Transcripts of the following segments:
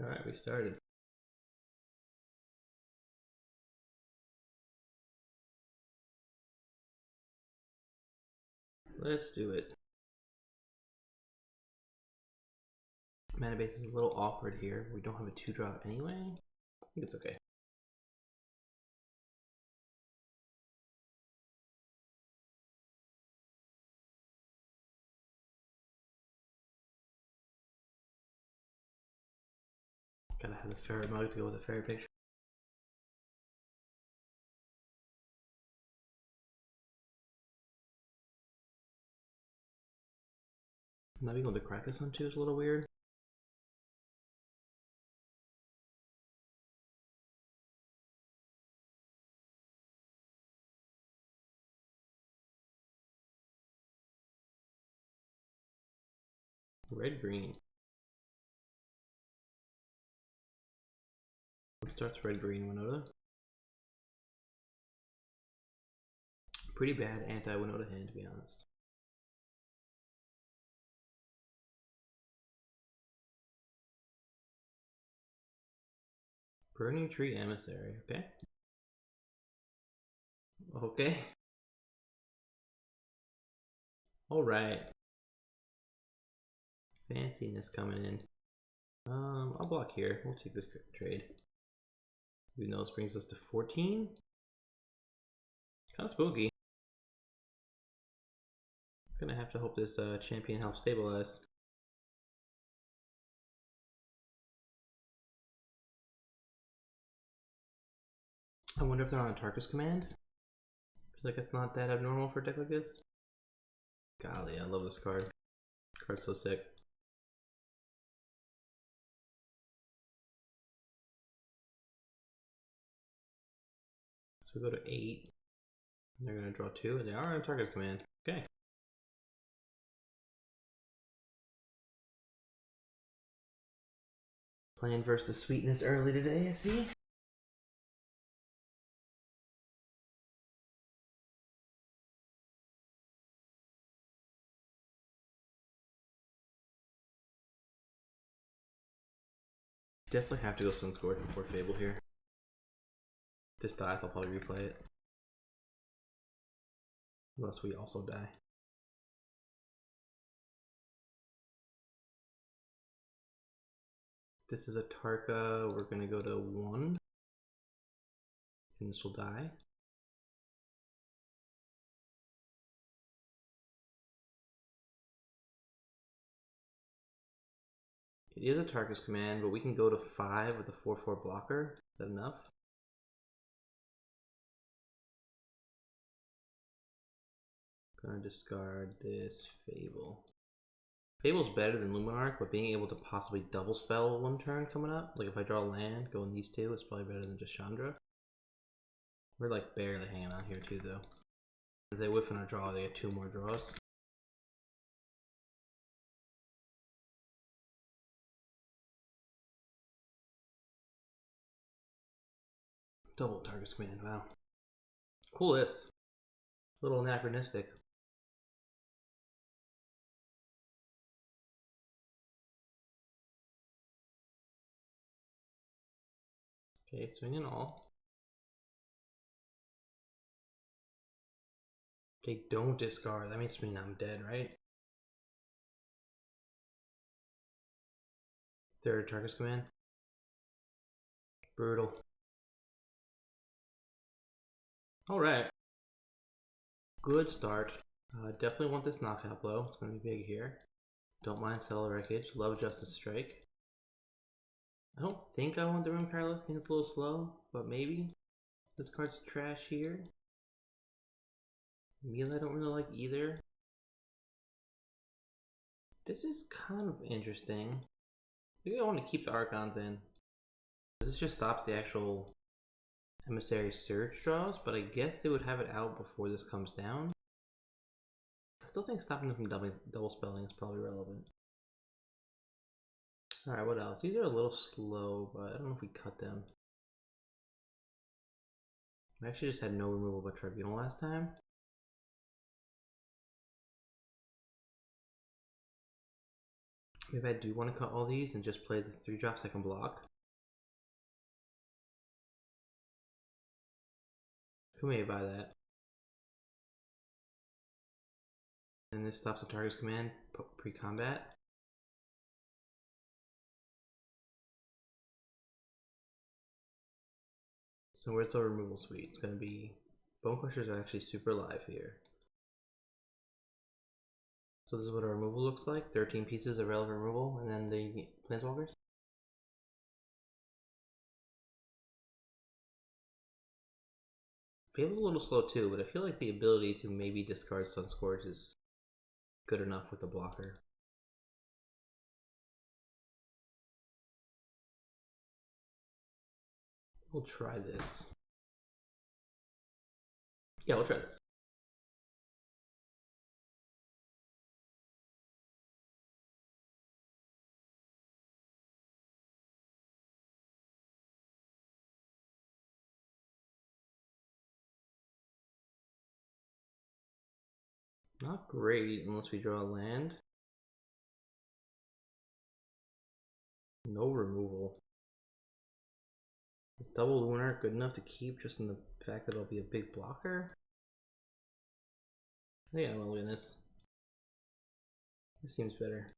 Alright, we started. Let's do it. Mana base is a little awkward here. We don't have a 2-drop anyway. I think it's okay. Gotta have the ferret mug to go with the ferret picture. Not being able to crack this on 2 is a little weird. Red green. Starts red green Winota. Pretty bad anti-Winota hand, to be honest. Burning Tree Emissary, okay. Okay. Alright. Fanciness coming in. I'll block here. We'll take this trade. Even though this brings us to 14. Kind of spooky. Gonna have to hope this champion helps stabilize. I wonder if they're on a Tarkus command. Feel like it's not that abnormal for a deck like this. Golly, I love this card. Card's so sick. So we go to 8. They're gonna draw 2, and they are on a Tarkus command. Okay. Playing versus Sweetness early today, I see. Definitely have to go Sunscorch before Fable here. If this dies, I'll probably replay it. Unless we also die. This is a Tarka, we're gonna go to 1. And this will die. It is a Tarkus command, but we can go to 5 with a 4/4 blocker. Is that enough? Gonna discard this Fable. Fable's better than Luminarch, but being able to possibly double spell 1 turn coming up, like if I draw a land, going these 2, it's probably better than just Chandra. We're like barely hanging on here too, though. If they whiff on a draw, they get 2 more draws. Double Tarkus command, wow. Cool list. A little anachronistic. Okay, swing and all. Okay, don't discard. That means I'm dead, right? Third Tarkus command. Brutal. Alright. Good start. Definitely want this knockout blow. It's going to be big here. Don't mind Cellar Wreckage. Love Justice Strike. I don't think I want the Room Careless. I think it's a little slow, but maybe. This card's trash here. Meal I don't really like either. This is kind of interesting. I think I want to keep the Archons in. This just stops the actual Emissary Surge draws, but I guess they would have it out before this comes down. I still think stopping them from double spelling is probably relevant. Alright, what else? These are a little slow, but I don't know if we cut them. We actually just had no removal by Tribunal last time. Maybe I do want to cut all these and just play the 3 drops I can block. Who may buy that? And this stops the target's command pre-combat. So where's the removal suite? It's going to be... Bone Crushers are actually super live here. So this is what our removal looks like. 13 pieces of relevant removal, and then the Planeswalkers. Fable's a little slow too, but I feel like the ability to maybe discard Sunscorch is good enough with the blocker. We'll try this. Yeah, we'll try this. Not great unless we draw a land. No removal. Is double lunar good enough to keep just in the fact that it'll be a big blocker? I think I'm gonna look at this. This seems better.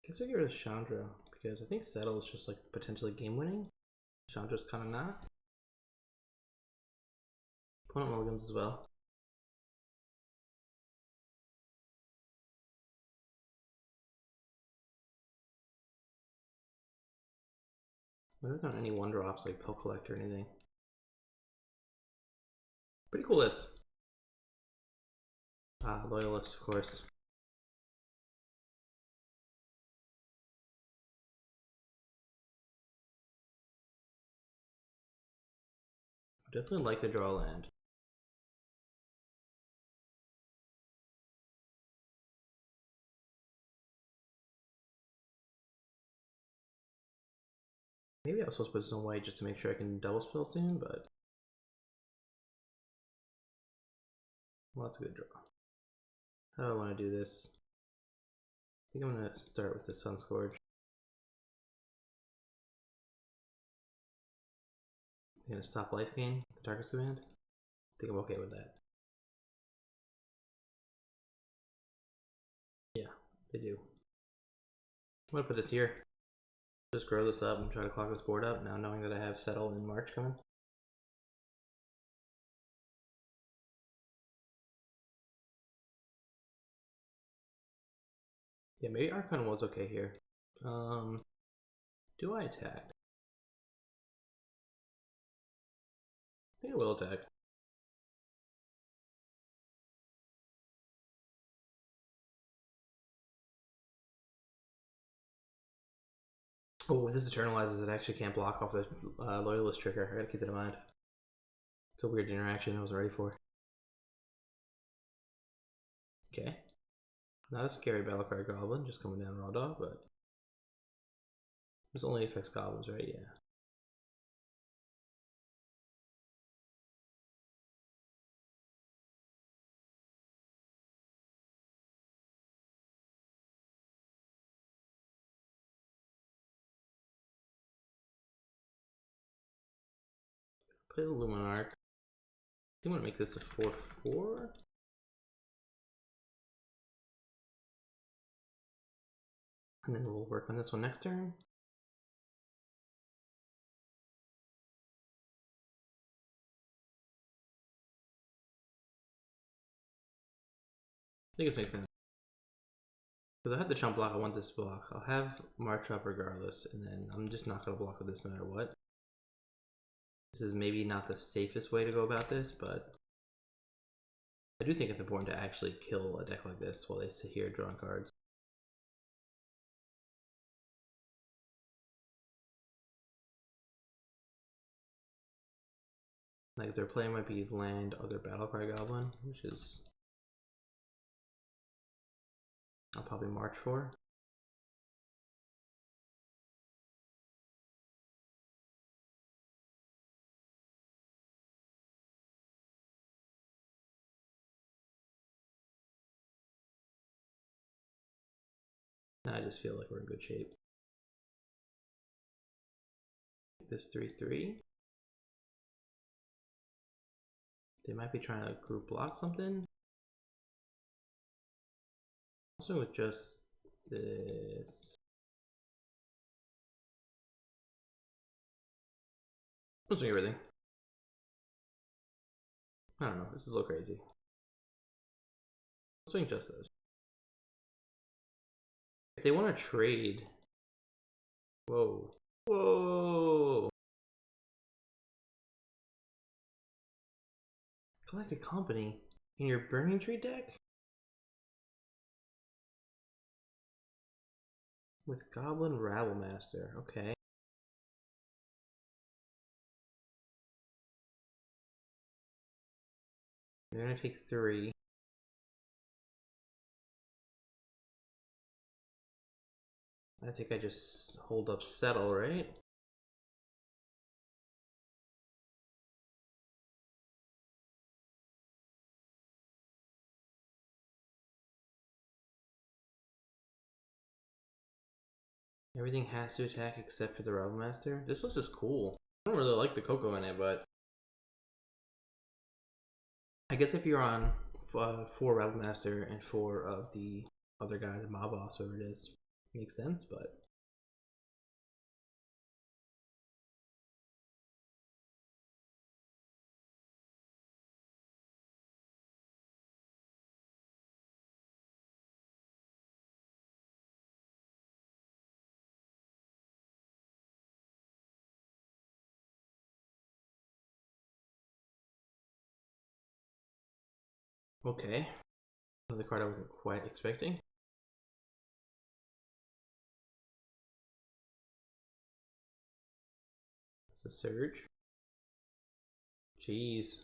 Guess we get rid of Chandra because I think Settle is just like potentially game winning. Chandra's kind of not. Opponent mulligans as well. I wonder if there are any 1-drops like Pill Collector or anything. Pretty cool list. Loyalist, of course. I definitely like to draw a land. Maybe I was supposed to put some white just to make sure I can double spell soon, but well, that's a good draw. How do I want to do this? I think I'm going to start with the Sunscorch. I'm going to stop life gain, the target's command. I think I'm okay with that. Yeah, they do. I'm going to put this here. Just grow this up and try to clock this board up now knowing that I have Settle in March coming. Yeah, maybe Archon was okay here. Do I attack? I think I will attack. Oh, if this eternalizes, it actually can't block off the Loyalist trigger. I gotta keep that in mind. It's a weird interaction I wasn't ready for. Okay. Not a scary Battlecry Goblin, just coming down raw dog, but this only affects goblins, right? Yeah. Play the Luminarch. I think I'm gonna make this a 4/4. And then we'll work on this one next turn. I think this makes sense. Because I had the chump block, I want this block. I'll have March up regardless, and then I'm just not going to block with this no matter what. This is maybe not the safest way to go about this, but I do think it's important to actually kill a deck like this while they sit here drawing cards. Like their play might be land other Battlecry Goblin, which is I'll probably march for. I just feel like we're in good shape. This 3/3. They might be trying to group block something. Also with just this. I'm doing everything. I don't know, this is a little crazy. I'm swing just this. If they want to trade. Whoa. Whoa! Collect a company in your Burning Tree deck? With Goblin Rabblemaster, okay. You're gonna take 3. I think I just hold up settle, right? Everything has to attack except for the Rabblemaster. This list is cool. I don't really like the Coco in it, but I guess if you're on 4 Rabblemaster and 4 of the other guy, the mob boss, whoever it is, makes sense, but okay. Another card I wasn't quite expecting. It's a Surge. Jeez.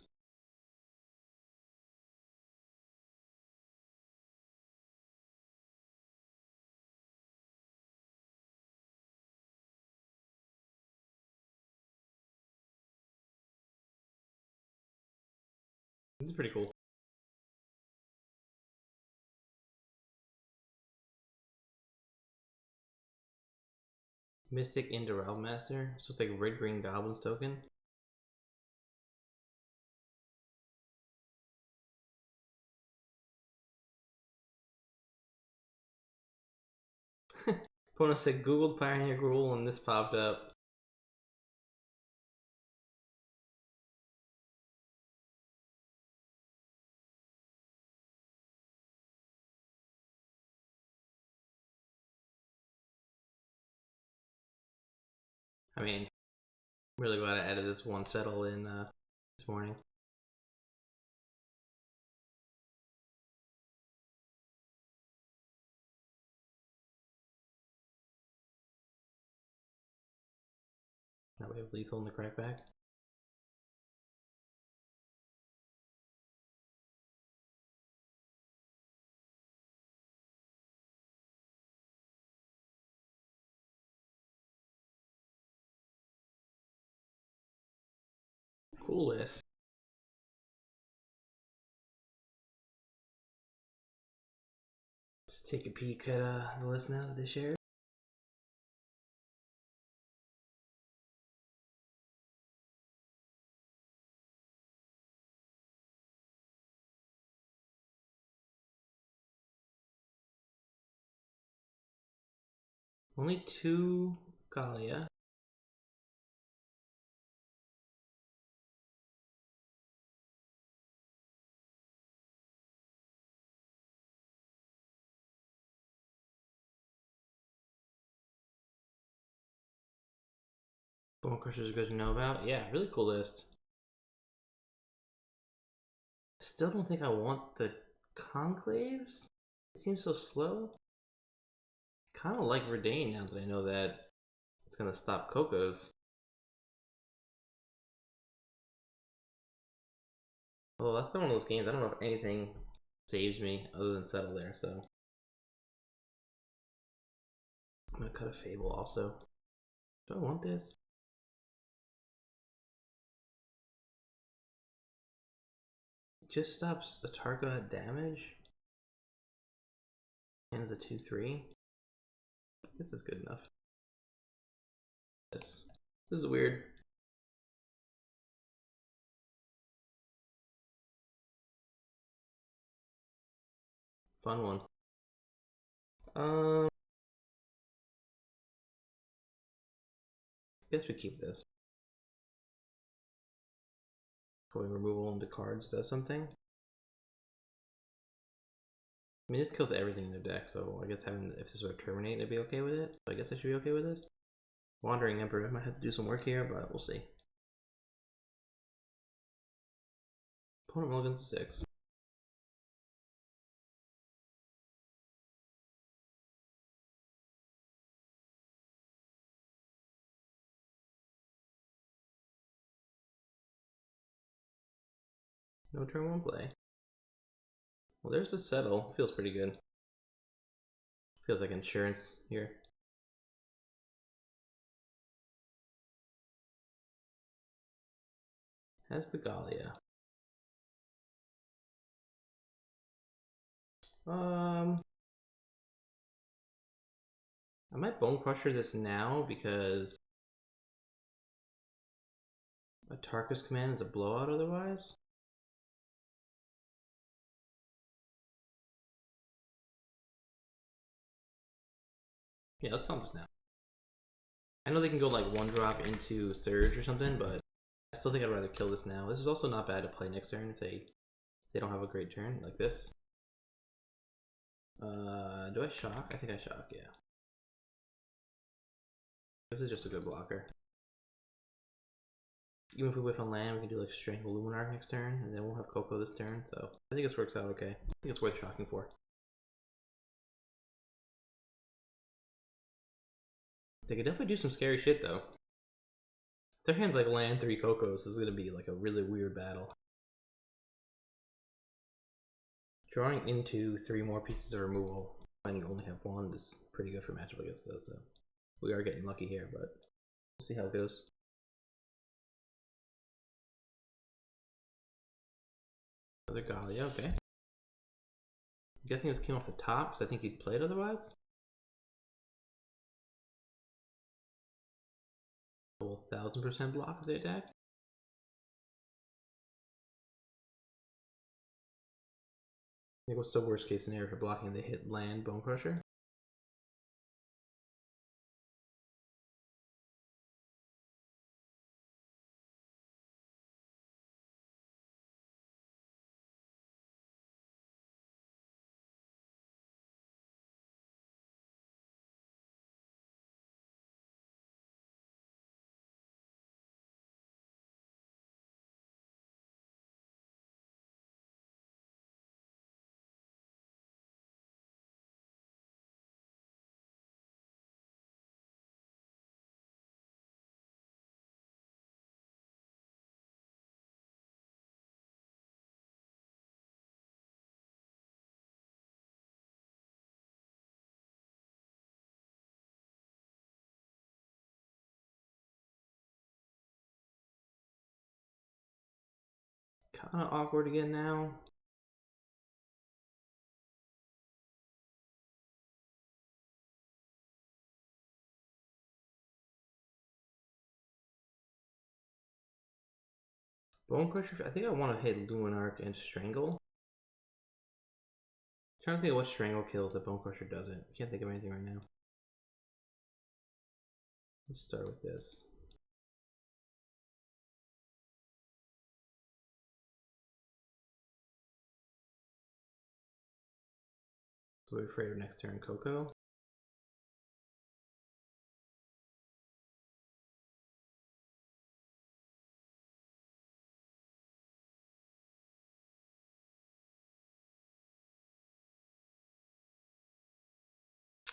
This is pretty cool. Mystic into Rabblemaster. So it's like red-green goblins token. Opponent said Googled Pioneer Gruul and this popped up. I mean, I'm really glad I added this one settle in this morning. Now we have lethal in the crackback. Cool list. Let's take a peek at the list now that they shared. Only 2 Galia. Bone Crushers are good to know about. Yeah, really cool list. Still don't think I want the Conclaves. It seems so slow. Kind of like Verdane now that I know that it's gonna stop Cocos. Well, that's still one of those games. I don't know if anything saves me other than settle there. So I'm gonna cut a Fable also. Do I want this? It just stops a target at damage. And it's a 2/3. This is good enough. This is weird. Fun one. Guess we keep this. Going removal into cards does something. I mean, this kills everything in their deck, so I guess having, if this were to terminate, I'd be okay with it. So I guess I should be okay with this. Wandering Emperor, I might have to do some work here, but we'll see. Opponent mulligans 6. No turn 1 play. Well, there's the settle. Feels pretty good. Feels like insurance here. Has the Gallia. I might Bone Crusher this now because a Tarkus command is a blowout otherwise. Yeah, let's stomp this now. I know they can go like 1-drop into Surge or something, but I still think I'd rather kill this now. This is also not bad to play next turn if they don't have a great turn like this. Do I shock? I think I shock, yeah. This is just a good blocker. Even if we whiff on land, we can do like Strangle Luminarch next turn, and then we'll have Coco this turn, so I think this works out okay. I think it's worth shocking for. They could definitely do some scary shit though. If their hand's like land 3 Cocos, this is gonna be like a really weird battle. Drawing into 3 more pieces of removal when you only have 1 is pretty good for matchup against those, so we are getting lucky here, but we'll see how it goes. Another Gallia, okay. I'm guessing this came off the top because I think he'd play it otherwise. Will 1000% block of the attack. I think what's the worst case scenario for blocking? They hit land Bone Crusher. Kind of awkward again now. Bone Crusher, I think I want to hit Luminarch and Strangle. I'm trying to think of what Strangle kills that Bone Crusher doesn't. I can't think of anything right now. Let's start with this. So we're afraid of next turn Coco.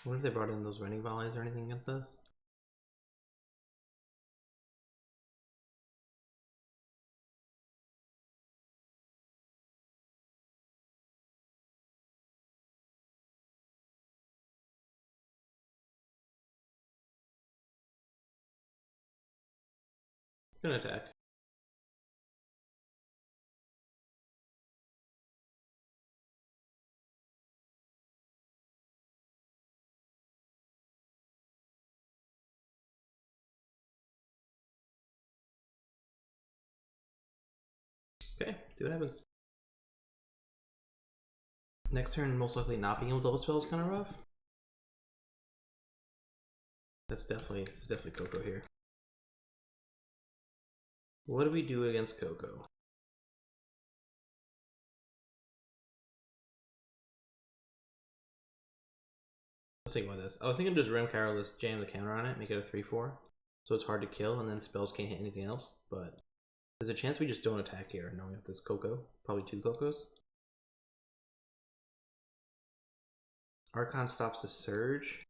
What if they brought in those running volleys or anything against us? Gonna attack. Okay, see what happens. Next turn, most likely not being able to double spell is kind of rough. This is definitely Coco here. What do we do against Coco? Let's think about this. I was thinking just Rim Carolus, jam the counter on it, make it a 3/4, so it's hard to kill, and then spells can't hit anything else. But there's a chance we just don't attack here, knowing that this Coco, probably 2 Cocos. Archon stops the surge.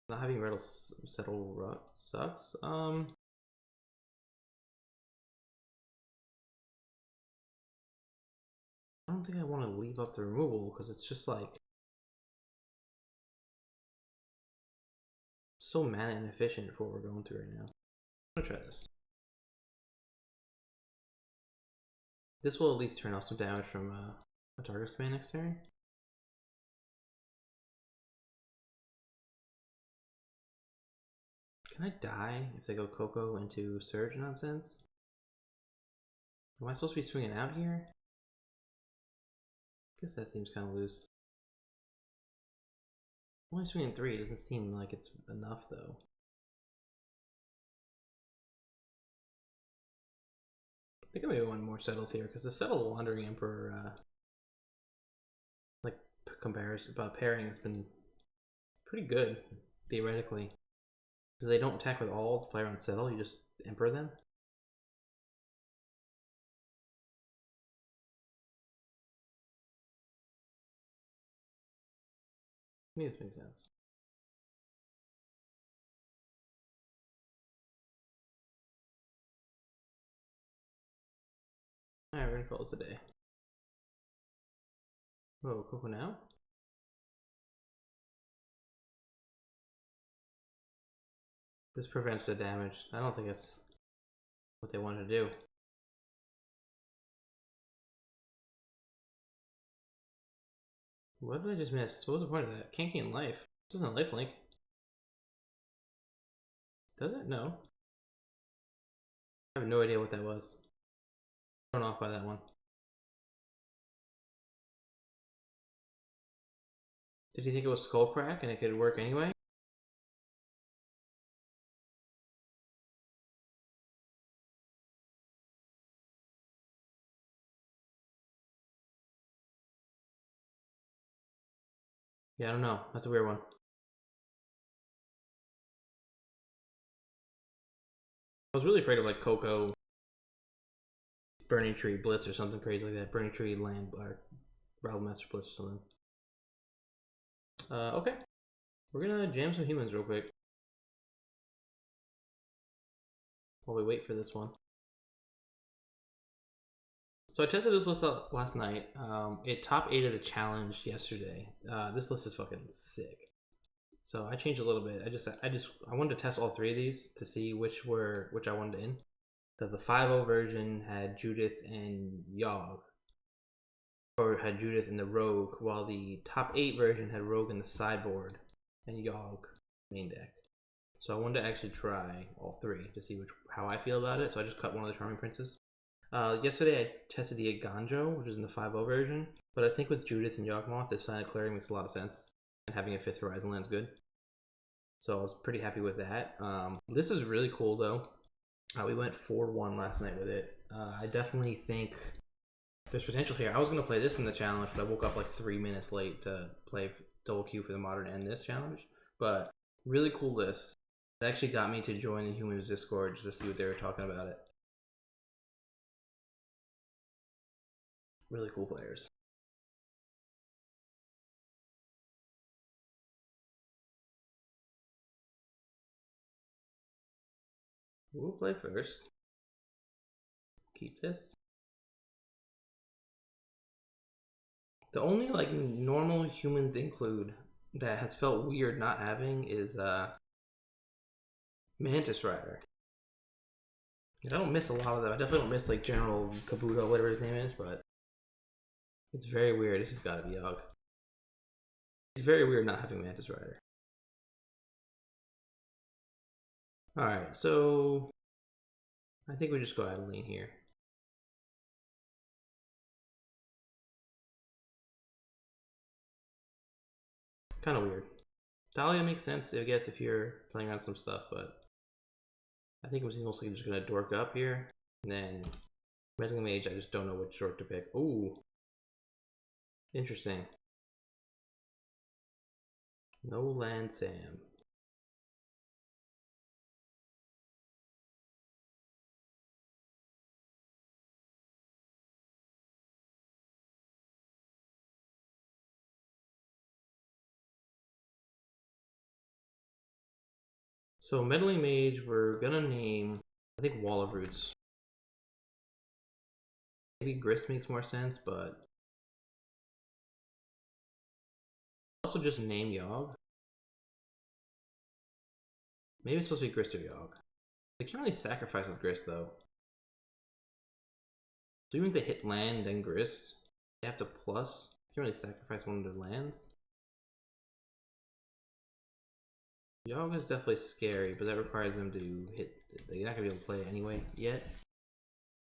Not having Rattle Settle sucks. I don't think I want to leave up the removal because it's just like so mana inefficient for what we're going through right now. I'm gonna try this. This will at least turn off some damage from a target's command next turn. Can I die if they go Coco into Surge nonsense? Am I supposed to be swinging out here? I guess that seems kind of loose. Only swinging 3 doesn't seem like it's enough though. I think maybe one more settles here because the Settle Wandering Emperor like comparison pairing has been pretty good theoretically. Because they don't attack with all to play around Settle, you just Emperor them. I think this makes sense. Alright, we're gonna call this a day. Whoa, Coco now? This prevents the damage. I don't think that's what they wanted to do. What did I just miss? What was the point of that? Can't gain life. This isn't a lifelink. Does it? No. I have no idea what that was. Thrown off by that one. Did he think it was Skull Crack and it could work anyway? Yeah, I don't know. That's a weird one. I was really afraid of like Coco, Burning Tree Blitz or something crazy like that. Burning Tree Land or Rattle Master Blitz or something. Okay. We're gonna jam some humans real quick while we wait for this one. So I tested this list out last night. It top 8 of the challenge yesterday. This list is fucking sick. So I changed a little bit. I wanted to test all 3 of these to see which I wanted to in. Because the 5.0 version had Judith and Yogg, or had Judith and the Rogue, while the top 8 version had Rogue in the sideboard and Yogg main deck. So I wanted to actually try all 3 to see how I feel about it. So I just cut one of the Charming Princes. Yesterday I tested the Aganjo, which is in the 5.0 version, but I think with Judith and Yawgmoth, this Silent Clearing makes a lot of sense, and having a 5th Horizon land's good. So I was pretty happy with that. This is really cool though. We went 4-1 last night with it. I definitely think there's potential here. I was going to play this in the challenge, but I woke up like 3 minutes late to play double Q for the Modern and this challenge. But really cool list. It actually got me to join the Humans Discord just to see what they were talking about it. Really cool players. We'll play first. Keep this. The only like normal humans include that has felt weird not having is Mantis Rider. I don't miss a lot of them. I definitely don't miss like General Kabuto, whatever his name is, but it's very weird. This has got to be Yogg. It's very weird not having Mantis Rider. Alright, so I think we just go Adeline here. Kind of weird. Dahlia makes sense, I guess, if you're playing around some stuff, but I think it was mostly just gonna dork up here, and then Meddling Mage, I just don't know which short to pick. Ooh. Interesting. No land Sam. So Meddling Mage, we're gonna name, I think, Wall of Roots. Maybe Grist makes more sense, but also just name Yogg. Maybe it's supposed to be Grist or Yogg. They can't really sacrifice with Grist though. So even if they hit land then Grist, they have to plus. You can't really sacrifice one of their lands. Yogg is definitely scary, but that requires them to hit. They're not gonna be able to play it anyway yet.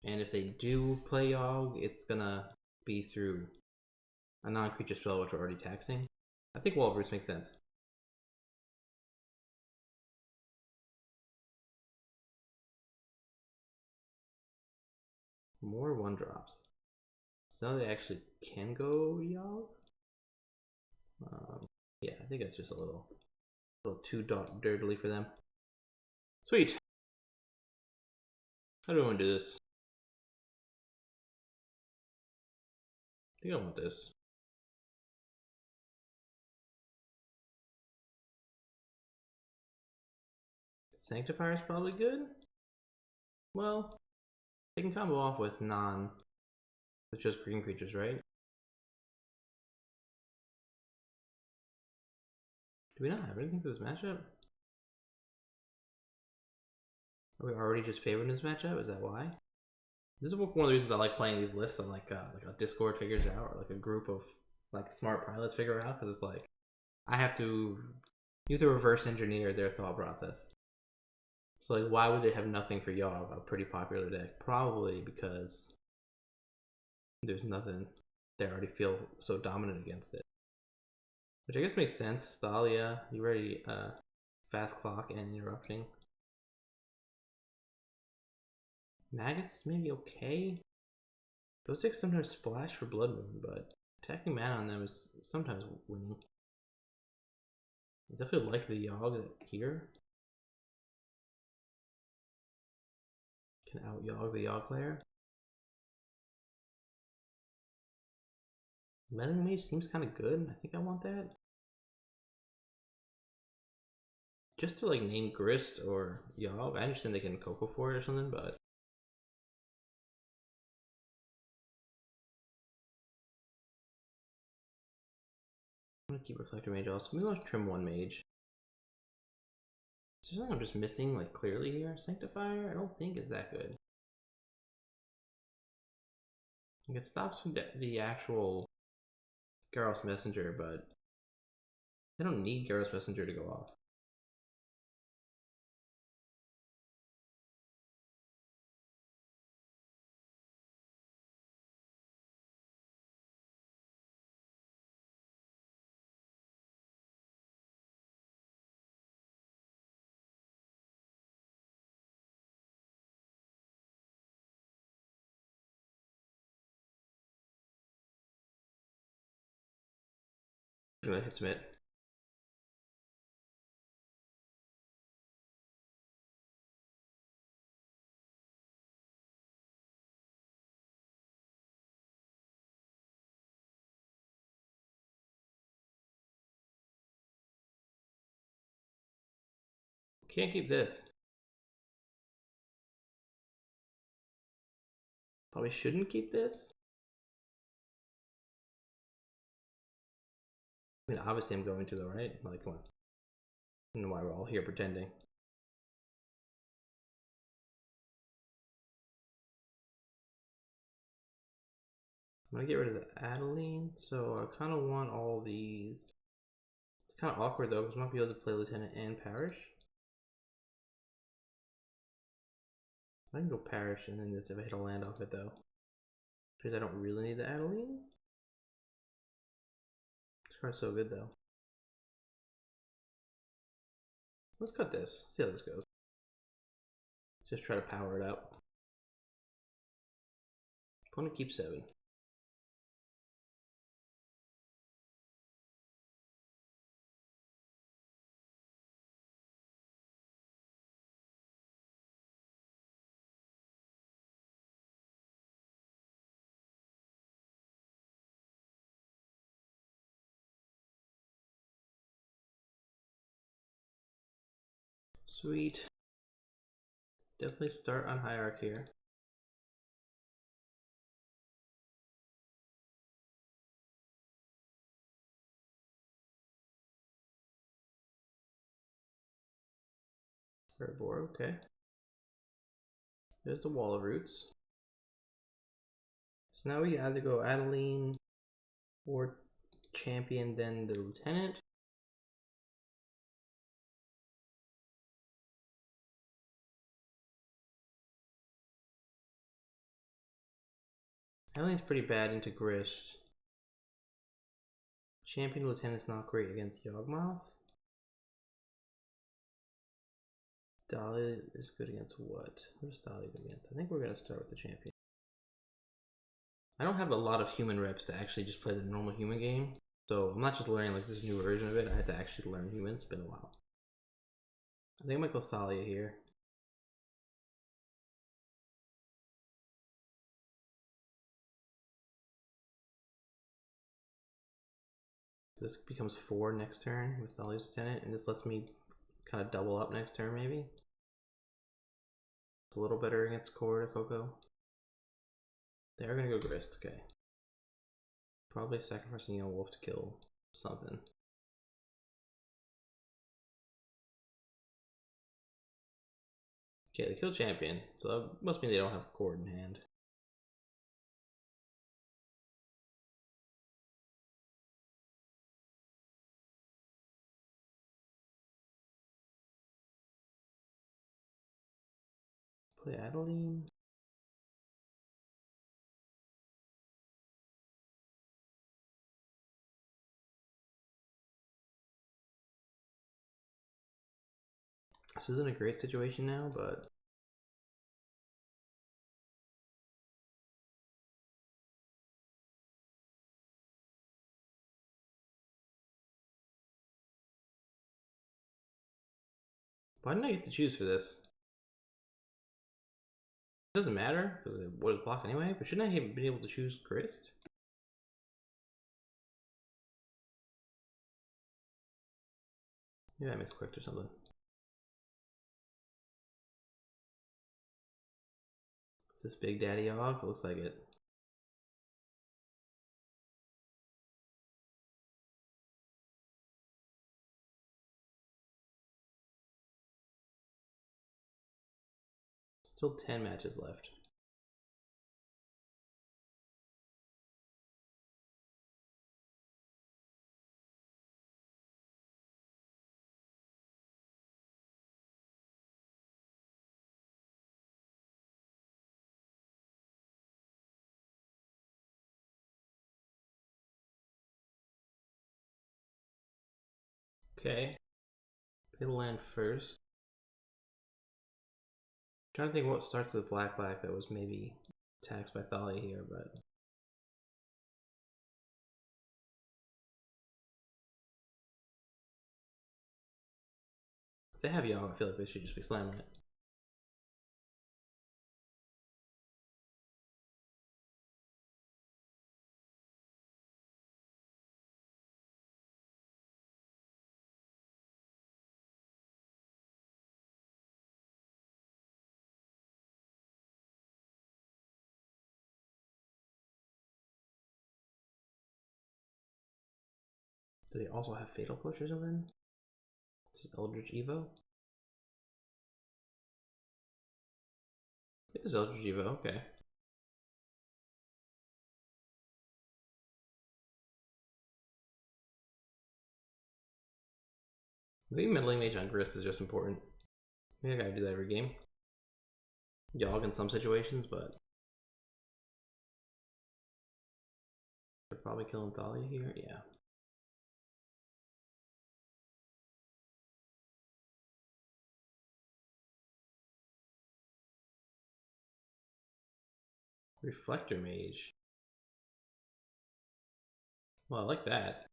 And if they do play Yogg, it's gonna be through a non-creature spell, which we're already taxing. I think Wall of Roots makes sense. More 1-drops. So now they actually can go Yogg. Yeah, I think it's just a little too dirtily for them. Sweet. How do I want to do this? I think I want this. Sanctifier is probably good. Well, they can combo off with with just green creatures, right? Do we not have anything for this matchup? Are we already just favored in this matchup? Is that why? This is one of the reasons I like playing these lists that like a Discord figures out, or like a group of like smart pilots figure out, because it's like I have to reverse engineer their thought process. So like, why would they have nothing for Yogg, a pretty popular deck? Probably because there's nothing. They already feel so dominant against it, which I guess makes sense. Thalia, you already fast clock and interrupting. Magus is maybe okay. Those decks sometimes splash for Blood Moon, but attacking mana on them is sometimes winning. I definitely like the Yogg here. Can out Yogg the Yogg player. Meddling Mage seems kind of good. I think I want that. Just to like name Grist or Yogg. I understand they can Coco for it or something, but I'm gonna keep Reflector Mage also. Maybe I'll trim one Mage. Is there something I'm just missing, like, clearly here? Sanctifier? I don't think is that good. Like, it stops the actual Garros Messenger, but I don't need Garros Messenger to go off. I'm gonna hit Smith. Can't keep this. Probably shouldn't keep this. I mean, obviously I'm going to though, right? Like, come on. I don't know why we're all here pretending. I'm gonna get rid of the Adeline, so I kind of want all these. It's kind of awkward though, because I'm not be able to play Lieutenant and Parish. I can go Parish and then this if I hit a land off it though. Because I don't really need the Adeline. This card's so good though. Let's cut this. See how this goes. Just try to power it up. Opponent keeps 7. Sweet. Definitely start on Hierarch here. Board, okay. There's the Wall of Roots. So now we either go Adeline or Champion, then the Lieutenant. Adeline's pretty bad into Grist. Champion Lieutenant's not great against Yawgmoth. Dahlia is good against what? What is Dahlia good against? I think we're gonna start with the Champion. I don't have a lot of human reps to actually just play the normal human game. So I'm not just learning like this new version of it, I had to actually learn humans. It's been a while. I think I might go Thalia here. This becomes 4 next turn with Thalia's Lieutenant, and this lets me kind of double up next turn maybe. It's a little better against Core to Coco. They're gonna go Grist, okay. Probably sacrificing a wolf to kill something. Okay, they kill Champion, so that must mean they don't have Cord in hand. Play Adeline. This isn't a great situation now, but why didn't I get to choose for this? It doesn't matter because it was blocked anyway, but shouldn't I have been able to choose Grist? Maybe I misclicked or something. Is this Big Daddy Yogg? Looks like it. Still 10 matches left. Okay. Pay the land first. I'm trying to think what starts with black that was maybe taxed by Thalia here, but if they have Yogg, I feel like they should just be slamming it. Do they also have Fatal Push or something? This is Eldritch Evo? It is Eldritch Evo, okay. Maybe Meddling Mage on Grist is just important. Maybe I gotta do that every game. Yogg in some situations, but they're probably killing Thalia here. Yeah. Reflector Mage. Well, I like that.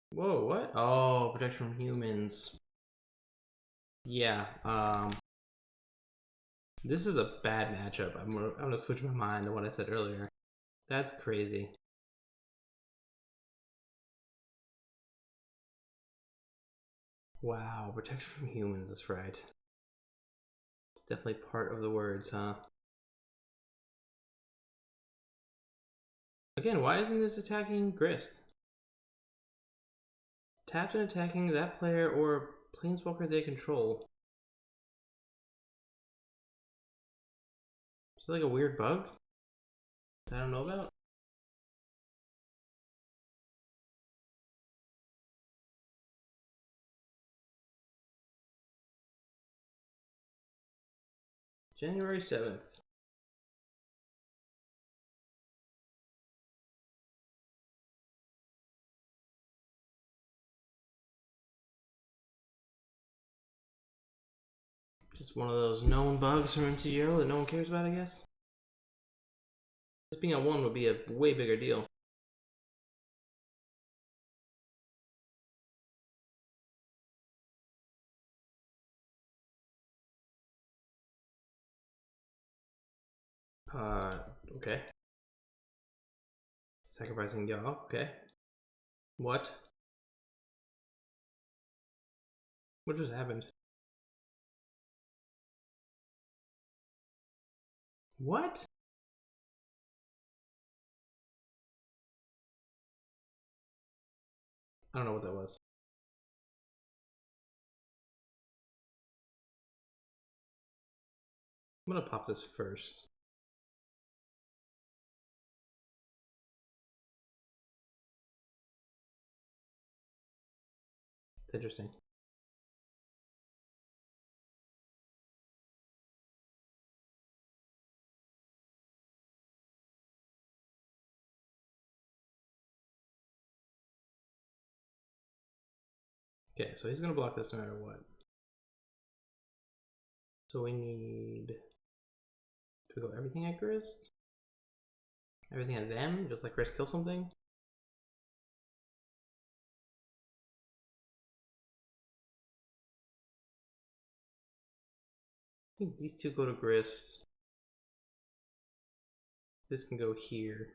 Whoa, what? Oh, protection from humans. Yeah, this is a bad matchup. I'm gonna switch my mind to what I said earlier. That's crazy. Wow, protection from humans is right. It's definitely part of the words, huh? Again, why isn't this attacking Grist? Tapped and attacking that player or planeswalker they control. Is it like a weird bug that I don't know about? January 7th. Just one of those known bugs from MTGO that no one cares about, I guess. This being a 1 would be a way bigger deal. Okay. Sacrificing Yogg, okay. What? What just happened? What? I don't know what that was. I'm gonna pop this first. It's interesting. Okay, so he's gonna block this no matter what. So we need to go everything at Grist? Everything at them? Just like Grist kill something? I think these two go to Grist. This can go here.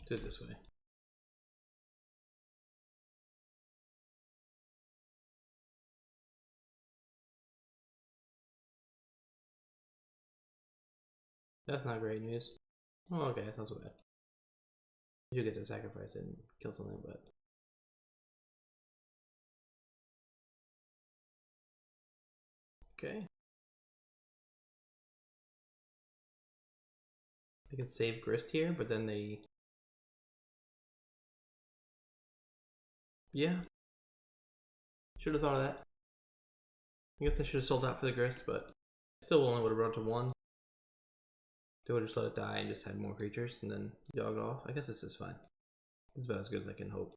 Do it this way. That's not great news. Oh, okay, that's not so bad. You do get to sacrifice it and kill something, but... Okay. They can save Grist here, but then they... Yeah. Should have thought of that. I guess I should have sold out for the Grist, but still only would have brought to 1. They would have just let it die and just had more creatures and then Yogg off. I guess this is fine. This is about as good as I can hope.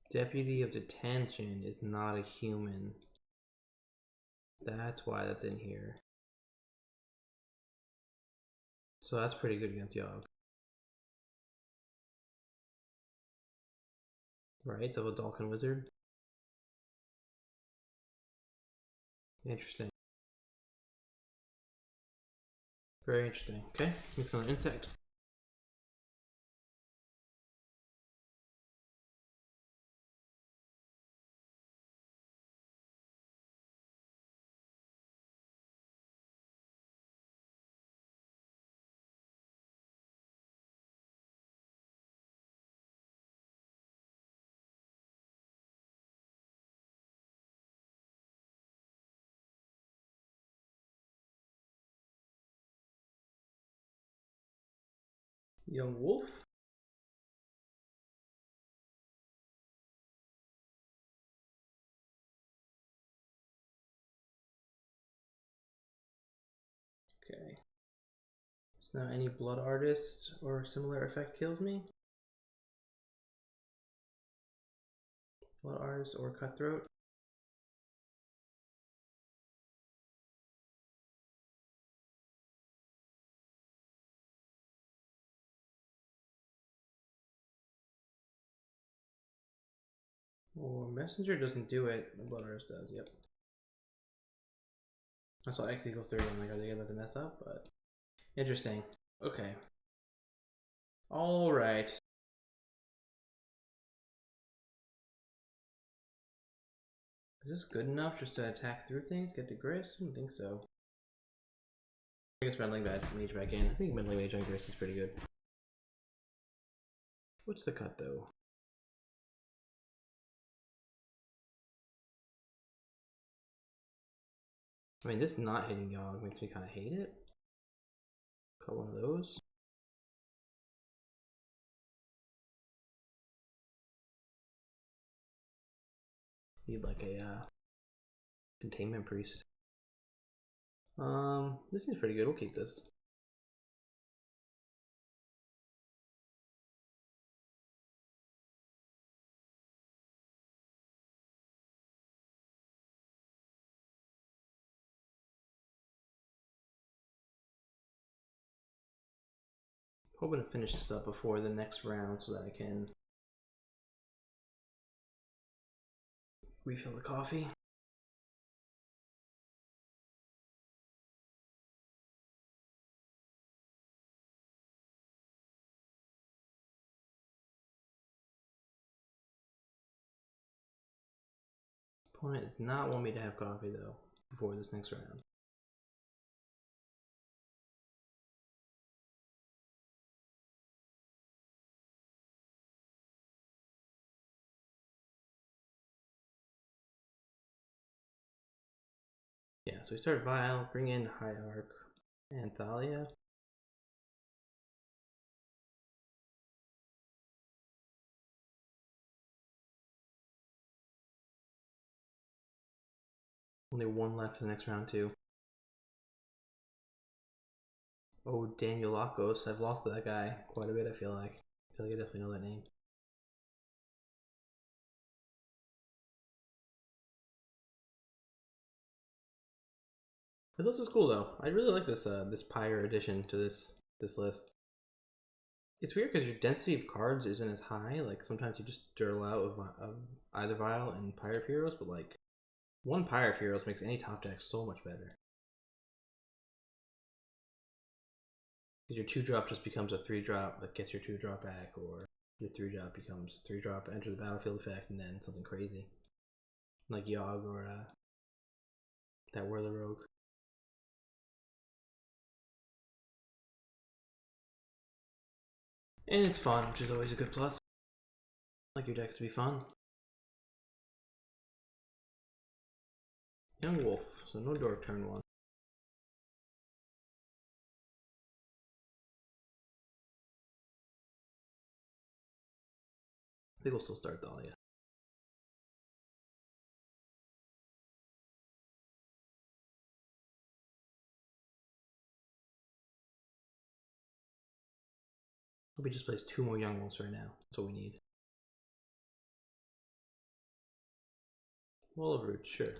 Deputy of Detention is not a human. That's why that's in here. So that's pretty good against Yogg. Right, so a Dalkin Wizard. Interesting. Very interesting. Okay, mix on an insect. Young wolf. Okay. So now any blood artist or similar effect kills me. Blood artist or cutthroat. Or messenger doesn't do it, the blood artist does, yep. I saw X equals 30, I'm like, are they about to mess up? But interesting. Okay. Alright. Is this good enough just to attack through things? Get the Gris? I don't think so. I guess Meddling Mage back in. I think Meddling Mage on Gris is pretty good. What's the cut though? I mean, this not hitting Yogg makes me kind of hate it. Cut one of those. Need like a containment priest. This seems pretty good. We'll keep this. Hoping to finish this up before the next round so that I can refill the coffee. Opponent does not want me to have coffee though before this next round. Yeah, so we start Vile, bring in Hierarch and Thalia. Only one left for the next round too. Oh, Daniel Lakos. I've lost to that guy quite a bit, I feel like. I feel like I definitely know that name. This list is cool though. I really like this this Pyre addition to this list. It's weird because your density of cards isn't as high. Like sometimes you just dirl out of either Vile and Pyre of Heroes, but like one Pyre of Heroes makes any top deck so much better. Because your 2-drop just becomes a 3-drop that gets your 2-drop back, or your 3-drop becomes 3-drop, enter the battlefield effect, and then something crazy. Like Yogg or that Whirler Rogue. And it's fun, which is always a good plus. I like your decks to be fun. Young Wolf, so no Dork turn 1. I think we'll still start Thalia. Hope he just plays 2 more Young Wolves right now. That's what we need. Wall of Roots, sure.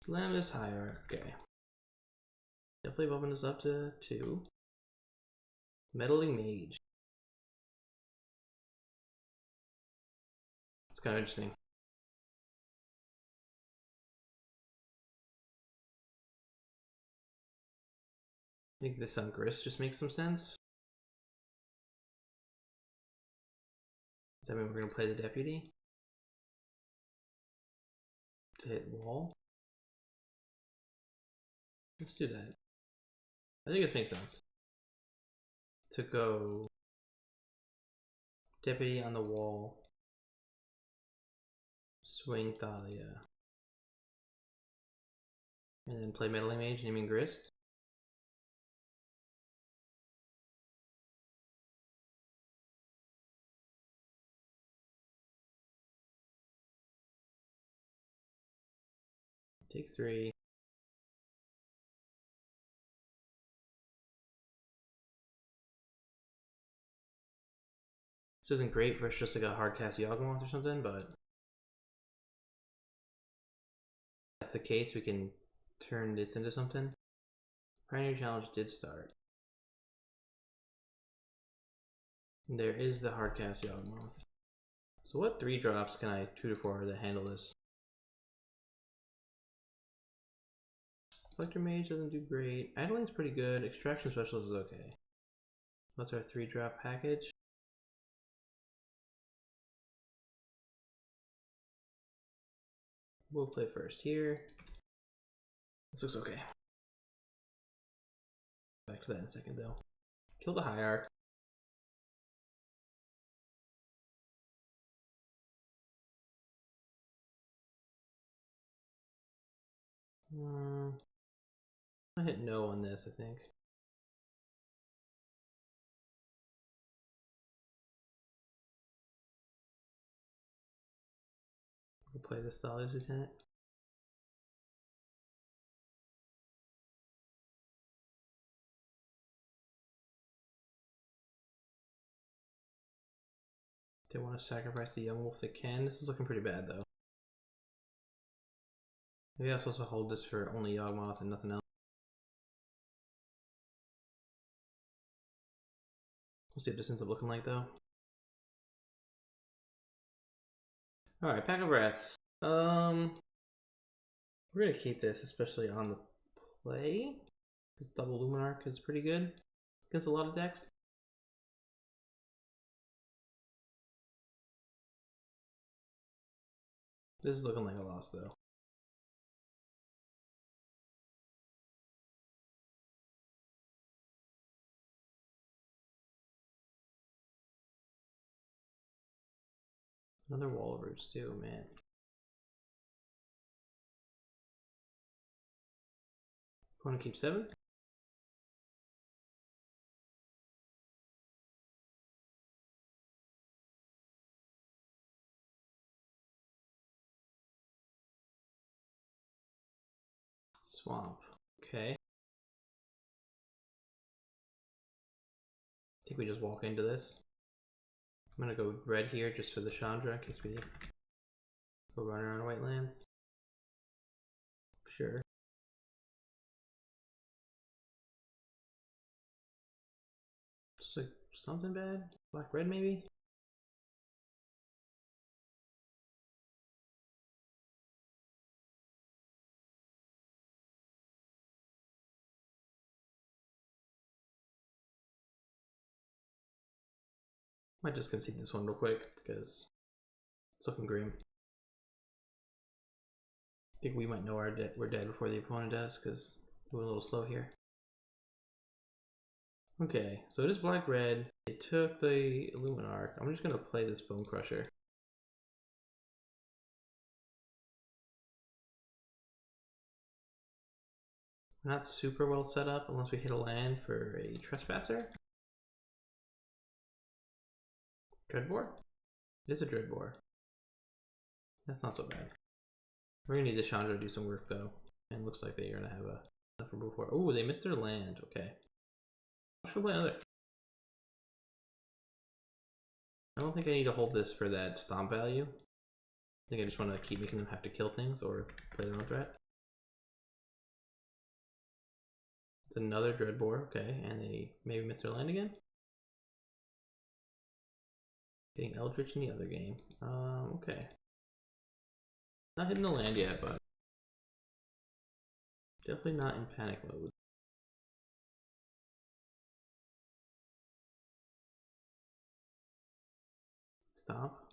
Slam is Hierarch, okay. Definitely bumping this up to 2. Meddling Mage. It's kind of interesting. I think this on Gris just makes some sense. that mean we're gonna play the deputy? To hit wall? Let's do that. I think this makes sense. To go deputy on the wall, swing Thalia, and then play meddling mage, naming grist. Take 3. This isn't great for just like a hard cast Yawgmoth or something, but if that's the case, we can turn this into something. Primary challenge did start. And there is the hard cast Yawgmoth. So what 3 drops can I 2 to 4 to handle this? Collector Mage doesn't do great. Idling's pretty good. Extraction Specialist is okay. What's our 3 drop package? We'll play first here. This looks okay. Back to that in a second though. Kill the Hierarch. I hit no on this, I think. We'll play the Thalia's Lieutenant. They want to sacrifice the young wolf, they can. This is looking pretty bad though. Maybe I'm supposed to hold this for only Yawgmoth and nothing else. We'll see what this ends up looking like though. Alright, Pack of Rats. We're gonna keep this, especially on the play. Because double Luminarch is pretty good against a lot of decks. This is looking like a loss though. Another Wall of Roots too, man. Want to keep 7? Swamp. Okay. I think we just walk into this. I'm gonna go red here just for the Chandra in case we go run around white lands. Sure. Just like something bad? Black red maybe? Might just concede this one real quick because it's looking grim. I think we might know we're dead before the opponent does because we're a little slow here. Okay, so it is black red. They took the Luminarch. I'm just gonna play this Bone Crusher. We're not super well set up unless we hit a land for a Trespasser. Dreadbore? It is a Dreadbore. That's not so bad. We're gonna need the Chandra to do some work though. And it looks like they're gonna have enough removal for. Oh, they missed their land. Okay. I'm just gonna play another. I don't think I need to hold this for that stomp value. I think I just want to keep making them have to kill things or play their own threat. It's another Dreadbore, okay, and they maybe miss their land again. Getting Eldritch in the other game. Okay. Not hitting the land yet, but definitely not in panic mode. Stop.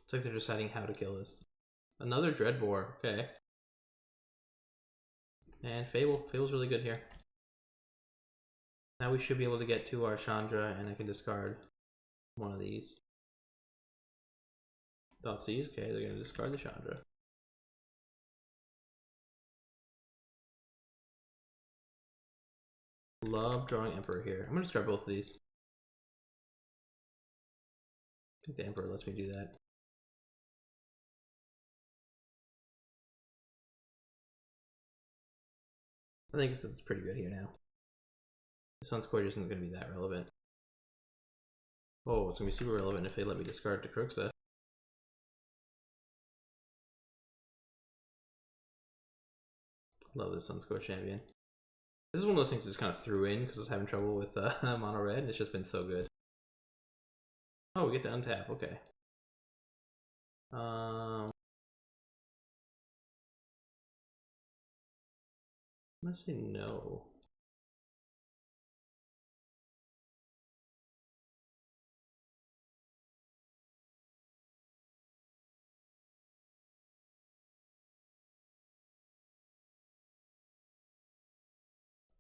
It's like they're deciding how to kill this. Another Dreadbore, okay. And Fable. Fable's really good here. Now we should be able to get to our Chandra, and I can discard one of these. Thoughtseize, okay, they're gonna discard the Chandra. Love drawing Emperor here. I'm gonna discard both of these. I think the Emperor lets me do that. I think this is pretty good here now. The Sunscorch isn't going to be that relevant. Oh, it's going to be super relevant if they let me discard to Grixis. Love this Sunscorch champion. This is one of those things I just kind of threw in because I was having trouble with mono red, and it's just been so good. Oh, we get to untap, okay. I'm gonna say no.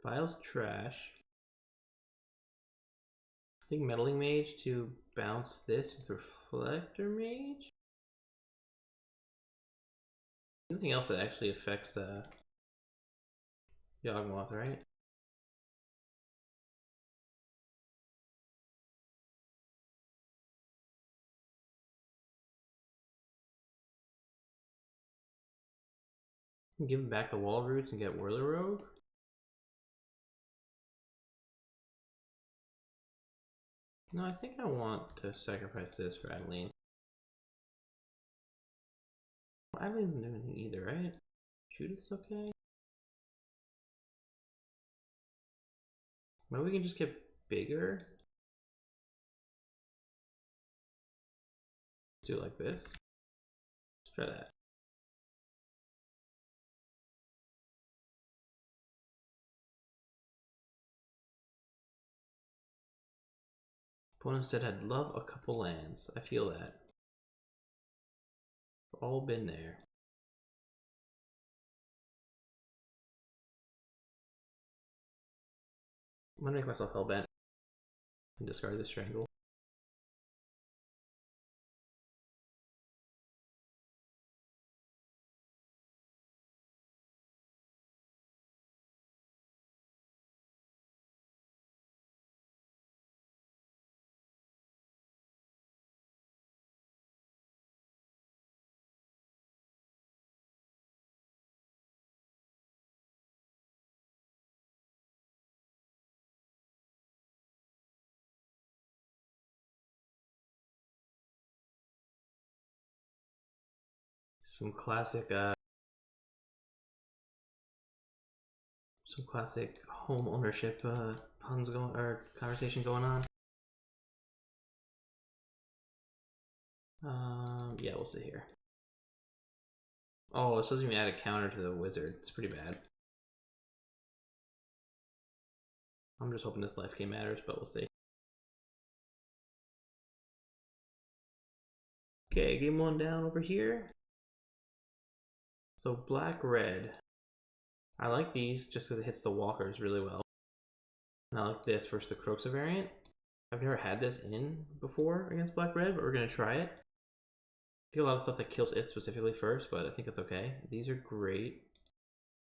File's trash. I think Meddling Mage to bounce this with Reflector Mage? Anything else that actually affects Yawgmoth, right? Give him back the wall roots and get Whirler Rogue? No, I think I want to sacrifice this for Adeline. Well, Adeline doesn't do anything either, right? Judith's okay? Maybe we can just get bigger? Do it like this. Let's try that. Opponent said I'd love a couple lands. I feel that. We've all been there. I'm gonna make myself hellbent and discard this Strangle. Some classic home ownership puns going or conversation going on. Yeah, we'll see here. Oh, it doesn't even add a counter to the wizard. It's pretty bad. I'm just hoping this life game matters, but we'll see. Okay, game one down over here. So black, red. I like these just because it hits the walkers really well. And I like this versus the Croxa variant. I've never had this in before against black, red, but we're gonna try it. I feel a lot of stuff that kills it specifically first, but I think it's okay. These are great.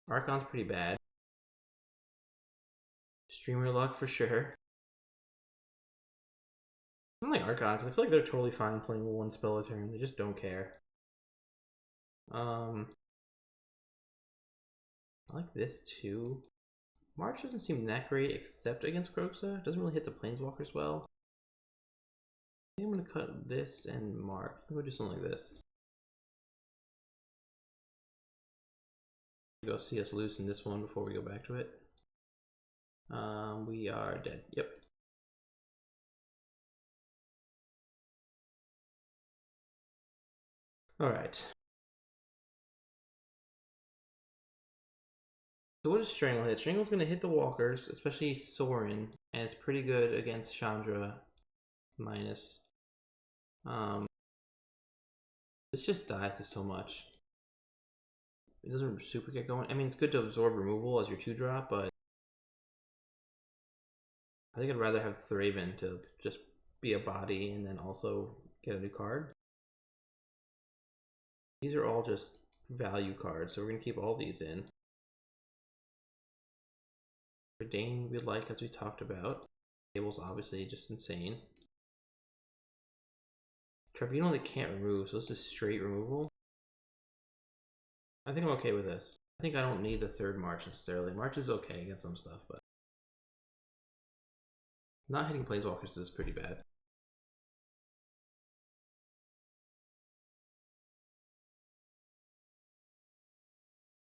Archon's pretty bad. Streamer luck for sure. I don't like Archon because I feel like they're totally fine playing one spell a turn. They just don't care. I like this too. March doesn't seem that great except against Croxa. It doesn't really hit the planeswalkers well. I think I'm gonna cut this and March. I'm gonna do something like this. Go see us loosen this one before we go back to it. We are dead. Yep. Alright. So what does Strangle hit? Strangle's going to hit the walkers, especially Sorin, and it's pretty good against Chandra minus. This just dies to so much. It doesn't super get going. I mean, it's good to absorb removal as your 2-drop, but I think I'd rather have Thraven to just be a body and then also get a new card. These are all just value cards, so we're going to keep all these in. For Dane, we like, as we talked about. Table's obviously just insane. Tribunal they can't remove, so this is straight removal. I think I'm okay with this. I think I don't need the 3rd March necessarily. March is okay against some stuff, but not hitting Planeswalkers is pretty bad.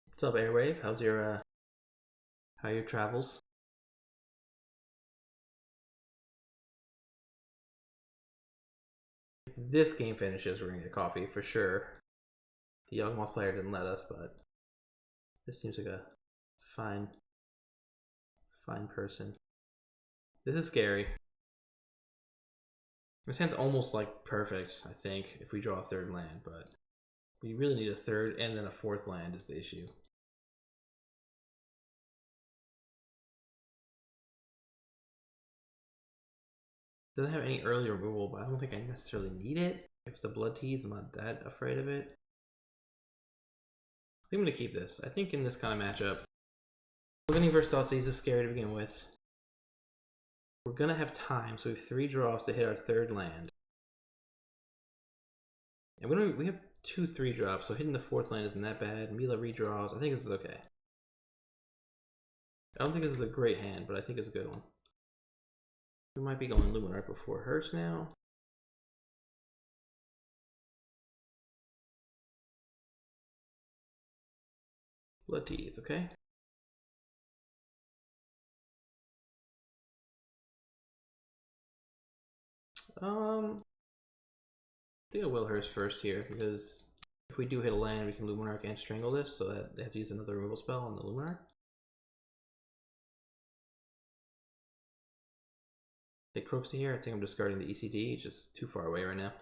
What's up, Airwave? How's your how are your travels? If this game finishes, we're gonna get coffee for sure. The Yawgmoth player didn't let us, but this seems like a fine person. This is scary. This hand's almost like perfect, I think, if we draw a 3rd land, but we really need a 3rd and then a 4th land is the issue. Doesn't have any early removal, but I don't think I necessarily need it. If it's a Blood Tease, I'm not that afraid of it. I think I'm going to keep this. I think in this kind of matchup, Looking versus Thoughtseize is scary to begin with. We're going to have time, so we have 3 draws to hit our 3rd land. And we have 2 3-drops, so hitting the 4th land isn't that bad. Mila redraws. I think this is okay. I don't think this is a great hand, but I think it's a good one. We might be going Luminarch before Hearst now. Blood Tease, okay? I think I will Hearst first here, because if we do hit a land, we can Luminarch and Strangle this, so that they have to use another removal spell on the Luminarch. Take Croxy here. I think I'm discarding the ECD. It's just too far away right now.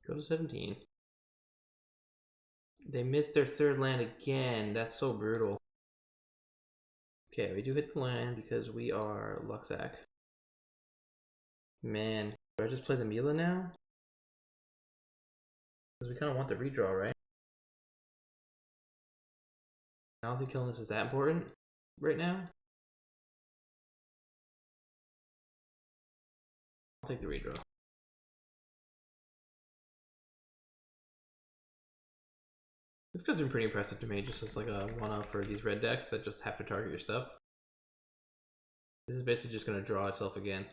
Go to 17. They missed their 3rd land again. That's so brutal. Okay, we do hit the land because we are Luxac. Man, do I just play the Mila now? Because we kind of want the redraw, right? I don't think killing this is that important right now. I'll take the redraw. This card's been pretty impressive to me, just as like a 1-up for these red decks that just have to target your stuff. This is basically just going to draw itself again.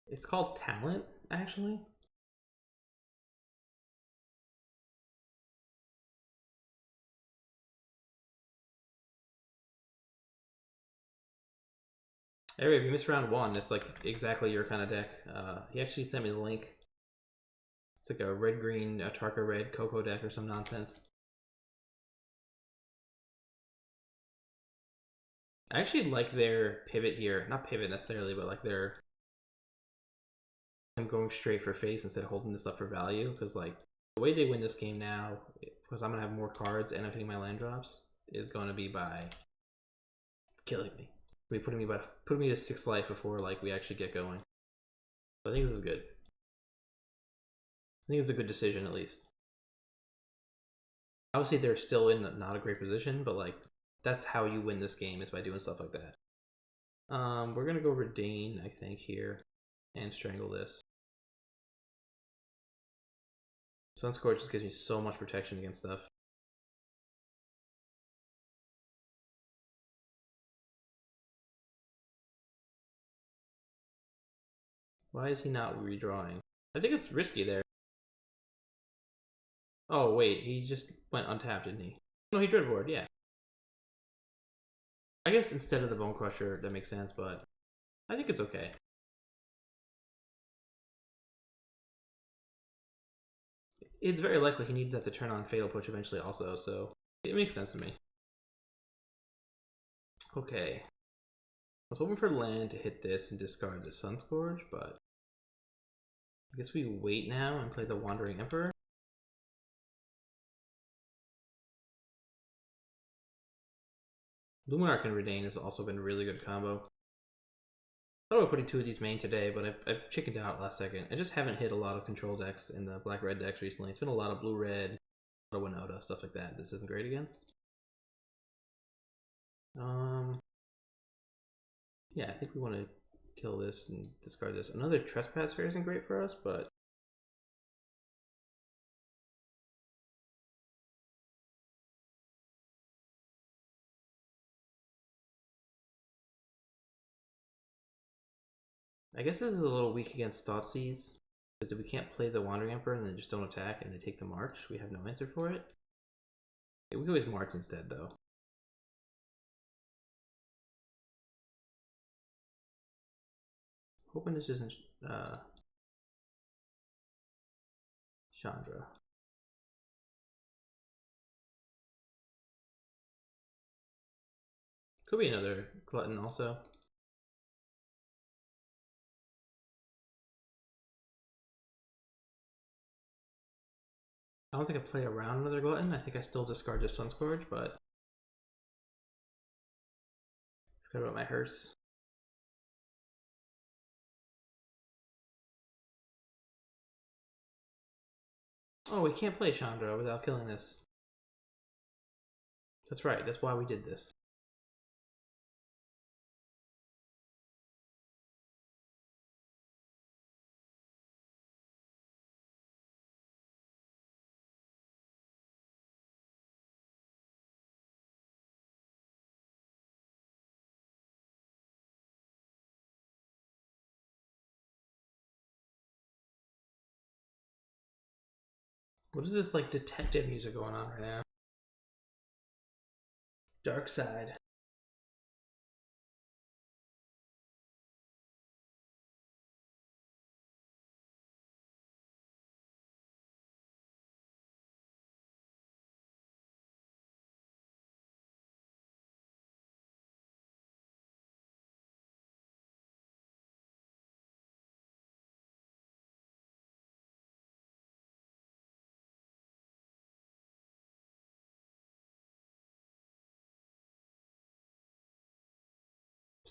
It's called Talent, actually. Anyway, if you missed round 1, it's like exactly your kind of deck. He actually sent me the link. It's like a red-green, Atarka red Coco deck or some nonsense. I actually like their pivot here. Not pivot necessarily, but like their... I'm going straight for face instead of holding this up for value. Because like, the way they win this game now, because I'm going to have more cards and I'm hitting my land drops, is going to be by killing me. Putting me to 6 life before like we actually get going. So I think this is good. I think it's a good decision at least. Obviously they're still in not a great position, but like that's how you win this game, is by doing stuff like that. We're gonna go Redain, I think, here, and Strangle this. Sunscorch just gives me so much protection against stuff. Why is he not redrawing? I think it's risky there. Oh wait, he just went untapped, didn't he? No, he dreadboard, yeah. I guess instead of the Bone Crusher, that makes sense, but I think it's okay. It's very likely he needs that to turn on Fatal Push eventually also, so it makes sense to me. Okay. I was hoping for land to hit this and discard the Sunscourge, but I guess we wait now and play the Wandering Emperor. Luminarch and Redain has also been a really good combo. I thought about putting two of these main today, but I've chickened out last second. I just haven't hit a lot of control decks in the black-red decks recently. It's been a lot of blue-red, a lot of Winota, stuff like that. This isn't great against. Yeah, I think we want to kill this and discard this. Another Trespass Fair isn't great for us, but I guess this is a little weak against Thoughtseize, because if we can't play the Wandering Emperor and then just don't attack and they take the March, we have no answer for it. Yeah, we can always March instead, though. Hoping this isn't Chandra. Could be another Glutton also. I don't think I play around another Glutton. I think I still discard this Sunscourge, but I forgot about my hearse. Oh, we can't play Chandra without killing this. That's right, that's why we did this. What is this like detective music going on right now? Dark Side.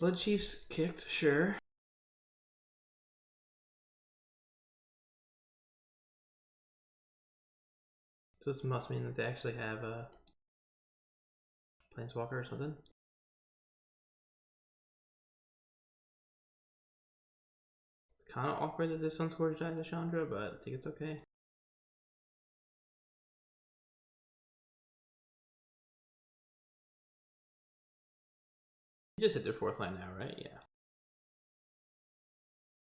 Blood Chief's kicked, sure. So this must mean that they actually have a Planeswalker or something. It's kind of awkward that this Sunscourge died to Chandra, but I think it's okay. You just hit their fourth line now, right? Yeah.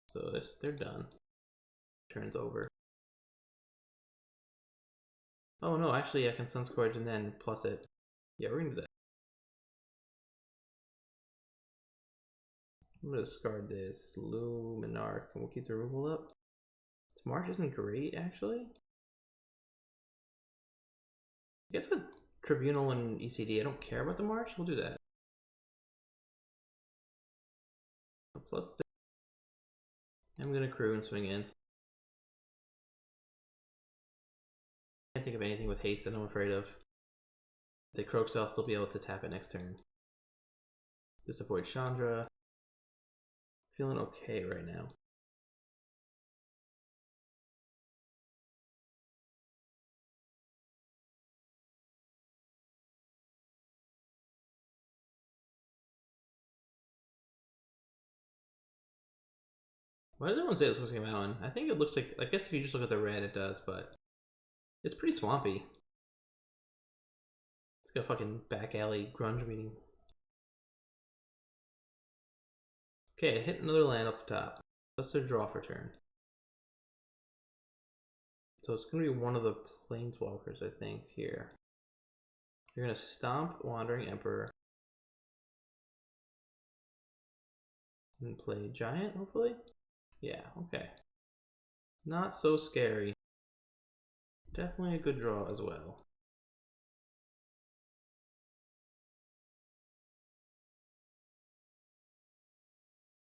So they're done. Turns over. Oh no, actually I can Sunscourge and then plus it. Yeah, we're gonna do that. I'm gonna discard this Luminarch and we'll keep the removal up. This March isn't great, actually. I guess with Tribunal and ECD, I don't care about the March. We'll do that. Plus, I'm gonna crew and swing in. Can't think of anything with haste that I'm afraid of. If they croak, so I'll still be able to tap it next turn. Just avoid Chandra. Feeling okay right now. Why does everyone say this looks like a mountain? I think it looks like, I guess if you just look at the red, it does, but it's pretty swampy. It's like a fucking back alley grunge meeting. Okay, I hit another land off the top. That's their draw for turn. So it's gonna be one of the Planeswalkers, I think, here. You're gonna stomp Wandering Emperor. And play Giant, hopefully? Yeah, okay. Not so scary. Definitely a good draw as well.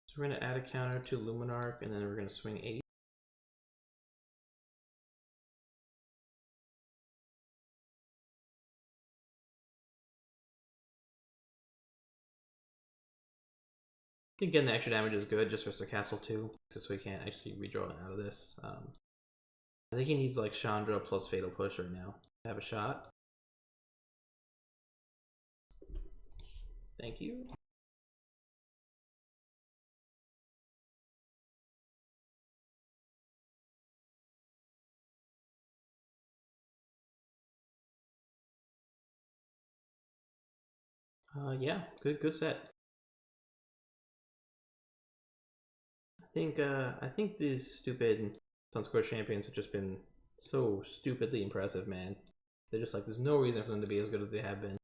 So we're gonna add a counter to Luminarch, and then we're gonna swing 8. I think getting the extra damage is good just for the castle too, so we can't actually redraw out of this. I think he needs like Chandra plus Fatal Push right now to have a shot. Thank you. Yeah, good set. I think these stupid Sunscorch champions have just been so stupidly impressive, man. They're just like, there's no reason for them to be as good as they have been.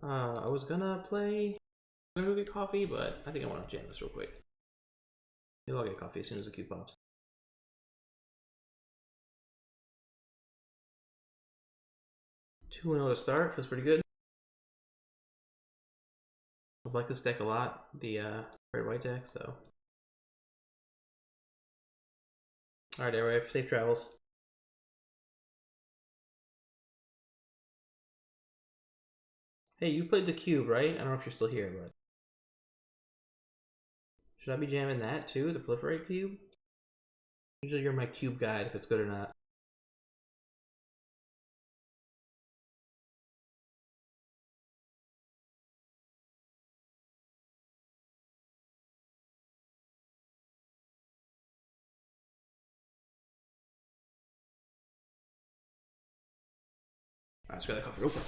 I was gonna go get coffee, but I think I want to jam this real quick. Maybe I'll get coffee as soon as the queue pops. Two Winota to start, feels pretty good. I like this deck a lot, the red-white deck, so. Alright, everybody, safe travels. Hey, you played the cube, right? I don't know if you're still here, but. Should I be jamming that too, the proliferate cube? Usually you're my cube guide if it's good or not. Alright, let's grab that coffee real quick.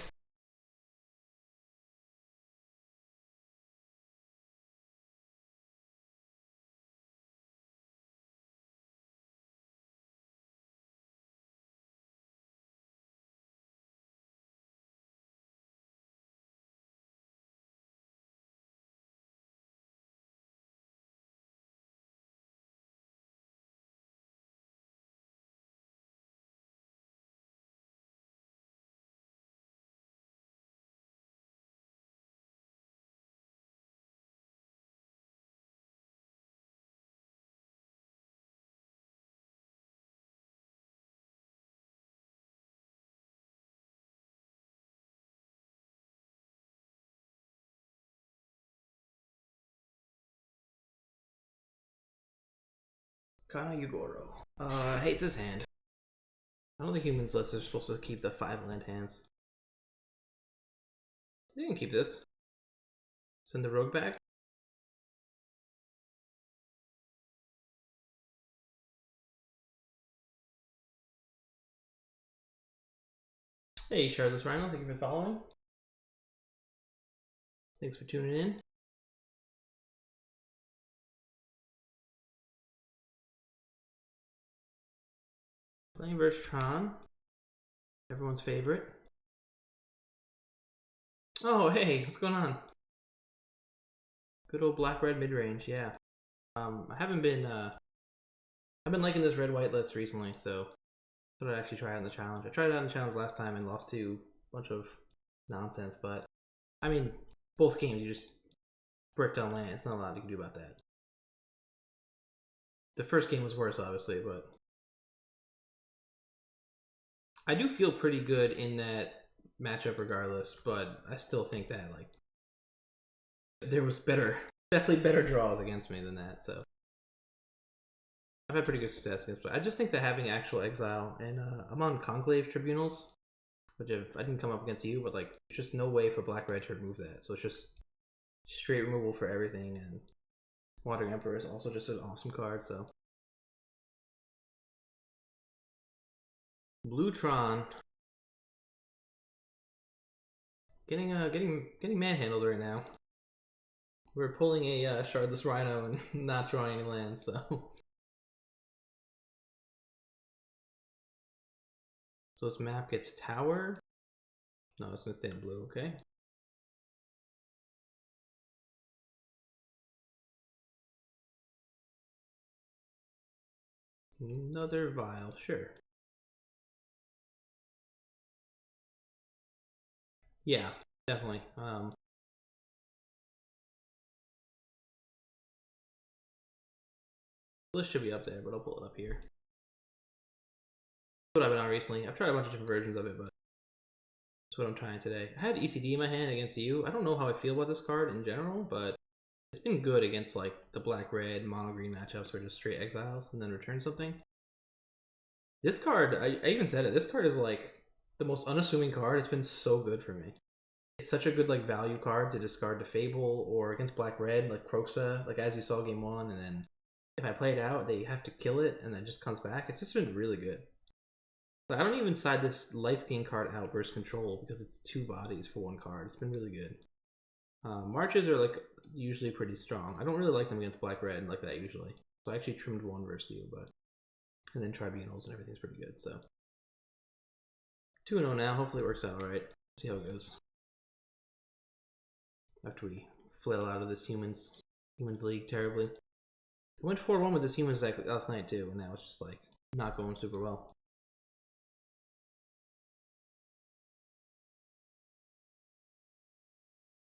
Kana Yugoro. I hate this hand. I don't think humans list are supposed to keep the 5 land hands. You can keep this. Send the rogue back. Hey, Shardless Rhino, thank you for following. Thanks for tuning in. Playing versus Tron. Everyone's favorite. Oh, hey, what's going on? Good old black-red mid-range, yeah. I haven't been, I've been liking this red-white list recently, so I thought I'd actually try it on the challenge. I tried it out on the challenge last time and lost to a bunch of nonsense, but, I mean, both games you just bricked on land. It's not a lot you can do about that. The first game was worse, obviously, but I do feel pretty good in that matchup regardless, but I still think that, like, there was definitely better draws against me than that, so. I've had pretty good success against, but I just think that having actual exile, and I'm on Conclave Tribunals, which I didn't come up against you, but like, there's just no way for Black-Red to remove that, so it's just straight removal for everything, and Wandering Emperor is also just an awesome card, so. Blue Tron. Getting manhandled right now. We're pulling a Shardless Rhino and not drawing any lands, so. So this map gets tower. No, it's gonna stay in blue, okay. Another vial, sure. Yeah, definitely. List should be up there, but I'll pull it up here. That's what I've been on recently. I've tried a bunch of different versions of it, but that's what I'm trying today. I had ECD in my hand against you. I don't know how I feel about this card in general, but it's been good against like the black-red, mono-green matchups or just straight exiles and then return something. This card, I even said it, this card is like the most unassuming card. It's been so good for me. It's such a good like value card to discard to Fable or against black-red, like Croxa, like as you saw game 1, and then if I play it out, they have to kill it and then it just comes back. It's just been really good. But I don't even side this life gain card out versus control because it's 2 bodies for 1 card. It's been really good. Marches are like usually pretty strong. I don't really like them against black red like that usually. So I actually trimmed 1 versus you, but and then tribunals and everything's pretty good. So 2-0 now. Hopefully it works out alright. See how it goes. After we flail out of this humans league terribly. I went 4-1 with this humans deck last night too, and now it's just like not going super well.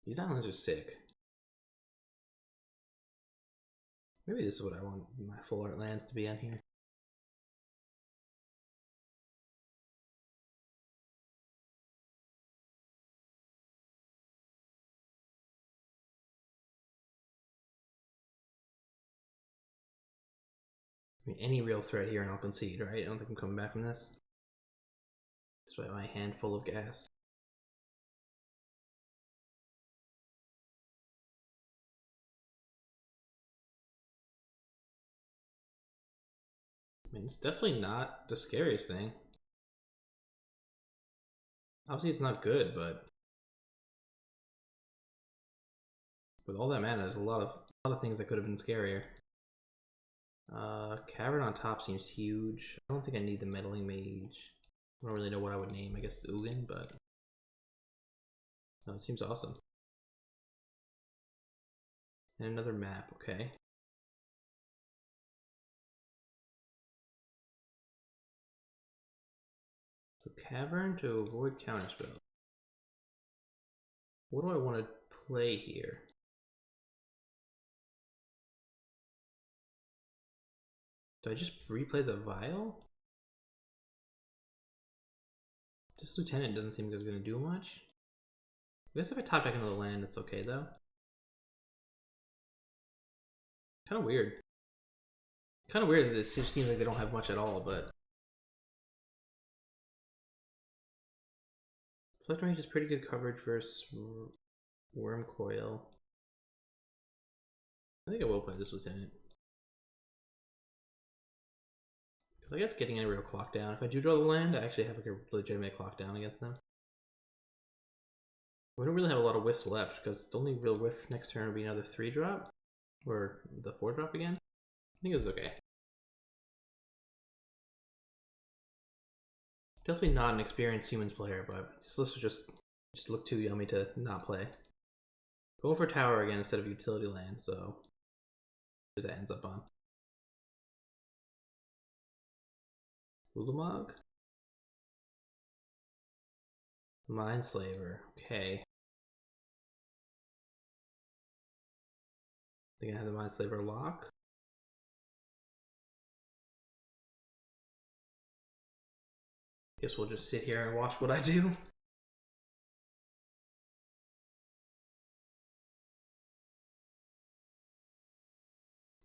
These islands are sick. Maybe this is what I want my full art lands to be on here. I mean, any real threat here and I'll concede, right? I don't think I'm coming back from this. Despite my hand full of gas. I mean, it's definitely not the scariest thing. Obviously, it's not good, but with all that mana, there's a lot of things that could have been scarier. Cavern on top seems huge. I don't think I need the meddling mage. I don't really know what I would name. I guess Ugin, but no, it seems awesome. And another map, okay. So Cavern to avoid counterspell. What do I want to play here? Do I just replay the vial? This lieutenant doesn't seem like it's going to do much. I guess if I top deck into the land, it's okay though. Kind of weird. Kind of weird that it seems like they don't have much at all, but Select range is pretty good coverage versus Worm Coil. I think I will play this lieutenant. Because I guess getting a real clock down. If I do draw the land, I actually have like a legitimate clock down against them. We don't really have a lot of whiffs left because the only real whiff next turn will be another 3-drop. Or the 4-drop again. I think it's okay. Definitely not an experienced humans player, but this list was just looked too yummy to not play. Going for tower again instead of utility land, so that ends up on. Ulamog? Mindslaver, okay. They're gonna have the Mindslaver lock. Guess we'll just sit here and watch what I do.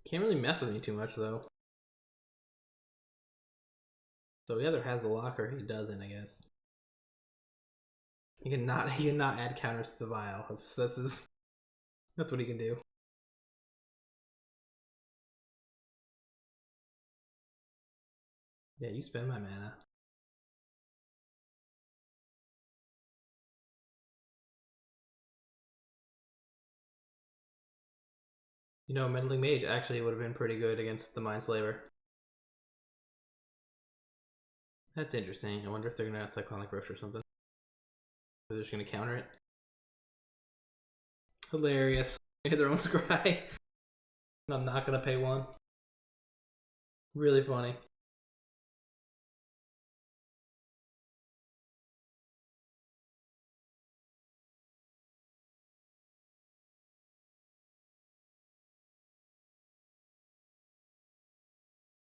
Can't really mess with me too much though. So he either has the lock or he doesn't, I guess. He cannot add counters to the vial. That's what he can do. Yeah, you spend my mana. You know, Meddling Mage actually would have been pretty good against the Mindslaver. That's interesting. I wonder if they're gonna have Cyclonic Rush or something. They're just gonna counter it. Hilarious. They hit their own scry. And I'm not gonna pay one. Really funny.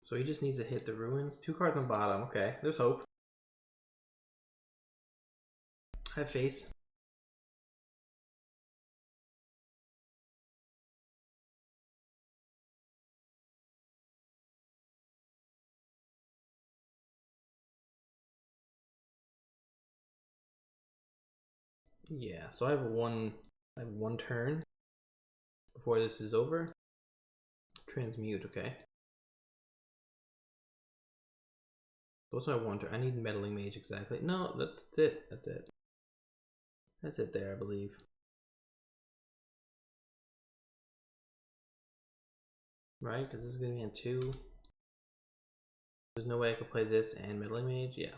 So he just needs to hit the ruins. 2 cards on bottom. Okay, there's hope. I have faith. Yeah, so I have one turn before this is over. Transmute, okay. So what's my one turn? I need Meddling Mage exactly. No, that's it. That's it. That's it there, I believe. Right? Because this is going to be on 2. There's no way I could play this and Meddling Mage. Yeah.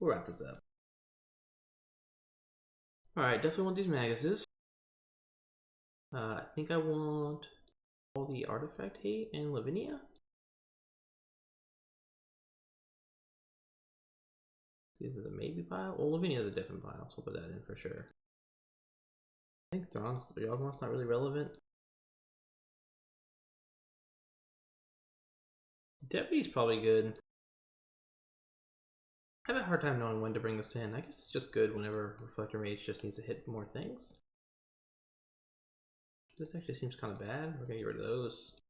We'll wrap this up. Alright, definitely want these Maguses. I think I want all the Artifact Hate and Lavinia. These are the maybe pile. Well, Lavinia is a different pile, so we'll put that in for sure. I think Yawgmoth's not really relevant. Deputy's probably good. I have a hard time knowing when to bring this in. I guess it's just good whenever Reflector Mage just needs to hit more things. This actually seems kind of bad. We're gonna get rid of those.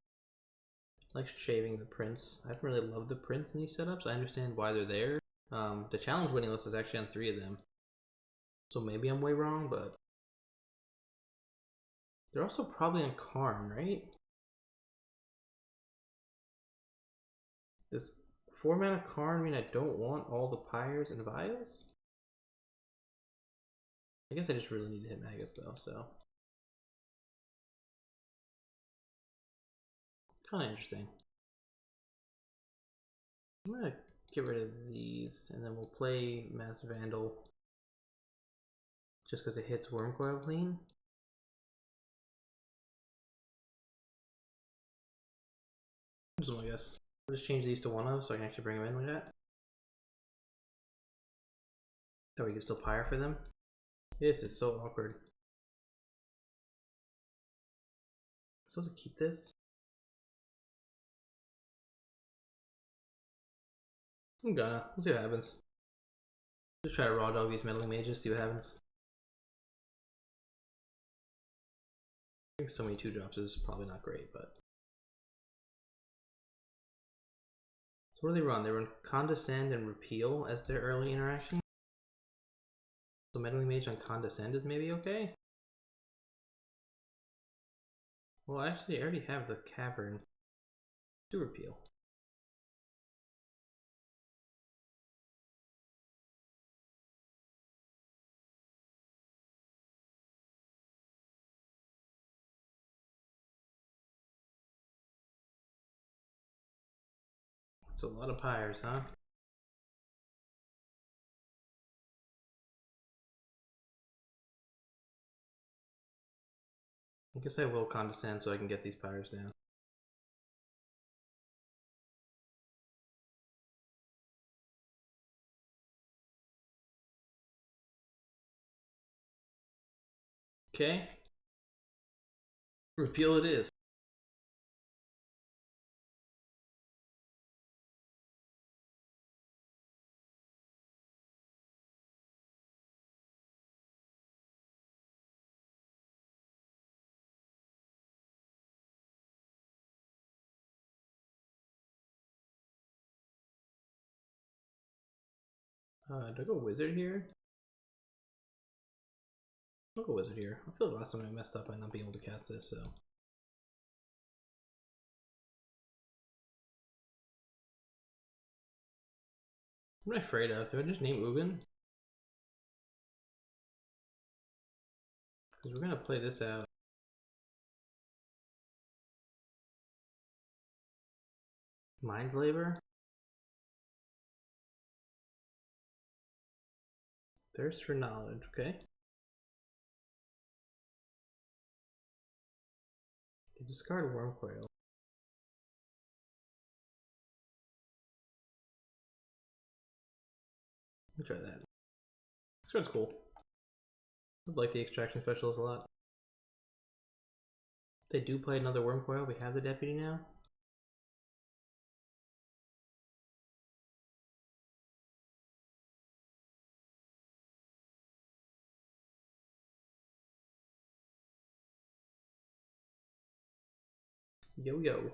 I like shaving the Prince. I haven't really loved the Prince in these setups. I understand why they're there. The challenge winning list is actually on 3 of them. So maybe I'm way wrong, but they're also probably on Karn, right? Does 4 mana Karn mean I don't want all the Pyres and Vials? I guess I just really need to hit Magus though, so. Kind of interesting. I'm gonna get rid of these and then we'll play Mass Vandal just because it hits Wormcoil clean. I guess. I'll just change these to 1-0 so I can actually bring them in like that. So we can still Pyre for them. This is so awkward. I'm supposed to keep this? I'm gonna. We'll see what happens. Just try to raw dog these Meddling Mages, see what happens. I think so many 2-drops is probably not great, but. So what do they run? They run Condescend and Repeal as their early interaction. So Meddling Mage on Condescend is maybe okay? Well, actually, I already have the Cavern. Do Repeal. It's a lot of Pyres, huh? I guess I will Condescend so I can get these Pyres down. Okay. Repeal it is. Do I go Wizard here? I'll go Wizard here. I feel like last time I messed up by not being able to cast this, so. What am I afraid of? Do I just name Ugin? Because we're going to play this out. Mind's Labor? Thirst for knowledge, okay. They discard Worm Coil. Let me try that. This card's cool. I like the Extraction Specialist a lot. They do play another Worm Coil. We have the Deputy now. Yo yo.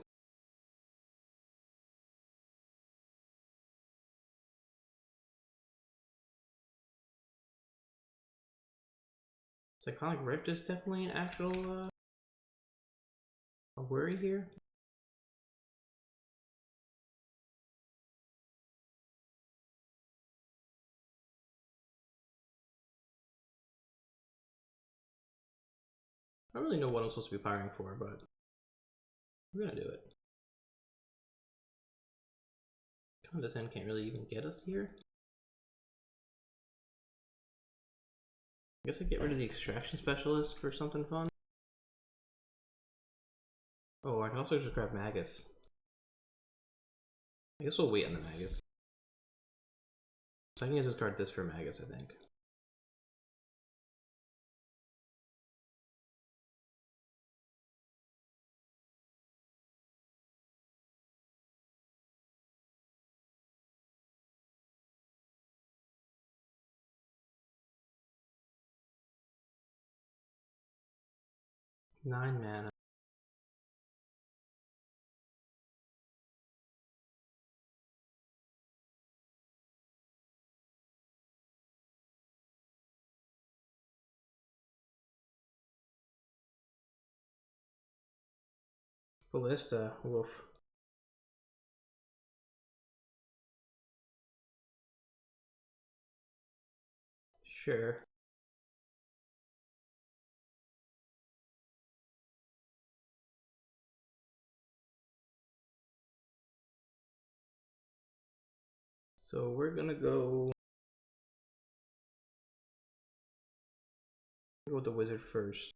Cyclonic Rift is definitely an actual a worry here. I don't really know what I'm supposed to be firing for, but we're gonna do it. This end can't really even get us here. I guess I get rid of the Extraction Specialist for something fun. Oh, I can also just grab Magus. I guess we'll wait on the Magus. So I can just discard this for Magus, I think. Nine mana. Ballista, woof. Sure. So we're gonna go with the wizard first.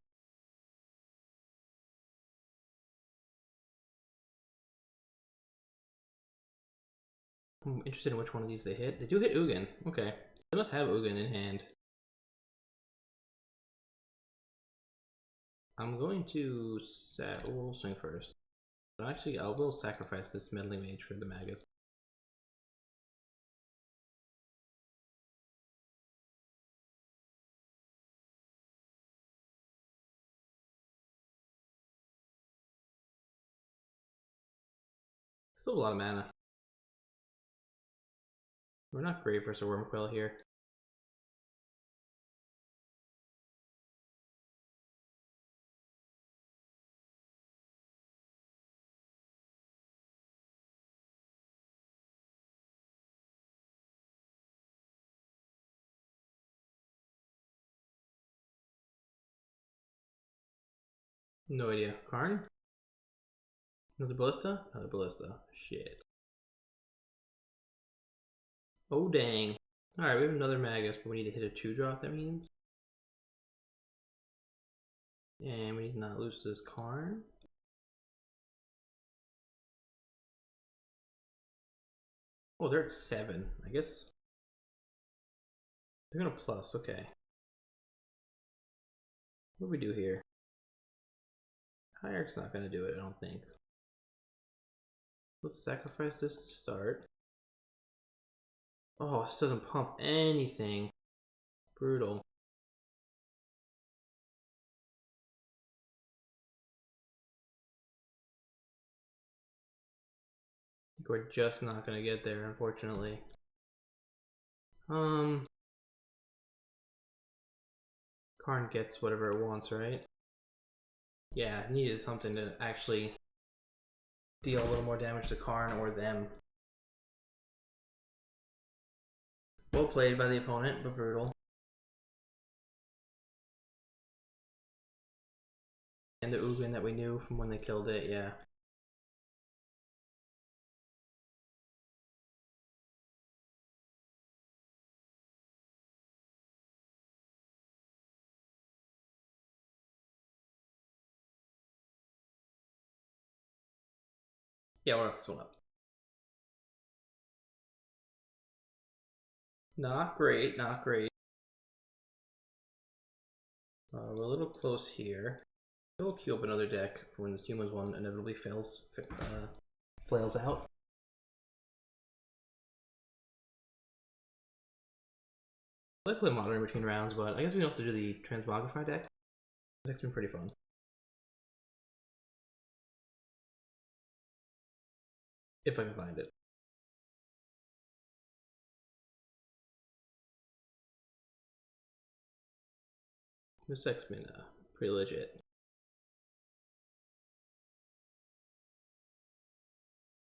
I'm interested in which one of these they hit. They do hit Ugin. Okay. They must have Ugin in hand. I'm going to we'll swing first. But actually, I will sacrifice this Meddling Mage for the Magus. Still a lot of mana. We're not great versus a Wormcoil here. No idea. Karn? Another Ballista? Another Ballista. Shit. Oh dang. Alright, we have another Magus, but we need to hit a 2-drop, that means. And we need to not lose this Karn. Oh, they're at 7. I guess they're gonna plus, okay. What do we do here? Hierarch's not gonna do it, I don't think. Let's sacrifice this to start. Oh, this doesn't pump anything. Brutal. I think we're just not gonna get there, unfortunately. Karn gets whatever it wants, right? Yeah, it needed something to actually deal a little more damage to Karn or them. Well played by the opponent, but brutal. And the Ugin that we knew from when they killed it, yeah. Yeah, we'll have this one up. Not great, not great. We're a little close here. We'll queue up another deck for when this humans one inevitably flails out. I like to play modern in between rounds, but I guess we can also do the transmogrify deck. The deck's been pretty fun. If I can find it. This deck's been pretty legit.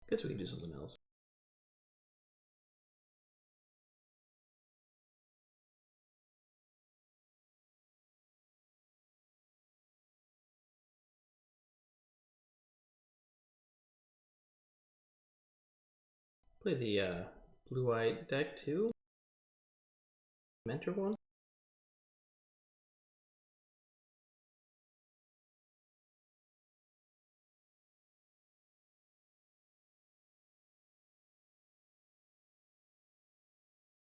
Guess we can do something else. Play the blue-white deck too. Mentor one.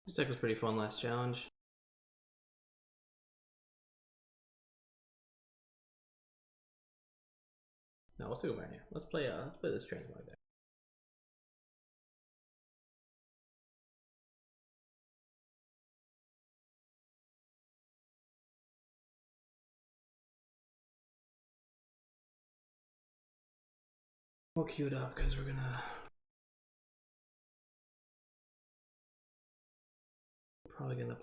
This deck was pretty fun last challenge. No, let's go right now. Let's play this transmog deck. We'll queue it up because we're gonna probably gonna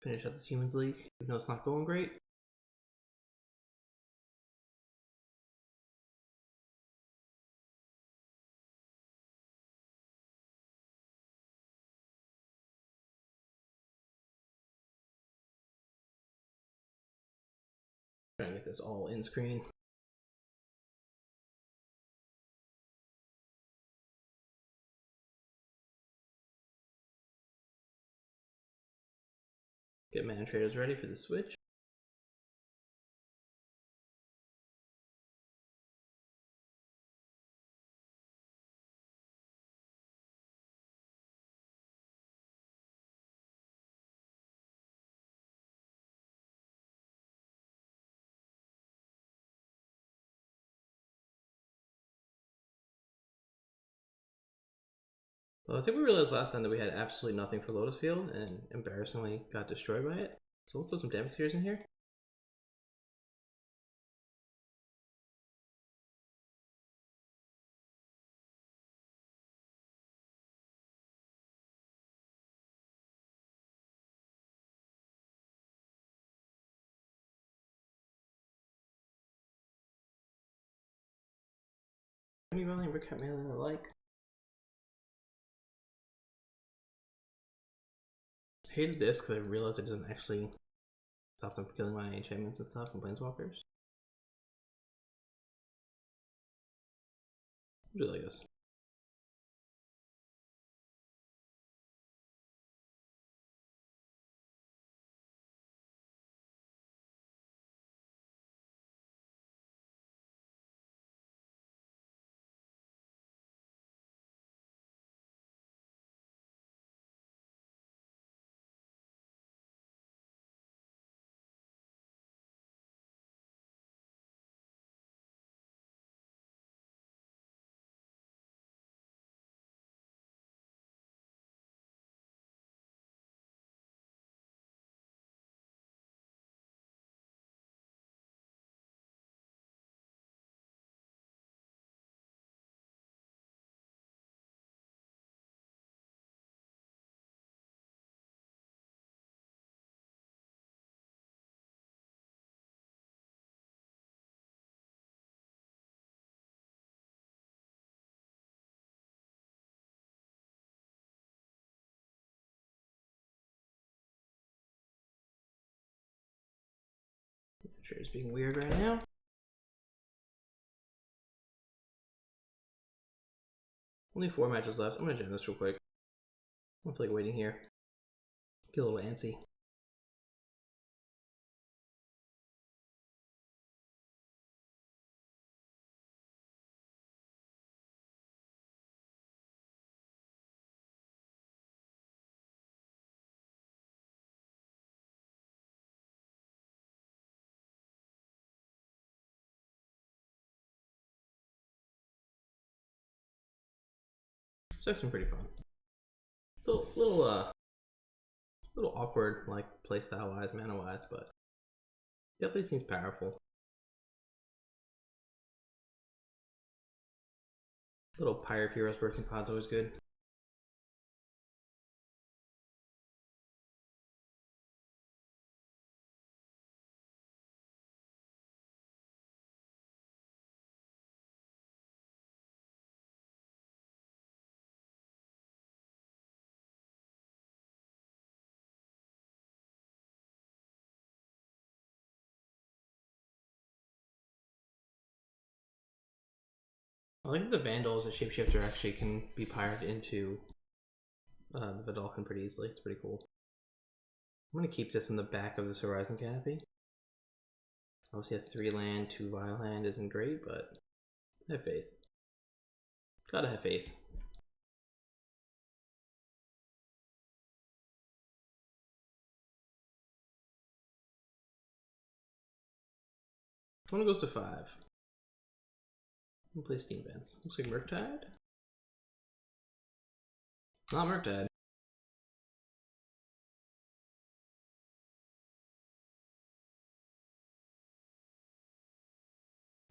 finish out this Humans League, even though it's not going great. Trying to get this all in screen. Get mana traders ready for the switch. Well, I think we realized last time that we had absolutely nothing for Lotus Field and embarrassingly got destroyed by it. So we'll throw some damage tiers in here. Any Valiant Brick melee I like. I hated this because I realized it doesn't actually stop them from killing my enchantments and stuff and planeswalkers. I do like this. Trader's being weird right now. Only 4 matches left. I'm gonna jam this real quick. I don't feel like waiting here. Get a little antsy. It's actually pretty fun. So a little awkward, like playstyle wise, mana wise, but definitely seems powerful. Little Pirate Heroes bursting pod's always good. I like that the Vandal as a shapeshifter actually can be pirated into the Vidalcan pretty easily. It's pretty cool. I'm going to keep this in the back of this Horizon Canopy. Obviously, a 3 land, 2 Vile land isn't great, but I have faith. Gotta have faith. One goes to 5. We'll play Steam Vents. Looks like Murktide. Not Murktide.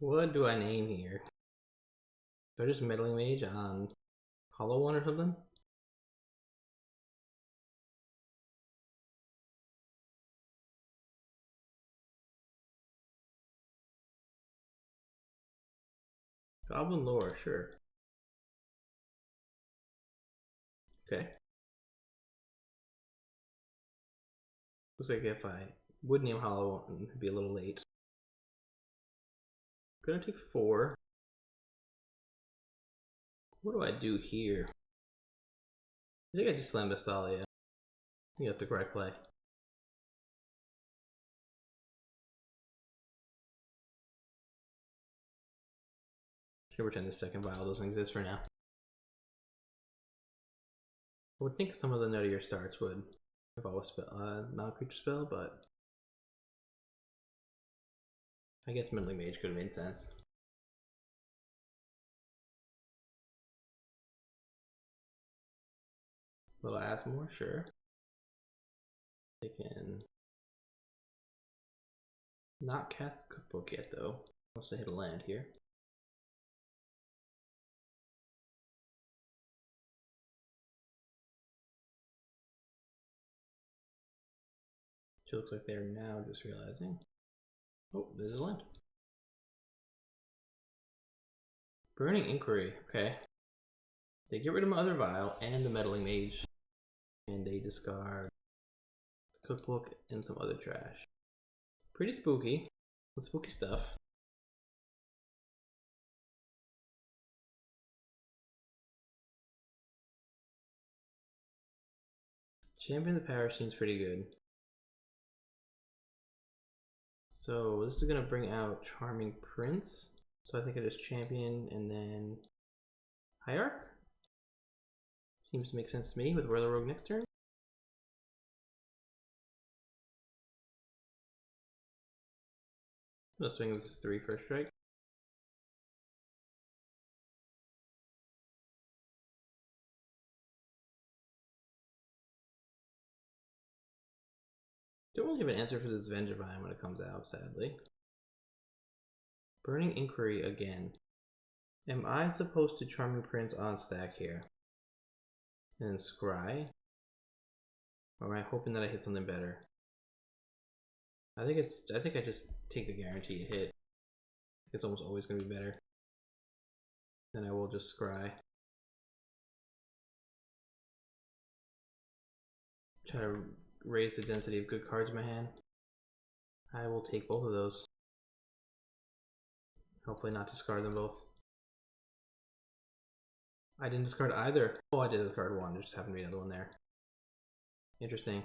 What do I name here? Do I just Meddling Mage on Hollow One or something? Goblin Lore, sure. Okay. Looks like if I would name Hollow One, it'd be a little late. Gonna take 4. What do I do here? I think I just slam Bastalia. I think that's the correct play. Should pretend the second vial doesn't exist for now. I would think some of the nuttier starts would involve a spell, non-creature spell, but I guess Meddling Mage could have made sense. Little Asmore, sure. They can not cast the Cookbook yet, though, unless they hit a land here. Which looks like they're now just realizing. Oh, there's a land. Burning Inquiry, okay. They get rid of my other vial and the Meddling Mage. And they discard the Cookbook and some other trash. Pretty spooky. Some spooky stuff. Champion of the Parish seems pretty good. So this is gonna bring out Charming Prince. So I think I just champion and then Hierarch. Seems to make sense to me with Whirler Rogue next turn. I'm gonna swing with this 3 first strike. Don't really have an answer for this Vengevine when it comes out, sadly. Burning Inquiry again. Am I supposed to Charming Prince on stack here? And then Scry? Or am I hoping that I hit something better? I think I just take the guaranteed hit. It's almost always gonna be better. Then I will just Scry. Try to raise the density of good cards in my hand. I will take both of those. Hopefully not discard them both. I didn't discard either. Oh, I did discard one. There just happened to be another one there. Interesting.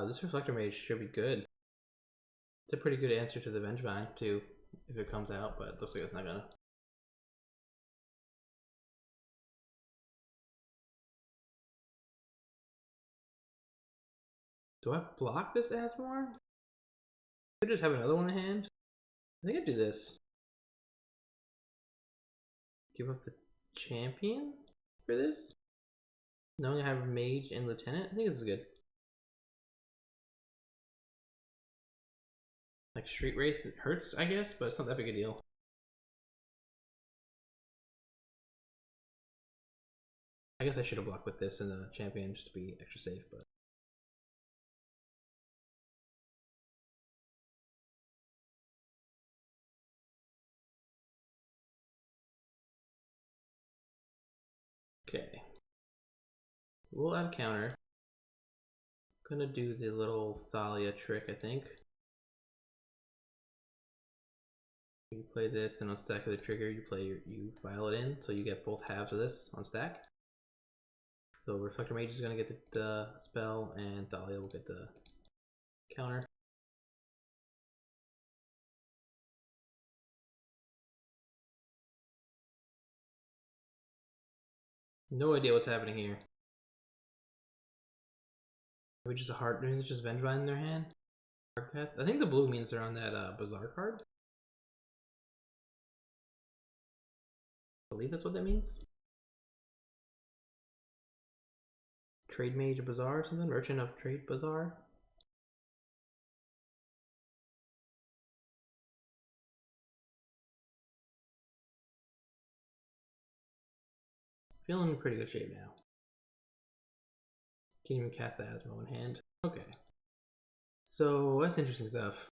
This Reflector Mage should be good. It's a pretty good answer to the Vengevine too, if it comes out, but it looks like it's not gonna. Do I block this Asmore? I could just have another one in hand. I think I do this. Give up the champion for this. Knowing I have mage and lieutenant, I think this is good. Like street wraith, it hurts, I guess, but it's not that big a deal. I guess I should have blocked with this in the champion just to be extra safe, but. Okay. We'll add counter. Gonna do the little Thalia trick, I think. You play this, and on stack of the trigger, you file it in, so you get both halves of this on stack. So Reflector Mage is gonna get the spell, and Thalia will get the counter. No idea what's happening here. Maybe just a heart. Maybe it's just Vengevine in their hand. Hard cast. I think the blue means they're on that Bazaar card. I believe that's what that means. Trade Mage Bazaar or something? Merchant of Trade Bazaar? Feeling in pretty good shape now. Can't even cast the Asmo in hand. Okay. So that's interesting stuff.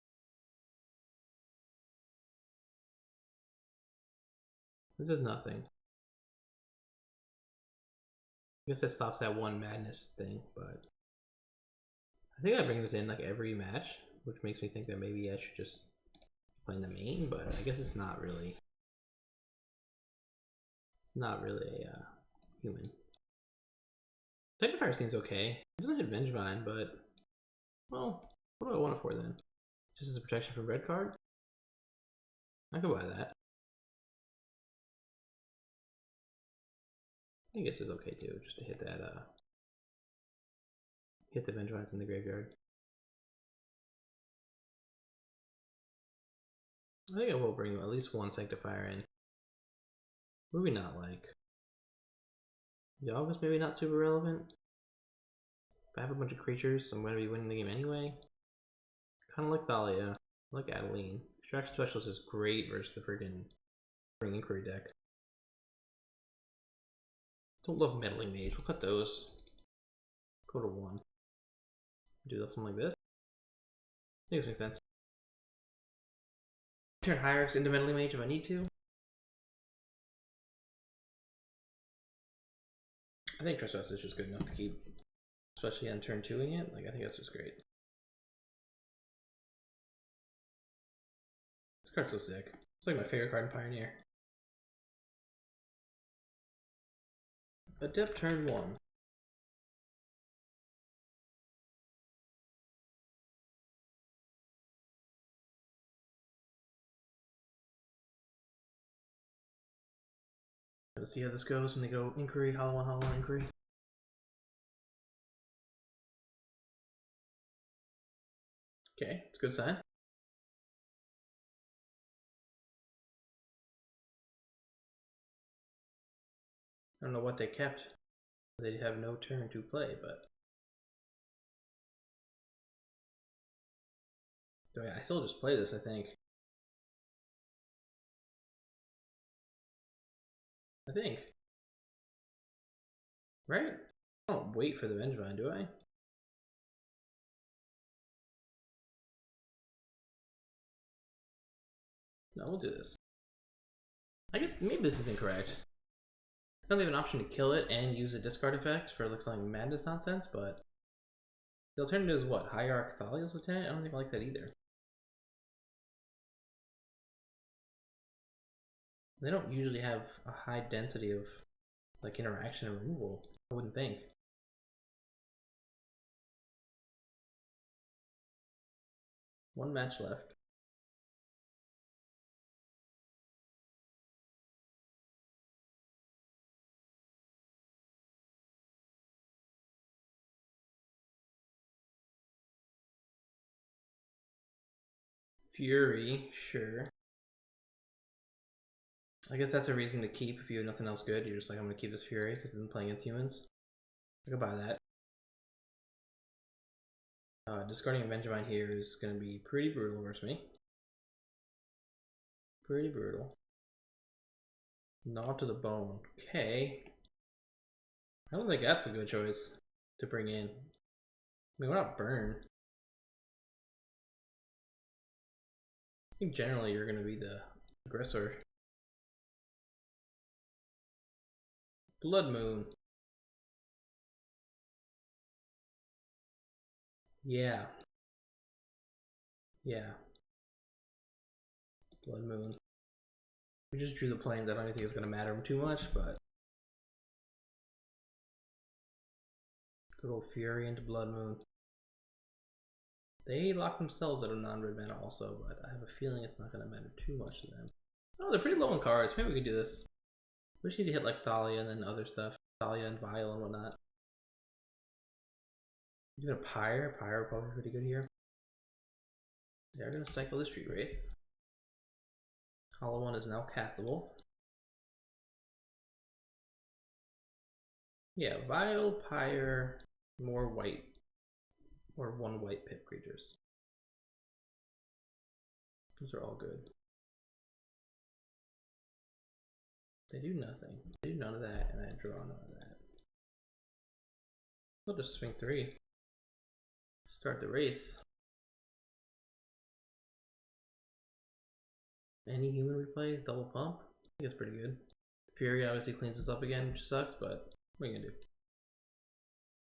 This does nothing. I guess that stops that one madness thing, but I think I bring this in like every match, which makes me think that maybe I should just play in the main, but I guess it's not really. It's not really a human. Sacrifice seems okay. It doesn't hit Vengevine, but well, what do I want it for then? Just as a protection from red card? I could buy that. I guess it's okay too, just to hit that hit the Vengevines in the graveyard. I think I will bring at least one Sanctifier in. Maybe not like. Yogg is maybe not super relevant. If I have a bunch of creatures, I'm going to be winning the game anyway. Kind of like Thalia, like Adeline. Extraction Specialist is great versus the friggin' Spring Inquiry deck. Don't love Meddling Mage, we'll cut those. Go to 1. Do something like this. I think this makes sense. Turn Hierarchs into Meddling Mage if I need to. I think Trespass is just good enough to keep, especially on turn 2ing it. Like, I think that's just great. This card's so sick. It's like my favorite card in Pioneer. Adept turn 1. Let's see how this goes when they go Inquiry, Hollow 1, Hollow 1, Inquiry. Okay, it's a good sign. I don't know what they kept. They have no turn to play, but I still just play this, I think. Right? I don't wait for the Vengevine, do I? No, we'll do this. I guess maybe this is incorrect. It's not even an option to kill it and use a discard effect for like something madness nonsense, but the alternative is what? Hierarch Thalia's Lieutenant? I don't think I like that either. They don't usually have a high density of like interaction and removal, I wouldn't think. One match left. Fury, sure. I guess that's a reason to keep if you have nothing else good. You're just like, I'm gonna keep this Fury because I'm playing against humans. I could buy that. Discarding a Vengevine here is gonna be pretty brutal versus me. Pretty brutal. Gnaw to the bone. Okay. I don't think that's a good choice to bring in. I mean, we're not burn. I think generally you're gonna be the aggressor. Blood Moon. Yeah. Yeah. Blood Moon. We just drew the plane that I don't think it's gonna matter too much, but good old Fury into Blood Moon. They lock themselves out of non-red mana also, but I have a feeling it's not gonna matter too much to them. Oh, they're pretty low on cards. Maybe we could do this. We just need to hit like Thalia and then other stuff. Thalia and Vile and whatnot. Even a Pyre. Pyre would probably be pretty good here. They're gonna cycle the Street Wraith. Hollow One is now castable. Yeah, Vile, Pyre, more white. Or one white pip creatures. Those are all good. They do nothing. They do none of that, and I draw none of that. I'll just swing 3. Start the race. Any human we play is double pump. I think it's pretty good. Fury obviously cleans us up again, which sucks, but what are you gonna do?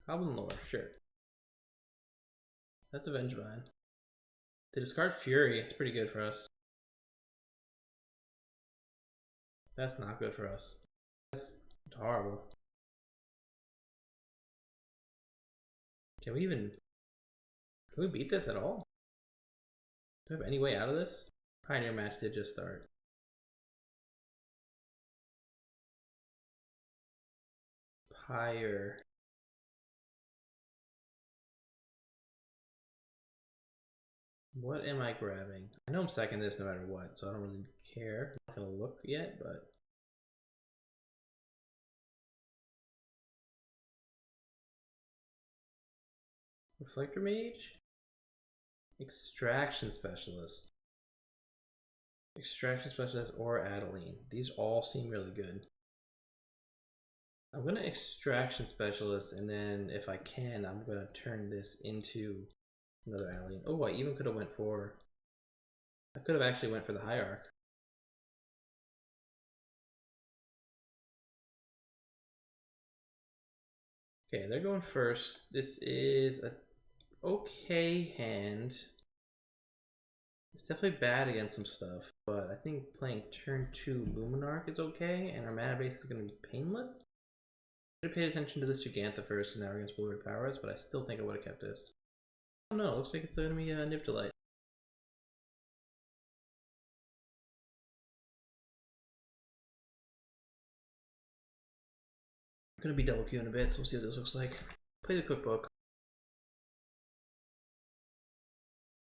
Goblin Lore, sure. That's a Vengevine. They discard Fury, it's pretty good for us. That's not good for us. That's horrible. Can we beat this at all? Do we have any way out of this? Pioneer match did just start. Pyre. What am I grabbing? I know I'm second this no matter what, so I don't really care. I'm not gonna look yet, but Reflector Mage? Extraction Specialist. Extraction Specialist or Adeline. These all seem really good. I'm gonna Extraction Specialist, and then if I can, I'm gonna turn this into another Adeline. Oh, I even could have went for... I could have actually went for the Hierarch. Okay, they're going first. This is a okay hand. It's definitely bad against some stuff, but I think playing turn 2 Luminarch is okay, and our mana base is going to be painless. I should have paid attention to this Giganta first, and now we're against Blue-Red Prowess, but I still think I would have kept this. I don't know, looks like it's going to be a Nibdelite. I'm going to be double Q in a bit, so we'll see what this looks like. Play the cookbook.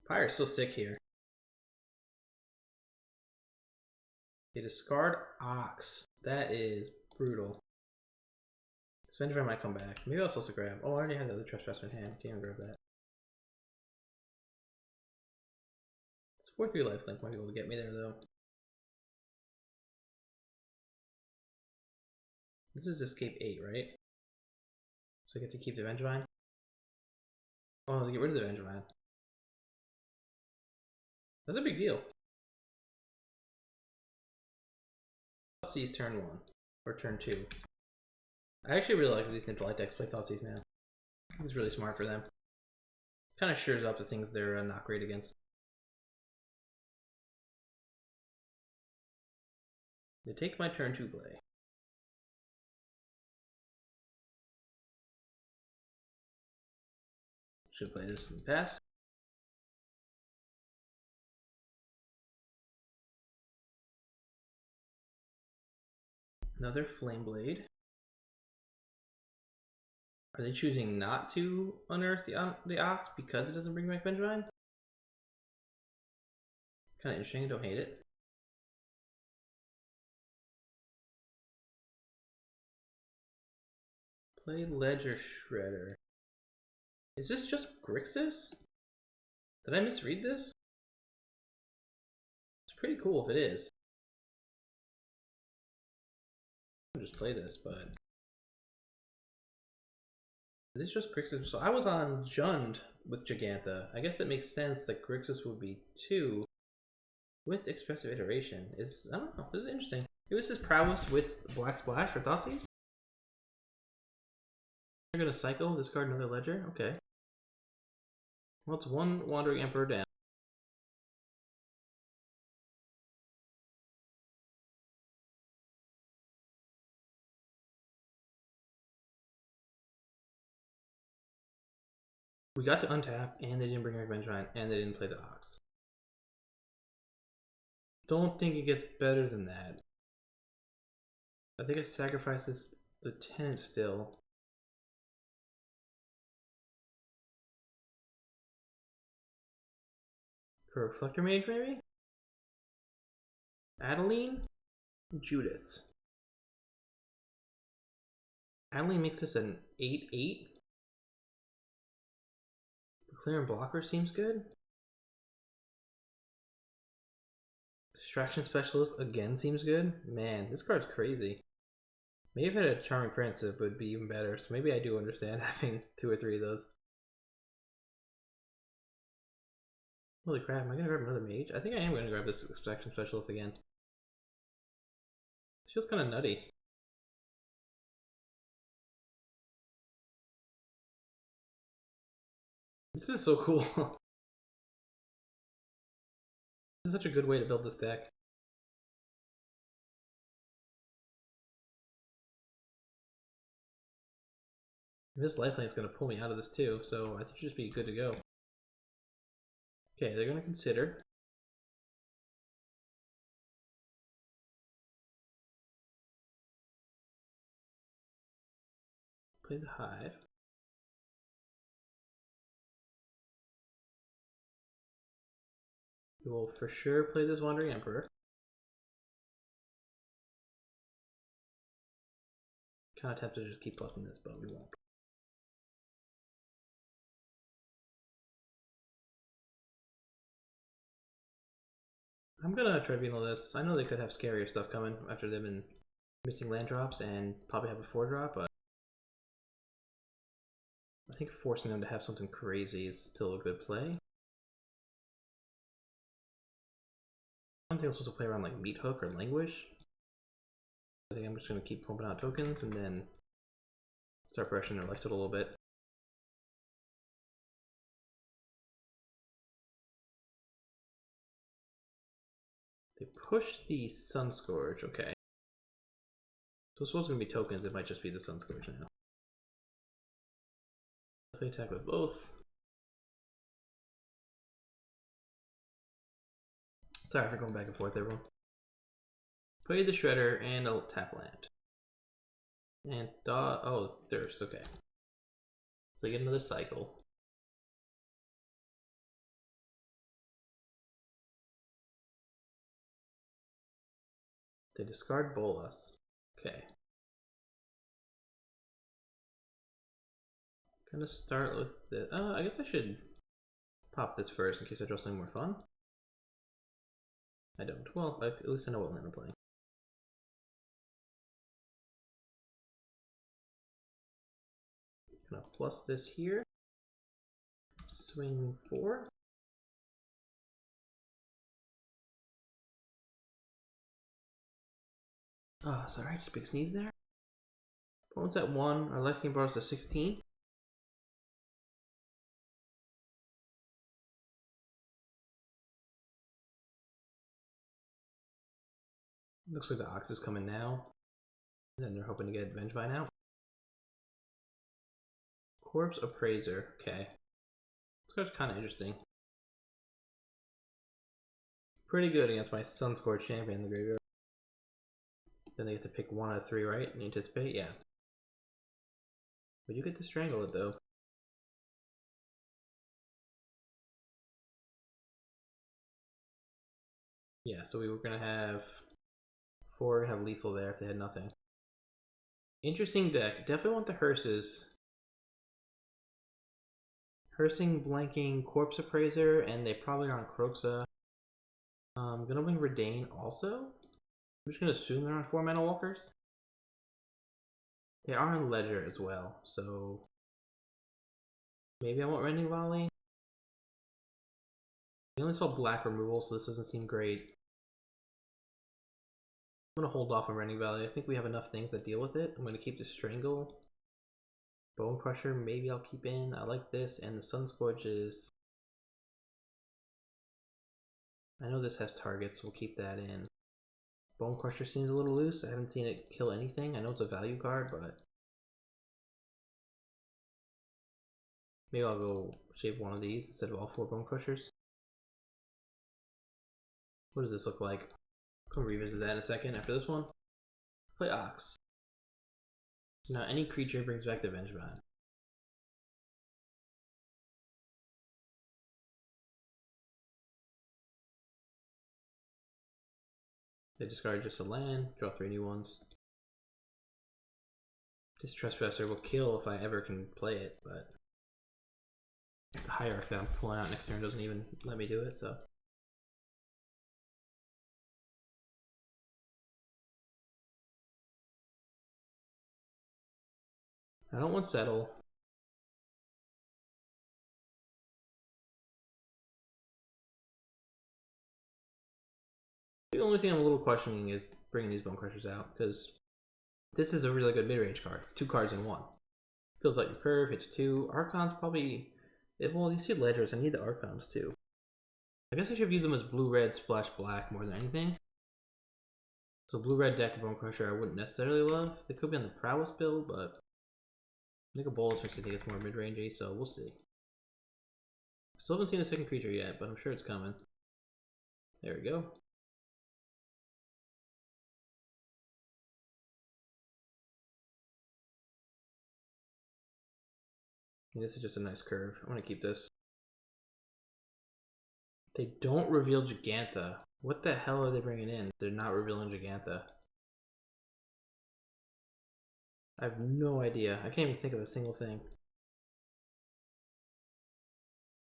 Pyre's still sick here. They discard Ox. That is brutal. Spender might come back. Maybe I'll also grab. Oh, I already had the other Trespasser in hand. Can't even grab that. It's 4/3 lifelink. Might be able to get me there though. This is escape 8, right? So I get to keep the Vengevine. Oh, get rid of the Vengevine. That's a big deal. Thoughtseize turn 1 or turn 2. I actually really like that these Nibdelite decks play Thoughtseize now. It's really smart for them. Kind of shores up the things they're not great against. They take my turn 2 play. Should play this in the past. Another Flame Blade. Are they choosing not to unearth the Ox because it doesn't bring back Vengevine? Kind of interesting, don't hate it. Play Ledger Shredder. Is this just Grixis? Did I misread this? It's pretty cool if it is. I'll just play this, but this is just Grixis. So I was on Jund with Giganta. I guess it makes sense that Grixis would be 2 with Expressive Iteration. I don't know, this is interesting. It was his prowess with Black Splash for Thoughtseize. You're gonna cycle, discard another ledger? Okay. Well, it's one Wandering Emperor down. We got to untap, and they didn't bring Revenge Vine, and they didn't play the Ox. Don't think it gets better than that. I think I sacrificed the Tenant still. For Reflector Mage, maybe? Adeline? Judith. Adeline makes this an 8/8. Clear and Blocker seems good. Distraction Specialist again seems good. Man, this card's crazy. Maybe if I had a Charming Prince, it would be even better. So maybe I do understand having 2 or 3 of those. Holy crap, am I gonna grab another mage? I think I am gonna grab this Distraction Specialist again. This feels kind of nutty. This is so cool. This is such a good way to build this deck. This lifeline is going to pull me out of this too, so I think it should just be good to go. Okay, they're going to consider. Play the Hive. We will for sure play this Wandering Emperor. Kind of tempted to just keep plusing this, but we won't. I'm gonna tribunal this. I know they could have scarier stuff coming after they've been missing land drops and probably have a 4-drop, but I think forcing them to have something crazy is still a good play. I don't think I'm supposed to play around like Meat Hook or Languish. I think I'm just going to keep pumping out tokens and then start pressuring their life a little bit. They push the Sun Scourge, okay. So this was going to be tokens, it might just be the Sun Scourge now. Definitely attack with both. Sorry for going back and forth, everyone. Play the Shredder and I'll tap land. And oh, Thirst, okay. So you get another cycle. They discard Bolas. Okay. Gonna start with the. I guess I should pop this first in case I draw something more fun. I don't. Well, at least I know what land I'm playing. Gonna plus this here. Swing 4. Oh, sorry, just a big sneeze there. Opponent's at 1. Our life gain brought us to 16. Looks like the Ox is coming now. And then they're hoping to get Venge Vine out. Corpse Appraiser, okay. This card's kind of interesting. Pretty good against my Sun Scourge champion in the graveyard. Then they get to pick 1 out of 3, right? And anticipate? Yeah. But you get to strangle it though. Yeah, so we were gonna have 4, have lethal there if they had nothing. Interesting deck. Definitely want the hearses. Hearsing, Blanking, Corpse Appraiser, and they probably are on Kroxa. I'm gonna bring Redain also. I'm just gonna assume they're on 4 Mana Walkers. They are on Ledger as well, so maybe I want Rending Volley. We only saw black removal, so this doesn't seem great. I'm gonna hold off on Rending Volley. I think we have enough things that deal with it. I'm gonna keep the Strangle. Bone Crusher, maybe I'll keep in. I like this, and the Sun Scorches. I know this has targets, so we'll keep that in. Bone Crusher seems a little loose. I haven't seen it kill anything. I know it's a value card, but maybe I'll go shape one of these instead of all 4 Bone Crushers. What does this look like? I'll revisit that in a second after this one. Play Ox. So now any creature brings back the Vengevine. They discard just a land, draw 3 new ones. This Trespasser will kill if I ever can play it, but the Hierarch that I'm pulling out next turn doesn't even let me do it, so. I don't want Settle. The only thing I'm a little questioning is bringing these Bone Crushers out, because this is a really good mid-range card. 2 cards in 1. Feels like your curve, hits 2. Archon's probably... well, you see Ledgers, I need the Archons too. I guess I should view them as blue-red splash black more than anything. So blue-red deck of Bone Crusher I wouldn't necessarily love. They could be on the prowess build, but I think a Bolus makes it gets more mid-rangey, so we'll see. Still haven't seen a second creature yet, but I'm sure it's coming. There we go. And this is just a nice curve. I'm gonna keep this. They don't reveal Gigantha. What the hell are they bringing in? They're not revealing Gigantha. I have no idea. I can't even think of a single thing.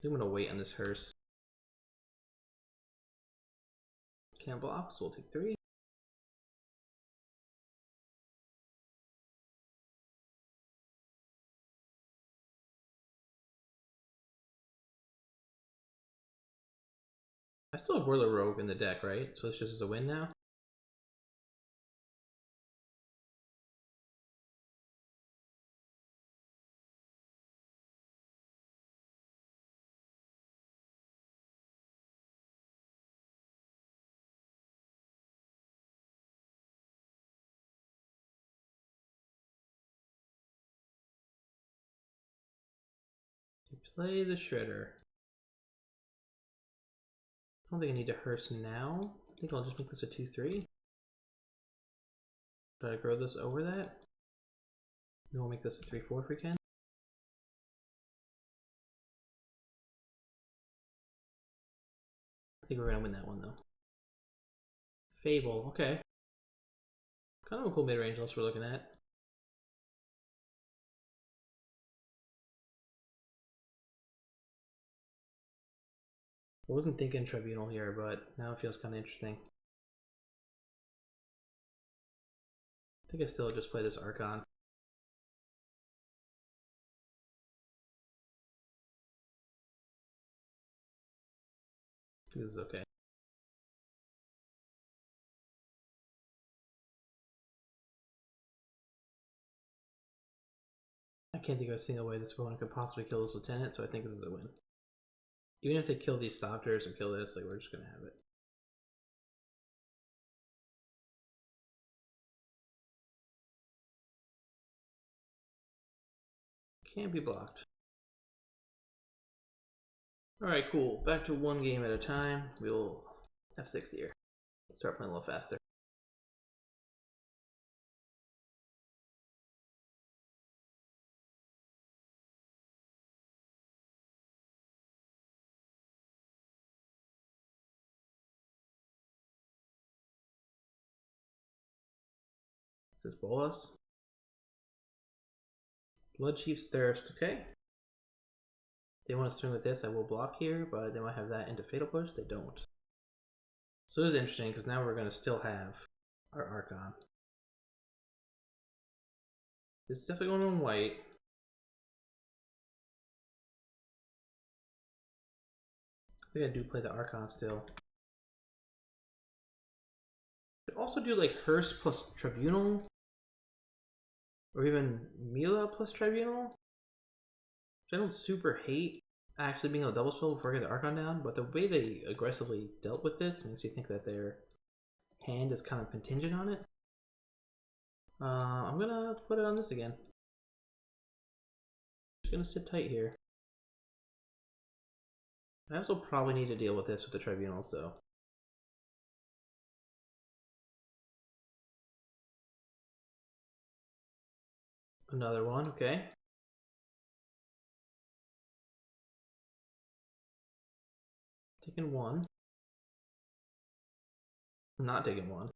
I'm gonna wait on this hearse. Can't block, so we'll take 3. I still have Whirler Rogue in the deck, right? So this just is a win now? Play the Shredder. I don't think I need to hearse now. I think I'll just make this a 2-3. Try to grow this over that. Then we'll make this a 3-4 if we can. I think we're gonna win that one though. Fable, okay. Kind of a cool mid-range list we're looking at. I wasn't thinking Tribunal here, but now it feels kind of interesting. I think I still just play this Archon. This is okay. I can't think of a single way this opponent could possibly kill this lieutenant, so I think this is a win. Even if they kill these Thopters or kill this, like, we're just gonna have it. Can't be blocked. Alright, cool. Back to 1 game at a time. We'll have 6 here. Start playing a little faster. This is Bolas. Bloodchief's Thirst, okay. They want to swing with this, I will block here, but they might have that into Fatal Push. They don't. So this is interesting because now we're going to still have our Archon. This is definitely going on white. I think I do play the Archon still. Could also do like Hearst plus Tribunal. Or even Mila plus Tribunal. Which I don't super hate actually being able to double spell before I get the Archon down, but the way they aggressively dealt with this makes you think that their hand is kind of contingent on it. I'm gonna put it on this again. Just gonna sit tight here. I also probably need to deal with this with the Tribunal, so. Another one, okay. Taking one. Not taking one.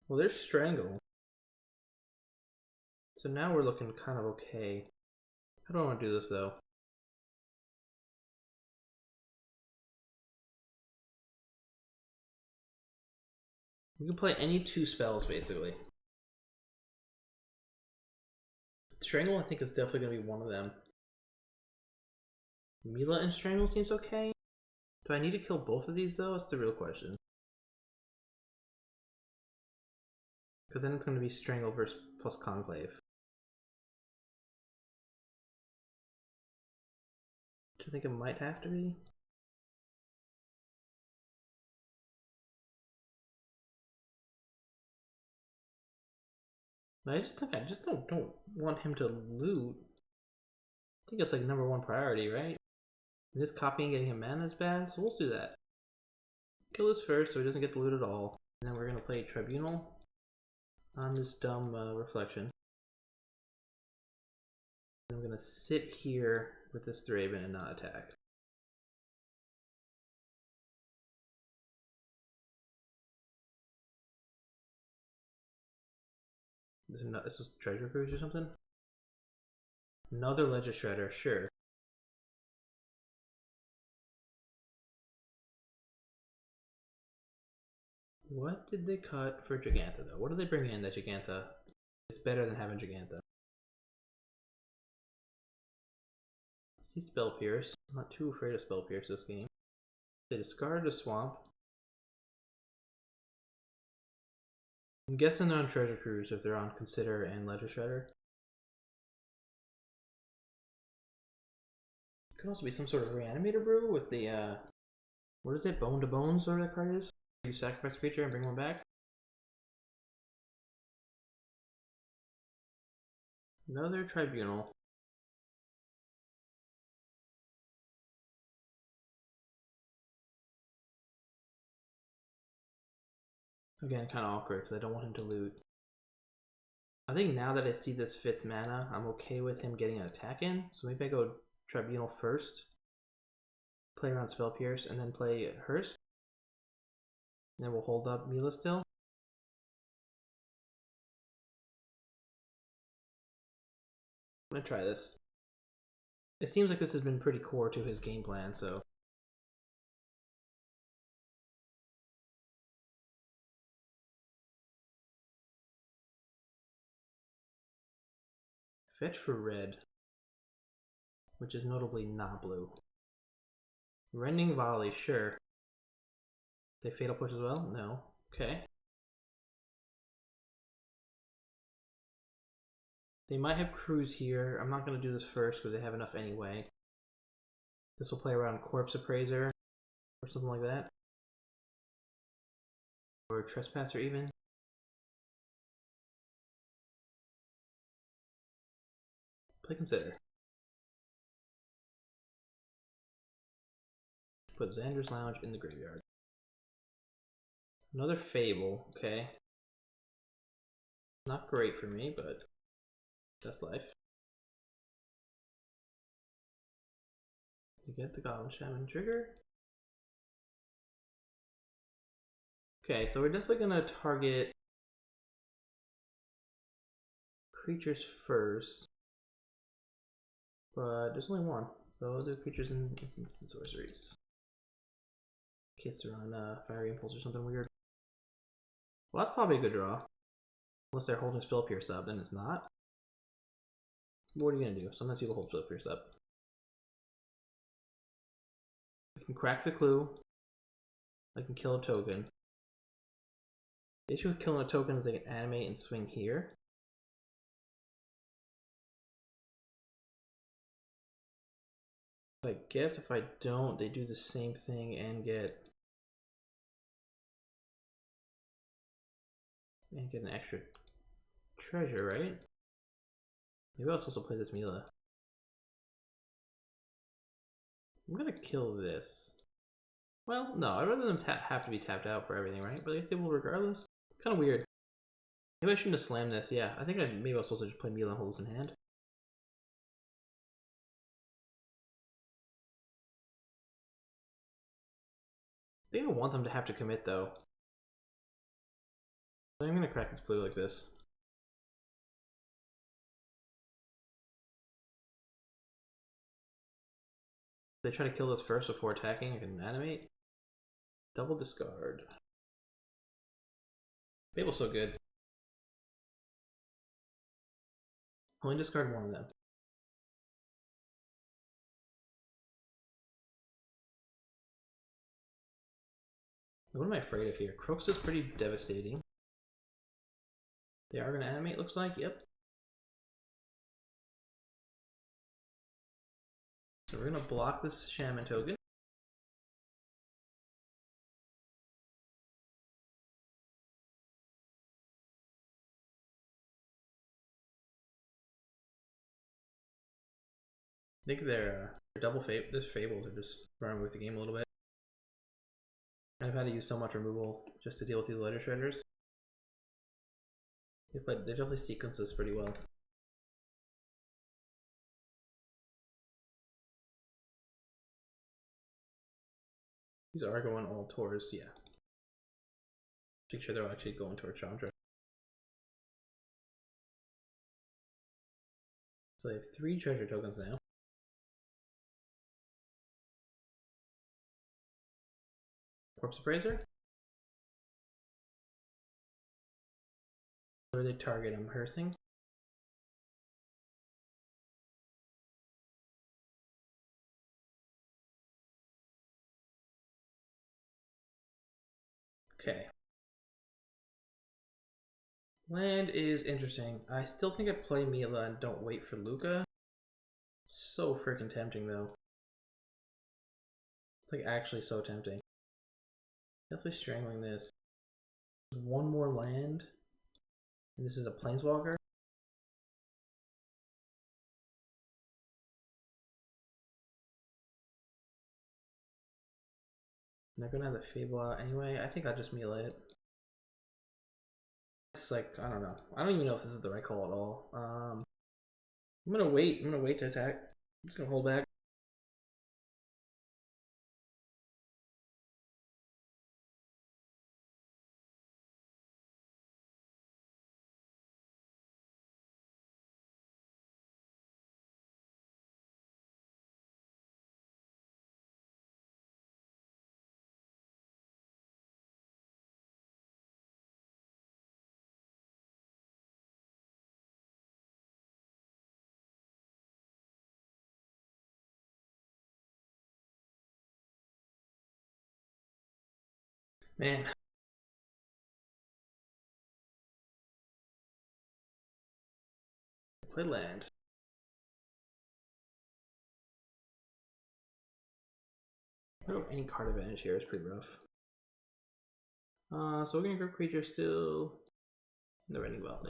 Well, there's Strangle. So now we're looking kind of okay. How do I want to do this though? We can play any two spells basically. Strangle I think is definitely going to be one of them. Mila and Strangle seems okay. Do I need to kill both of these though? That's the real question. Because then it's going to be Strangle versus plus Conclave. Do you think it might have to be? I just don't want him to loot. I think it's like #1 priority, right? And this copying getting him mana is bad, so we'll do that. Kill this first so he doesn't get to loot at all. And then we're gonna play Tribunal on this dumb reflection. And I'm gonna sit here with this Thraben and not attack. This is Treasure Cruise or something? Another Ledger Shredder, sure. What did they cut for Giganta though? What did they bring in that Giganta is better than having Giganta? See Spell Pierce. I'm not too afraid of Spell Pierce this game. They discarded a Swamp. I'm guessing they're on Treasure Cruise if they're on Consider and Ledger Shredder. Could also be some sort of Reanimator Brew with the, what is it? Bone to Bones, or that card is? You sacrifice a creature and bring one back. Another Tribunal. Again, kind of awkward because I don't want him to loot. I think now that I see this 5th mana, I'm okay with him getting an attack in. So maybe I go Tribunal first, play around Spell Pierce, and then play Hearst. And then we'll hold up Mila still. I'm gonna try this. It seems like this has been pretty core to his game plan, so. Fetch for red, which is notably not blue. Rending Volley, sure. They Fatal Push as well? No. Okay. They might have Cruise here. I'm not going to do this first because they have enough anyway. This will play around Corpse Appraiser or something like that. Or Trespasser even. Play Consider. Put Xander's Lounge in the graveyard. Another Fable, okay. Not great for me, but that's life. You get the Goblin Shaman trigger. Okay, so we're definitely gonna target creatures first. but there's only one, so I'll do creatures and instants and sorceries. In case they're on Fiery Impulse or something weird. Well, that's probably a good draw. Unless they're holding Spell Pierce up, then it's not. What are you gonna do? Sometimes people hold Spell Pierce up. I can crack the clue. I can kill a token. The issue with killing a token is they can animate and swing here. I guess if I don't, they do the same thing and get an extra treasure, right? Maybe I'll also play this Mila. I'm gonna kill this. Well, no, I'd rather them have to be tapped out for everything, right? But it's able regardless. Kind of weird. Maybe I shouldn't have slammed this. Yeah, I think maybe I was supposed to just play Mila and hold this in hand. They don't want them to have to commit though. So I'm gonna crack this blue like this. If they try to kill this first before attacking, I can animate. Double discard. Fable's so good. Only discard one of them. What am I afraid of here? Crux is pretty devastating. They are going to animate, looks like. Yep. So we're going to block this Shaman token. I think their double Fables are just running with the game a little bit. I've had to use so much removal just to deal with these Lighter Shredders. They definitely sequence this pretty well. These are going all towards, yeah. Make sure they're actually going towards Chandra. So they have 3 treasure tokens now. Corpse Appraiser? Where they target, I'm Hearsing. Okay. Land is interesting. I still think I play Mila and don't wait for Luca. So freaking tempting though. It's like actually so tempting. Definitely strangling this. One more land. And this is a Planeswalker. I'm not gonna have the Fable out anyway. I think I'll just Mila it. It's like, I don't know. I don't even know if this is the right call at all. I'm gonna wait. I'm gonna wait to attack. I'm just gonna hold back. Man. Play land. I don't have any card advantage here. It's pretty rough. So we're gonna grab creature still. Never ending well.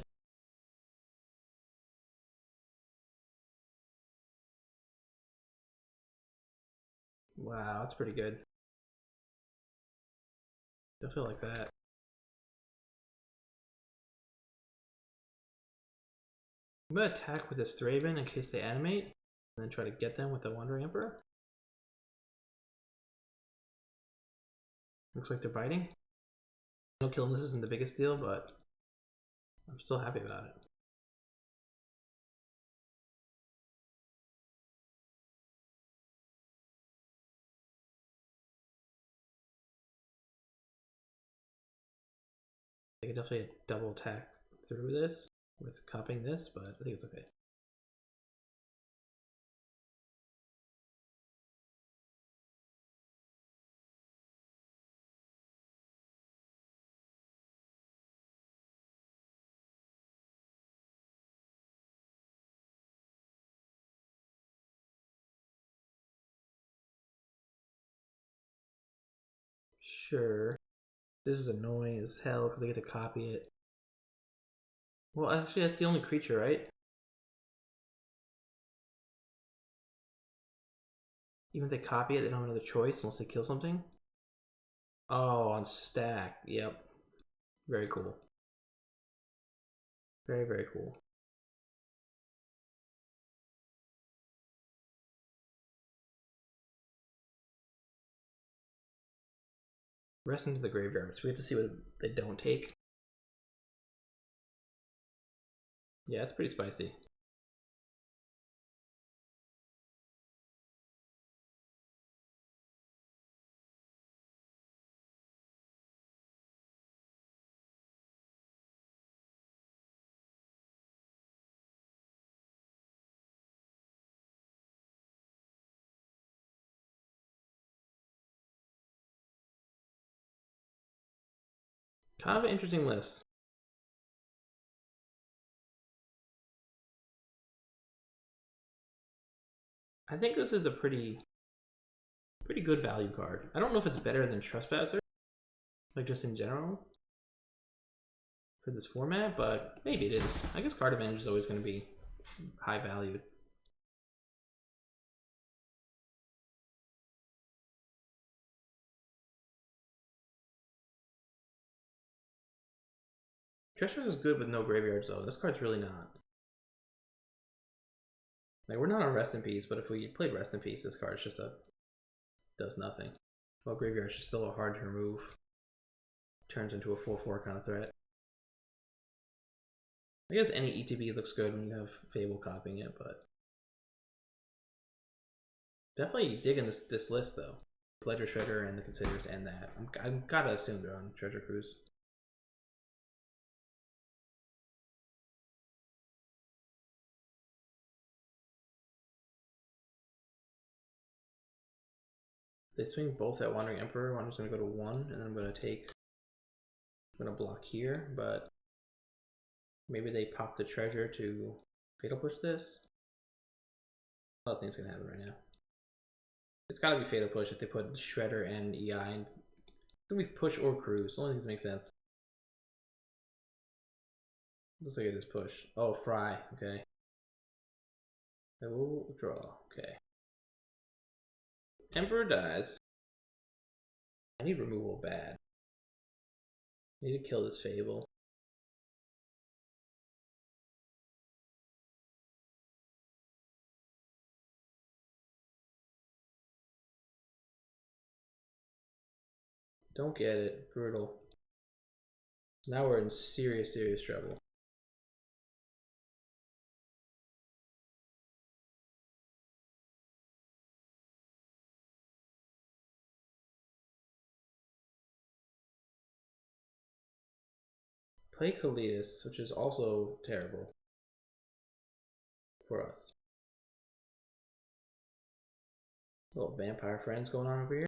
Wow, that's pretty good. Don't feel like that. I'm gonna attack with this Thraben in case they animate, and then try to get them with the Wandering Emperor. Looks like they're biting. No killing this isn't the biggest deal, but I'm still happy about it. I could definitely double attack through this with copying this, but I think it's okay. Sure. This is annoying as hell because I get to copy it. Well, actually, that's the only creature, right? Even if they copy it, they don't have another choice unless they kill something. Oh, on stack. Yep. Very cool. Very, very cool. Rest into the graveyard, so we have to see what they don't take. Yeah, it's pretty spicy. Kind of an interesting list. I think this is a pretty good value card. I don't know if it's better than Trespasser, like just in general, for this format, but maybe it is. I guess card advantage is always going to be high valued. Trespasser is good with no graveyards though. This card's really not. Like, we're not on Rest in Peace, but if we played Rest in Peace, this card's just does nothing. Well, graveyard's just still hard to remove. Turns into a 4/4 kind of threat. I guess any ETB looks good when you have Fable copying it, but definitely digging this list though. Ledger Shredder and the Considers and that. I'm gotta assume they're on Treasure Cruise. They swing both at Wandering Emperor. I'm just gonna go to 1, and then I'm gonna block here, but maybe they pop the treasure to Fatal Push this. A lot of things can happen right now. It's gotta be Fatal Push if they put Shredder and EI. And it's gonna be Push or Cruise. The only things that make sense. Let's look at this push. Oh, Fry. Okay. I will draw. Okay. Emperor dies. I need removal bad. I need to kill this Fable. Don't get it. Brutal. Now we're in serious trouble. Play Kalidas, which is also terrible for us. Little vampire friends going on over here.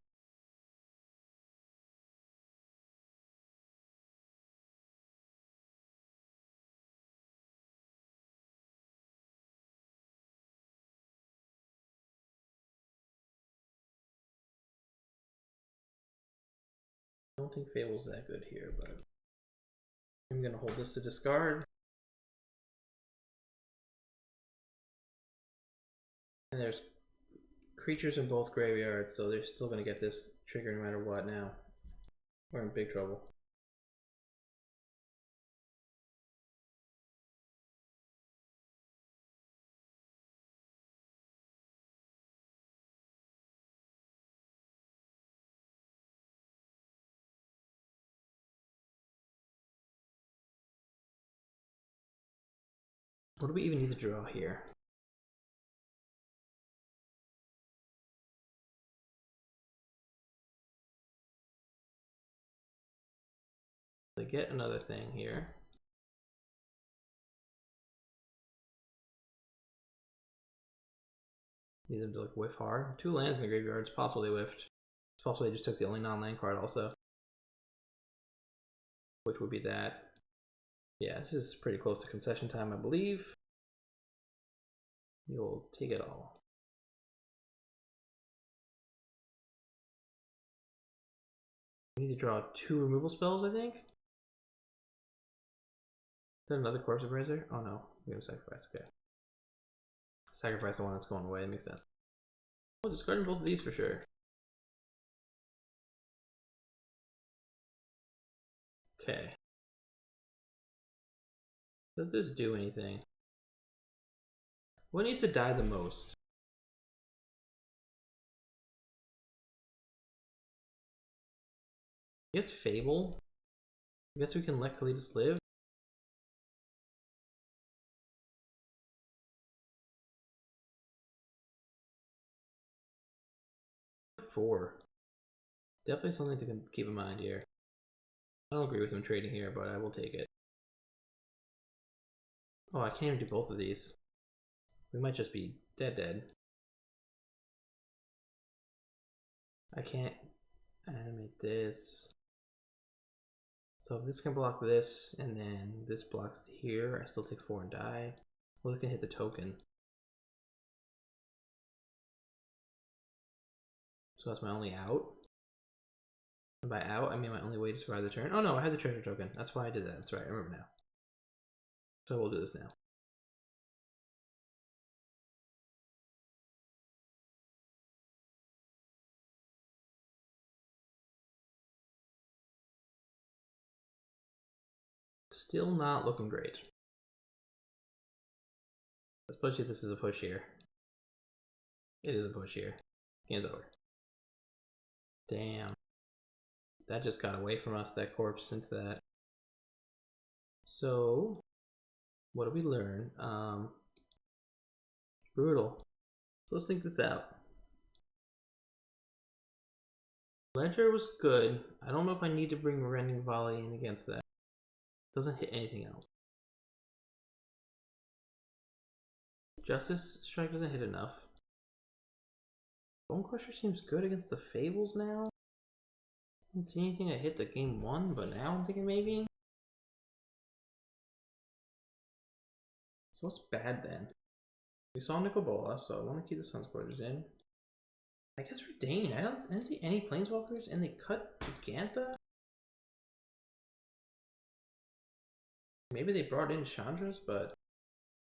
I don't think Fable's that good here, but I'm gonna hold this to discard. And there's creatures in both graveyards, so they're still gonna get this trigger no matter what now. We're in big trouble. What do we even need to draw here? They get another thing here. Need them to like whiff hard. 2 lands in the graveyard. It's possible they whiffed. It's possible they just took the only non-land card also. Which would be that. Yeah, this is pretty close to concession time, I believe. You'll take it all. We need to draw 2 removal spells, I think. Is that another Corpse Appraiser? Oh no, we have sacrifice, okay. Sacrifice the one that's going away, it makes sense. Oh, discarding both of these for sure. Okay. Does this do anything? What needs to die the most? I guess Fable. I guess we can let Kalidas live. Four. Definitely something to keep in mind here. I don't agree with him trading here, but I will take it. Oh, I can't even do both of these. We might just be dead. I can't animate this. So if this can block this, and then this blocks here, I still take 4 and die. Well, it can hit the token. So that's my only out. And by out, I mean my only way to survive the turn. Oh no, I had the treasure token. That's why I did that. That's right, I remember now. So we'll do this now. Still not looking great. Especially if this is a push here. It is a push here. Game's over. Damn. That just got away from us, that corpse, into that. So, what did we learn? Brutal. Let's think this out. Ledger was good. I don't know if I need to bring Rending Volley in against that. Doesn't hit anything else. Justice Strike doesn't hit enough. Bone Crusher seems good against the Fables now. I didn't see anything that hit the game 1, but now I'm thinking maybe. So what's bad then? We saw Nicobola, so I want to keep the Sunscorchers in. I guess Redain. I didn't see any Planeswalkers, and they cut Giganta? Maybe they brought in Chandra's, but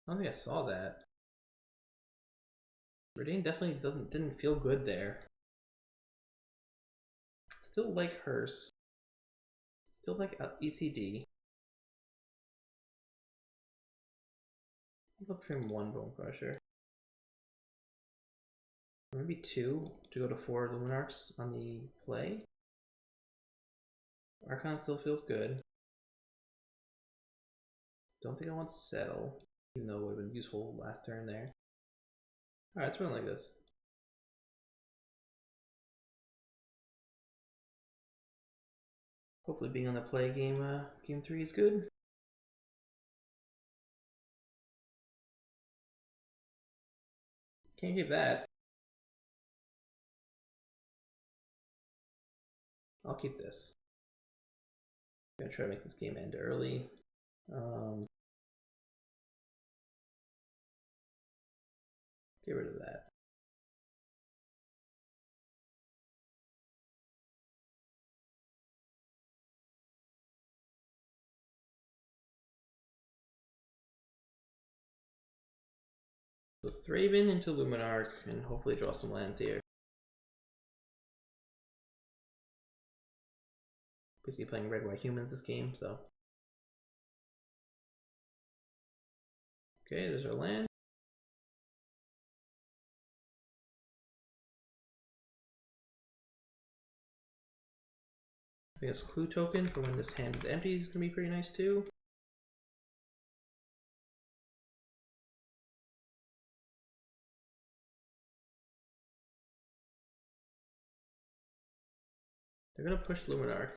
I don't think I saw that. Redain definitely didn't feel good there. Still like Hearse. Still like ECD. I'll trim 1 Bone Crusher. Maybe 2 to go to 4 Luminarchs on the play. Archon still feels good. Don't think I want to settle, even though it would have been useful last turn there. Alright, let's run like this. Hopefully being on the play game 3 is good. Can't keep that. I'll keep this. I'm gonna try to make this game end early. Get rid of that. So Thraben into Luminarch and hopefully draw some lands here. Basically playing red-white humans this game, so. Okay, there's our land. I guess Clue token for when this hand is empty is gonna be pretty nice too. They're gonna push Luminarch.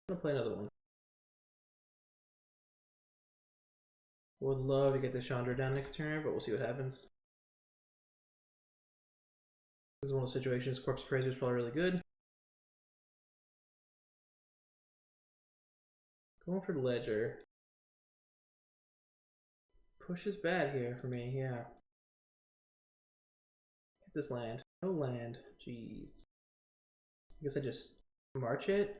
I'm gonna play another one. Would love to get the Chandra down next turn, but we'll see what happens. This is one of the situations. Corpse Appraiser is probably really good. Going for Ledger. Push is bad here for me, yeah. Hit this land. No land. Jeez. I guess I just march it.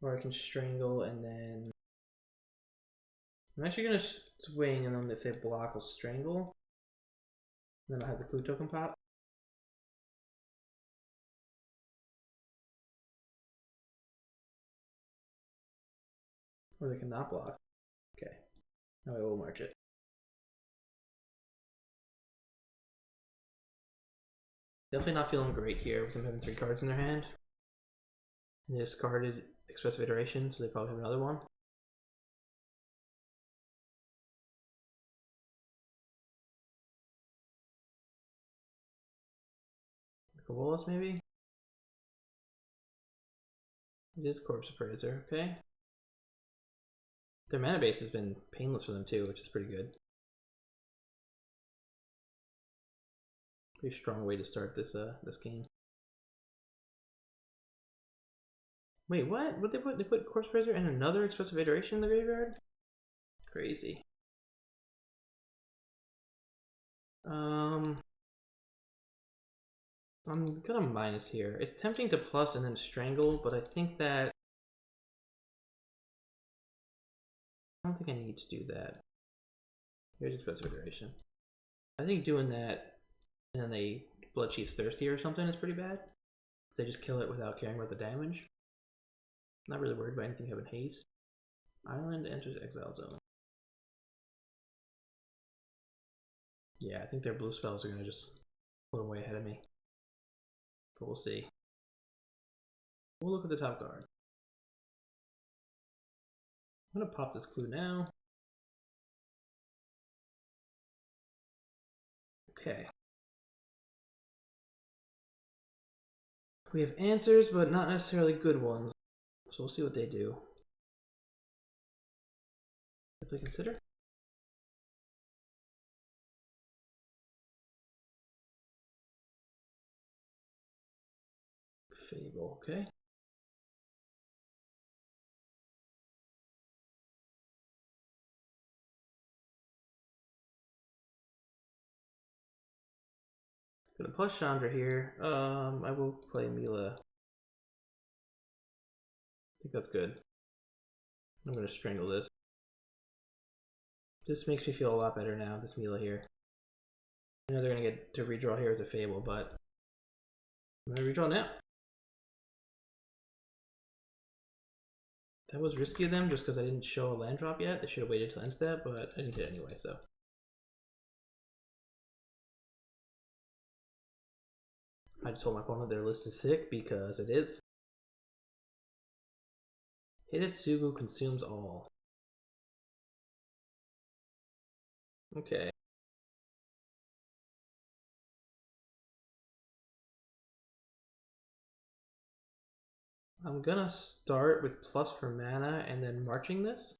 Or I can strangle and then... I'm actually gonna swing, and then if they block, I'll strangle. And then I'll have the clue token pop. Or they cannot block. Okay. Now I will march it. Definitely not feeling great here with them having 3 cards in their hand. They discarded Expressive Iteration, so they probably have another one. Kobolas, maybe? It is Corpse Appraiser, okay. Their mana base has been painless for them too, which is pretty good. Pretty strong way to start this this game. Wait, what? What they put? They put Corpse Appraiser and another Expressive Iteration in the graveyard? Crazy. I'm gonna minus here. It's tempting to plus and then strangle, but I think that I don't think I need to do that. Here's Expressive Iteration. I think doing that and then they Blood Chief's Thirsty or something is pretty bad. They just kill it without caring about the damage. Not really worried about anything having haste. Island enters exile zone. Yeah, I think their blue spells are gonna just put them way ahead of me. But we'll see. We'll look at the top card. I'm gonna pop this clue now. Okay. We have answers, but not necessarily good ones. So we'll see what they do. Simply consider. Fable, okay. Gonna plus Chandra here. I will play Mila. I think that's good. I'm gonna strangle this. This makes me feel a lot better now, this Mila here. I know they're gonna get to redraw here as a Fable, but I'm gonna redraw now. That was risky of them just because I didn't show a land drop yet. They should have waited till end step, but I didn't get it anyway, so. I just told my opponent their list is sick because it is. Hidetsugu consumes all. Okay. I'm gonna start with plus for mana and then marching this.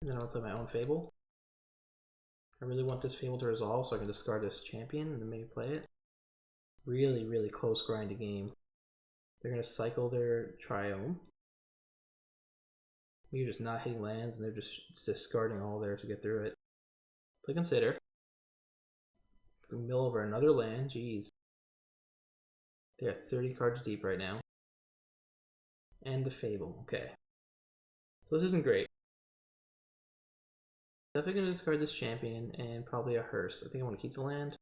And then I'll play my own Fable. I really want this Fable to resolve so I can discard this champion and then maybe play it. Really, really close grindy game. They're gonna cycle their Triome. You're just not hitting lands and they're just discarding all there to get through it. Play Consider. Mill over another land, jeez. They are 30 cards deep right now. And the Fable, okay. So this isn't great. Definitely gonna discard this champion and probably a hearse. I think I want to keep the land.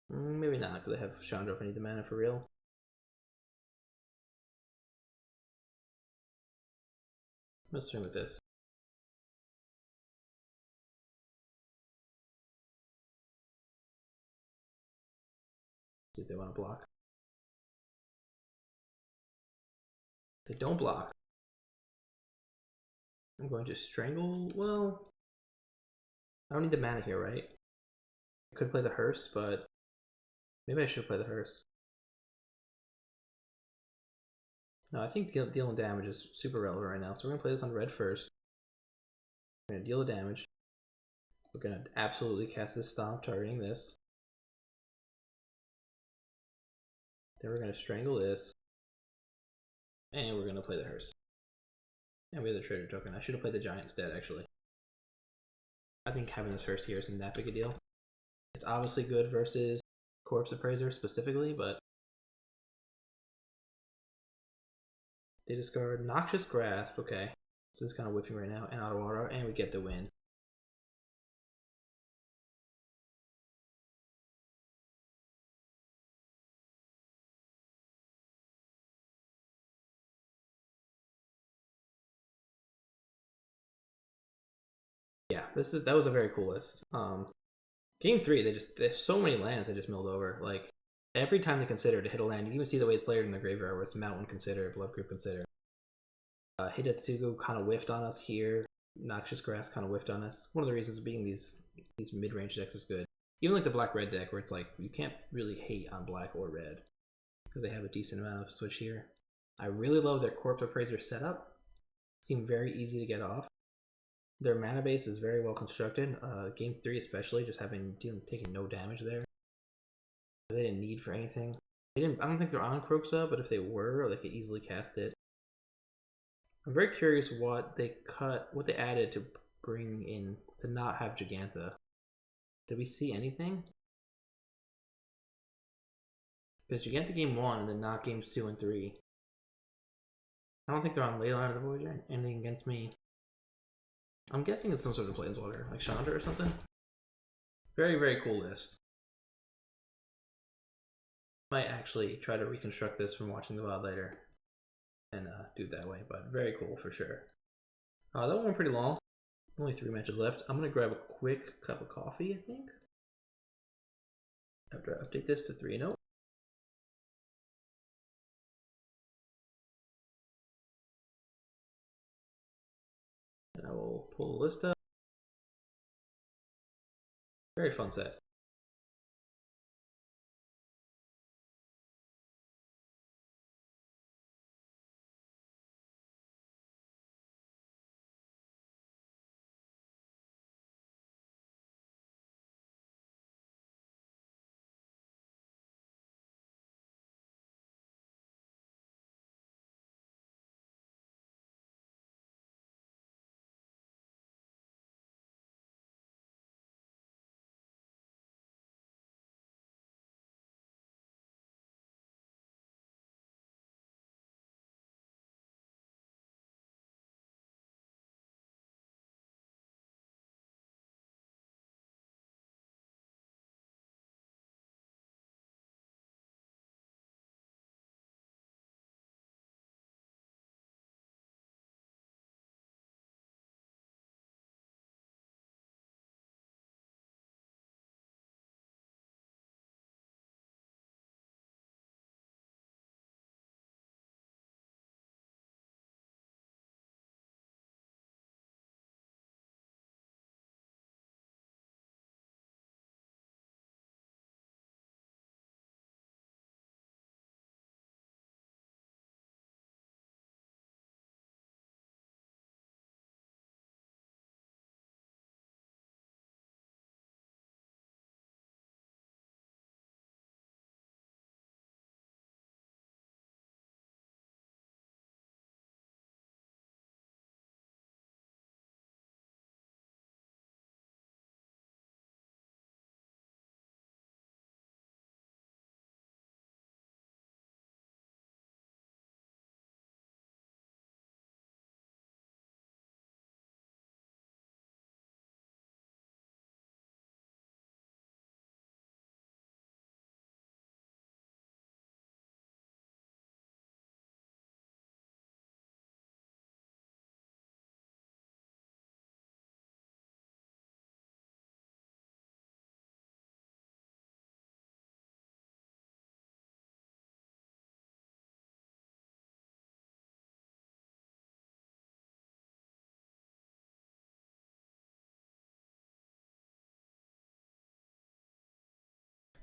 Maybe not, because I have Chandra if I need the mana for real. Let's swing with this. See if they want to block. They don't block. I'm going to strangle. Well, I don't need the mana here, right? I could play the Hearse, but maybe I should play the Hearse. No, I think dealing damage is super relevant right now, so we're gonna play this on red first. We're gonna deal the damage. We're gonna absolutely cast this Stomp, targeting this. Then we're gonna strangle this. And we're gonna play the Hearse. And we have the Treasure Token. I should have played the Giant instead, actually. I think having this Hearse here isn't that big a deal. It's obviously good versus Corpse Appraiser specifically, but they discard Noxious Grasp, okay. So it's kind of whiffing right now, and Auto Auto, and we get the win. Yeah, that was a very cool list. Game 3, there's so many lands they just milled over. Like, every time they consider to hit a land, you even see the way it's layered in the graveyard, where it's Mountain Consider, Blood Group Consider. Hidetsugu kind of whiffed on us here. Noxious Grass kind of whiffed on us. One of the reasons being these mid-range decks is good. Even like the black-red deck, where it's like, you can't really hate on black or red, because they have a decent amount of switch here. I really love their Corpse Appraiser setup. Seem very easy to get off. Their mana base is very well constructed. Game 3 especially, just taking no damage there. They didn't need for anything. I don't think they're on Kroxa, but if they were, they could easily cast it. I'm very curious what they added to bring in to not have Giganta. Did we see anything? Because Giganta game 1 and then not games 2 and 3. I don't think they're on Leyline of the Void or anything against me. I'm guessing it's some sort of Planeswalker, like Chandra or something. Very, very cool list. Might actually try to reconstruct this from watching the VOD later and do it that way, but very cool for sure. That one went pretty long. Only 3 matches left. I'm gonna grab a quick cup of coffee, I think. After I update this to 3-0. And I will pull the list up. Very fun set.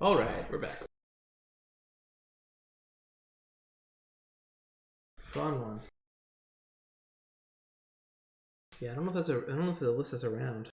Alright, we're back. Fun one. Yeah, I don't know if the list is around.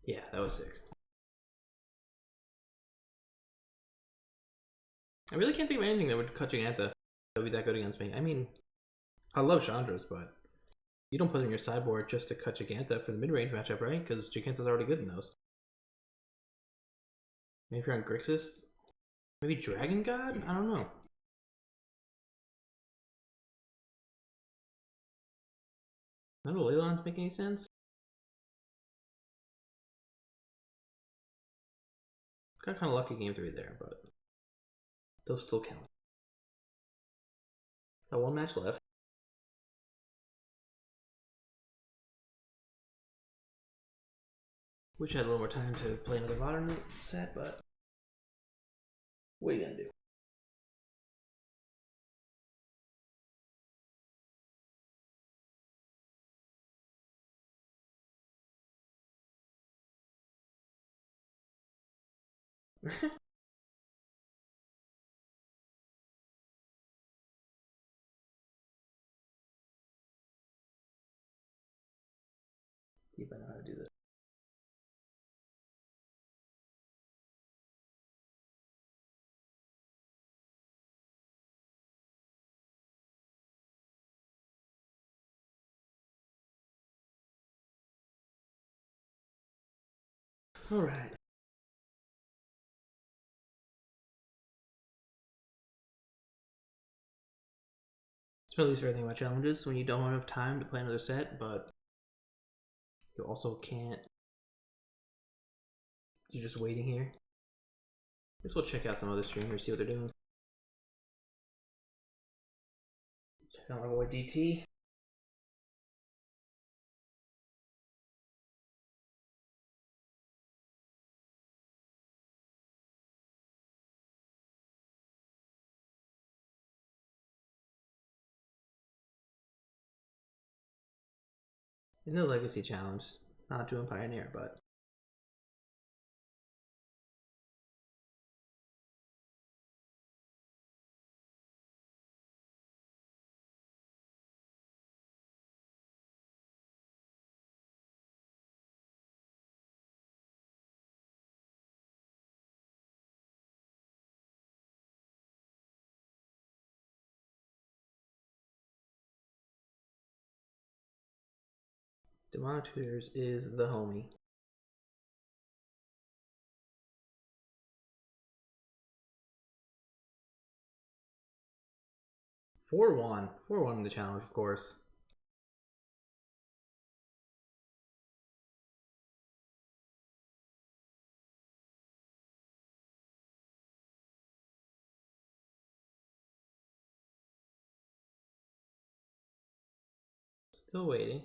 Yeah, that was sick. I really can't think of anything that would cut Giganta that would be that good against me. I mean, I love Chandra's, but you don't put it in your sideboard just to cut Giganta for the mid-range matchup, right? Because Giganta's already good in those. Maybe if you're on Grixis, maybe Dragon God? I don't know. None of the Leylons make any sense. Got kind of lucky game 3 there, but those still count. Got one match left. Wish I had a little more time to play another modern set, but what are you gonna do? See if I know how to do this. Alright. It's my least favorite thing about challenges when you don't have enough time to play another set, but you also can't. You're just waiting here. I guess we'll check out some other streamers, see what they're doing. Check out my boy DT. There's no legacy challenge. Not doing Pioneer, but Demonic Tutors is the homie. 4-1. 4-1 in the challenge, of course. Still waiting.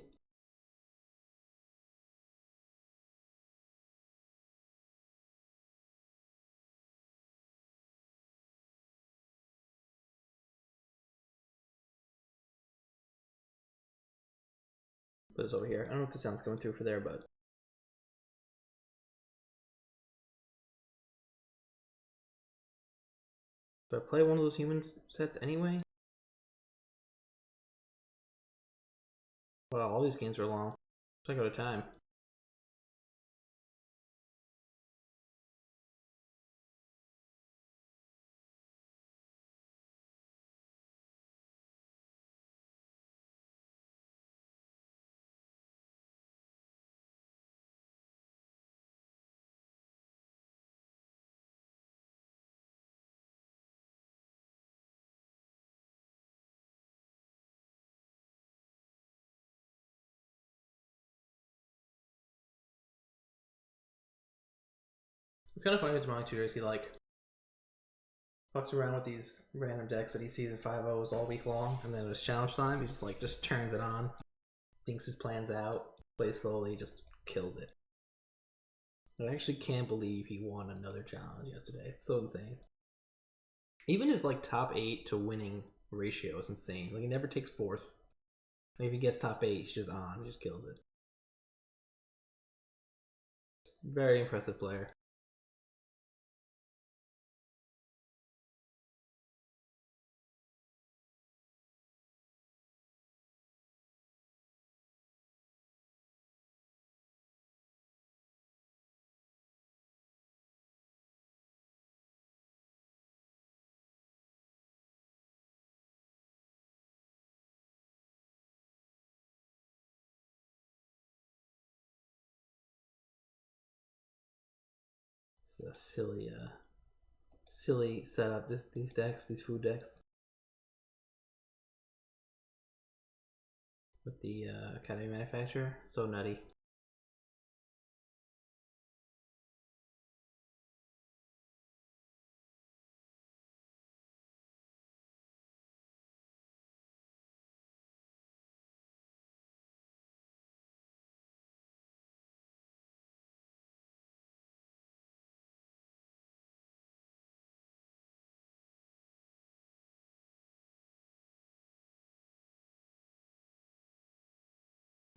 But it's over here. I don't know if the sound's going through for there, but do I play one of those human sets anyway? Wow, all these games are long. Check out a time. It's kind of funny with Demonic Tutors, he like fucks around with these random decks that he sees in 5-0s all week long, and then when it's challenge time, he's just like just turns it on, thinks his plan's out, plays slowly, just kills it. I actually can't believe he won another challenge yesterday. It's so insane. Even his like top 8 to winning ratio is insane. Like he never takes 4th. Like, if he gets top 8, he's just on, he just kills it. Very impressive player. This is a silly setup. These decks, these food decks, with the Academy Manufacturer, so nutty.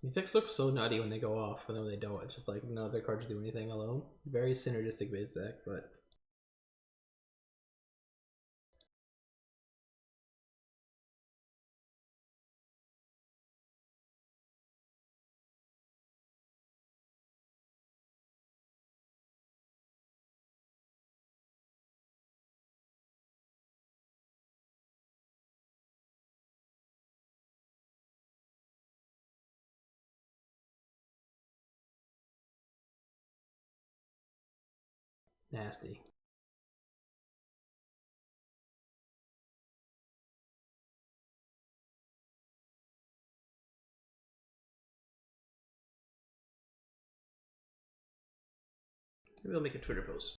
These decks look so nutty when they go off, and then when they don't, it's just like none of their cards do anything alone. Very synergistic base deck, but nasty. Maybe I'll make a Twitter post.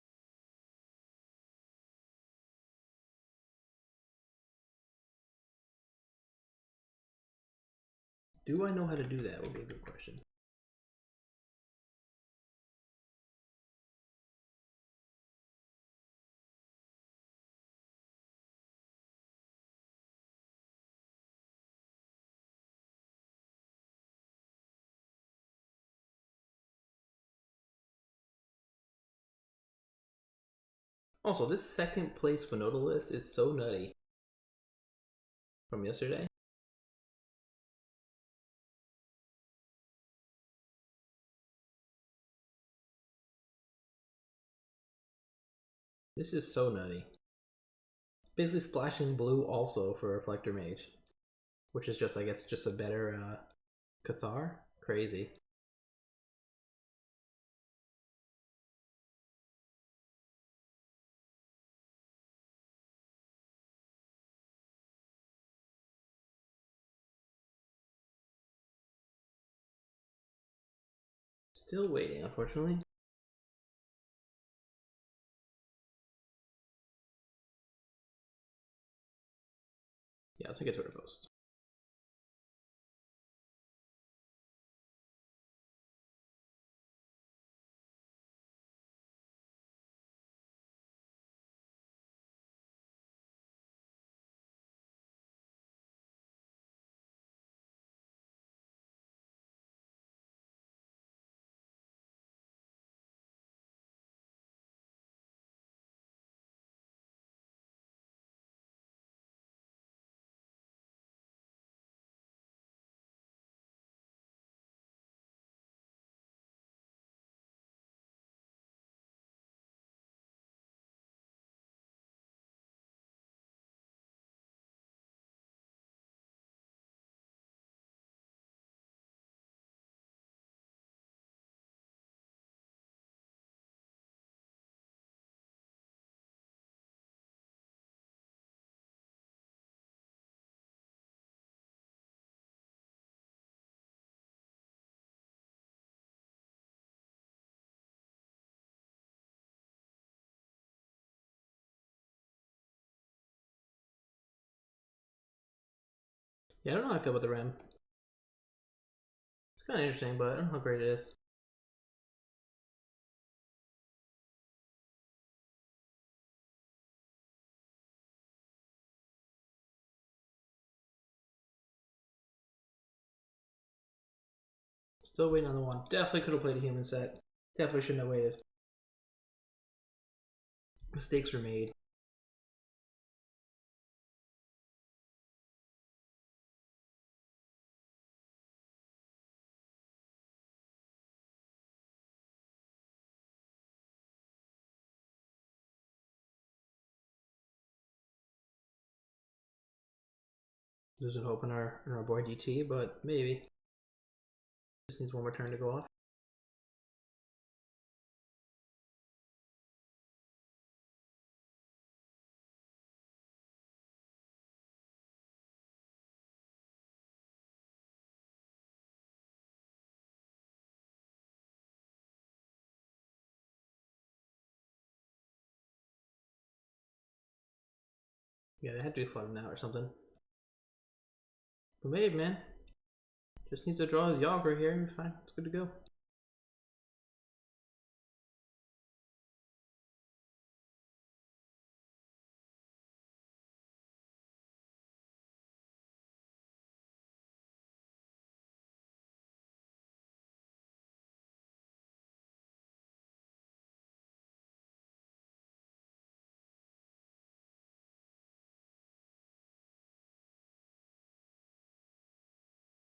Do I know how to do that? Would be a good question. Also, this second place Winota list is so nutty from yesterday. This is so nutty. It's basically splashing blue also for Reflector Mage, which is just, I guess, just a better Cathar. Crazy. Still waiting, unfortunately. Yeah, let's make a Twitter post. Yeah, I don't know how I feel about the rim. It's kind of interesting, but I don't know how great it is. Still waiting on the one. Definitely could have played a human set. Definitely shouldn't have waited. Mistakes were made. Losing hope in our boy DT, but maybe. Just needs one more turn to go off. Yeah, they had to be flooding out or something. But maybe, man. Just needs to draw his Yager here and fine. It's good to go.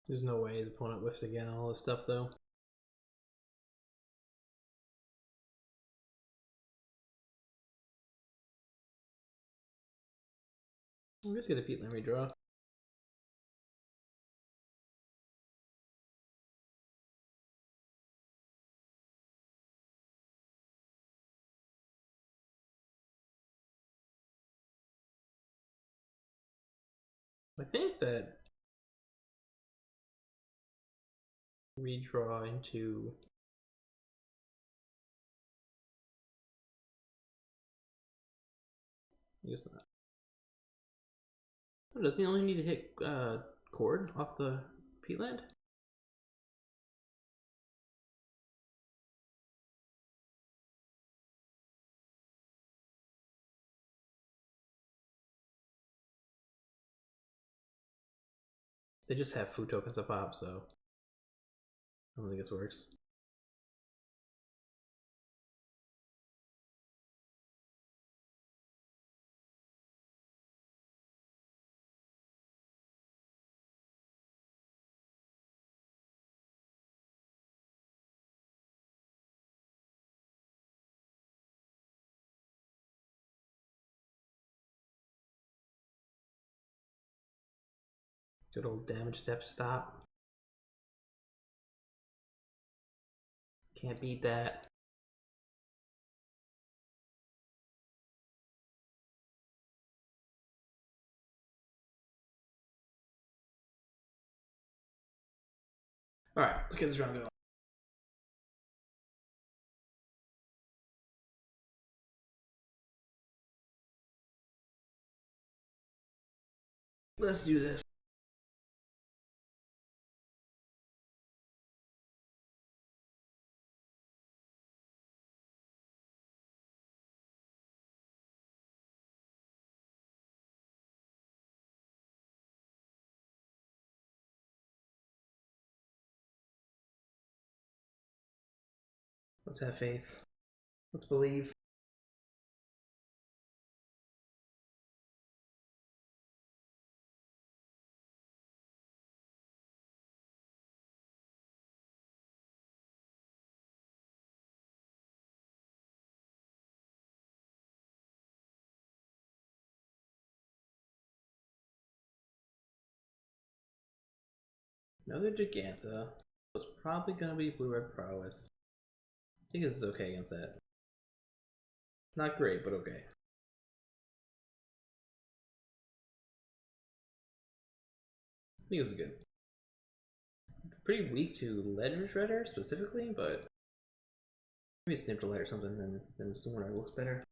There's no way his opponent whiffs again on all this stuff, though. I'm just gonna Pete, let me draw. I think that redraw into I guess not. Oh, doesn't he only need to hit cord off the peatland? They just have food tokens to pop, so I don't think this works. Good old damage step stop. Can't beat that. Alright, let's get this round going. Let's do this. Let's have faith. Let's believe. Another Gigantha. It's probably gonna be blue-red prowess. I think this is okay against that. Not great, but okay. I think this is good. Pretty weak to Ledger Shredder specifically, but maybe it's Niptolite or something, then Stormrunner looks better.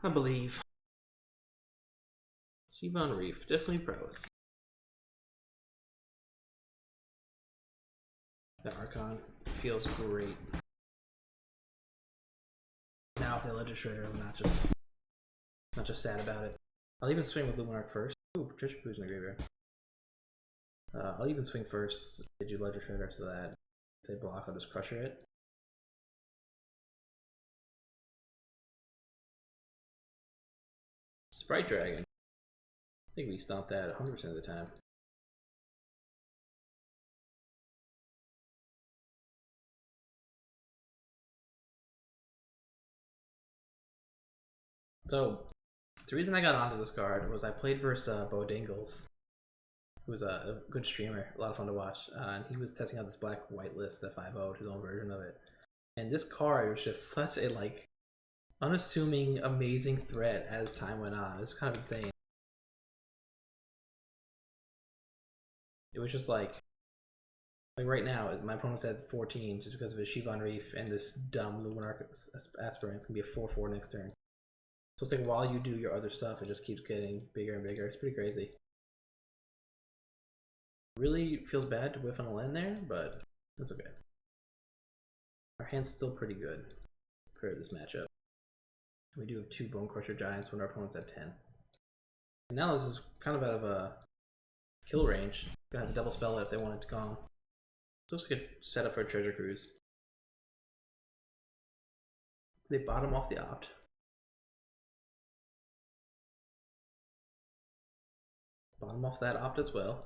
I believe. Seabon Reef, definitely prowess. That Archon feels great. Now if they Ledger Shredder, I'm not just sad about it. I'll even swing with Luminarch first. Ooh, Treasure Cruise in the graveyard. I'll even swing first. They do Ledger Shredder so that if they block, I'll just Crusher it. Sprite Dragon. I think we stomp that 100% of the time. So, the reason I got onto this card was I played versus Bo Dingles, who was a good streamer, a lot of fun to watch, and he was testing out this black-white list that 5-0'd, his own version of it. And this card was just such a, like, unassuming, amazing threat as time went on. It was kind of insane. It was just like right now, my opponent's at 14 just because of his Seabon Reef and this dumb Luminarch Aspirant. It's going to be a 4-4 next turn. So it's like while you do your other stuff, it just keeps getting bigger and bigger. It's pretty crazy. Really feels bad to whiff on a land there, but that's okay. Our hand's still pretty good for this matchup. We do have 2 Bone Crusher Giants when our opponent's at 10. And now this is kind of out of a kill range. Gonna have to double spell it if they want it to gone. So it's a good setup for a Treasure Cruise. They bottom off the opt. Bottom off that opt as well.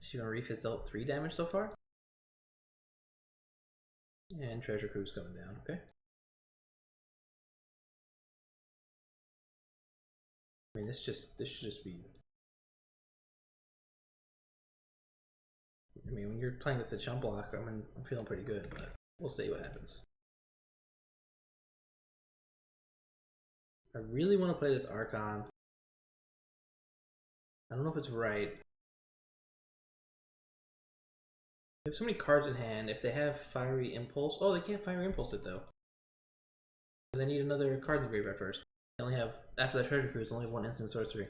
Seabon Reef has dealt 3 damage so far. And Treasure Cruise coming down, okay? I mean, this should just be. I mean, when you're playing this at chump block, I'm feeling pretty good, but we'll see what happens. I really want to play this Archon. I don't know if it's right. They have so many cards in hand. If they have Fiery Impulse, oh, they can't Fiery Impulse it though. They need another card in the graveyard first. They only have, after that Treasure Cruise, only 1 instant sorcery.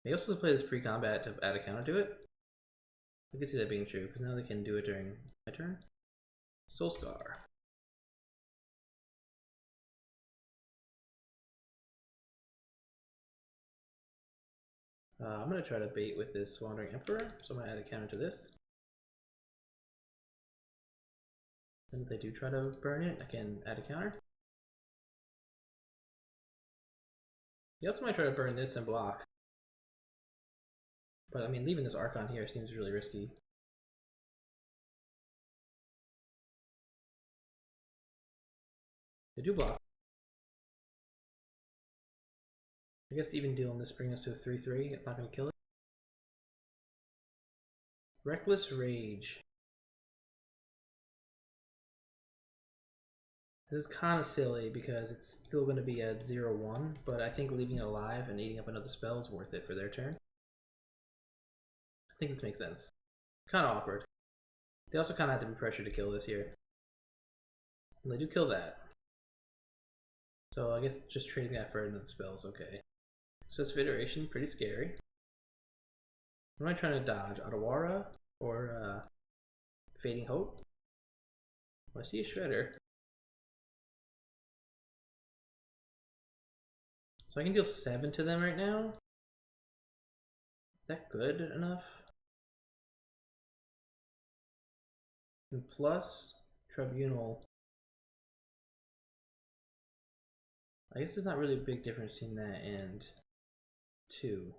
They also play this pre-combat to add a counter to it. I can see that being true, because now they can do it during my turn. Soul Scar. I'm going to try to bait with this Wandering Emperor, so I'm going to add a counter to this. Then if they do try to burn it, I can add a counter. You also might try to burn this and block. But I mean, leaving this Archon here seems really risky. They do block. I guess even dealing this brings us to a 3-3. It's not going to kill it. Reckless Rage. This is kind of silly because it's still going to be a 0-1, but I think leaving it alive and eating up another spell is worth it for their turn. I think this makes sense. Kind of awkward. They also kind of have to be pressured to kill this here. And they do kill that. So I guess just trading that for another spell is okay. So this iteration, pretty scary. What am I trying to dodge? Otawara or Fading Hope? Oh, I see a Shredder. So I can deal 7 to them right now. Is that good enough? And plus Tribunal. I guess there's not really a big difference between that and 2.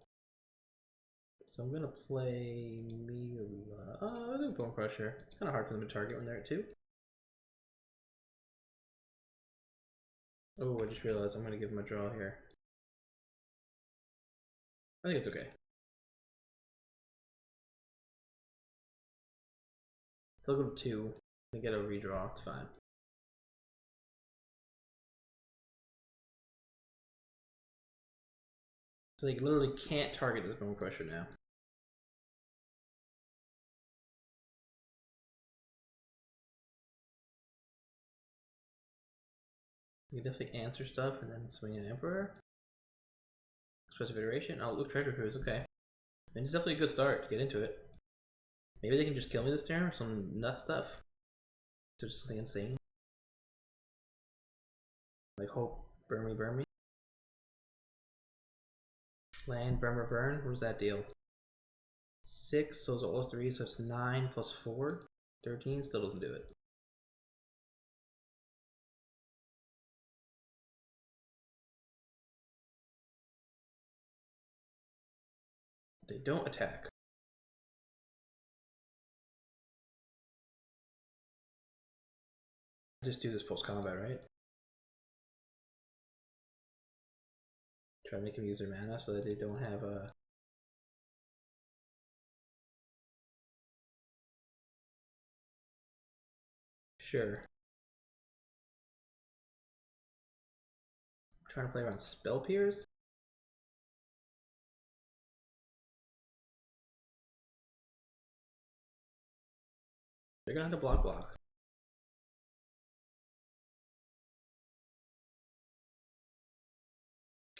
So I'm gonna play Mila. Oh, I think Bone Crusher. It's kind of hard for them to target when they're at 2. Oh, I just realized I'm gonna give him a draw here. I think it's okay. They'll go to 2 and get a redraw. It's fine. So they literally can't target this Bone Crusher now. You can definitely answer stuff and then swing an Emperor. Expressive Iteration. Oh, look, Treasure Cruise, okay. And it's definitely a good start to get into it. Maybe they can just kill me this turn or some nut stuff. So just something insane. Like hope, burn me, burn me. Land, burn, burn. What was that deal? 6, so it's all 3, so it's 9 plus 4. 13, still doesn't do it. They don't attack. Just do this post combat, right? Try to make them use their mana so that they don't have a. Sure. I'm trying to play around Spell Pierce. They're gonna have to block.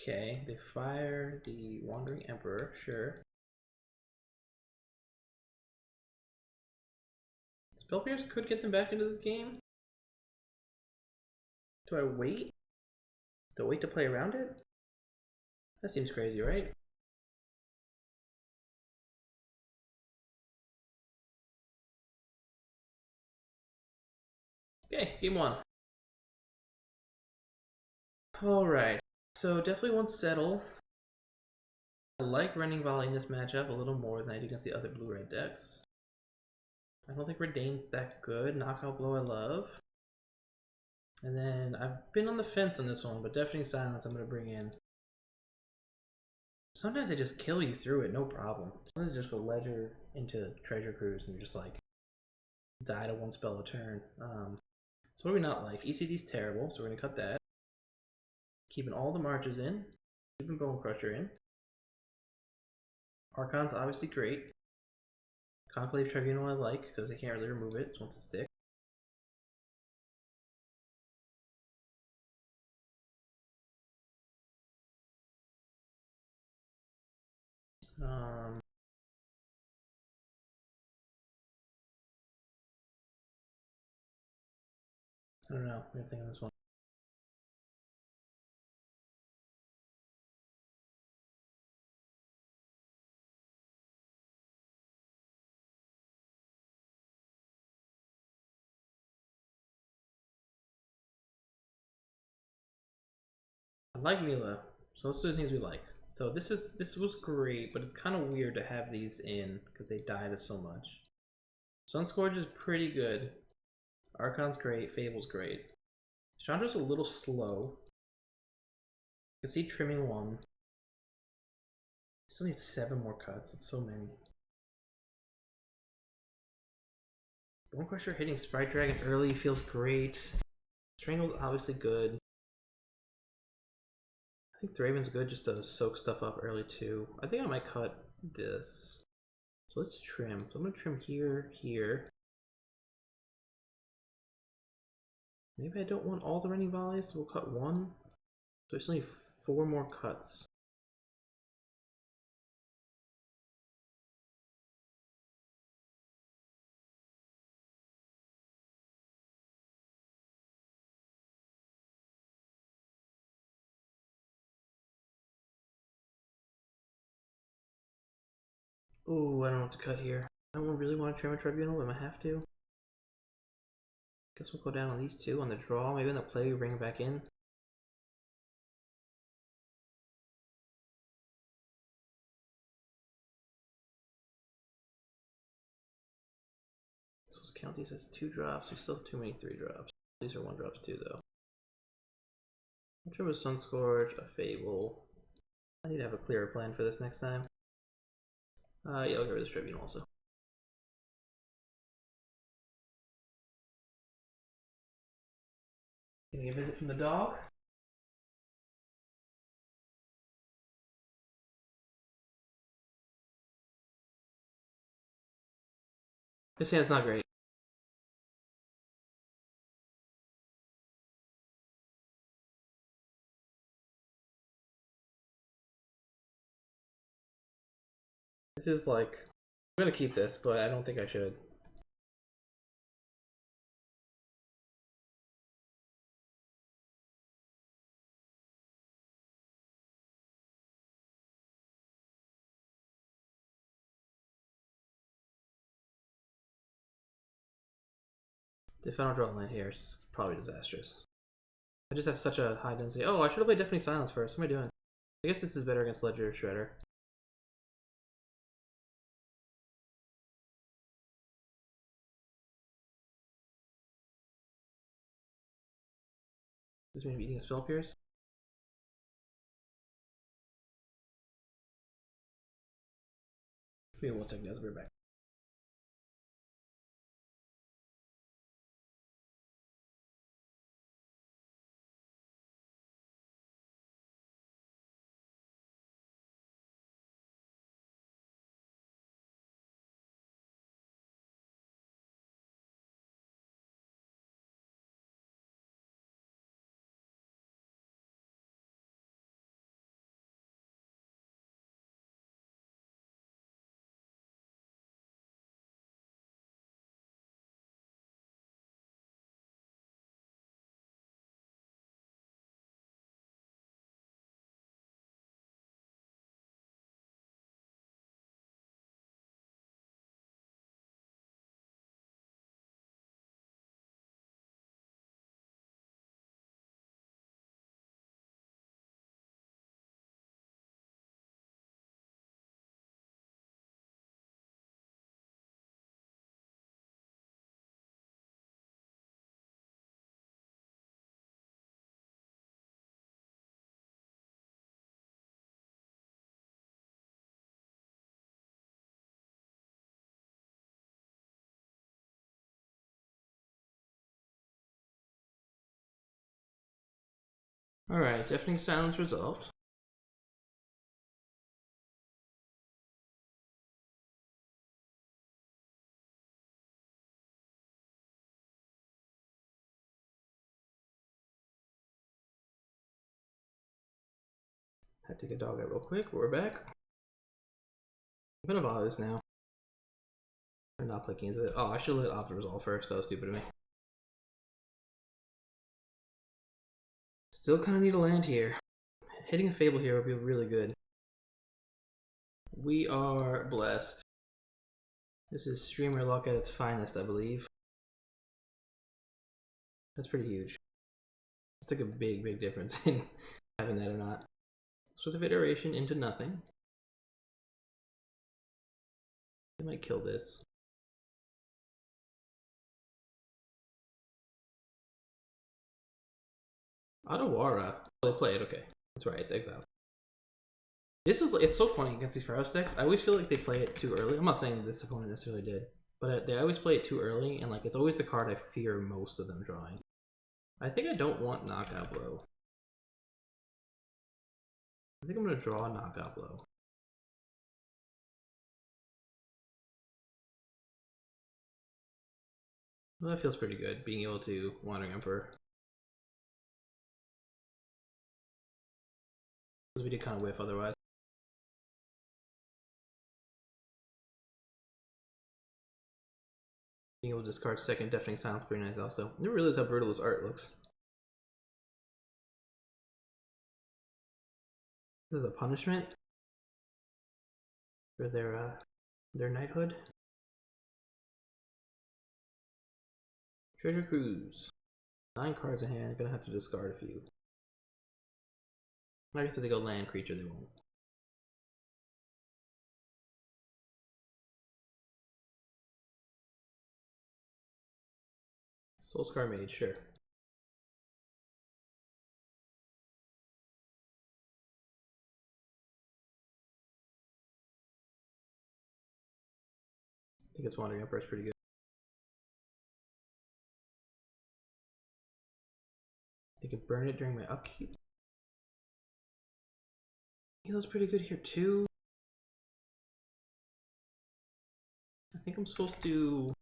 Okay, they fire the Wandering Emperor, sure. Spell Pierce could get them back into this game. Do I wait? Do I wait to play around it? That seems crazy, right? Okay, game 1. Alright, so definitely won't settle. I like running Volley in this matchup a little more than I do against the other blue-red decks. I don't think Redain's that good. Knockout Blow I love. And then I've been on the fence on this one, but definitely Silence I'm going to bring in. Sometimes they just kill you through it, no problem. Sometimes they just go Ledger into Treasure Cruise and you're just like, die to 1 spell a turn. So what do we not like? ECD's terrible, so we're going to cut that. Keeping all the marches in. Keeping Bone Crusher in. Archon's obviously great. Conclave Tribunal I like, because they can't really remove it once it sticks. I don't know. We have to think on this one. I like Mila, so let's do the things we like. So this was great, but it's kind of weird to have these in because they die to so much. Sunscourge is pretty good. Archon's great. Fable's great. Chandra's a little slow. I can see trimming 1. Still need 7 more cuts. It's so many. Bone Crusher hitting Sprite Dragon early feels great. Strangle's obviously good. I think Thraven's good just to soak stuff up early too. I think I might cut this. So let's trim. So I'm gonna trim here, here. Maybe I don't want all the Raining Volleys, so we'll cut 1. So I still need 4 more cuts. Ooh, I don't know what to cut here. I don't really want to trim a Tribunal, but I have to. Guess we'll go down on these 2 on the draw. Maybe on the play we bring it back in. So let's count these as 2 drops. We still have too many 3 drops. These are 1 drops too, though. I'll trim a Sunscourge, a Fable. I need to have a clearer plan for this next time. Yeah, I'll get rid of this Tribunal also. Getting a visit from the dog. This hand's not great. This is like, I'm gonna keep this, but I don't think I should. If I don't draw land here, it's probably disastrous. I just have such a high density. Oh, I should have played Deafening Silence first. What am I doing? I guess this is better against Ledger Shredder. Does this mean I'm eating a Spell Pierce? Give me 1 second, guys. I'll be right back. Alright, Deafening Silence resolved. Had to take a dog out real quick, but we're back. I'm gonna bother this now. I'm not play games with it. Oh, I should have let Opta resolve first. That was stupid of me. Still kind of need a land here. Hitting a Fable here would be really good. We are blessed. This is streamer luck at its finest, I believe. That's pretty huge. It's like a big, big difference in having that or not. Swift of Iteration into nothing. I might kill this. Otawara. Oh, they play it, okay. That's right, it's exiled. It's so funny against these prowess decks. I always feel like they play it too early. I'm not saying this opponent necessarily did, but they always play it too early, and like it's always the card I fear most of them drawing. I think I don't want Knockout Blow. I think I'm gonna draw a Knockout Blow. Well, that feels pretty good, being able to Wandering Emperor. Because we did kind of whiff otherwise. Being able to discard second Deafening Silence pretty nice also. I never realized how brutal this art looks. This is a punishment for their knighthood. Treasure Cruise. 9 cards in hand, gonna have to discard a few. I guess if they go land creature, they won't. Soulscar Mage, sure. I think it's Wandering Emperor is pretty good. They can burn it during my upkeep. Heal's pretty good here too. I think I'm supposed to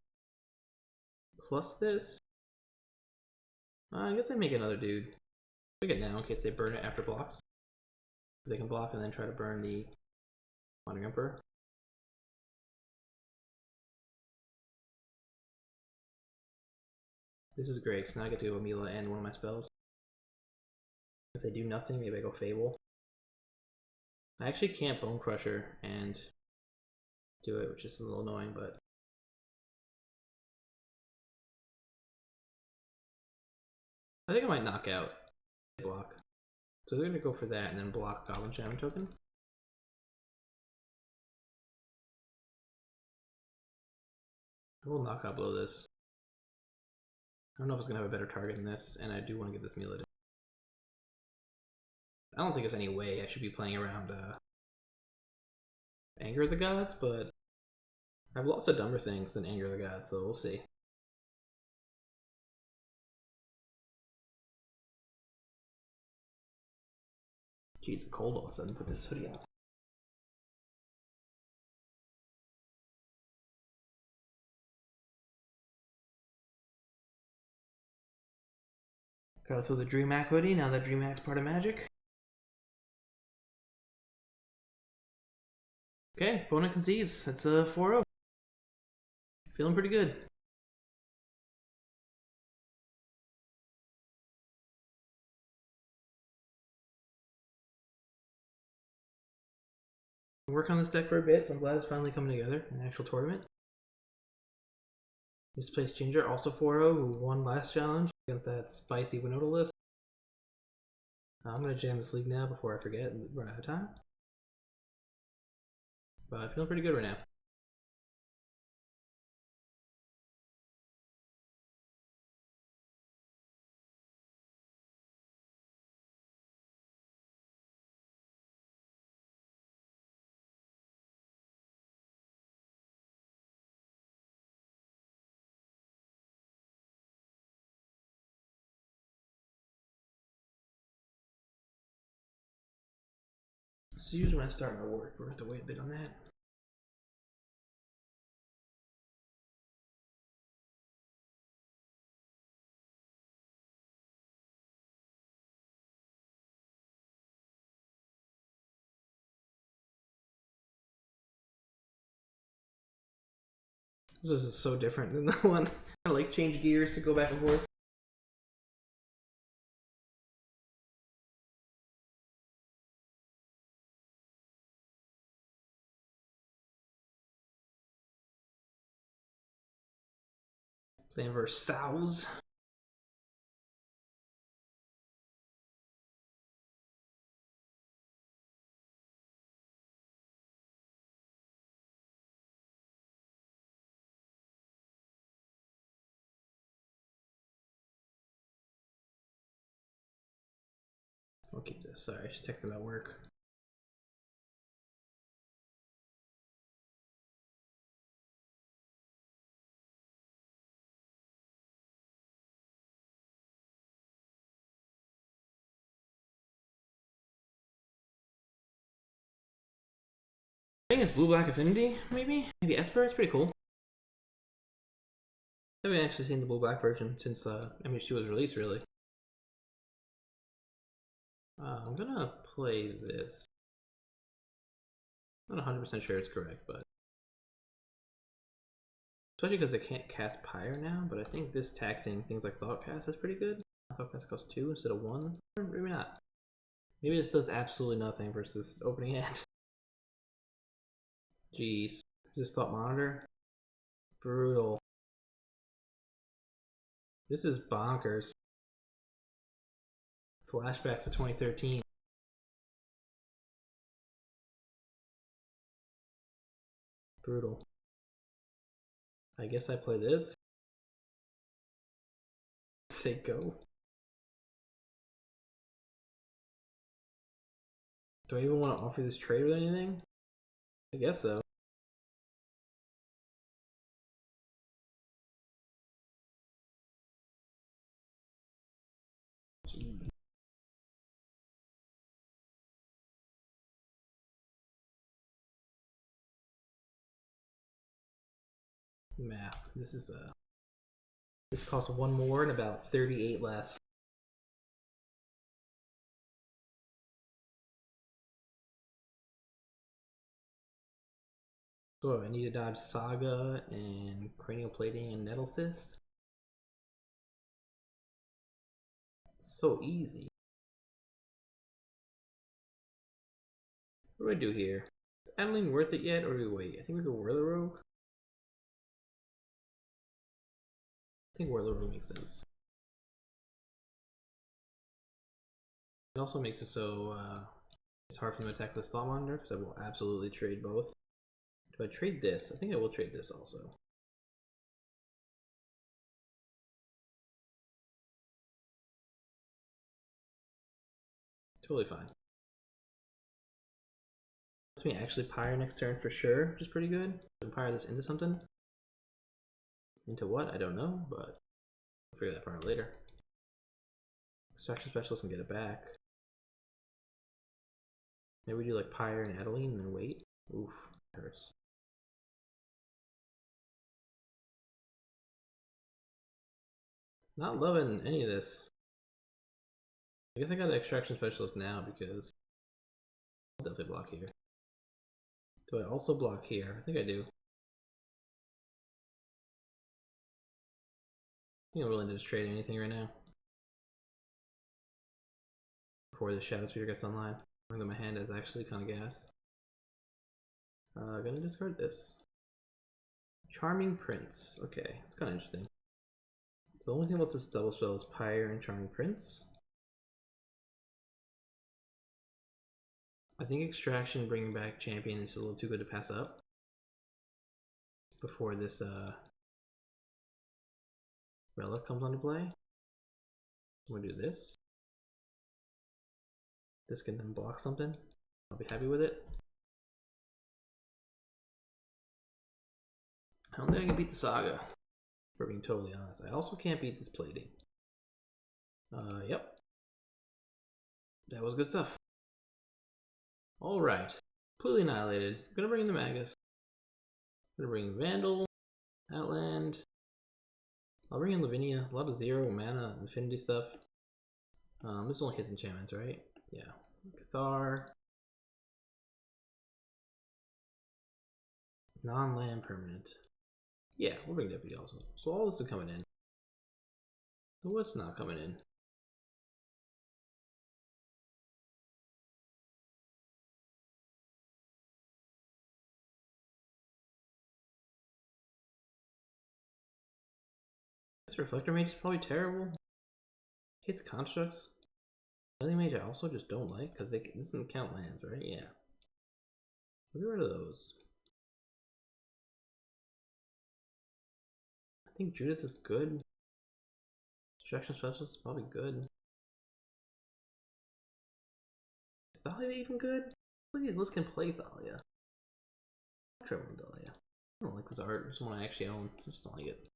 plus this. I guess I make another dude. Make it now in case they burn it after blocks. They can block and then try to burn the Wandering Emperor. This is great, because now I get to go Mila and one of my spells. If they do nothing, maybe I go Fable. I actually can't Bone Crusher and do it, which is a little annoying, but... I think I might knock out block. So they're gonna go for that and then block Goblin Shaman token. I will knock out below this. I don't know if it's gonna have a better target than this, and I do want to get this Mila. I don't think there's any way I should be playing around Anger of the Gods, but I've lost to dumber things than Anger of the Gods, so we'll see. Jeez, I'm cold all of a sudden. Put this hoodie on. Gotta throw the DreamHack hoodie now that DreamHack's part of Magic. Okay, opponent concedes. It's a 4-0. Feeling pretty good. Work on this deck for a bit, so I'm glad it's finally coming together in an actual tournament. Misplaced Ginger, also 4-0, who won last challenge against that spicy Winota list. I'm gonna jam this league now before I forget and run out of time. But I'm feeling pretty good right now. So usually when I start my work, we're going to have to wait a bit on that. This is so different than the one. I like change gears to go back and forth. Playing versus Sows. I'll keep this. Sorry, I just texted about work. I think it's Blue-Black Affinity, maybe? Maybe Esper? It's pretty cool. I haven't actually seen the Blue-Black version since MH2 was released, really. I'm gonna play this. I'm not 100% sure it's correct, but... Especially because I can't cast Pyre now, but I think this taxing things like Thoughtcast is pretty good. Thoughtcast costs 2 instead of 1. Or maybe not. Maybe this does absolutely nothing versus opening hand. Jeez. Is this Thought Monitor? Brutal. This is bonkers. Flashbacks to 2013. Brutal. I guess I play this. Say go. Do I even want to offer this trade with anything? I guess so. Jeez. Map. This is this costs 1 more and about 38 less. So I need to dodge Saga and Cranial Plating and Nettle Cyst. So easy. What do I do here? Is Adeline worth it yet, or do we wait? I think we go Whirler Rogue. I think Whirler Rogue makes sense. It also makes it so it's hard for them to attack the Thought Monitor, because I will absolutely trade both. Do I trade this? I think I will trade this also. Totally fine. Lets me actually Pyre next turn for sure, which is pretty good. Pyre this into something. Into what? I don't know, but we'll figure that part out later. Extraction Specialist and get it back. Maybe we do like Pyre and Adeline and then wait. Oof, that hurts. Not loving any of this. I guess I got an Extraction Specialist now because I'll definitely block here. Do I also block here? I think I do. I think I'm willing to just trade anything right now. Before the Shadow Speeder gets online. I think that my hand is actually kind of gas. Gonna discard this. Charming Prince. Okay, it's kind of interesting. So the only thing about this double spell is Pyre and Charming Prince. I think Extraction bringing back Champion is a little too good to pass up. Before this Relic comes onto play. I'm gonna do this. This can then block something. I'll be happy with it. I don't think I can beat the Saga, for being totally honest. I also can't beat this plating. Yep. That was good stuff. Alright. Completely annihilated. I'm gonna bring in the Magus. I'm gonna bring Vandal, Outland. I'll bring in Lavinia. A lot of 0 mana, Infinity stuff. This only hits enchantments, right? Yeah. Cathar. Non-land permanent. Yeah, we'll bring Deputy also. So all this is coming in. So what's not coming in? This Reflector Mage is probably terrible. Hits constructs. Alien Mage I also just don't like because this doesn't count lands, right? Yeah. We'll get rid of those. I think Judith is good. Destruction Specialist is probably good. Is Thalia even good? Look at these lists can play Thalia. I'm sure I'm Thalia. I don't like this art. It's one I actually own. I just don't like it.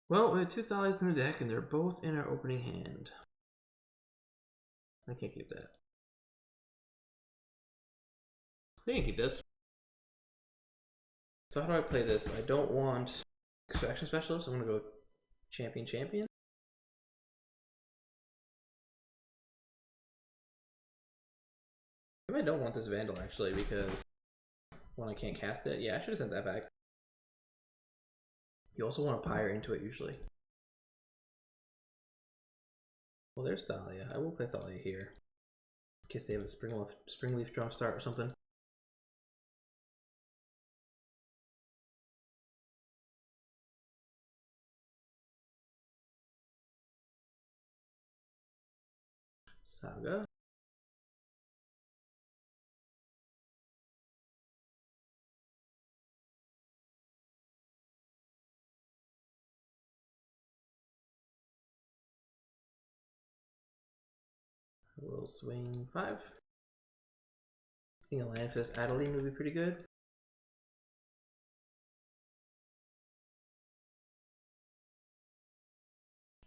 Well, we have 2 Thalias in the deck and they're both in our opening hand. I can't keep that. I can keep this. So how do I play this? I don't want Extraction Specialist. I'm gonna go Champion. Maybe I don't want this Vandal actually because when I can't cast it, yeah, I should have sent that back. You also want to Pyre into it usually. Well, there's Thalia. I will play Thalia here in case they have a Springleaf Drumstart or something. Saga. We'll swing 5. I think a land for this Adeline would be pretty good.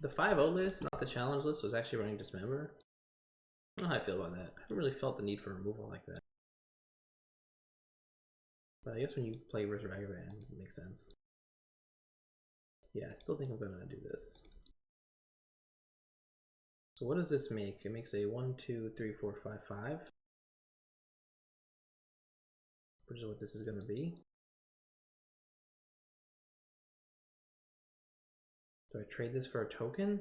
The 5-0 list, not the challenge list, was actually running Dismember. I don't know how I feel about that. I haven't really felt the need for removal like that. But I guess when you play Resuragavan, it makes sense. Yeah, I still think I'm gonna do this. So what does this make? It makes a 1, 2, 3, 4, 5, 5. Which is what this is gonna be. Do I trade this for a token?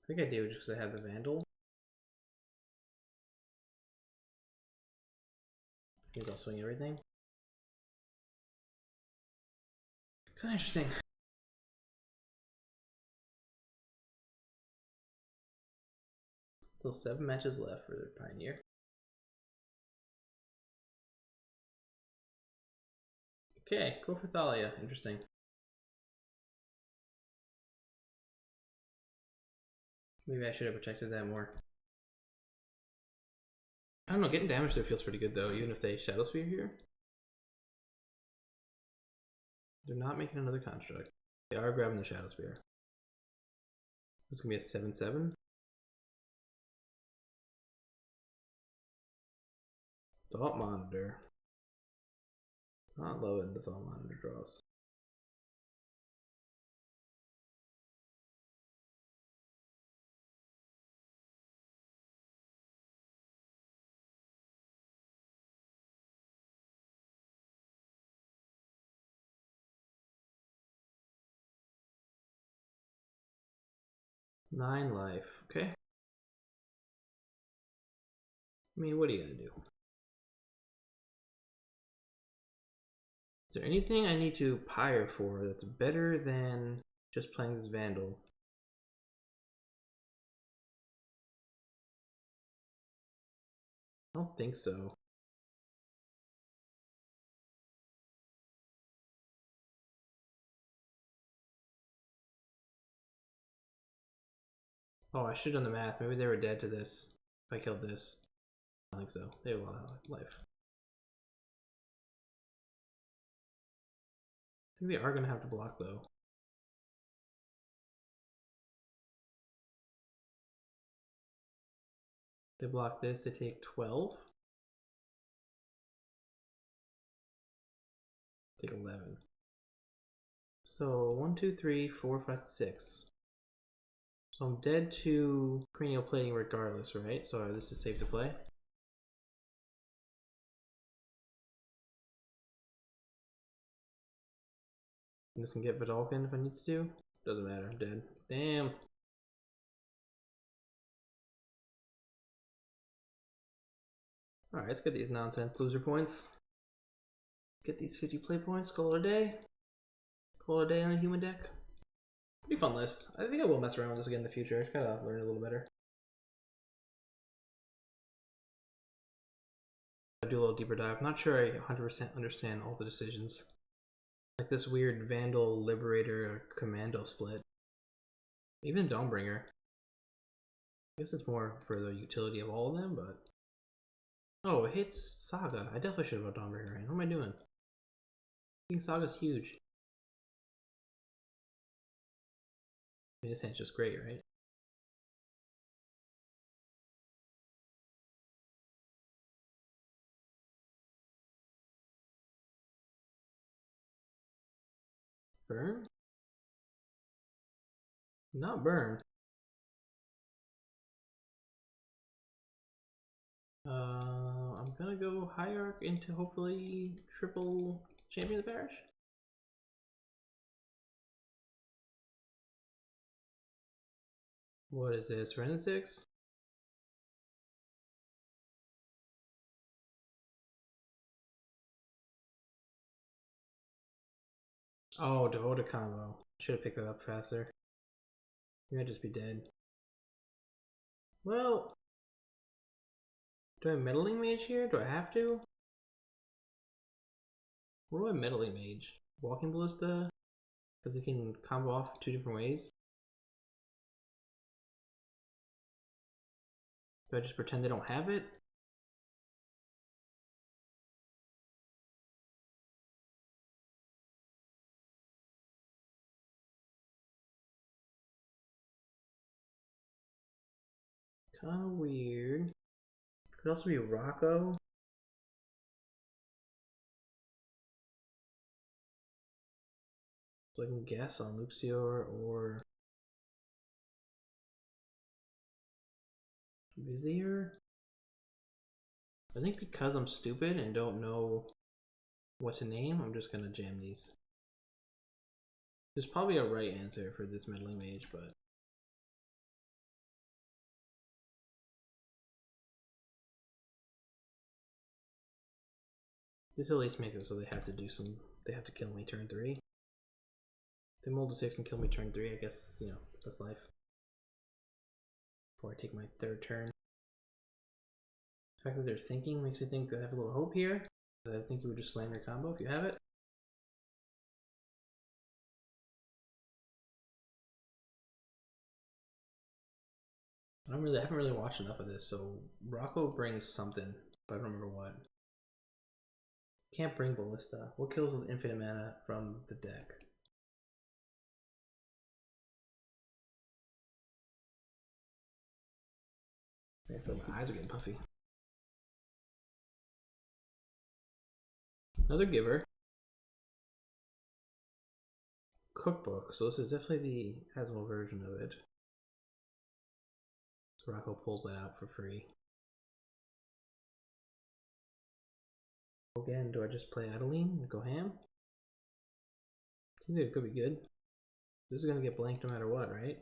I think I do just because I have the Vandal. Means I'll swing everything. Kind of interesting. Still 7 matches left for the Pioneer. Okay, go for Thalia. Interesting. Maybe I should have protected that more. I don't know, getting damage there feels pretty good though, even if they Shadow Spear here. They're not making another construct. They are grabbing the Shadow Spear. This is gonna be a 7/7. Thought Monitor. Not loving the Thought Monitor draws. Nine life, okay. I mean, what are you gonna do? Is there anything I need to Pyre for that's better than just playing this Vandal? I don't think so. Oh, I should have done the math. Maybe they were dead to this if I killed this. I don't think so. They have a lot of life. I think they are going to have to block though. They block this, they take 12. Take 11. So 1, 2, 3, 4, 5, 6. So I'm dead to cranial plating regardless, right? So this is safe to play. And this can get Vidalkin if I need to. Doesn't matter, I'm dead. Damn. Alright, let's get these nonsense loser points. Get these 50 play points, call it a day. Call it a day on the human deck. Pretty fun list. I think I will mess around with this again in the future. Just gotta learn a little better. I'll do a little deeper dive. I'm not sure I 100% understand all the decisions. Like this weird Vandal, Liberator, Commando split. Even Dawnbringer. I guess it's more for the utility of all of them, but... Oh, it hits Saga. I definitely should have got Dawnbringer in. What am I doing? I think Saga's huge. I mean, this hand's just great, right? Burn? Not burn. I'm gonna go Hierarch into hopefully triple Champion of the Parish. What is this? Ren 6? Oh, Devota combo. Should have picked that up faster. You might just be dead. Well, do I meddling mage here? Do I have to? What do I meddling mage? Walking ballista? Because it can combo off 2 different ways. Do I just pretend they don't have it? Kinda weird. Could also be Rocco. So I can guess on Luxior or Vizier. I think because I'm stupid and don't know what to name, I'm just gonna jam these. There's probably a right answer for this meddling mage, but this at least makes it so they have to do some. They have to kill me turn 3. They mold to 6 and kill me turn 3. I guess, you know, that's life. Before I take my 3rd turn. The fact that they're thinking makes me think that I have a little hope here. I think you would just slam your combo if you have it. I haven't really watched enough of this, so Rocco brings something, but I don't remember what. Can't bring Ballista. What kills with infinite mana from the deck? I feel my eyes are getting puffy. Another giver. Cookbook. So this is definitely the Asmo version of it. So Rocco pulls that out for free. Again, do I just play Adeline and go ham? I think it could be good. This is gonna get blanked no matter what, right?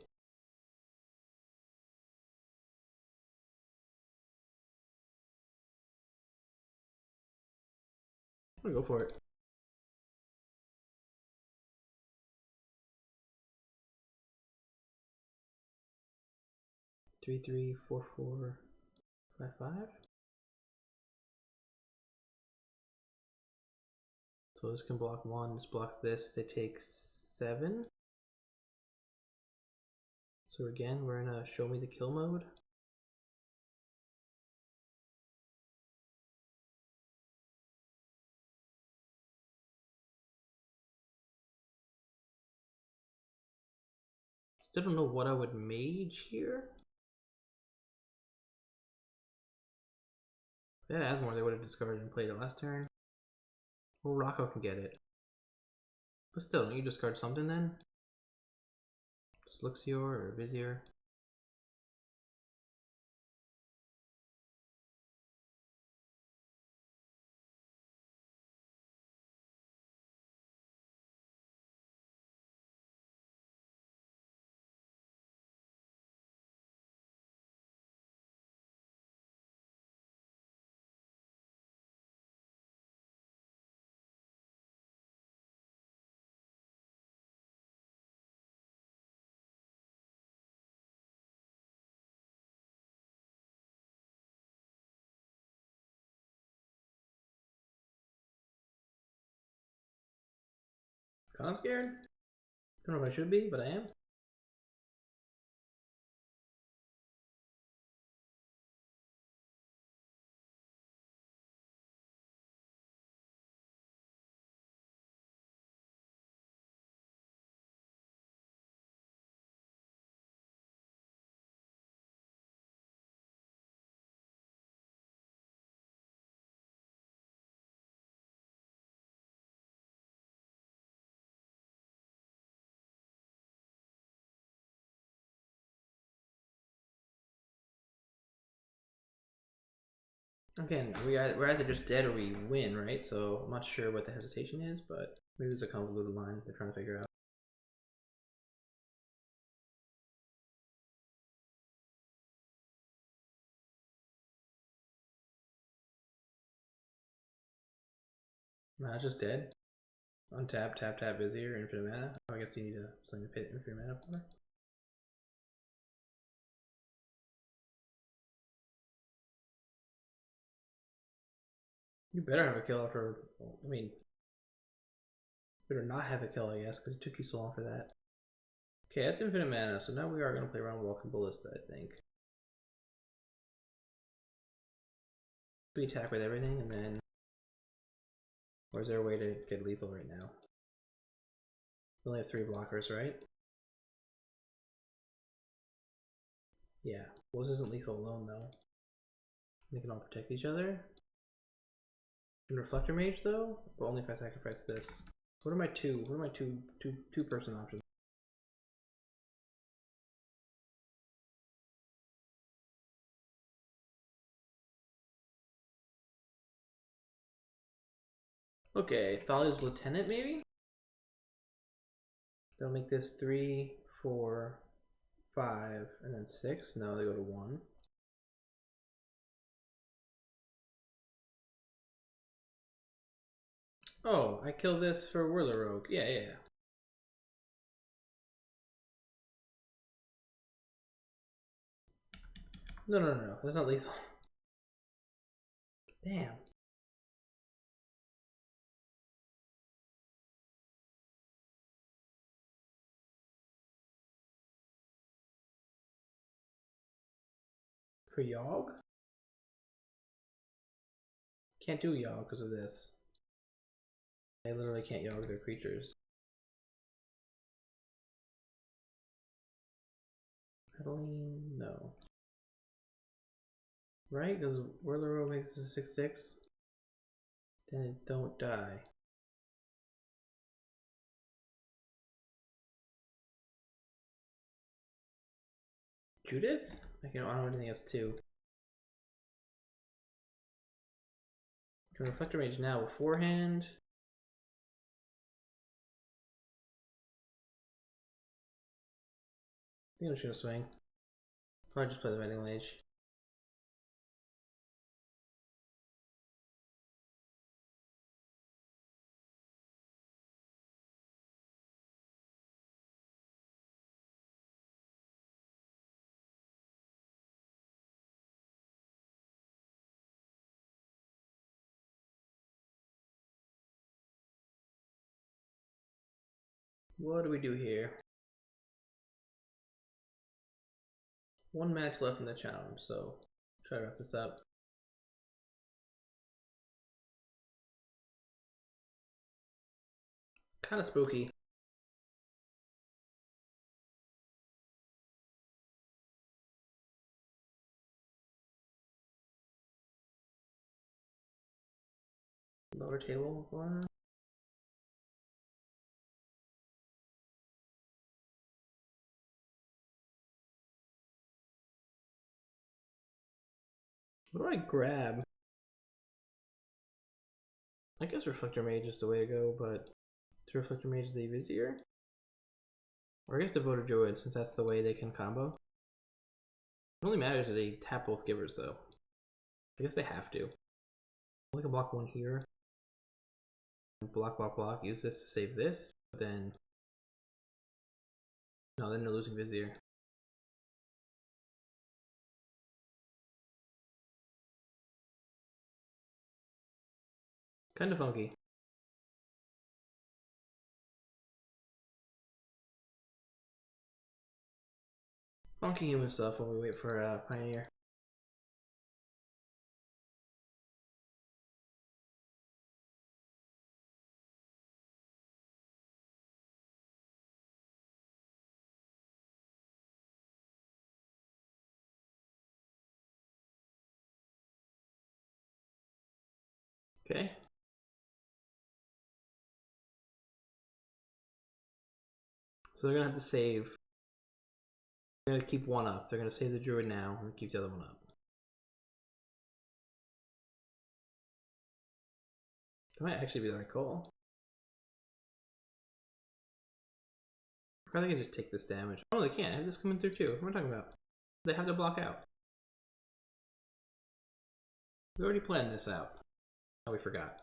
I'm gonna go for it. 3, 3, 4, 4, 5, 5. So this can block 1, this blocks this, they take 7. So again, we're in a show me the kill mode. Still don't know what I would mage here. If they had Asmore, they would have discarded and played it last turn. Well, Rocco can get it. But still, don't you discard something then? Just Luxior or Vizier. Kind of scared. Don't know if I should be, but I am. Again, we're either just dead or we win, right? So I'm not sure what the hesitation is, but maybe there's a convoluted line they're trying to figure out. Nah, just dead. Untap, tap, tap, Vizier, infinite mana. Oh, I guess you need something to pay infinite mana for. You better have a kill after. I mean, better not have a kill, I guess, because it took you so long for that. Okay, that's infinite mana, so now we are going to play around Welcome Ballista, I think. We attack with everything, and then. Or is there a way to get lethal right now? We only have 3 blockers, right? Yeah. Well, this isn't lethal alone, though. They can all protect each other. Can Reflector Mage, though? But only if I sacrifice this. What are my two person options? Okay, Thalia's Lieutenant, maybe? They'll make this 3, 4, 5, and then 6. No, they go to 1. Oh, I killed this for Whirler Rogue. Yeah. No. That's not lethal. Damn. For Yogg? Can't do Yogg because of this. I literally can't Yogg their creatures. Pedaling? No. Right? Because Whirler Rogue makes this a 6/6. Then it don't die. Judith? I don't know anything else too. Can Reflector Mage now beforehand. I think I'm just gonna swing. Or just play the Vending Mage. What do we do here? One match left in the challenge, so try to wrap this up. Kind of spooky. Lower table going on. What do I grab? I guess Reflector Mage is the way to go, but to Reflector Mage the Vizier? Or I guess Devoted Druid, since that's the way they can combo. It only matters if they tap both givers, though. I guess they have to. I can block one here. Block. Use this to save this. But then... No, then they're losing Vizier. Kind of funky. Funky human stuff while we wait for Pioneer. Okay. So they're gonna have to save. They're gonna keep one up. They're gonna save the Druid now and keep the other one up. That might actually be the right call. I probably can just take this damage. Oh, they can't. I have this coming through too. What am I talking about? They have to block out. We already planned this out. Oh, we forgot.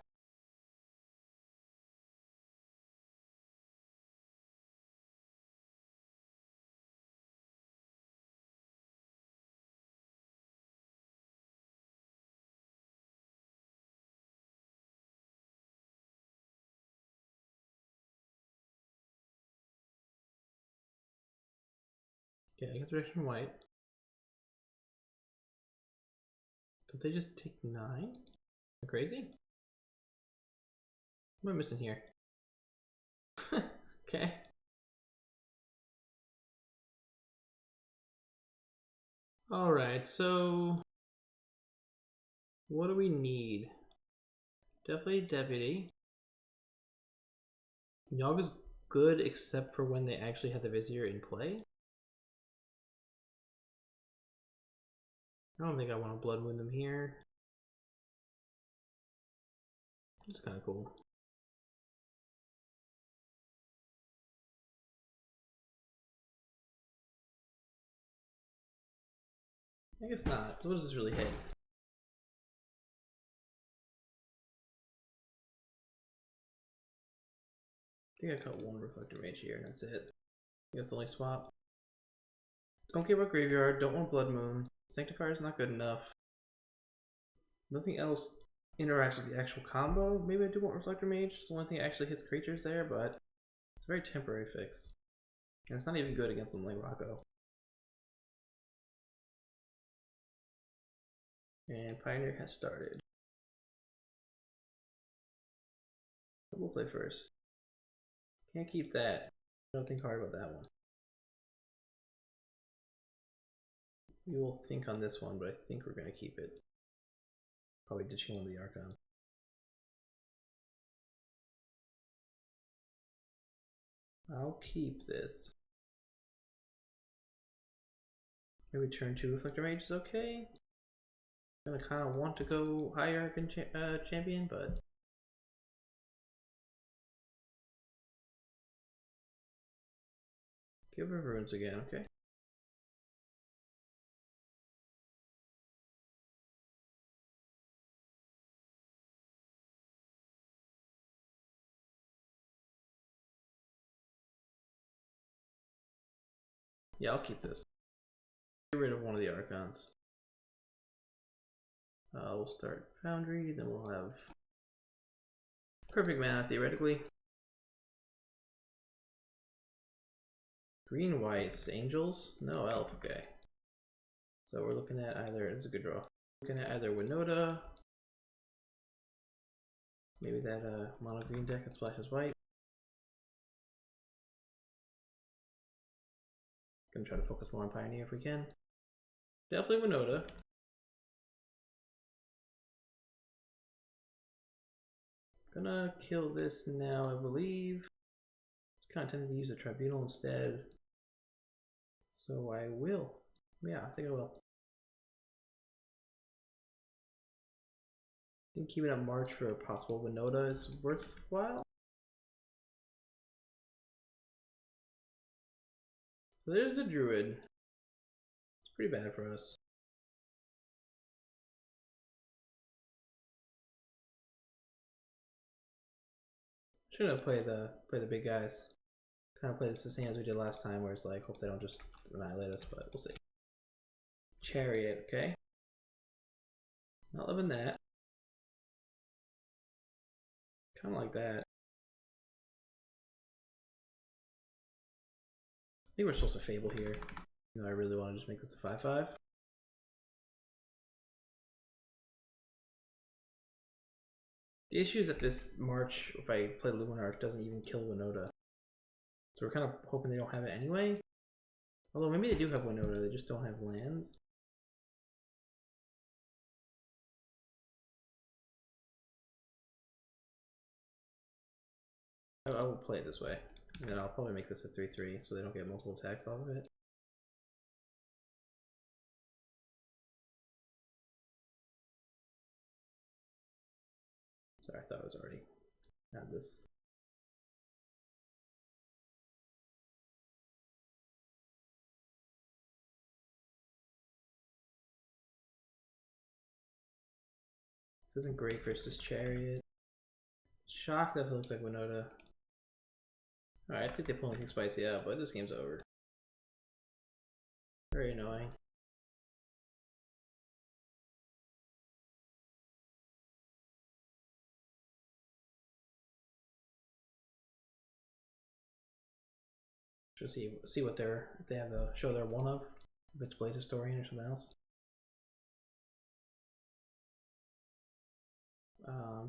Okay, I get direction white. Did they just take 9? Am I crazy? What am I missing here? Okay. Alright, so what do we need? Definitely Deputy. Yogg is good except for when they actually have the Vizier in play. I don't think I want to Blood Moon them here. It's kind of cool. I guess not, because what does this really hit? I think I caught one Reflector Mage here and that's it. I think that's the only swap. Don't give up Graveyard, don't want Blood Moon. Sanctifier is not good enough. Nothing else interacts with the actual combo. Maybe I do want Reflector Mage. It's the only thing that actually hits creatures there, but it's a very temporary fix. And it's not even good against something like Rocco. And Pioneer has started. We'll play first. Can't keep that. Don't think hard about that one. We will think on this one, but I think we're going to keep it. Probably ditching one of the Archons. I'll keep this. Maybe turn 2 Reflector Mage is okay. I'm gonna kind of want to go higher than champion, but give her runes again, okay? Yeah, I'll keep this. Get rid of one of the Archons. We'll start Foundry, then we'll have perfect mana theoretically. Green whites, angels? No elf, okay. So we're looking at either, it's a good draw. Looking at either Winota, maybe that mono green deck that splashes white. Gonna try to focus more on Pioneer if we can. Definitely Winota. Gonna kill this now, I believe. Kind of tempted to use a Tribunal instead. So I will. Yeah, I think I will. I think keeping up March for a possible Winota is worthwhile. So there's the Druid. It's pretty bad for us. Shouldn't have played the big guys. Kind of play this the same as we did last time, where it's like, hope they don't just annihilate us, but we'll see. Chariot, okay. Not loving that. Kind of like that. I think we're supposed to Fable here. You know, I really want to just make this a 5/5. The issue is that this March, if I play Luminarch, doesn't even kill Winota. So we're kind of hoping they don't have it anyway. Although maybe they do have Winota, they just don't have lands. I will play it this way. And then I'll probably make this a 3/3 so they don't get multiple attacks off of it. Sorry, I thought it was already had this. This isn't great versus Chariot. Shock definitely looks like Winota. Alright, I think they pull anything spicy out, but this game's over. Very annoying. Should see what they're, if they have the show they're one of, if it's Blade Historian or something else.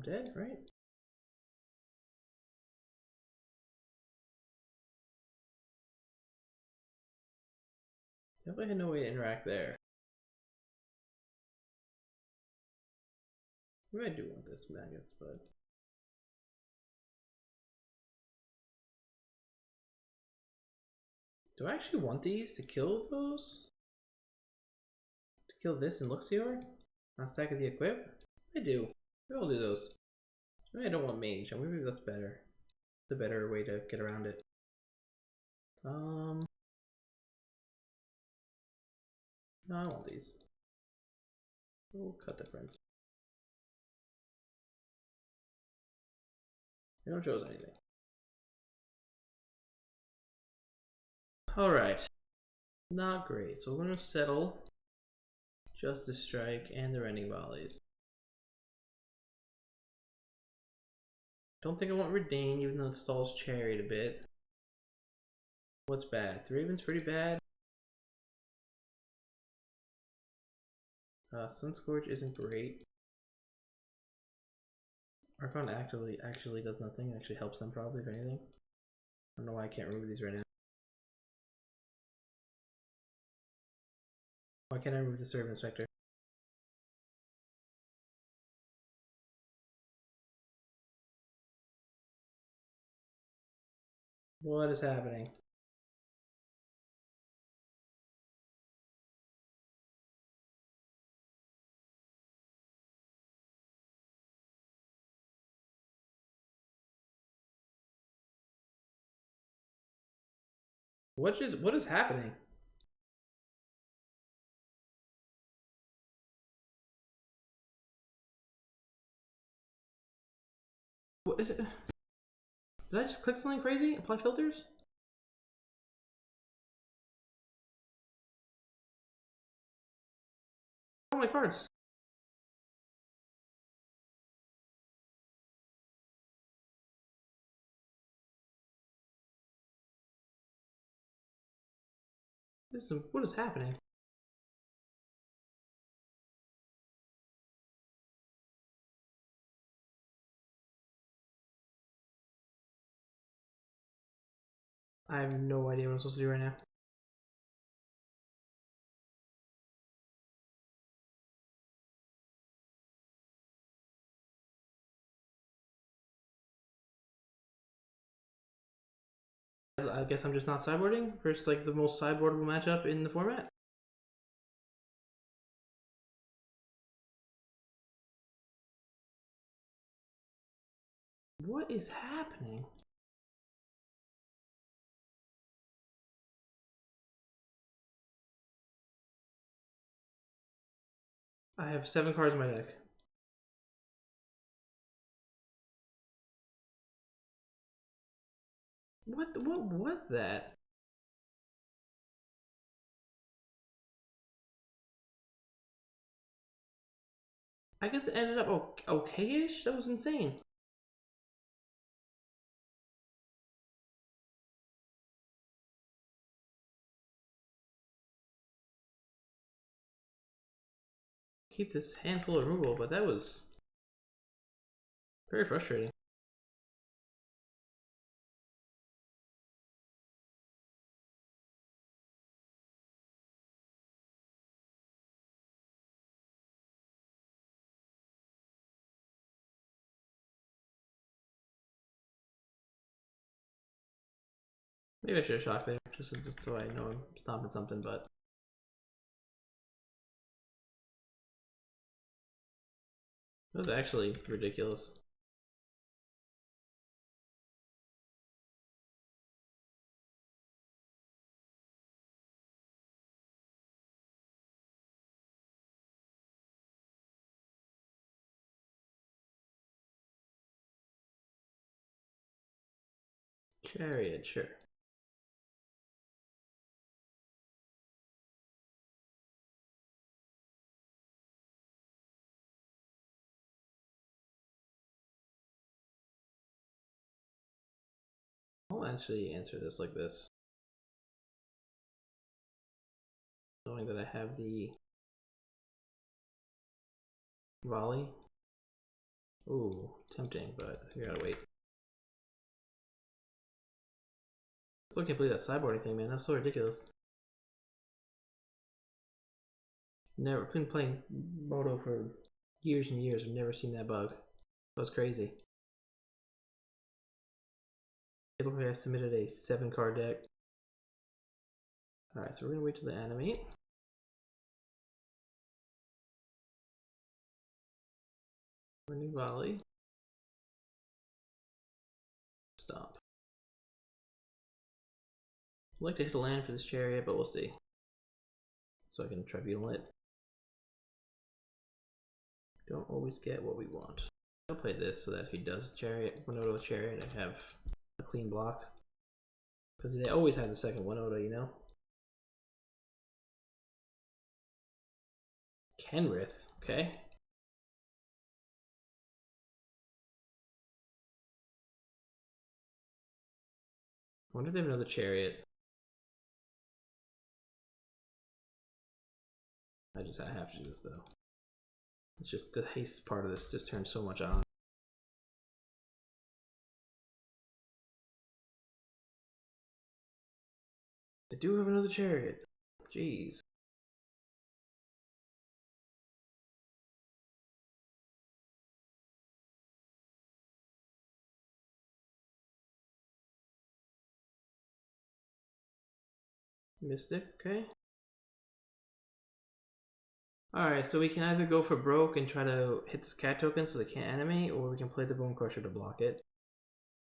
Dead, right? Definitely had no way to interact there. Maybe I do want this Magus, but do I actually want these to kill those? To kill this and Luxior? On stack of the equip? I do. Maybe I'll do those. Maybe I don't want mage, or maybe that's better. It's a better way to get around it. No, I want these. We'll cut the prints. They don't show us anything. Alright. Not great. So we're going to settle Justice Strike and the Rending Volleys. Don't think I want Redain, even though it stalls Chariot a bit. What's bad? The Raven's pretty bad. Sunscorch isn't great. Archon actually does nothing. It actually helps them probably, if anything. I don't know why I can't remove these right now. Why can't I remove the Servant Inspector? What is happening? What is happening? What is it? Did I just click something crazy? Apply filters? Oh, my cards. What is happening? I have no idea what I'm supposed to do right now. I guess I'm just not sideboarding versus like the most sideboardable matchup in the format. What is happening? I have 7 cards in my deck. What was that? I guess it ended up okay-ish? That was insane. Keep this handful of removal, but that was very frustrating. Maybe I should have shocked there, just so I know I'm stopping something, but... That was actually ridiculous. Chariot, sure. I'll actually answer this like this. Knowing that I have the volley. Ooh, tempting, but you gotta wait. I still can't believe that sideboarding thing, man. That's so ridiculous. Never been playing Moto for years and years. I've never seen that bug. That was crazy. It looked like I submitted a 7-card deck. Alright, so we're gonna wait till they animate. New volley. Stop. I'd like to hit a land for this chariot, but we'll see. So I can tribunal it. don't always get what we want. I'll play this so that if he does Chariot, Winota with Chariot, I have a clean block. Because they always have the second Winota, you know? Kenrith, okay. I wonder if they have another Chariot. I have to do this though. It's just the haste part of this just turns so much on. They do have another Chariot. Jeez. Mystic, okay. Alright, so we can either go for broke and try to hit this cat token so they can't animate, or we can play the Bone Crusher to block it.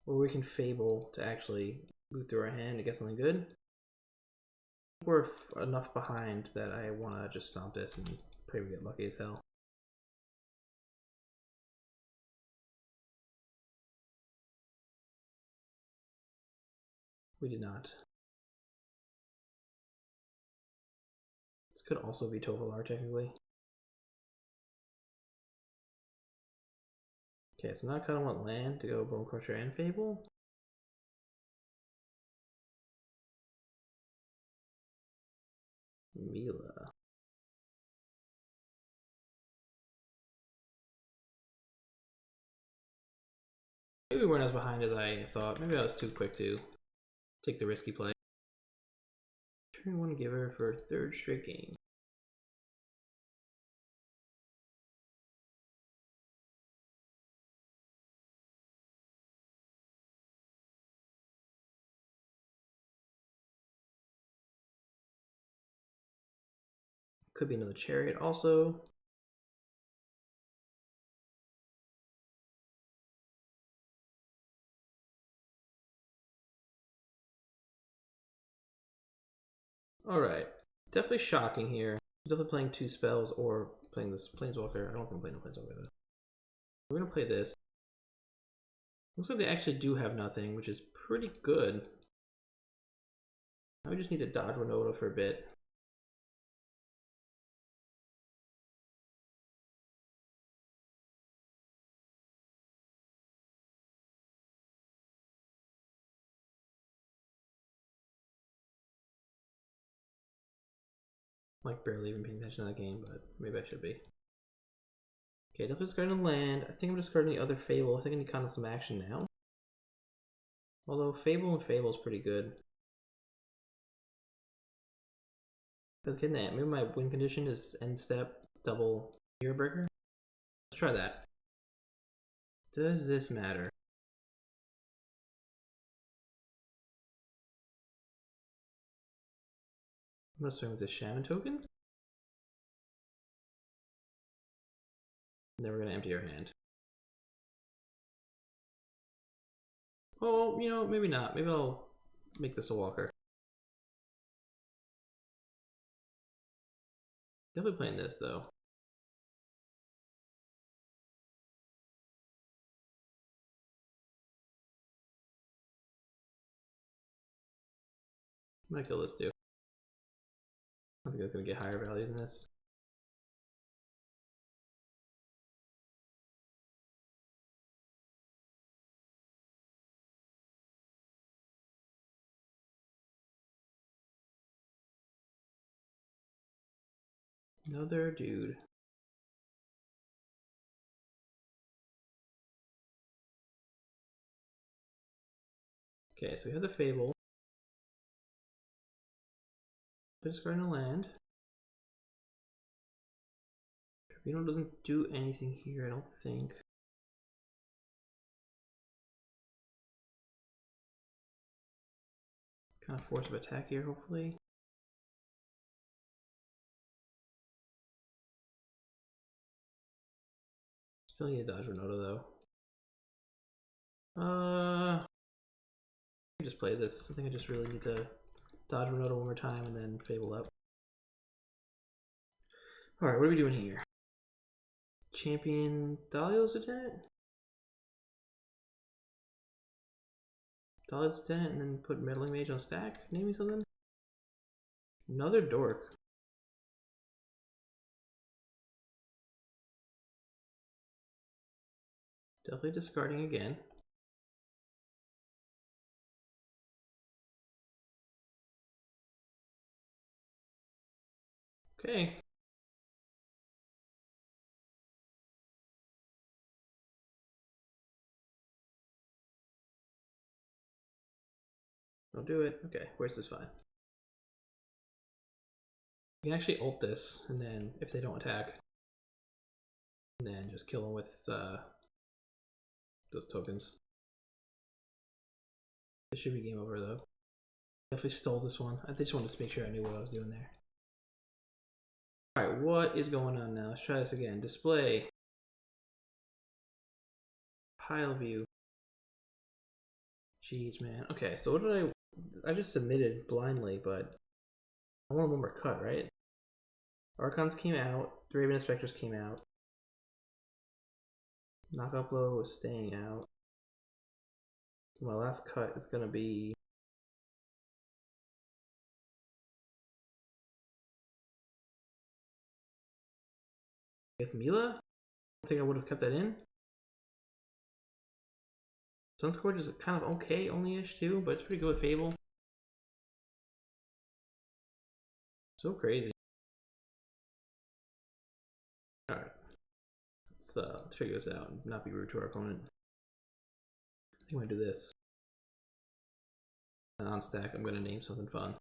Or we can Fable to actually loot through our hand to get something good. We're enough behind that I want to just stomp this and pray we get lucky as hell. We did not. This could also be Tovolar technically. Okay, so now I kind of want land to go Bone Crusher and Fable. Mila. Maybe we weren't as behind as I thought. Maybe I was too quick to take the risky play. Turn 1 giver for 3rd straight game. Could be another Chariot also. Alright. Definitely shocking here. Definitely playing 2 spells or playing this Planeswalker. I don't think I'm playing the Planeswalker though. We're gonna play this. Looks like they actually do have nothing, which is pretty good. Now we just need to dodge Winota for a bit. Like barely even paying attention to that game, but maybe I should be. Okay, definitely discarding land. I think I'm discarding the other Fable. I think I need kind of some action now. Although Fable and Fable is pretty good. Let's get that. Maybe my win condition is end step double Mirror Breaker. Let's try that. Does this matter? I'm gonna swing with the Shaman token. And then we're gonna empty our hand. Oh, you know, maybe not. Maybe I'll make this a walker. Definitely playing this though. Might kill this too. I think that's gonna get higher value than this. Another dude. Okay, so we have the Fable. Discarding a land. Tribunal doesn't do anything here, I don't think. Kind of force of attack here, hopefully. Still need to dodge Winota though. I just play this. I think I just really need to dodge Winota one more time and then Fable up. Alright, what are we doing here? champion Dahlia's lieutenant? Dahlia's lieutenant and then put meddling mage on stack? Name me something? Another dork. Definitely discarding again. Okay. Don't do it. Okay, where's this fine? You can actually ult this, and then if they don't attack, and then just kill them with those tokens. This should be game over though. Definitely stole this one. I just wanted to make sure I knew what I was doing there. Alright, what is going on now? Let's try this again. Display. Pile view. Jeez, man. Okay, so what did I just submitted blindly, but I want one more cut, right? Archons came out. The Raven Inspectors came out. Knockout Blow is staying out. So my last cut is gonna be with Mila. I think I would have kept that in. Sunscourge is kind of okay, only-ish too, but it's pretty good with Fable. So crazy. Alright. Let's figure this out and not be rude to our opponent. I think I'm gonna do this. And on stack, I'm gonna name something fun.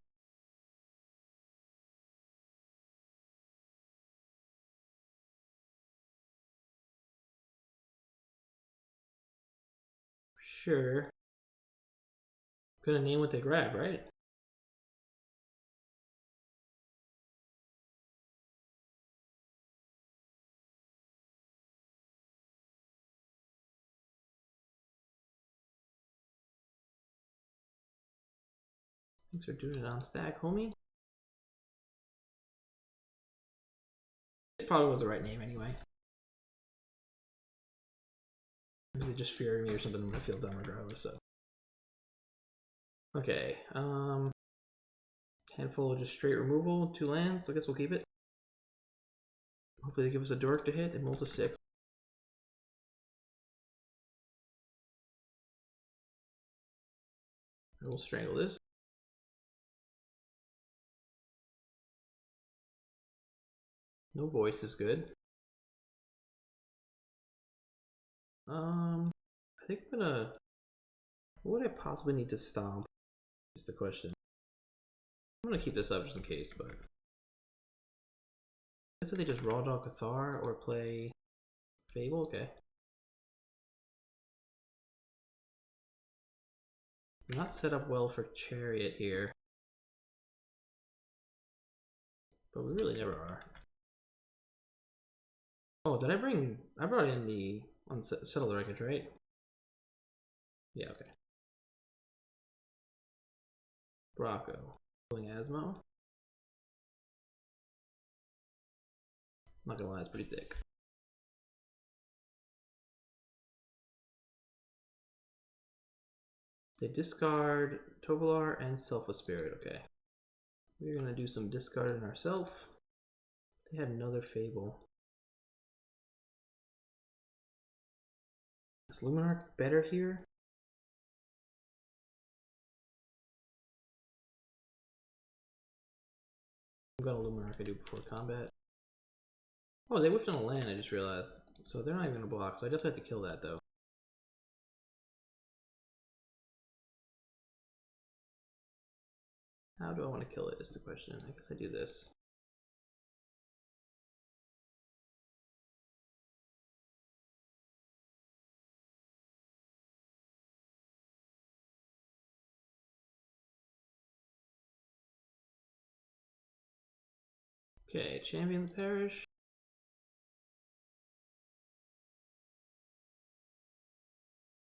Sure. Gonna name what they grab, right? Thanks for doing it on stack, homie. It probably was the right name anyway. Maybe they just fear me or something. I'm gonna feel dumb regardless. So. Okay. Handful of just straight removal, 2 lands. I guess we'll keep it. Hopefully they give us a dork to hit. They roll to 6. I will strangle this. No voice is good. I think I'm gonna. What would I possibly need to stomp? Is the question. I'm gonna keep this up just in case, but I guess if they just raw dog Cathar or play Fable, okay. I'm not set up well for Chariot here, but we really never are. Oh, did I bring? I brought in the Settle the Wreckage, right? Yeah, okay. Bracco. Pulling Asmo. Not gonna lie, it's pretty thick. They discard Tovolar and Selfless Spirit, okay. We're gonna do some discarding ourselves. They had another Fable. Is Luminarch better here? I'm gonna Luminarch I do before combat. Oh, they whiffed on a land, I just realized. So they're not even gonna block, so I definitely have to kill that though. How do I want to kill it is the question. I guess I do this. Okay, champion the parish.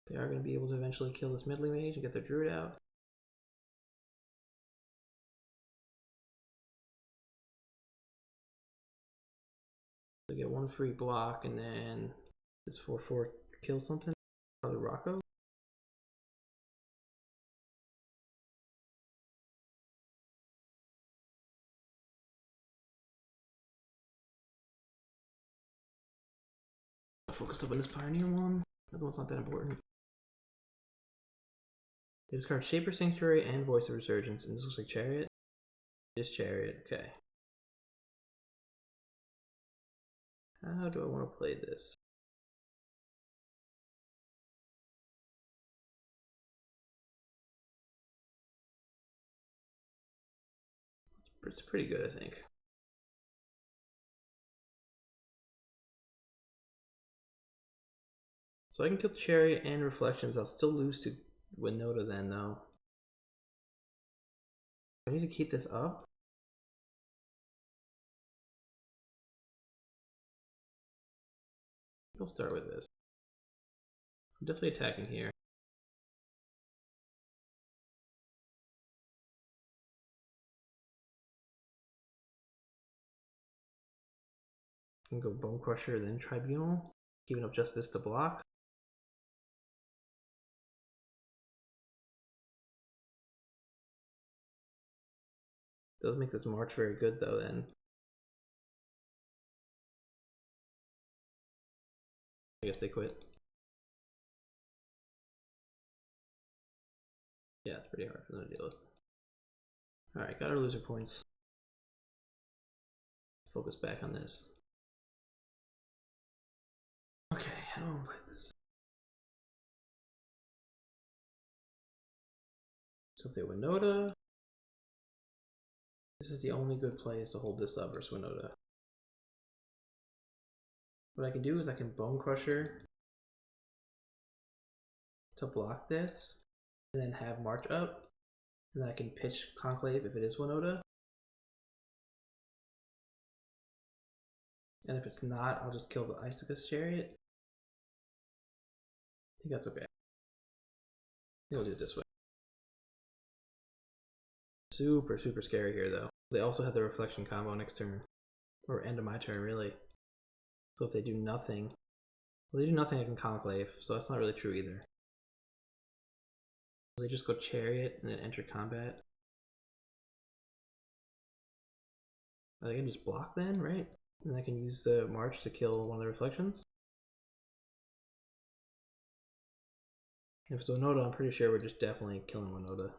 They are going to be able to eventually kill this meddling mage and get their druid out. So I get 1 free block, and then this 4/4 kills something. Probably Rocco. I'll focus up on this Pioneer one. The other one's not that important. They discard Shaper Sanctuary and Voice of Resurgence, and this looks like Chariot. This Chariot, okay. How do I want to play this? It's pretty good, I think. So I can kill Chariot and Reflections. I'll still lose to Winota then, though. I need to keep this up. We'll start with this. I'm definitely attacking here. I can go Bone Crusher, then Tribunal, keeping up just this to block. Does make this March very good though then. I guess they quit. Yeah, it's pretty hard for them to deal with. Alright, got our loser points. Focus back on this. Okay, how do I want to play this? So let's say Winota. This is the only good play is to hold this up versus Winota. What I can do is I can Bone Crusher to block this, and then have March up, and then I can pitch Conclave if it is Winota. And if it's not, I'll just kill the Icicus Chariot. I think that's okay. I think we'll do it this way. Super, super scary here though. They also have the Reflection combo next turn. Or end of my turn, really. So if they do nothing, well, they do nothing, I can Conclave, so that's not really true either. They just go Chariot and then enter combat. I can just block then, right? And I can use the March to kill one of the Reflections. If it's Winota, I'm pretty sure we're just definitely killing Winota.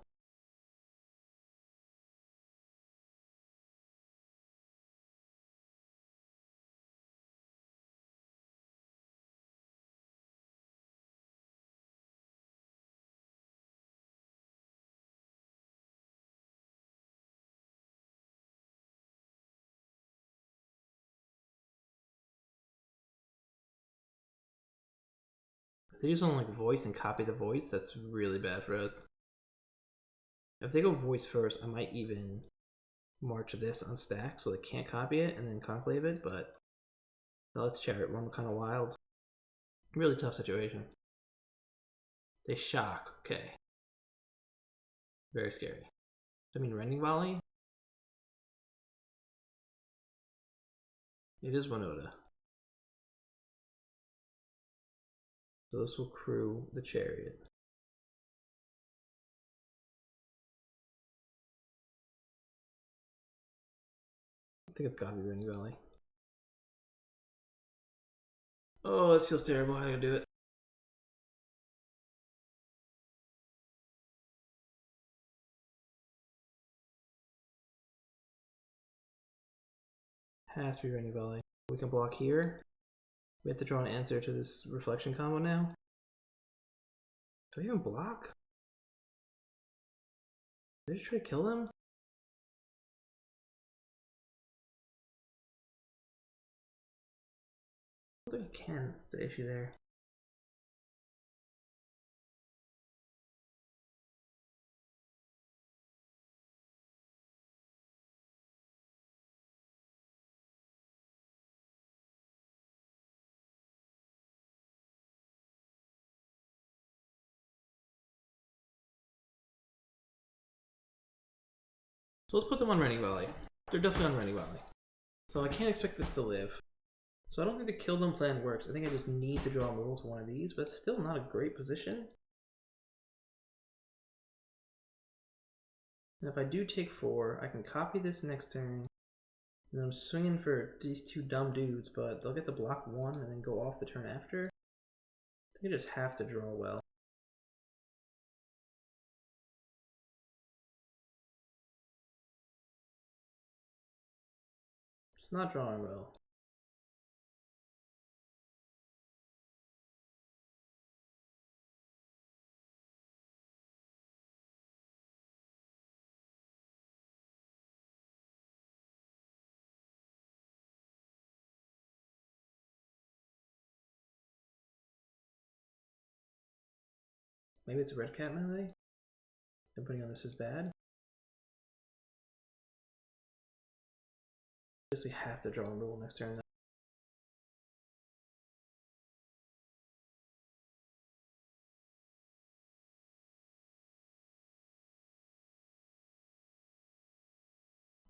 If they do something like Voice and copy the Voice, that's really bad for us. If they go Voice first, I might even March this on stack so they can't copy it and then Conclave it, but let's Chariot one kind of wild. Really tough situation. They shock, okay. Very scary. I mean, Rending Volley? It is Winota. So this will crew the Chariot. I think it's gotta be Rending Volley. Oh, this feels terrible. How do I do it? Has to be Rending Volley. We can block here. We have to draw an answer to this Reflection combo now. Do I even block? Did I just try to kill them? I don't think I can. That's the issue there. So let's put them on Rending Volley. They're definitely on Rending Volley. So I can't expect this to live. So I don't think the kill them plan works. I think I just need to draw a removal to one of these, but it's still not a great position. And if I do take 4, I can copy this next turn. And I'm swinging for these 2 dumb dudes, but they'll get to block 1 and then go off the turn after. I think I just have to draw well. It's not drawing well. Maybe it's a red cat melee? And putting on this is bad? I guess we have to draw a removal next turn.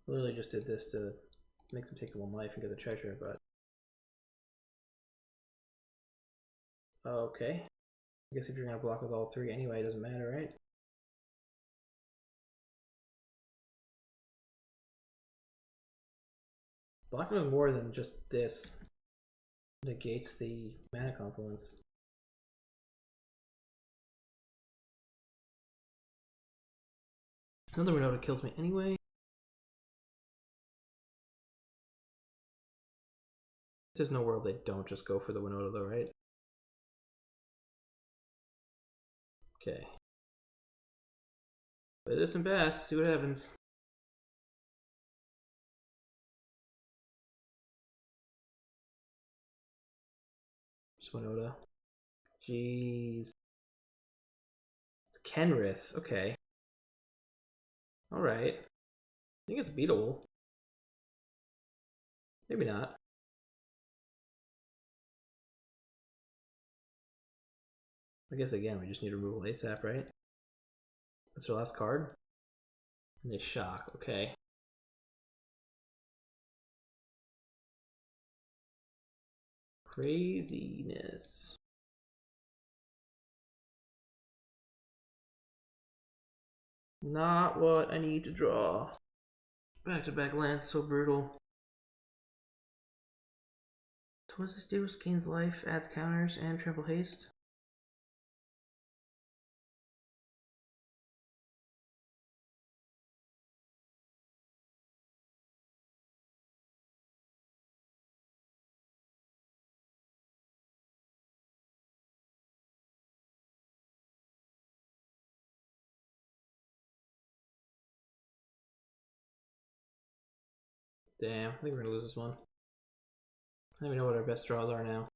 Literally just did this to make them take 1 life and get the treasure, but... Okay. I guess if you're gonna block with all 3 anyway, it doesn't matter, right? Blocking with more than just this negates the mana confluence. Another Winota kills me anyway. There's no world they don't just go for the Winota though, right? Okay. Play this and pass, see what happens. Just Winota. Jeez. It's Kenrith, okay. Alright. I think it's beatable. Maybe not. I guess again, we just need removal ASAP, right? That's our last card. And they shock, okay. Craziness. Not what I need to draw. Back-to-back lands, so brutal. So what does this do? Gains life, adds counters, and trample haste. Damn, I think we're gonna lose this one. I don't even know what our best draws are now.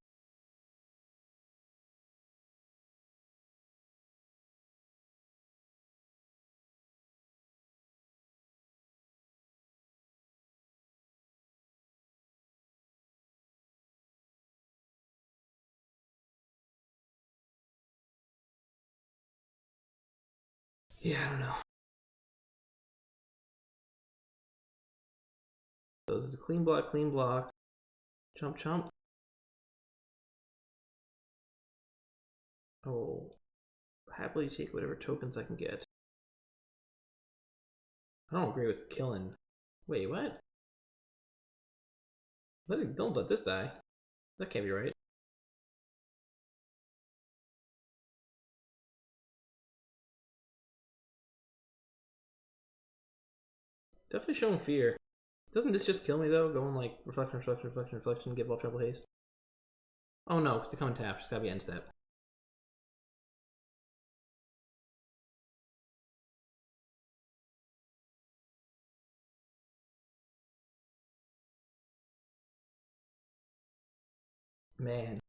Yeah, I don't know. So this is a clean block, clean block. Chump, chump. I will happily take whatever tokens I can get. I don't agree with killing. Wait, what? Don't let this die. That can't be right. Definitely showing fear. Doesn't this just kill me though? Going like reflection, reflection, reflection, reflection, give all triple haste. Oh no, because they come in tap. It's gotta be end step. Man.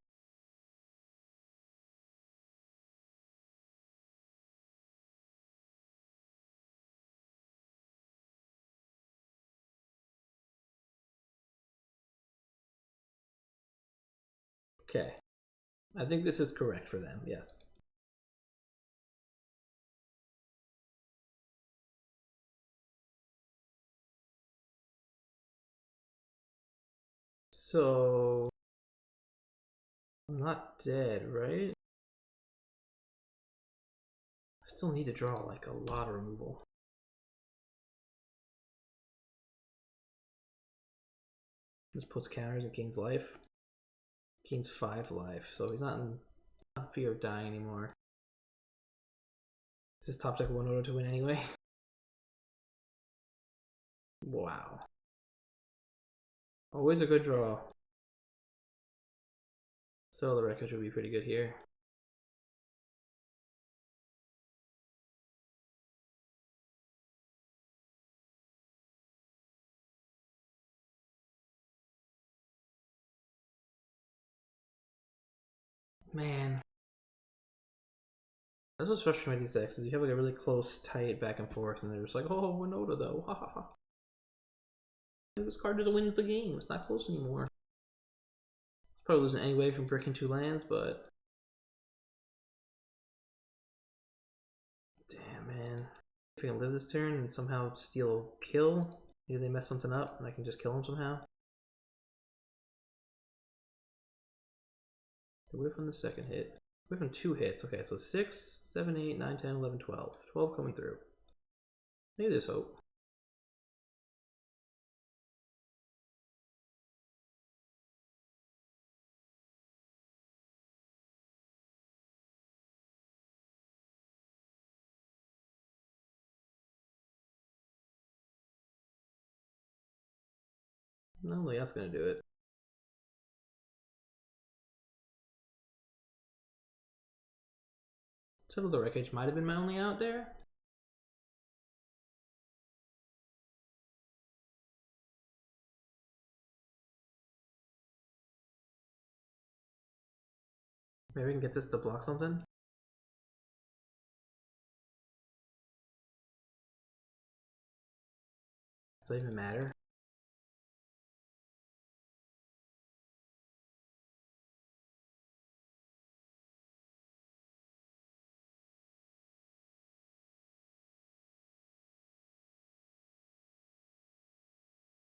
Okay. I think this is correct for them, yes. So I'm not dead, right? I still need to draw like a lot of removal. Just puts counters and gains life. Gains 5 life, so he's not in fear of dying anymore. Is this top deck Winota to win anyway? Wow. Always a good draw. So the wreckage would be pretty good here. Man. That's what's frustrating with these decks, is you have like a really close, tight back and forth, and they're just like, oh, Winota though, ha ha ha. This card just wins the game, it's not close anymore. It's probably losing anyway from bricking 2 lands, but... Damn, man. If I can live this turn and somehow steal a kill, maybe they mess something up and I can just kill them somehow. Whiff on the second hit. Whiff on 2 hits. Okay, so 6, 7, 8, 9, 10, 11, 12. 12 coming through. Maybe there's hope. No, that's gonna do it. Settle the Wreckage might have been my only out there. Maybe we can get this to block something. Does that even matter?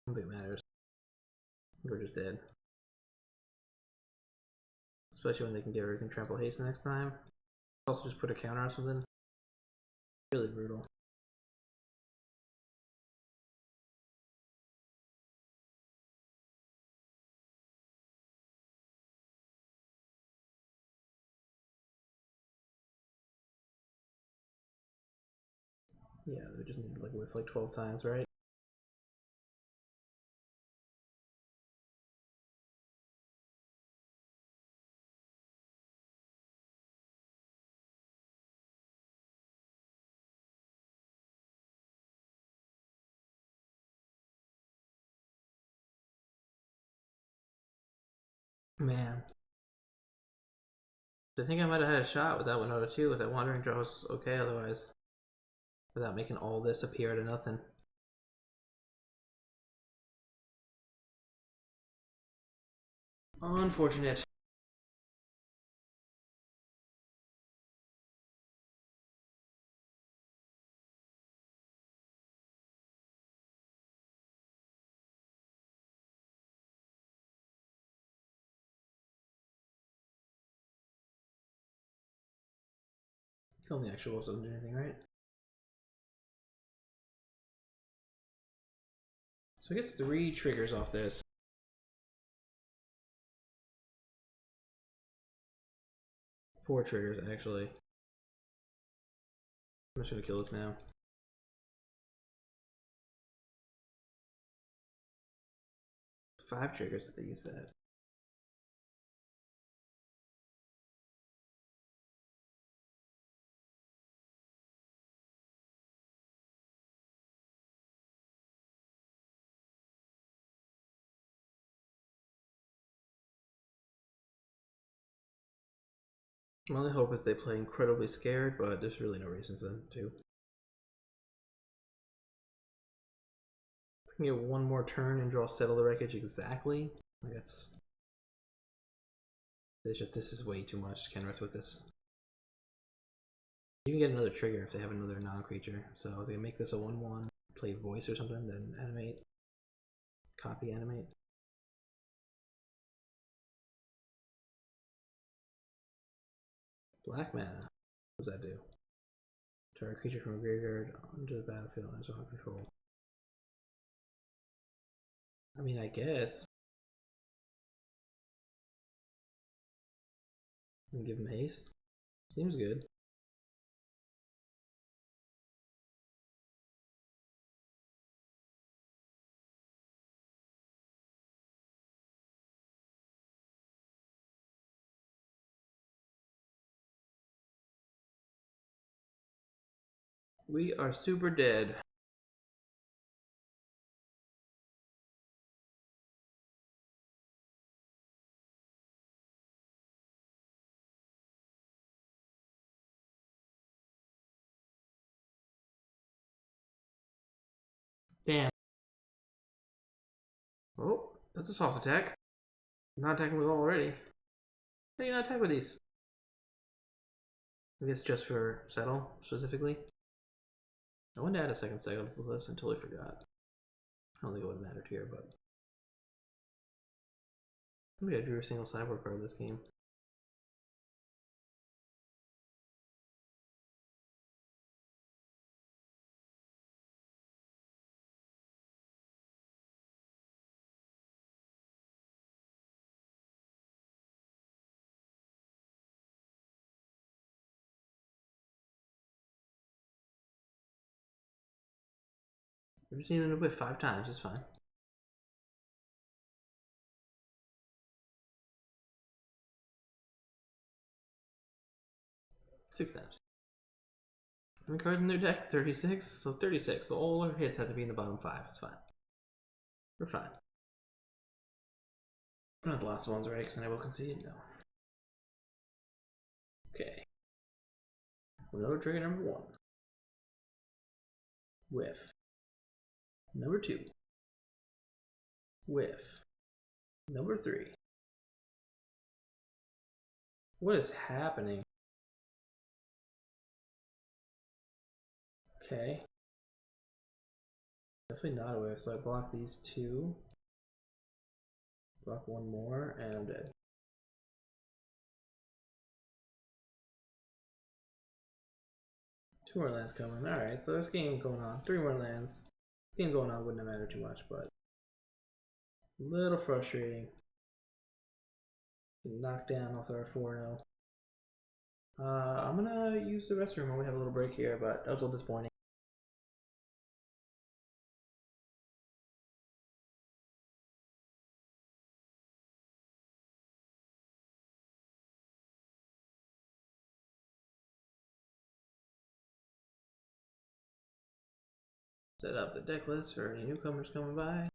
I don't think it matters. We're just dead. Especially when they can get everything trample haste the next time. Also just put a counter on something. Really brutal. Yeah, they just need to like whiff like 12 times, right? Man. I think I might have had a shot with that Winota too, with that Wandering Draw was okay otherwise. Without making all this appear out of nothing. Unfortunate. Kill the actual doesn't do anything, right? So it gets 3 triggers off this. 4 triggers, actually. I'm just gonna kill this now. Five triggers that they use that. My only hope is they play incredibly scared, but there's really no reason for them to. If we can get one more turn and draw Settle the Wreckage exactly, like that's... It's just, this is way too much to Kenrith with this. You can get another trigger if they have another non-creature, so they can make this a 1/1, play voice or something, then animate. Copy, animate. Black mana. What does that do? Target creature from a graveyard onto the battlefield as on control. I mean, I guess. And give him haste. Seems good. We are super dead. Damn. Oh, that's a soft attack. Not attacking with all already. How do you not attack with these? I guess just for settle specifically. I wanted to add a second cycle to the list. I totally forgot. I don't think it would have mattered here, but maybe I drew a single sideboard card this game. We're just needing to whip 5 times. It's fine. Six times. How many cards in their deck? 36? So 36. So all our hits have to be in the bottom 5. It's fine. We're fine. Not the last ones, right? Because then I will concede. No. Okay. Winota trigger number 1. Whiff. Number 2. Whiff. Number 3. What is happening? Okay. Definitely not a whiff, so I block these 2. Block 1 more, and I'm dead. Two more lands coming. Alright, so this game going on. 3 more lands. This game going on wouldn't have mattered too much, but a little frustrating. Knocked down off our 4-0. I'm gonna use the restroom while we have a little break here, but that was a little disappointing. Set up the deck list for any newcomers coming by.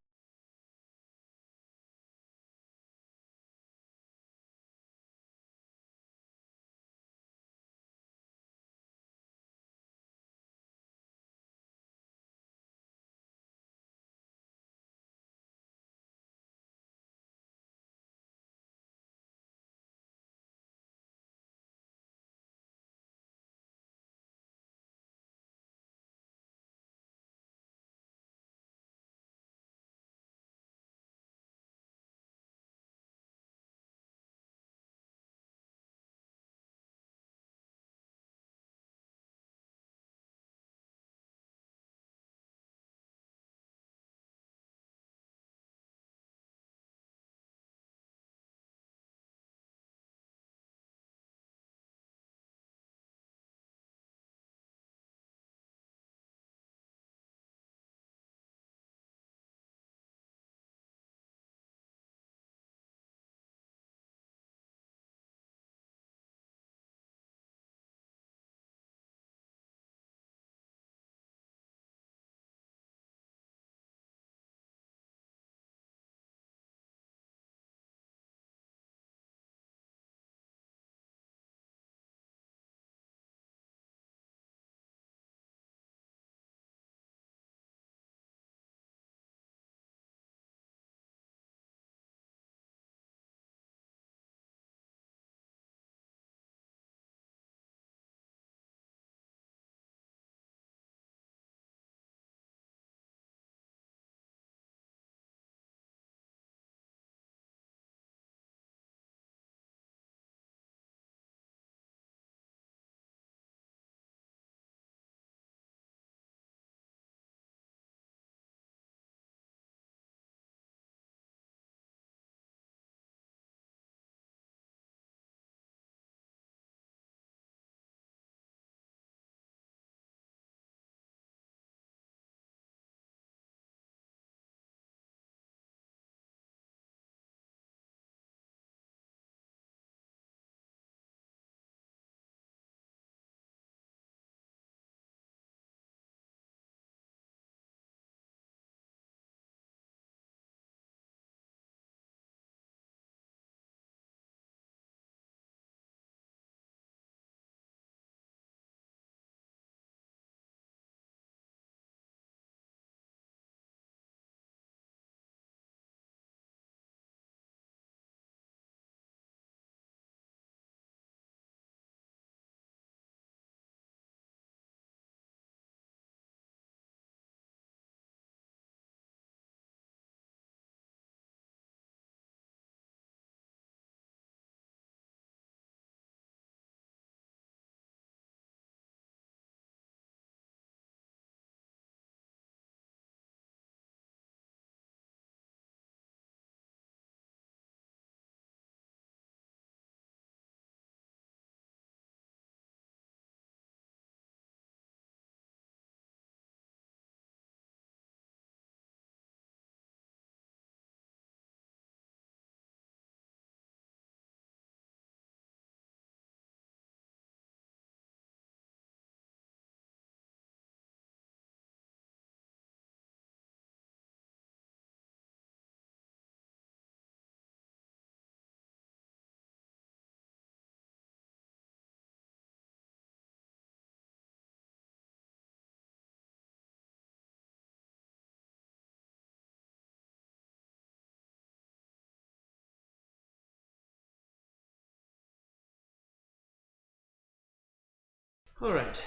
Alright.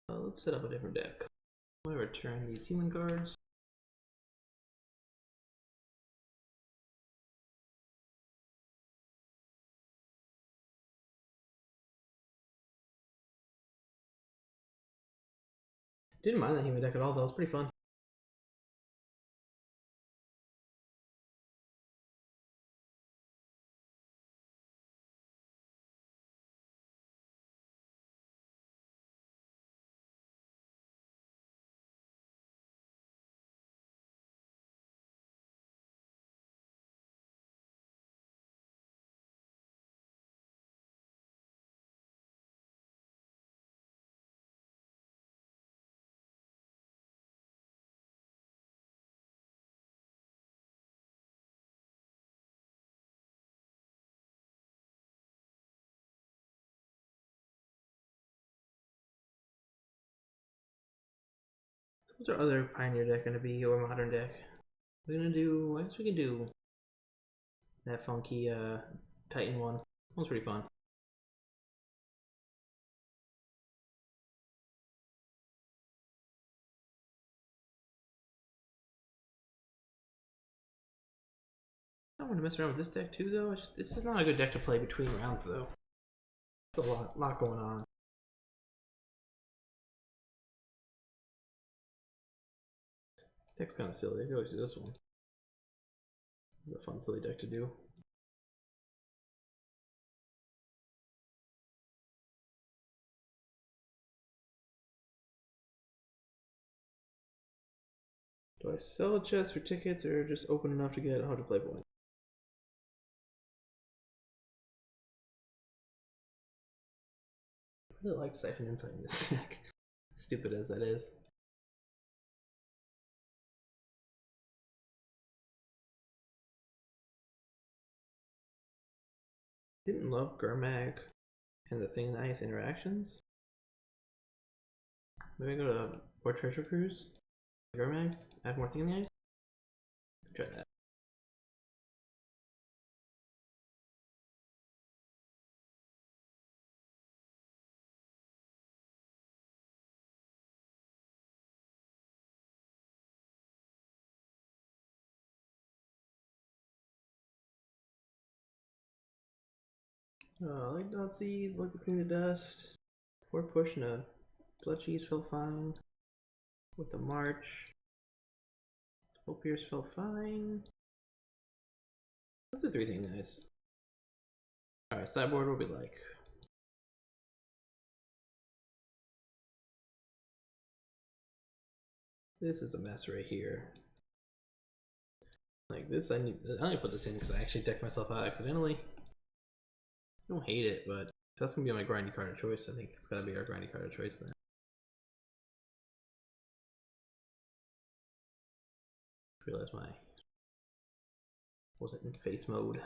Let's set up a different deck. I'm going to return these human cards. Didn't mind that human deck at all, though. It was pretty fun. What's our other Pioneer deck going to be, or Modern deck? We're going to do, I guess we can do that funky Titan one. That one's pretty fun. I want to mess around with this deck too, though. This is not a good deck to play between rounds, though. There's a lot going on. This deck's kind of silly. I could always do this one. It's a fun, silly deck to do. Do I sell a chest for tickets or just open enough to get 100 play points? I really like Siphon Insight in this deck. Stupid as that is. Didn't love Gurmag and the Thing Nice interactions. Maybe I go to more Treasure Cruise. Gurmags, add more Thing in the Ice. Try that. I like Nazis, like to clean the dust. We're pushing a Blood Cheese felt fine. With the March. Spell Pierce felt fine. Let's do 3 Thing Nice. Alright, sideboard will be like. This is a mess right here. Like this, I need to put this in because I actually decked myself out accidentally. I don't hate it, but if that's gonna be my grindy card of choice, I think it's gotta be our grindy card of choice then. Realize my wasn't in face mode.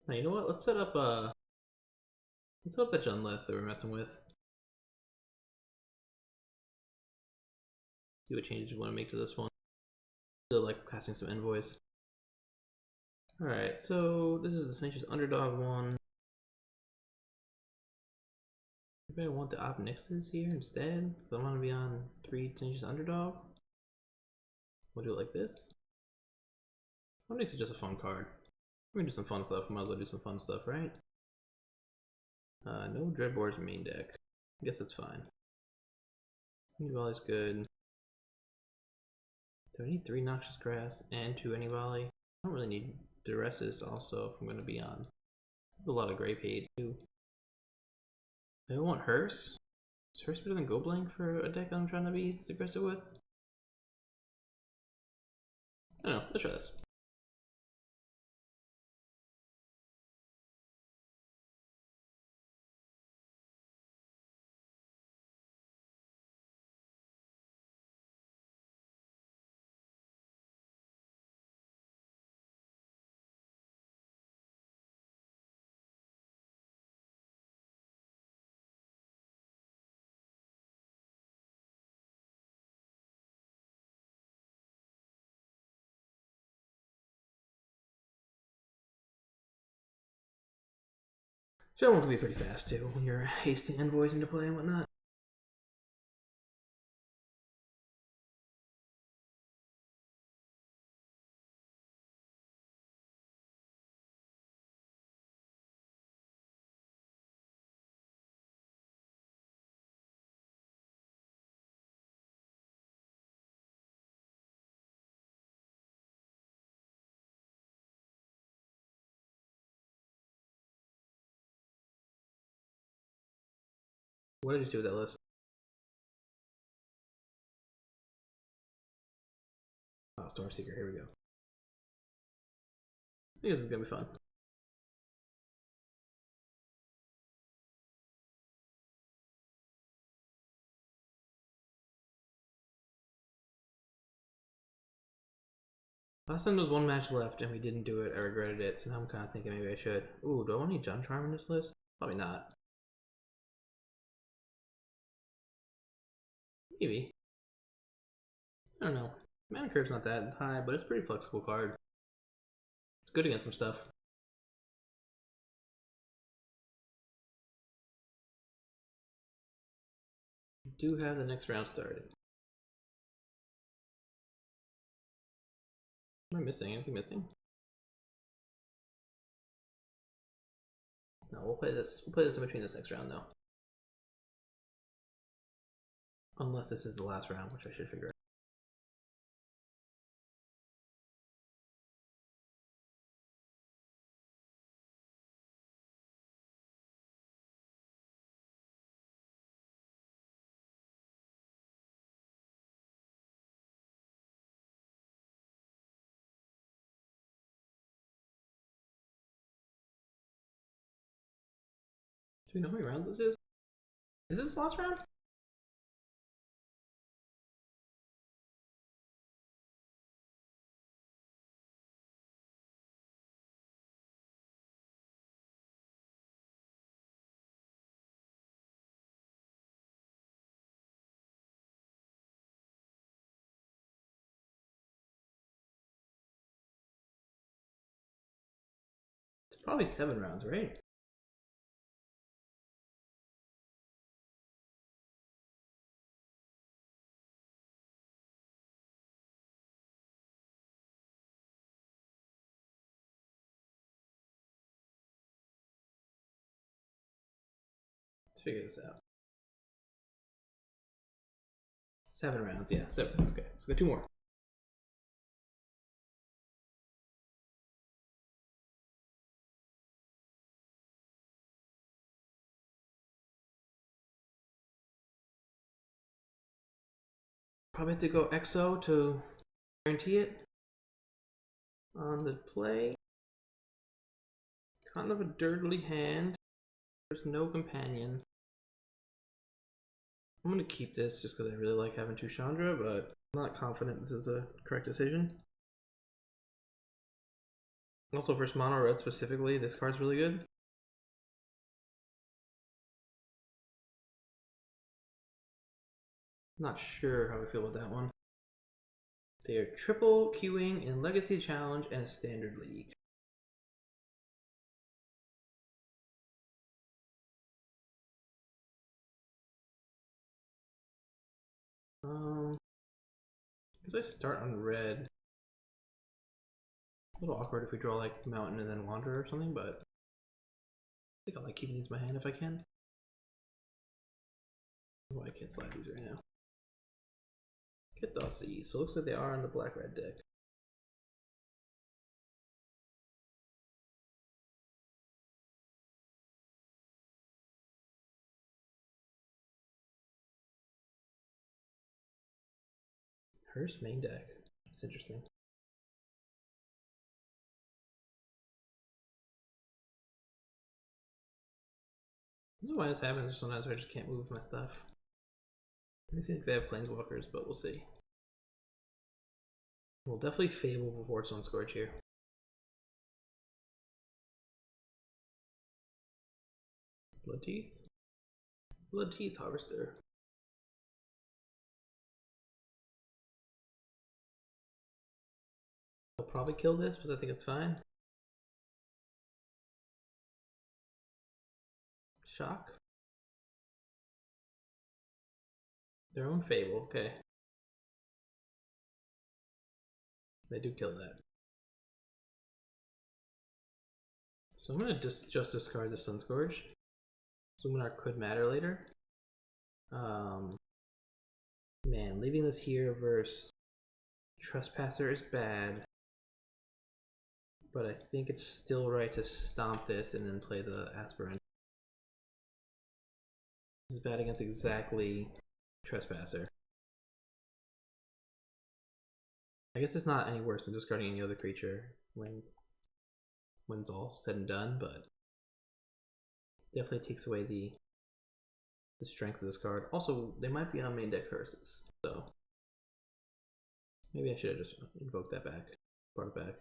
Now you know what? Let's set up that Jund list that we're messing with. See what changes you want to make to this one. Still like casting some envoys. Alright, so this is the Tenacious Underdog one. Maybe I want the Obnixes here instead, because I want to be on 3 Tenacious Underdog. We'll do it like this. Obnix is just a fun card. We're gonna do some fun stuff. Might as well do some fun stuff, right? No Dreadbore's main deck. I guess it's fine. Any Volley's good. Do I need 3 Noxious Grass and 2 Any Volley? I don't really need Duresses also if I'm gonna be on. There's a lot of gray paid too. I want Hearse. Is Hearse better than Goblank for a deck I'm trying to be aggressive with? I don't know, let's try this. Shell one can be pretty fast too when you're hasting envoys into play and whatnot. What did I just do with that list? Oh, Storm Seeker, here we go. I think this is gonna be fun. Last time there was one match left and we didn't do it, I regretted it, so now I'm kind of thinking maybe I should. Ooh, do I want any Jun Charm in this list? Probably not. Maybe. I don't know. Mana curve's not that high, but it's a pretty flexible card. It's good against some stuff. We do have the next round started. Am I missing anything missing? No, we'll play this. We'll play this in between this next round though. Unless this is the last round, which I should figure out. Do we know how many rounds this is? Is this the last round? It's probably 7 rounds, right? Let's figure this out. 7 rounds, yeah, 7. That's okay. Let's go 2 more. Probably have to go EXO to guarantee it. On the play. Kind of a dirtly hand. There's no companion. I'm gonna keep this just because I really like having 2 Chandra, but I'm not confident this is a correct decision. Also, for mono red specifically, this card's really good. Not sure how I feel about that one. They are triple queuing in Legacy Challenge and Standard League. Because I start on red. A little awkward if we draw like Mountain and then Wanderer or something, but I think I like keeping these in my hand if I can. Oh, I can't slide these right now. Get .z. So it looks like they are on the black-red deck. Hearst main deck. It's interesting. I don't know why this happens, or sometimes I just can't move my stuff. It seems they have planeswalkers, but we'll see. We'll definitely Fable before it's on Scorch here. Blood Teeth? Blood Teeth Harvester. I'll probably kill this, but I think it's fine. Shock. Their own Fable, okay. They do kill that. So I'm gonna just discard the Sunscourge. Luminar could matter later. Man, leaving this here versus Trespasser is bad. But I think it's still right to stomp this and then play the Aspirant. This is bad against exactly Trespasser. I guess it's not any worse than discarding any other creature when it's all said and done, but definitely takes away the strength of this card. Also, they might be on main deck curses, so maybe I should have just invoked that back, brought it back.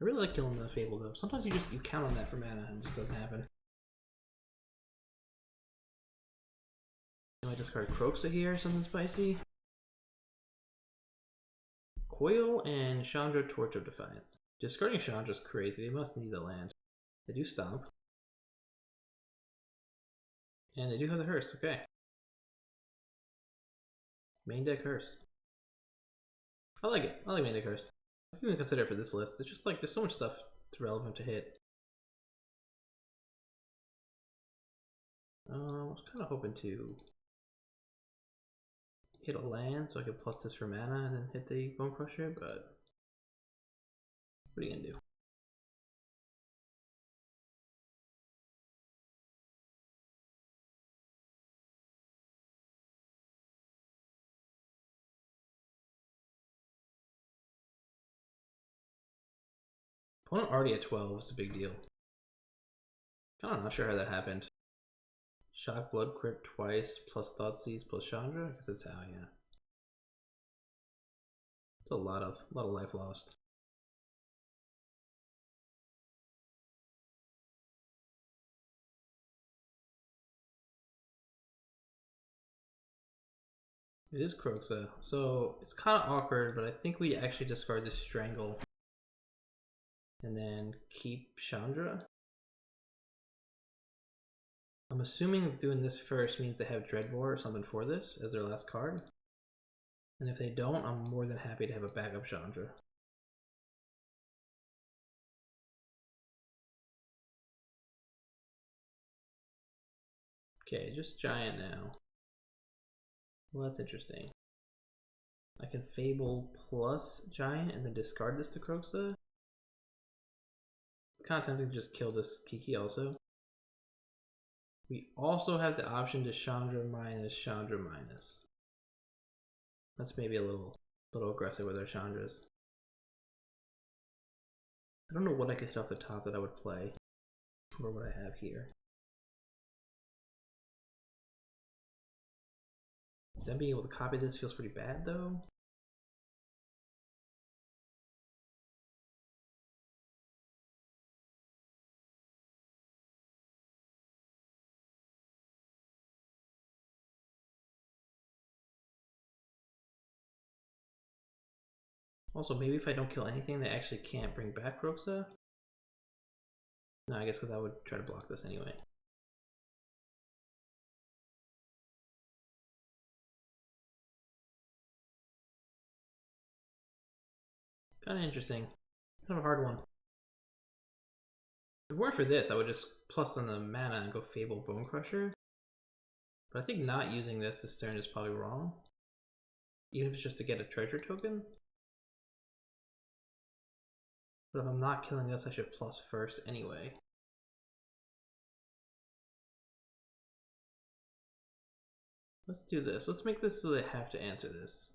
I really like killing the Fable though. Sometimes you count on that for mana and it just doesn't happen. I might discard Croxa here, something spicy. Coil and Chandra, Torch of Defiance. Discarding Chandra is crazy. They must need the land. They do stomp. And they do have the Hearse, okay. Main deck Hearse. I like it. I like main deck Hearse. I can even consider it for this list. It's just like there's so much stuff that's relevant to hit. I was kind of hoping to hit a land so I could plus this for mana and then hit the Bone Crusher, but what are you gonna do? Opponent already at 12 is a big deal. I'm not sure how that happened. Shock, Blood Crypt twice, plus Thoughtseize, plus Chandra? I guess that's how, yeah. It's a lot of life lost. It is Croxa, so it's kind of awkward, but I think we actually discard this Strangle and then keep Chandra. I'm assuming doing this first means they have Dreadbore or something for this as their last card. And if they don't, I'm more than happy to have a backup Chandra. Okay, just Giant now. Well, that's interesting. I can Fable plus Giant and then discard this to Croxa. Kind of tempting to just kill this Kiki also. We also have the option to Chandra minus, Chandra minus. That's maybe a little aggressive with our Chandras. I don't know what I could hit off the top that I would play, or what I have here. Them being able to copy this feels pretty bad though. Also, maybe if I don't kill anything, they actually can't bring back Croxa. No, I guess because I would try to block this anyway. Kind of interesting. Kind of a hard one. If it weren't for this, I would just plus on the mana and go Fable Bone Crusher. But I think not using this turn is probably wrong. Even if it's just to get a treasure token. But if I'm not killing this, I should plus first anyway. Let's do this. Let's make this so they have to answer this.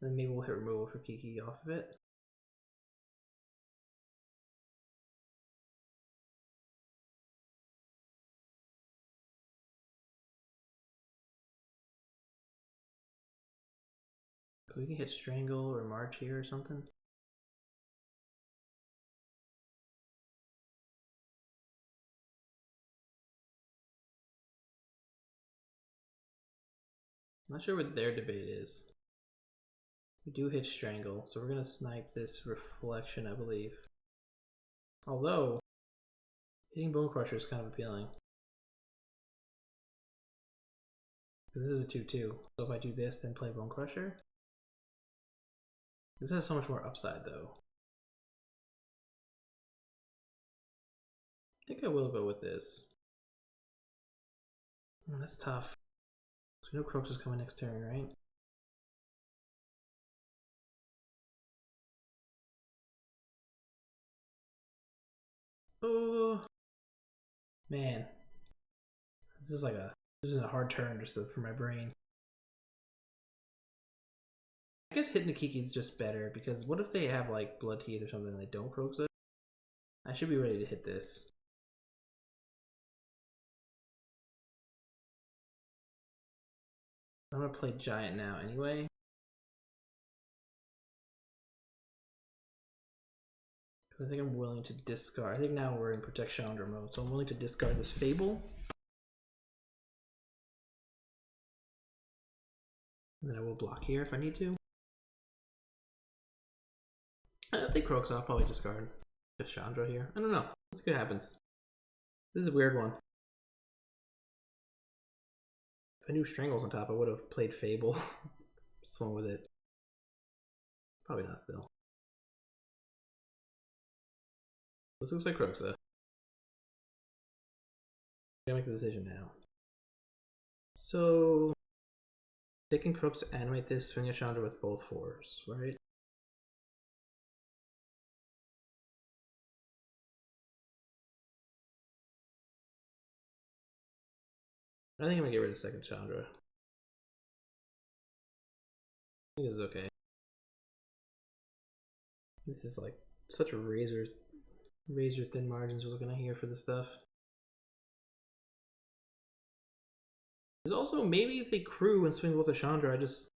Then maybe we'll hit removal for Kiki off of it. So we can hit Strangle or March here or something. Not sure what their debate is. We do hit Strangle, so we're gonna snipe this Reflection, I believe. Although, hitting Bone Crusher is kind of appealing. This is a 2/2. So if I do this, then play Bone Crusher. This has so much more upside though. I think I will go with this. That's tough. So no Croaks is coming next turn, right? Oh man, this is a hard turn just for my brain. I guess hitting the Kiki is just better because what if they have like Blood Teeth or something and they don't Croaks it? I should be ready to hit this. I'm gonna play Giant now anyway. I think I'm willing to discard. I think now we're in Protect Chandra mode, so I'm willing to discard this Fable. And then I will block here if I need to. If they Croaks, I'll probably discard just Chandra here. I don't know. Let's see what happens. This is a weird one. If I knew Strangles on top, I would have played Fable. Swung with it. Probably not still. This looks like Croxa. Gotta make the decision now. So they can Croaks to animate this, swing a Chandra with both 4s, right? I think I'm gonna get rid of second Chandra. I think this is okay. This is like such a razor thin margins we're looking at here for this stuff. There's also maybe if they crew and swing both a Chandra, I just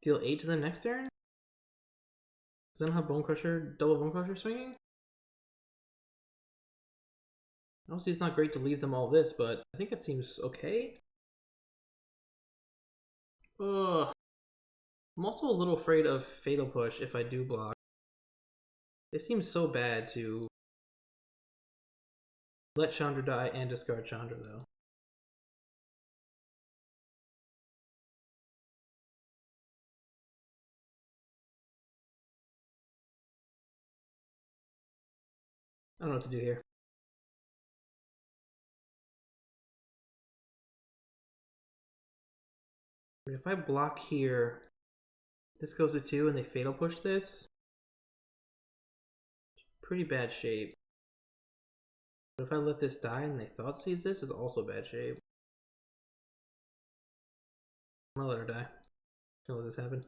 deal 8 to them next turn? Does that not have Bone Crusher, double Bone Crusher swinging? Obviously it's not great to leave them all this, but I think it seems okay. Ugh. I'm also a little afraid of Fatal Push if I do block. It seems so bad to let Chandra die and discard Chandra though. I don't know what to do here. If I block here, this goes to 2 and they Fatal Push this. Pretty bad shape. But if I let this die and they Thought Seize this, is also bad shape. I'm gonna let her die. I'm gonna let this happen.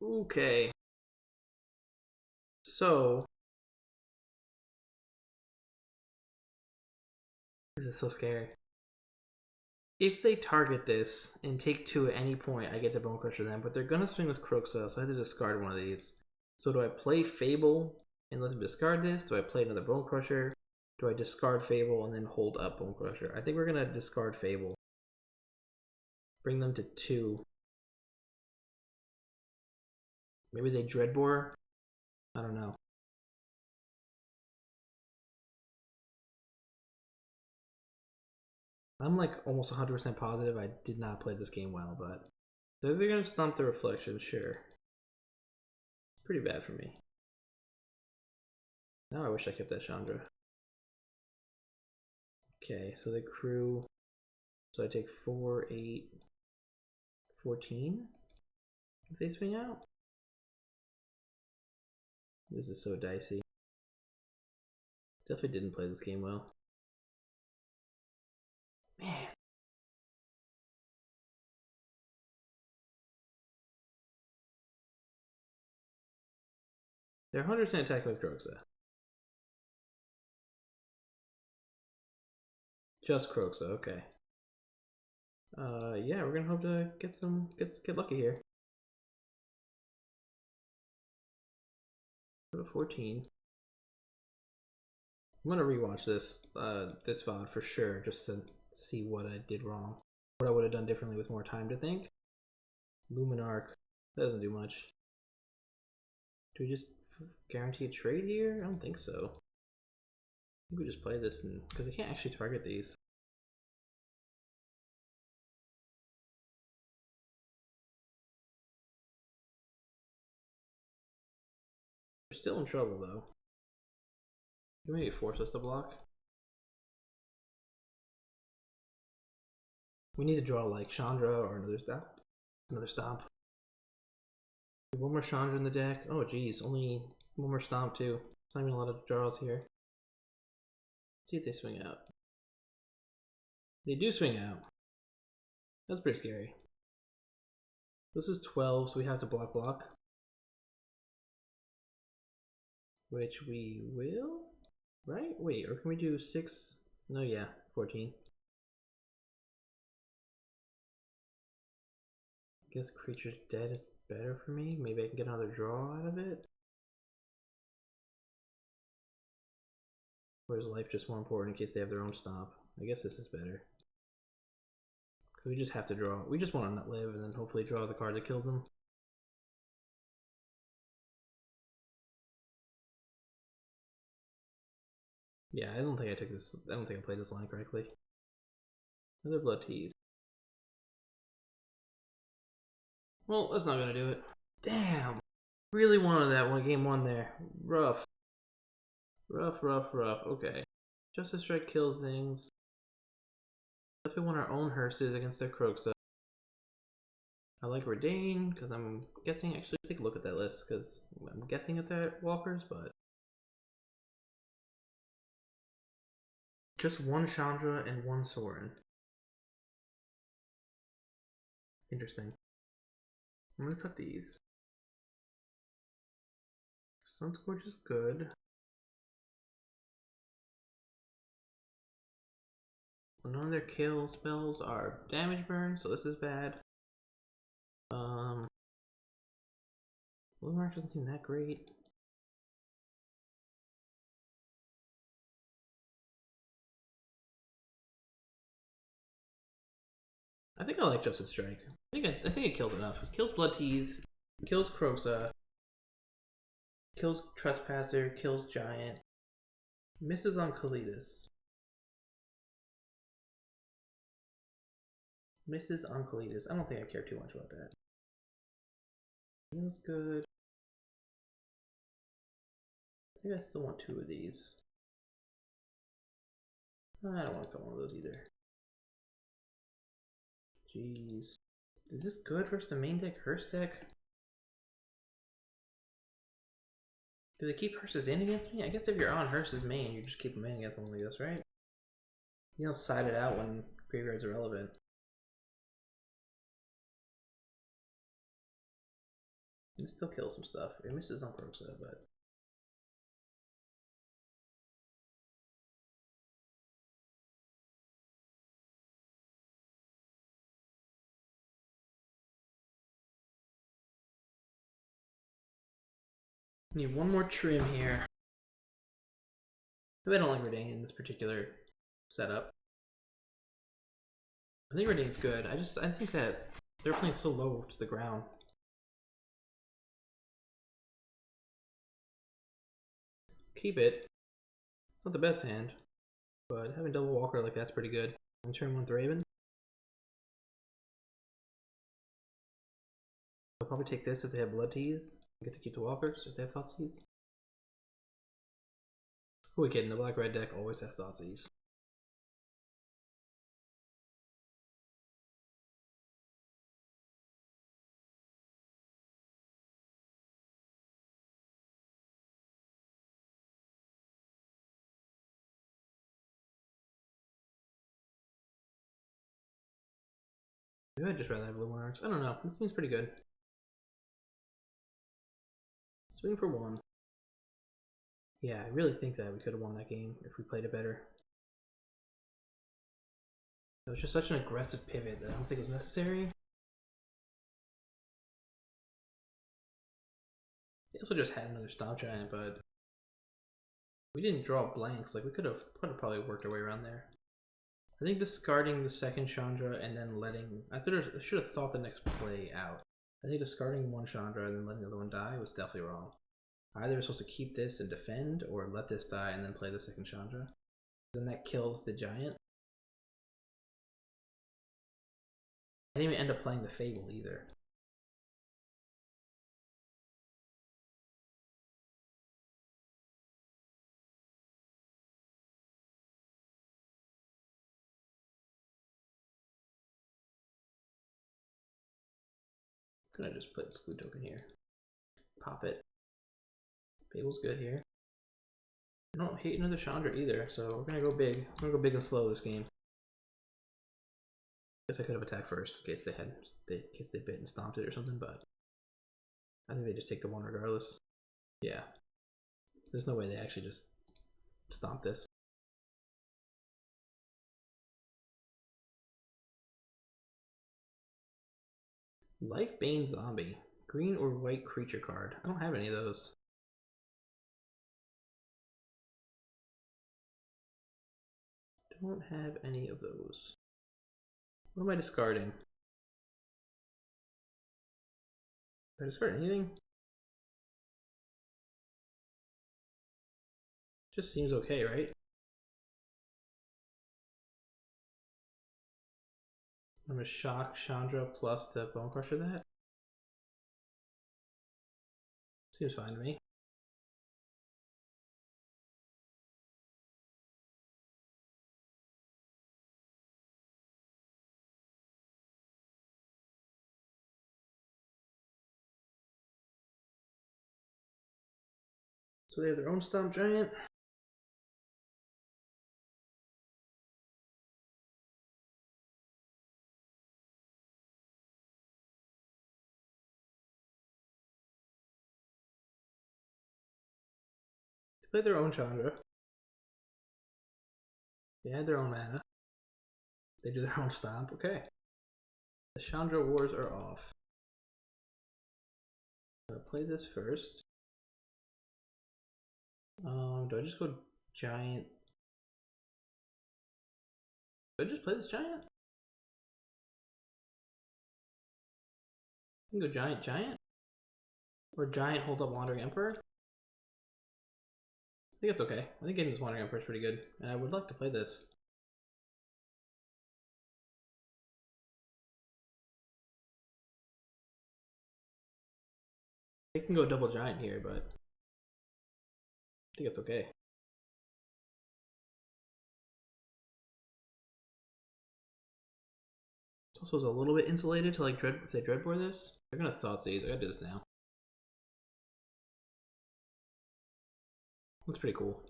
Okay. So this is so scary. If they target this and take 2 at any point, I get to Bone Crusher them, but they're gonna swing with Croxa, so I have to discard one of these. So do I play Fable and let them discard this? Do I play another Bone Crusher? Do I discard Fable and then hold up Bone Crusher? I think we're gonna discard Fable. Bring them to 2. Maybe they Dreadbore? I don't know. I'm like almost 100% positive I did not play this game well, but so they're gonna stomp the Reflection, sure. It's pretty bad for me. Now I wish I kept that Chandra. Okay, so they crew. So I take 4, 8, 14 if they swing out. This is so dicey. Definitely didn't play this game well. Man. They're 100% attacking with Croxa. Just Croxa, okay. Yeah, we're gonna hope to get lucky here. Go to 14. I'm gonna rewatch this this VOD for sure, just to see what I did wrong, what I would have done differently with more time to think. Luminarch, that doesn't do much. Do we just guarantee a trade here? I don't think so. I think we just play this because I can't actually target these. We're still in trouble though. You maybe force us to block. We need to draw like Chandra or another stomp. Another stomp. One more Chandra in the deck. Oh geez, only one more stomp too. It's not even a lot of draws here. Let's see if they swing out. They do swing out. That's pretty scary. This is 12, so we have to block. Which we will, right? Wait, or can we do 6? No, yeah, 14. I guess creature's dead is better for me. Maybe I can get another draw out of it. Or is life just more important in case they have their own stomp? I guess this is better. Because we just have to draw. We just want to not live and then hopefully draw the card that kills them. Yeah, I don't think I took this. I don't think I played this line correctly. Another blood teeth. Well, that's not gonna do it. Damn! Really wanted that one game one there. Rough. Rough. Okay. Justice Strike kills things. Definitely want our own hearses against their Croxa. I like Redain because I'm guessing. Actually, take a look at that list because I'm guessing it's at Walkers, but just one Chandra and one Sorin. Interesting. I'm gonna cut these. Sunscorch is good. None of their kill spells are damage burn, so this is bad. Luminarch doesn't seem that great. I think I like Justice Strike. I think it kills enough. It kills Blood Teeth, kills Croxa, kills Trespasser, kills Giant, misses on Kalidas. Misses on Kalidas. I don't think I care too much about that. Feels good. I think I still want 2 of these. I don't want to cut one of those either. Jeez. Is this good versus the main deck Hearse deck? Do they keep Hearses in against me? I guess if you're on Hearse's main, you just keep them in against them like this, right? You don't side it out when graveyards are relevant. It still kills some stuff. It misses on Croxa, but need one more trim here. Maybe I don't like Redain in this particular setup. I think Redain's good. I think that they're playing so low to the ground. Keep it. It's not the best hand, but having double Walker like that's pretty good. On turn 1 Thraben. I'll probably take this if they have Blood Teeth. I get to keep the Walkers if they have Thoughtseize. Who are we kidding? The black-red deck always has Thoughtseize. Maybe I'd just rather have Luminarchs. I don't know. This seems pretty good. Swing for 1. Yeah, I really think that we could have won that game if we played it better. It was just such an aggressive pivot that I don't think it was necessary. They also just had another Stomp Giant, but We didn't draw blanks. Like we could have probably worked our way around there. I think discarding the second Chandra and then letting... I should have thought the next play out. I think discarding one Chandra and then letting the other one die was definitely wrong. Either we're supposed to keep this and defend, or let this die and then play the second Chandra. Then that kills the giant. I didn't even end up playing the Fable either. I'm gonna just put exclude token here. Pop it. Fable's good here. I don't hate another Chandra either, so we're gonna go big. I'm gonna go big and slow this game. Guess I could have attacked first in case they bit and stomped it or something, but I think they just take the one regardless. Yeah. There's no way they actually just stomp this. Life Bane Zombie. Green or white creature card. I don't have any of those. Don't have any of those. What am I discarding? Did I discard anything? Just seems okay, right? I'm gonna shock Chandra plus to Bone Crusher that. Seems fine to me. So they have their own Stomp Giant. They play their own Chandra. They had their own mana. They do their own Stomp. Okay. The Chandra Wars are off. I'm gonna play this first. Do I just go Giant? Do I just play this Giant? I can go Giant? Or Giant hold up Wandering Emperor? I think it's okay. I think getting this Wandering Emperor is pretty good. And I would like to play this. I can go double Giant here, but I think it's okay. It's also a little bit insulated to like if they Dreadbore this. They're gonna Thoughtseize. I gotta do this now. That's pretty cool.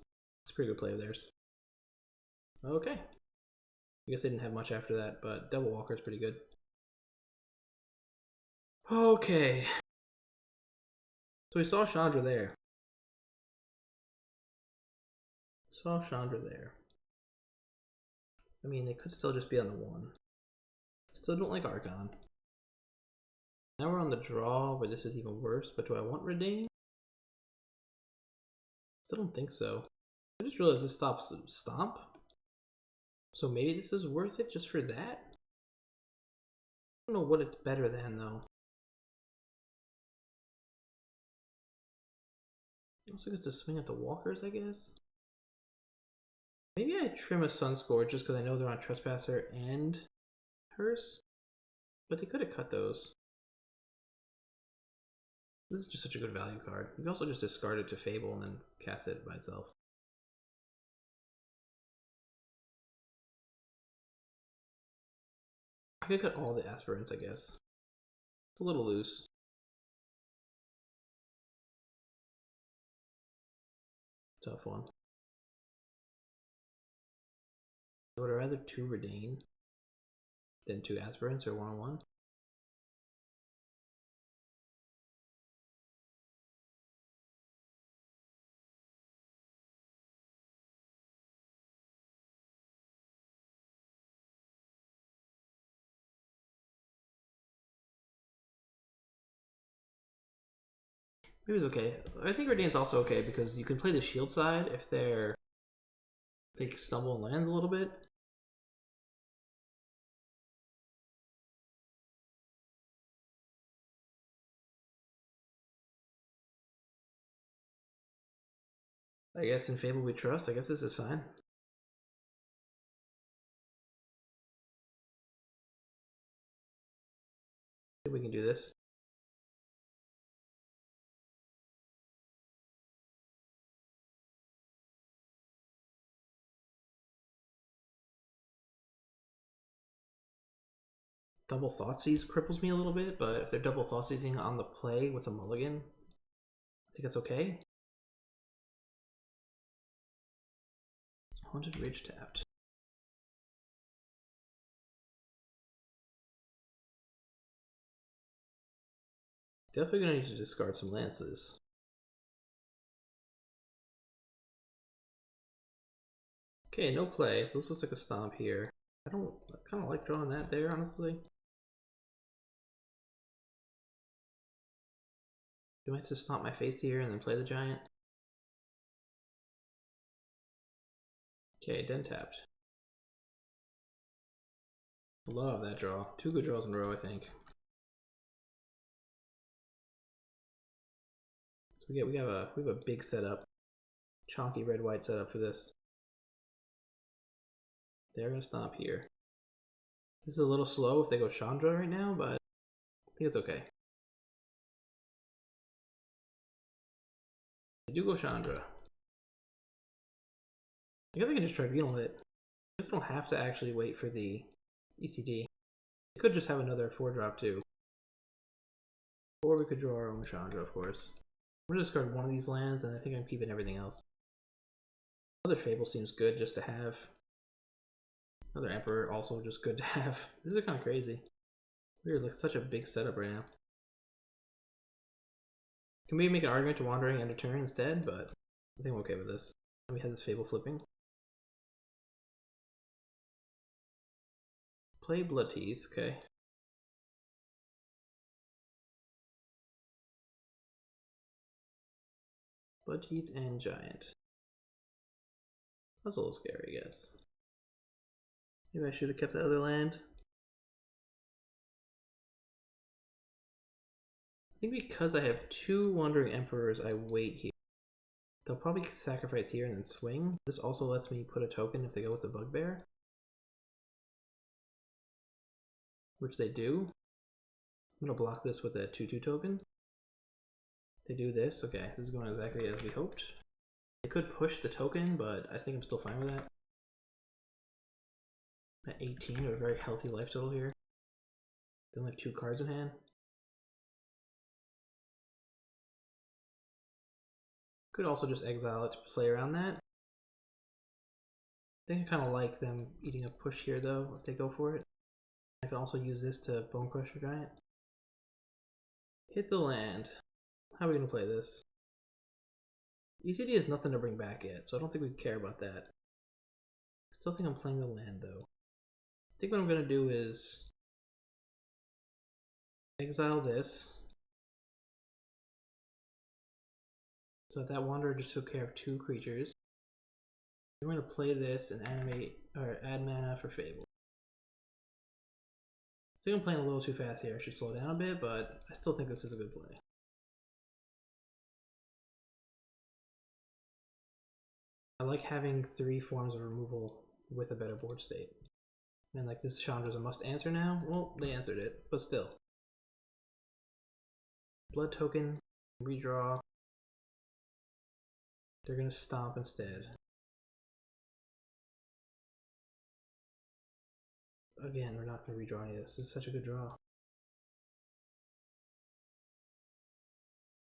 It's a pretty good play of theirs. Okay. I guess they didn't have much after that, but Devil Walker is pretty good. Okay. So we saw Chandra there. I mean, they could still just be on the one. Still don't like Archon. Now we're on the draw, but this is even worse. But do I want Redain? Still don't think so. I just realized this stops Stomp. So maybe this is worth it just for that? I don't know what it's better than though. Also gets to swing at the walkers, I guess. Maybe I trim a Sunscore just because I know they're on Trespasser and Hearse. But they could have cut those. This is just such a good value card. You can also just discard it to Fable and then cast it by itself. I could cut all the Aspirants, I guess. It's a little loose. Tough one. I would rather 2 Redain than 2 Aspirants or 1-on-1. Maybe it's okay. I think Radiant's also okay because you can play the shield side if they stumble and lands a little bit. I guess in Fable we trust. I guess this is fine. I think we can do this. Double Thoughtseize cripples me a little bit, but if they're double Thoughtseizing on the play with a mulligan, I think it's okay. Haunted Ridge tapped. Definitely gonna need to discard some lances. Okay, no play, so this looks like a stomp here. I kind of like drawing that there, honestly. Do I just stomp my face here and then play the giant? Okay, den tapped. Love that draw. 2 good draws in a row, I think. So we have a big setup. Chonky red-white setup for this. They're gonna stomp here. This is a little slow if they go Chandra right now, but I think it's okay. They do go Chandra. I guess I can just tribunal it. I guess I don't have to actually wait for the ECD. We could just have another 4-drop too. Or we could draw our own Chandra, of course. I'm gonna discard one of these lands, and I think I'm keeping everything else. Another Fable seems good just to have. Another Emperor also just good to have. This is kind of crazy. Weird, like such a big setup right now. Can we make an argument to Wandering end of turn instead? But I think I'm okay with this. We had this Fable flipping. Play Blood Teeth, okay. Blood Teeth and Giant. That's a little scary, I guess. Maybe I should have kept that other land. I think because I have 2 Wandering Emperors, I wait here. They'll probably sacrifice here and then swing. This also lets me put a token if they go with the Bugbear. Which they do. I'm gonna block this with a 2/2 token. They do this. Okay, this is going exactly as we hoped. They could push the token, but I think I'm still fine with that. At 18, we have a very healthy life total here. They only have 2 cards in hand. Could also just exile it to play around that. I think I kind of like them eating a push here though, if they go for it. I can also use this to Bone Crusher Giant. Hit the land. How are we going to play this? ECD has nothing to bring back yet, so I don't think we care about that. I still think I'm playing the land though. I think what I'm going to do is exile this. So that Wanderer just took care of 2 creatures. We're going to play this and animate or add mana for Fable. I think I'm playing a little too fast here. I should slow down a bit, but I still think this is a good play. I like having 3 forms of removal with a better board state. And like this Chandra's a must answer now. Well, they answered it, but still. Blood token, redraw. They're gonna stomp instead. Again, we're not gonna redraw any of this. This is such a good draw. I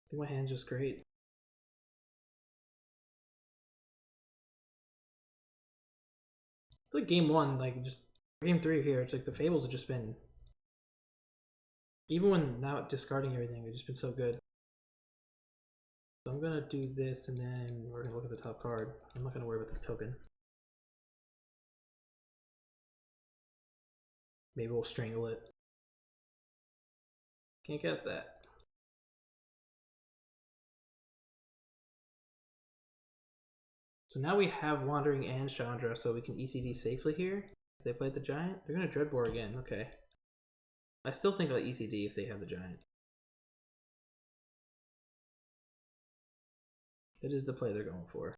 think my hand's just great. It's like game 1, like just game 3 here, it's like the Fables have just been, even when now discarding everything, they've just been so good. So I'm gonna do this and then we're gonna look at the top card. I'm not gonna worry about the token. Maybe we'll strangle it. Can't guess that. So now we have Wandering and Chandra, so we can ECD safely here. If they played the Giant, they're gonna Dreadbore again. Okay. I still think I'll ECD if they have the Giant. That is the play they're going for.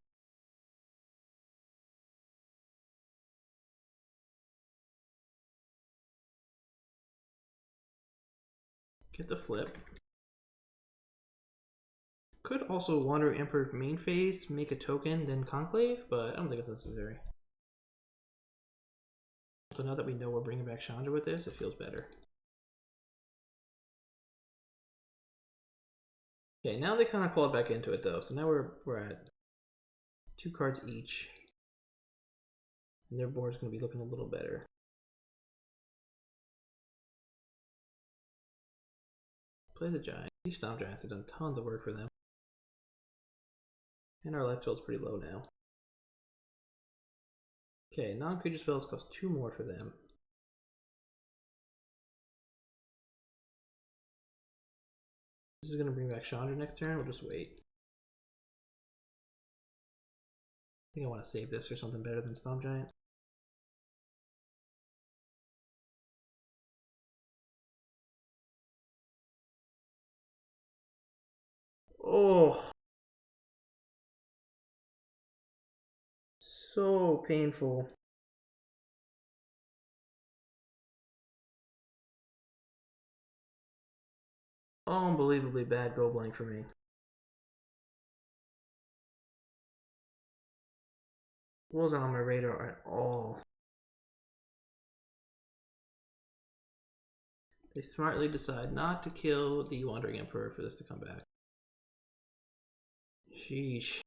Get the flip. Could also Wandering Emperor main phase, make a token, then Conclave, but I don't think it's necessary. So now that we know we're bringing back Chandra with this, it feels better. Okay, now they kind of clawed back into it though, so now we're at 2 cards each. And their board's going to be looking a little better. Play the Giant. These Stomp Giants have done tons of work for them. And our life spell's pretty low now. Okay, non-creature spells cost 2 more for them. This is going to bring back Chandra next turn, we'll just wait. I think I want to save this for something better than Stomp Giant. Oh! So painful. Unbelievably bad go blank for me. Wasn't on my radar at all. They smartly decide not to kill the Wandering Emperor for this to come back. Sheesh.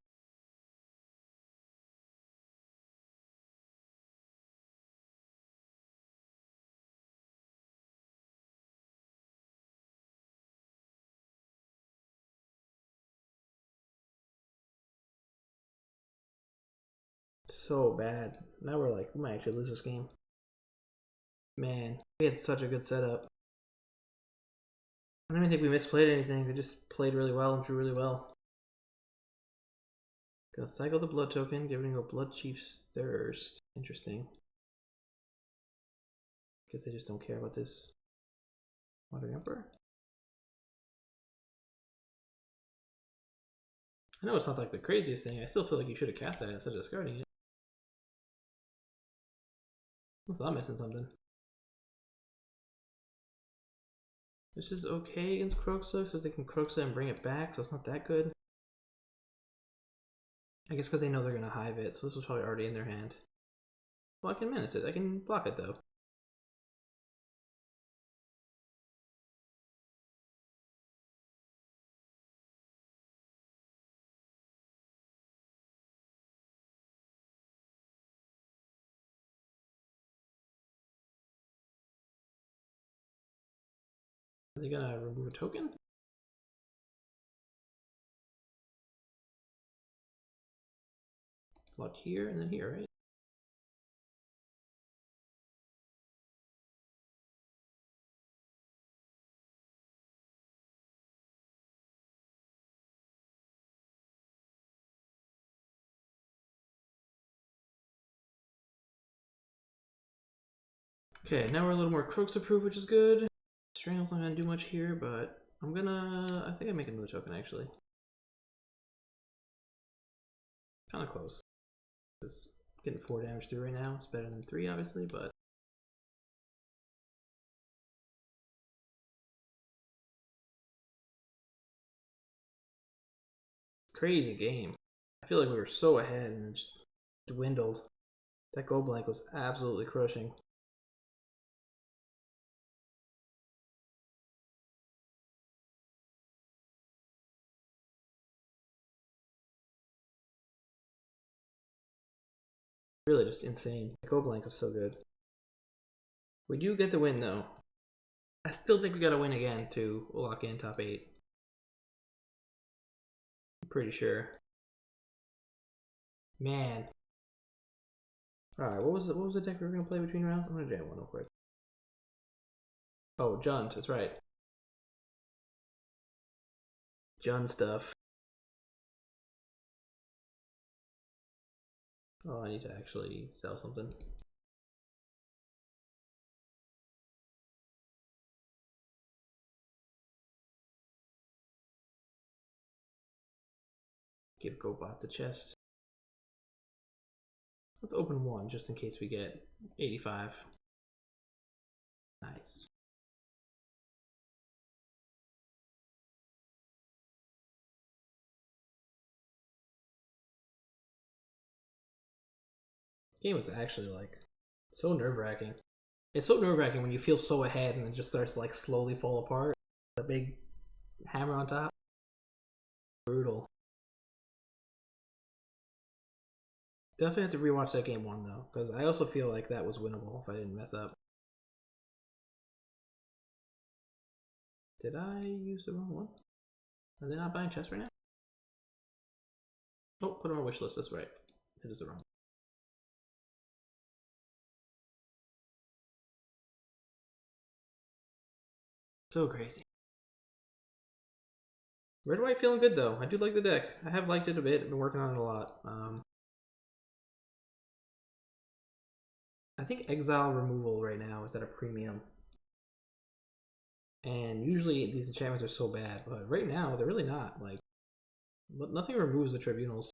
So bad. Now we're like, we might actually lose this game. Man, we had such a good setup. I don't even think we misplayed anything. They just played really well and drew really well. Gonna cycle the blood token, giving a Blood Chief's Thirst. Interesting. Guess they just don't care about this Wandering Emperor. I know it's not like the craziest thing. I still feel like you should have cast that instead of discarding it. Unless I'm missing something. This is okay against Kroxa, so they can Kroxa and bring it back, so it's not that good. I guess because they know they're going to hive it, so this was probably already in their hand. Well, I can menace it. I can block it, though. Are they going to remove a token? Block here and then here, right? Okay, now we're a little more Kroxa proof, which is good. Strangel's not gonna do much here, but I think I'm making another token actually. Kinda close. Because getting 4 damage through right now is better than 3 obviously, but crazy game. I feel like we were so ahead and it just dwindled. That go blank was absolutely crushing. Really just insane. The go blank was so good. We do get the win though. I still think we gotta win again to lock in top 8. I'm pretty sure. Man. Alright, what was the deck we were gonna play between rounds? I'm gonna jam one real quick. Oh, Jund, that's right. Jund stuff. Oh, I need to actually sell something. Give GoBots a chest. Let's open one just in case we get 85. Nice. Game was actually like so nerve-wracking. It's so nerve-wracking when you feel so ahead and it just starts to like slowly fall apart. A big hammer on top. Brutal. Definitely have to rewatch that game one though, because I also feel like that was winnable if I didn't mess up. Did I use the wrong one? Are they not buying chests right now? Oh, put them on wish list. That's right. It is the wrong one. So crazy. Red White feeling good though. I do like the deck. I have liked it a bit. I've been working on it a lot. I think exile removal right now is at a premium. And usually these enchantments are so bad, but right now they're really not. Like, nothing removes the tribunals.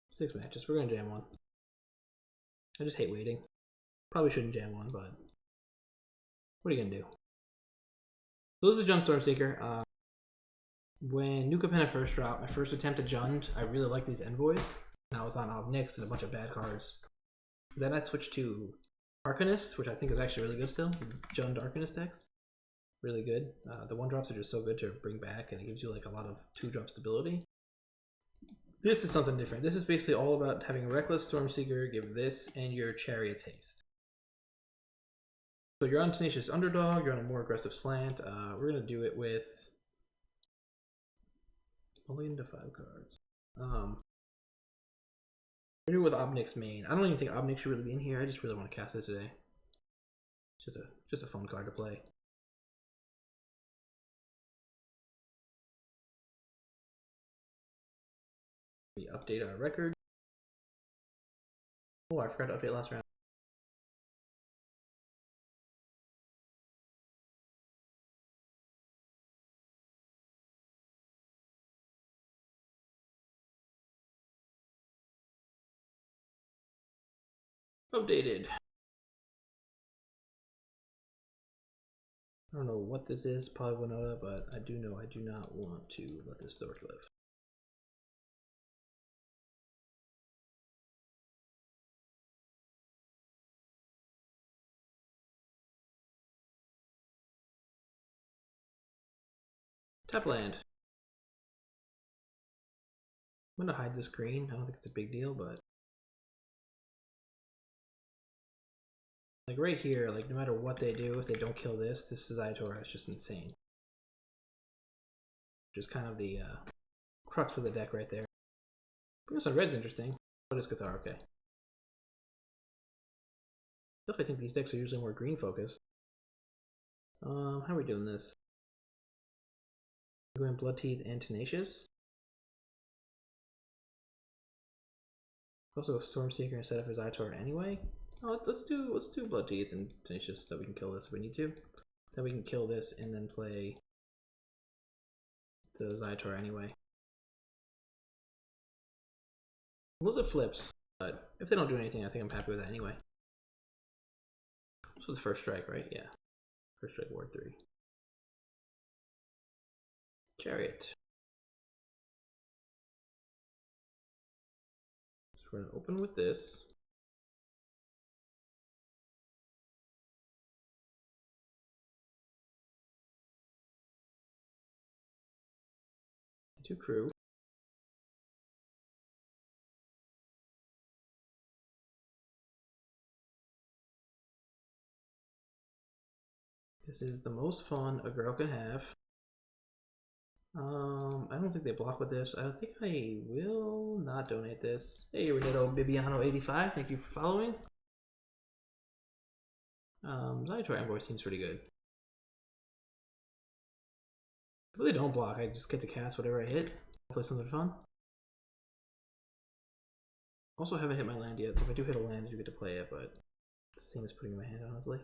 Six matches. We're gonna jam one. I just hate waiting. Probably shouldn't jam one, but what are you gonna do? So this is Jund Stormseeker. When New Capenna first dropped, my first attempt at Jund, I really liked these envoys. And I was on Obnix and a bunch of bad cards. Then I switched to Arcanist, which I think is actually really good still. Jund Arcanist decks. Really good. The 1-drops are just so good to bring back, and it gives you like a lot of 2-drop stability. This is something different. This is basically all about having a Reckless Stormseeker, give this, and your Chariot's Haste. So you're on Tenacious Underdog, you're on a more aggressive slant. We're going to do it with only into 5 cards. We're going to do it with Obnix main. I don't even think Obnix should really be in here. I just really want to cast this today. Just a fun card to play. We update our record. Oh, I forgot to update last round. Updated. I don't know what this is, probably Winota, but I do know I do not want to let this dork live. Tap land. I'm gonna hide this green. I don't think it's a big deal, but like right here, like no matter what they do, if they don't kill this Zaitor is just insane. Which is kind of the crux of the deck right there. Bring on red's interesting. What is Cathar? Okay. Definitely think these decks are usually more green focused. How are we doing this? We're going Blood Teeth and Tenacious. Also a Stormseeker instead of his Zaitor anyway. Oh, let's do Blood Teeth and Tenacious so we can kill this if we need to. Then we can kill this and then play the Zaitor anyway. Unless it flips, but if they don't do anything, I think I'm happy with that anyway. This was first strike, right? Yeah. First strike, ward 3. Chariot. So we're gonna open with this. Two crew. This is the most fun a girl can have. I don't think they block with this. I think I will not donate this. Hey, Winota Bibiano 85, thank you for following. Xytor Envoy seems pretty good. Because they don't block, I just get to cast whatever I hit. Hopefully something fun. Also haven't hit my land yet, so if I do hit a land, I do get to play it, but it's the same as putting in my hand, honestly.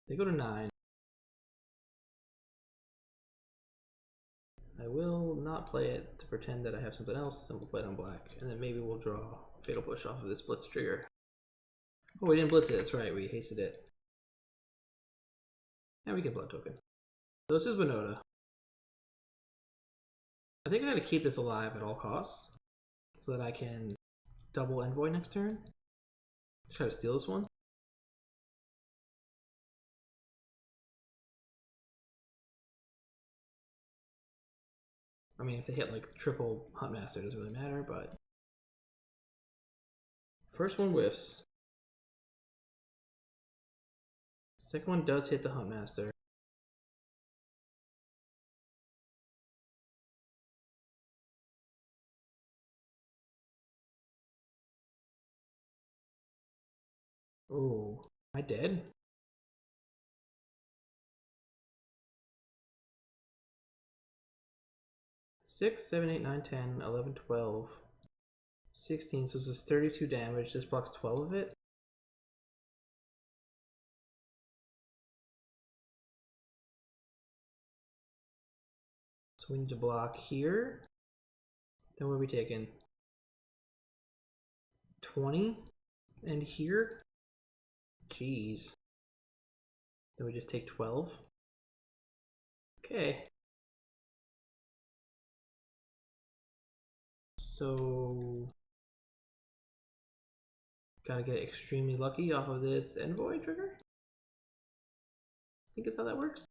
They go to 9. I will not play it to pretend that I have something else, and we'll play it on black, and then maybe we'll draw Fatal Push off of this Blitz trigger. Oh, we didn't blitz it, that's right, we hasted it. And we get Blood Token. So this is Winota. I think I gotta keep this alive at all costs, so that I can double Envoy next turn. Try to steal this one. I mean, if they hit like triple Huntmaster, it doesn't really matter, but first one whiffs. Second one does hit the Huntmaster. Oh, am I dead? Six, 7, 8, 9, 10, 11, 12, 16. So this is 32 damage. This blocks 12 of it. So we need to block here. Then what are we taking? 20? And here? Jeez. Then we just take 12. Okay. So gotta get extremely lucky off of this Envoy trigger. I think that's how that works.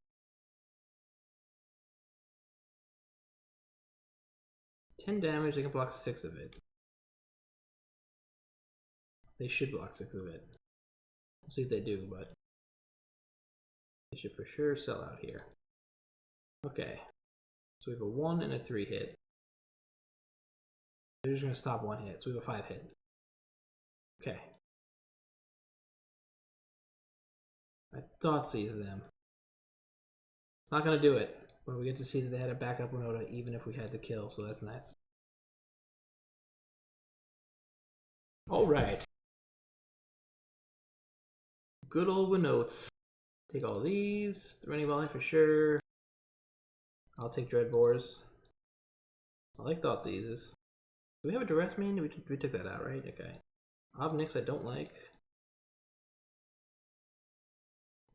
$10 damage, they can block 6 of it. They should block 6 of it. We'll see if they do, but they should for sure sell out here. Okay, so we have a 1 and a 3 hit. They're just gonna stop 1 hit, so we have a 5 hit. Okay. I thought seize them. It's not gonna do it, but we get to see that they had a backup Winota even if we had the kill, so that's nice. Alright. Good old Winotes. Take all these. The running volley for sure. I'll take Dreadbores. I like Thoughtseizes. Do we have a duress main? We took that out, right? Okay. Obnix I don't like.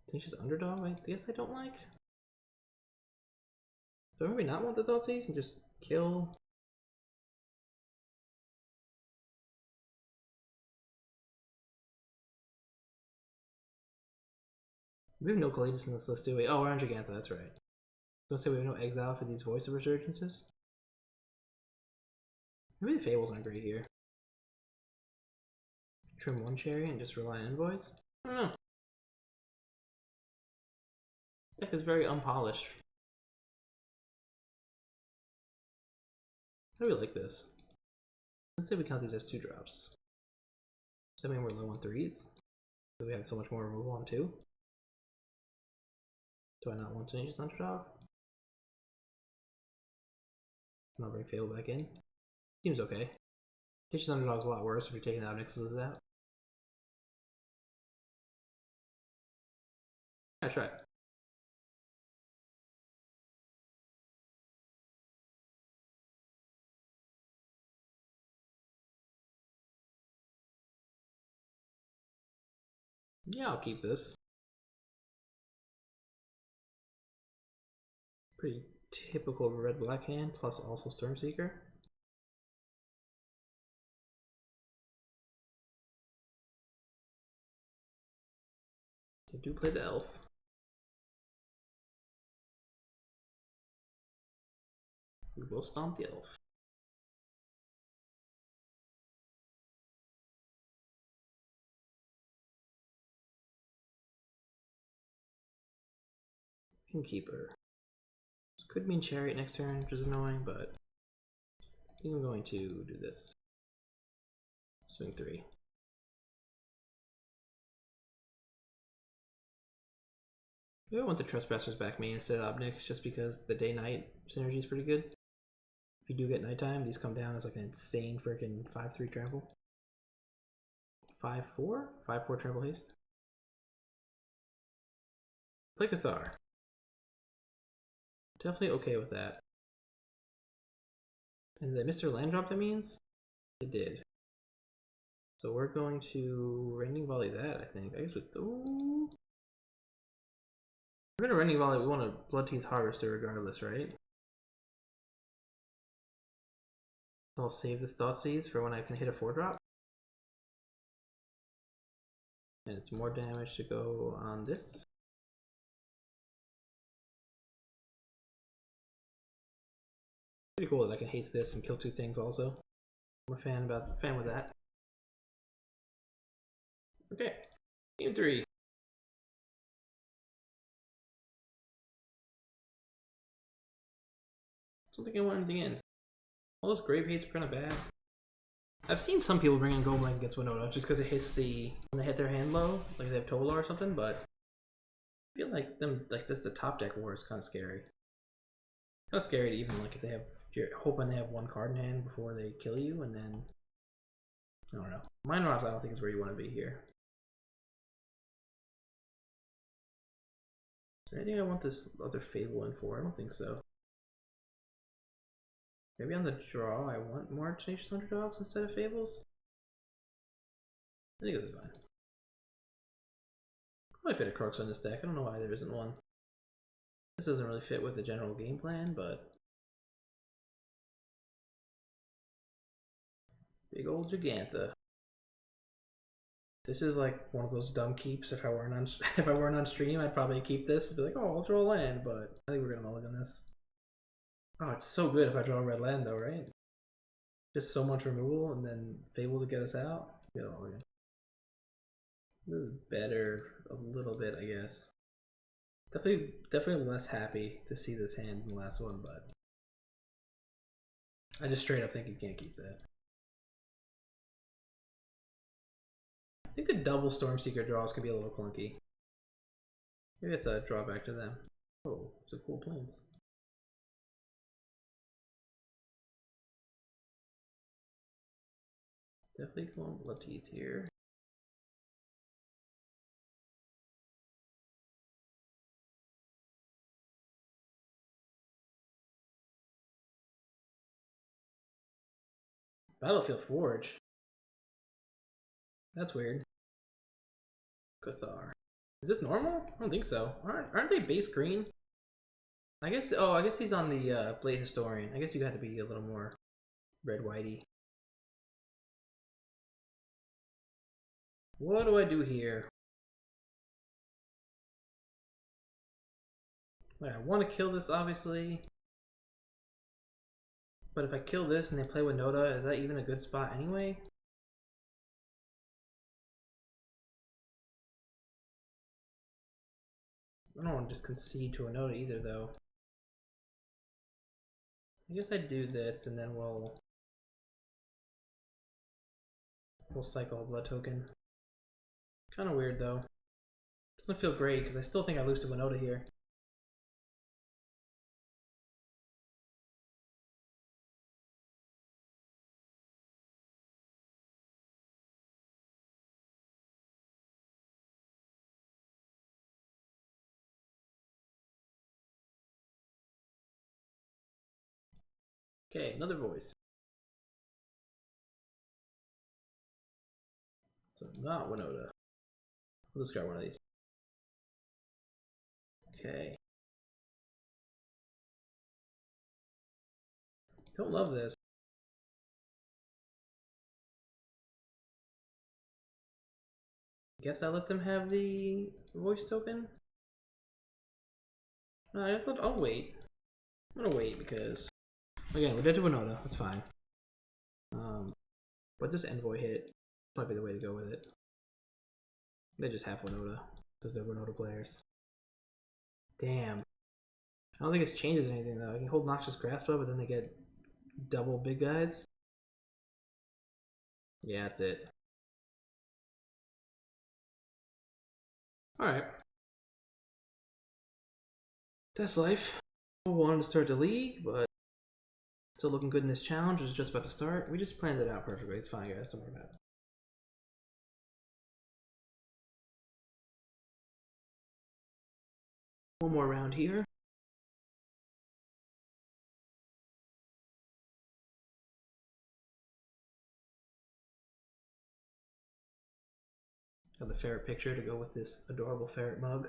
Tenacious Underdog I guess I don't like. Do I maybe not want the Thoughtseize and just kill? We have no Collatus in this list, do we? Oh, we're on Giganta, that's right. I was gonna say we have no Exile for these Voice of Resurgences. Maybe the Fables aren't great here. Trim 1 Cherry and just rely on Envoys? I don't know. This deck is very unpolished. I really like this. Let's say we count these as 2 drops. Does that mean we're low on 3s? So we have so much more removal on 2? Do I not want Tenacious Underdog? I'm not bring Fable back in. Seems okay. Tenacious Underdog's a lot worse if you're taking out Nix's out. That's right. Yeah, I'll keep this. Pretty typical red-black hand, plus also Stormseeker. I do play the elf. We will stomp the elf. Innkeeper. This could mean Chariot next turn, which is annoying, but I think I'm going to do this. Swing 3. Maybe I want the Trespassers back main instead of Obnix just because the day-night synergy is pretty good. If you do get nighttime, these come down as like an insane freaking 5-3 trample. 5-4? 5-4 trample haste. Play Cathar. Definitely okay with that. And did I miss their land drop, that means? It did. So we're going to Rending Volley that, I think. I guess with... Ooh. We're going to Rending Volley, we want a Bloodteeth Harvester regardless, right? So I'll save this Thoughtseize for when I can hit a 4-drop. And it's more damage to go on this. Pretty cool that I can haste this and kill 2 things also. I'm a fan with that. Okay, game 3. Don't think I want anything in. All those grave hates are kind of bad. I've seen some people bring in Goblin against Winota just because it hits when they hit their hand low, like they have Tovolar or something, but I feel like them, like this, the top deck war is kind of scary. Kind of scary to even, like, if they have, you're hoping they have 1 card in hand before they kill you, and then, I don't know. Mind Rocks I don't think is where you want to be here. Is there anything I want this other Fable in for? I don't think so. Maybe on the draw I want more Tenacious Underdogs instead of Fables? I think this is fine. Probably fit a Crux on this deck. I don't know why there isn't one. This doesn't really fit with the general game plan, but... Big old Giganta. This is like one of those dumb keeps. If I weren't on stream, I'd probably keep this and be like, oh, I'll draw a land, but I think we're gonna mulligan this. Oh, it's so good if I draw a red land though, right? Just so much removal and then Fable to get us out. Get a mulligan. This is better a little bit, I guess. Definitely less happy to see this hand than the last one, but I just straight up think you can't keep that. I think the double Stormseeker draws could be a little clunky. Maybe I have to draw back to them. Oh, it's a cool plains. Definitely going Bloodteeth here. Battlefield Forge. That's weird. Cathar. Is this normal? I don't think so. Aren't they base green? I guess. Oh, I guess he's on the Blade Historian. I guess you have to be a little more red-whitey. What do I do here? I want to kill this, obviously. But if I kill this and they play Winota, is that even a good spot anyway? I don't want to just concede to Winota either, though. I guess I'd do this and then we'll cycle a blood token. Kind of weird though. Doesn't feel great because I still think I lose to Winota here. Okay, another voice. So not Winota. We'll discard one of these. Okay. Don't love this. Guess I let them have the voice token. No, I guess I'll wait. I'm gonna wait because again we're dead to Winota. That's fine. But this envoy hit might be the way to go with it. They just have Winota because they're Winota players. Damn. I don't think this changes anything though. I can hold Noxious Grasp up, but then they get double big guys. Yeah, that's it. Alright. That's life. I wanted to start the league, but still looking good in this challenge, which is just about to start. We just planned it out perfectly. It's fine, guys. Don't worry about it. One more round here. Got the ferret picture to go with this adorable ferret mug.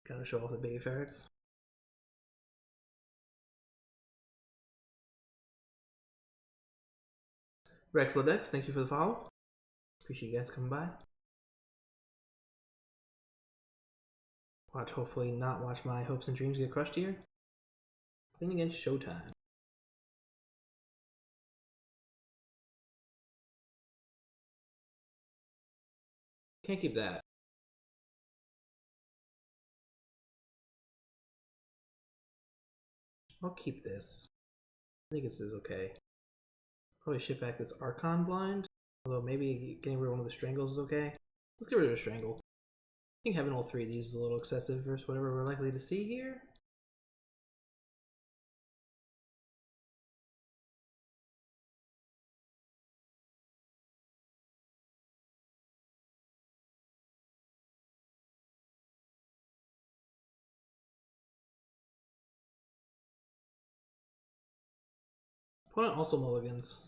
Kind of show off the baby ferrets. Rex Ledex, thank you for the follow. Appreciate you guys coming by. Hopefully not watch my hopes and dreams get crushed here. Playing against Showtime. Can't keep that. I'll keep this. I think this is okay. Probably ship back this Archon blind. Although maybe getting rid of one of the strangles is okay. Let's get rid of the strangle. I think having all three of these is a little excessive versus whatever we're likely to see here. Opponent also mulligans.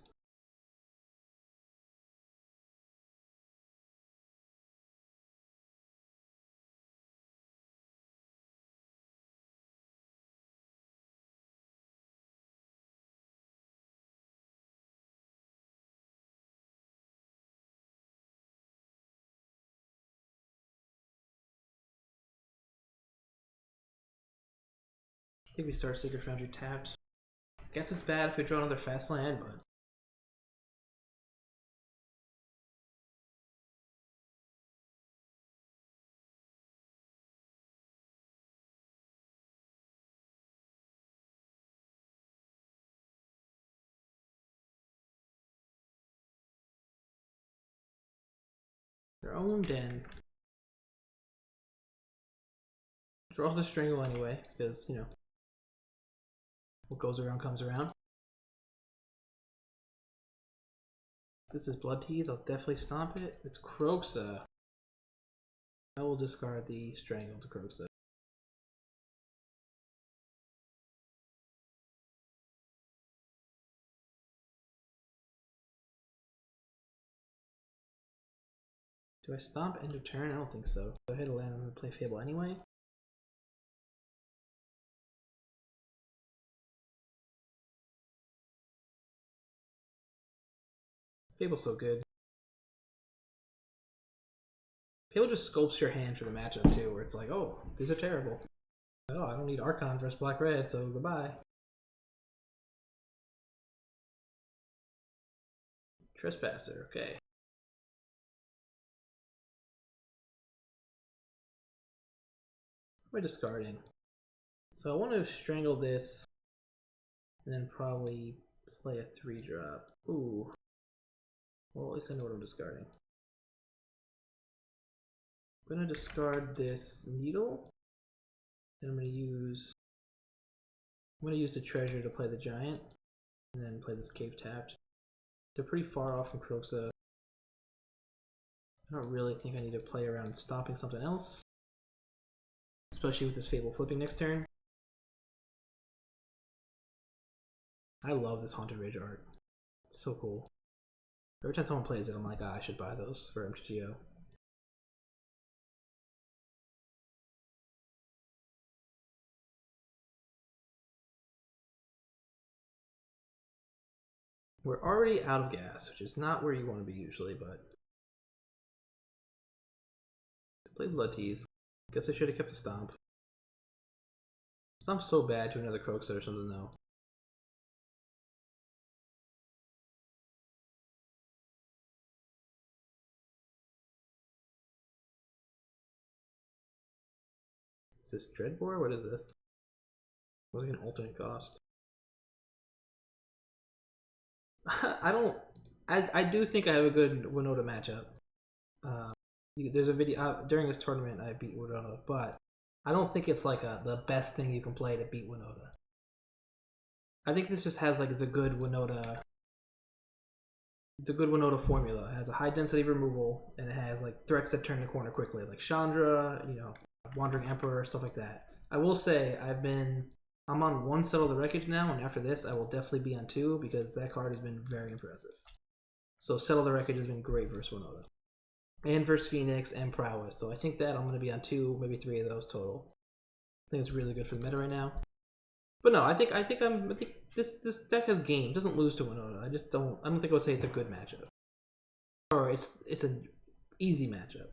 I think we start Sacred Foundry tapped. Guess it's bad if we draw another fast land, but their own den. Draw the strangle anyway, because, you know, what goes around comes around. This is Blood Teeth, I'll definitely stomp it. It's Kroxa. I will discard the strangle to Kroxa. Do I stomp end of turn? I don't think so. Go ahead and land, I'm going to play Fable anyway. Fable's so good. Fable just sculpts your hand for the matchup too, where it's like, oh, these are terrible. Oh, I don't need Archon versus Black-Red, so goodbye. Trespasser, okay. What am I discarding? So I want to strangle this, and then probably play a 3-drop. Ooh. Well, at least I know what I'm discarding. I'm going to discard this needle, and I'm going to use the treasure to play the giant, and then play this cave tapped. They're pretty far off from Kroxa. I don't really think I need to play around stopping something else, especially with this Fable flipping next turn. I love this Haunted Ridge art. It's so cool. Every time someone plays it, I'm like, I should buy those for MTGO. We're already out of gas, which is not where you want to be usually, but play Blood Teeth. Guess I should have kept the Stomp. Stomp's so bad to another Kroxa or something though. Is this Dreadbore? What is this? What's like an alternate cost? I don't. I do think I have a good Winota matchup. There's a video during this tournament I beat Winota, but I don't think it's like the best thing you can play to beat Winota. I think this just has like the good Winota formula. It has a high density removal, and it has like threats that turn the corner quickly, like Chandra, you know, Wandering Emperor, stuff like that. I will say I'm on 1 Settle the Wreckage now, and after this I will definitely be on 2 because that card has been very impressive. So Settle the Wreckage has been great versus Winota. And versus Phoenix and Prowess. So I think that I'm going to be on 2, maybe 3 of those total. I think it's really good for the meta right now. But no, I think this deck has game. It doesn't lose to Winota. I don't think I would say it's a good matchup. Or it's an easy matchup.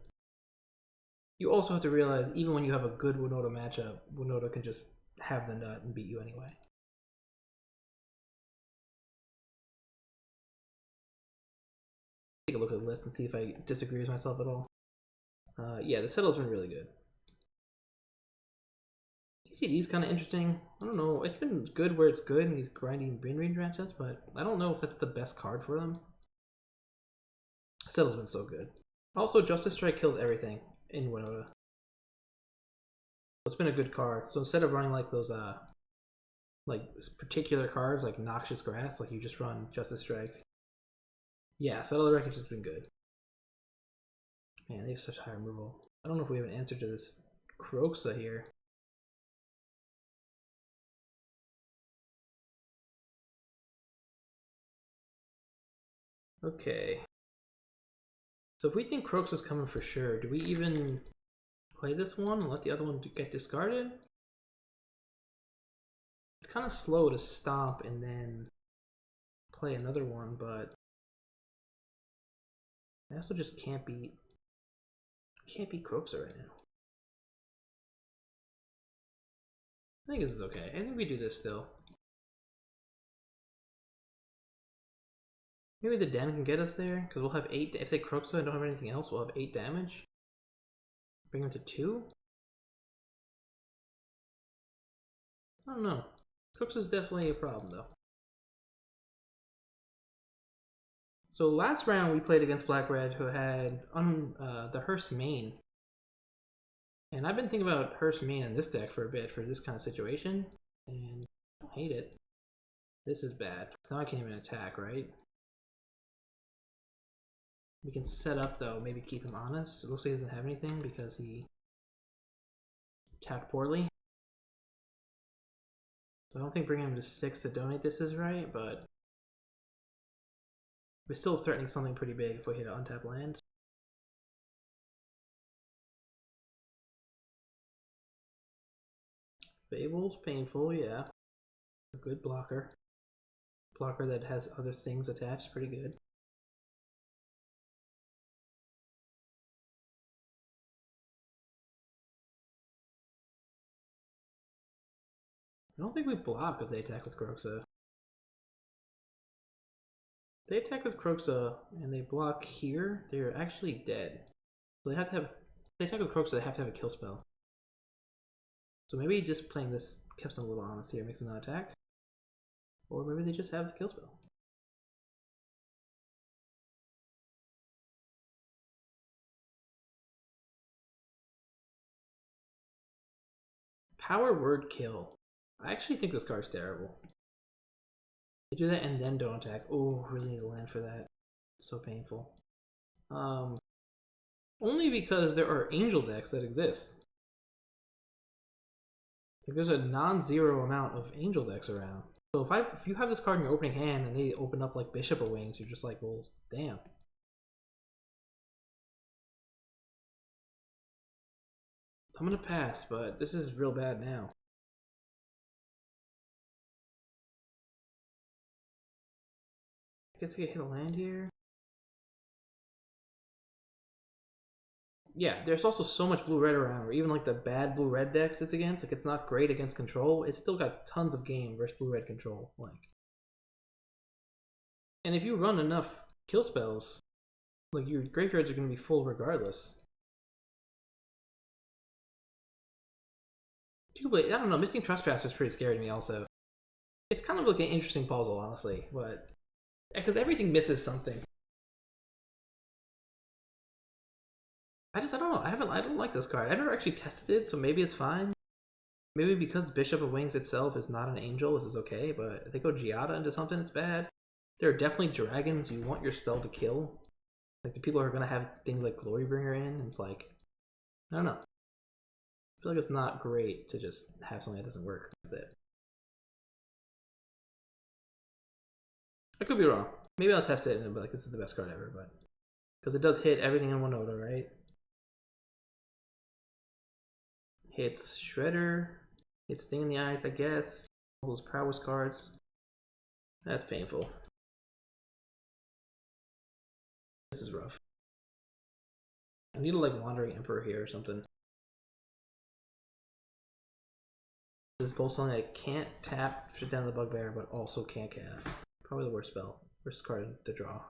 You also have to realize even when you have a good Winota matchup, Winota can just have the nut and beat you anyway. Take a look at the list and see if I disagree with myself at all. Yeah, the settle's been really good. ECD's kind of interesting. I don't know. It's been good where it's good in these grinding Midrange matchups, but I don't know if that's the best card for them. Settle's been so good. Also, Justice Strike kills everything in Winota. It's been a good card. So instead of running like those like particular cards like Noxious Grass, like you just run Justice Strike. Yeah, Settle the Wreckage has been good. Man, they have such high removal. I don't know if we have an answer to this Croxa here. Okay. So if we think Croxa's coming for sure, do we even play this one and let the other one get discarded? It's kind of slow to stomp and then play another one, but I also just can't beat Croxa right now. I think this is okay. I think we do this still. Maybe the den can get us there, because we'll have 8. If they Croxa and don't have anything else, we'll have 8 damage. Bring them to 2? I don't know. Croxa's definitely a problem, though. So last round we played against Black-Red, who had the Hearst main. And I've been thinking about Hearst main in this deck for a bit for this kind of situation, and I don't hate it. This is bad. Now I can't even attack, right? We can set up though, maybe keep him honest. It looks like he doesn't have anything because he attacked poorly. So I don't think bringing him to 6 to donate this is right, but we're still threatening something pretty big if we hit an untapped land. Fable's painful, yeah. A good blocker. Blocker that has other things attached, pretty good. I don't think we block if they attack with Croxa. If they attack with Croxa and they block here, they're actually dead. So they have to have, if they attack with Croxa, they have to have a kill spell. So maybe just playing this keeps them a little honest here, makes them not attack. Or maybe they just have the kill spell. Power word kill. I actually think this card's terrible. They do that and then don't attack. Oh, really need to land for that. So painful. Only because there are angel decks that exist. Like there's a non-zero amount of angel decks around. So if you have this card in your opening hand and they open up like Bishop of Wings, you're just like, well, damn. I'm gonna pass, but this is real bad now. I guess I can hit a land here. Yeah, there's also so much blue-red around, where even like the bad blue-red decks it's against, like it's not great against control, it's still got tons of game versus blue-red control. Like, and if you run enough kill spells, like your graveyards are going to be full regardless. I don't know, Missing Trespasser is pretty scary to me also. It's kind of like an interesting puzzle, honestly, but because everything misses something. I don't know. I don't like this card. I never actually tested it, so maybe it's fine. Maybe because Bishop of Wings itself is not an angel, this is okay, but if they go Giada into something, it's bad. There are definitely dragons you want your spell to kill. Like, the people are going to have things like Glorybringer in, and it's like, I don't know. I feel like it's not great to just have something that doesn't work. That's it. I could be wrong. Maybe I'll test it and be like, this is the best card ever, but because it does hit everything in Winota, right? Hits Shredder, hits Sting in the Eyes, I guess. All those prowess cards. That's painful. This is rough. I need a like Wandering Emperor here or something. This is both something I can't tap shit down the Bugbear, but also can't cast. Probably the worst spell. Worst card to draw.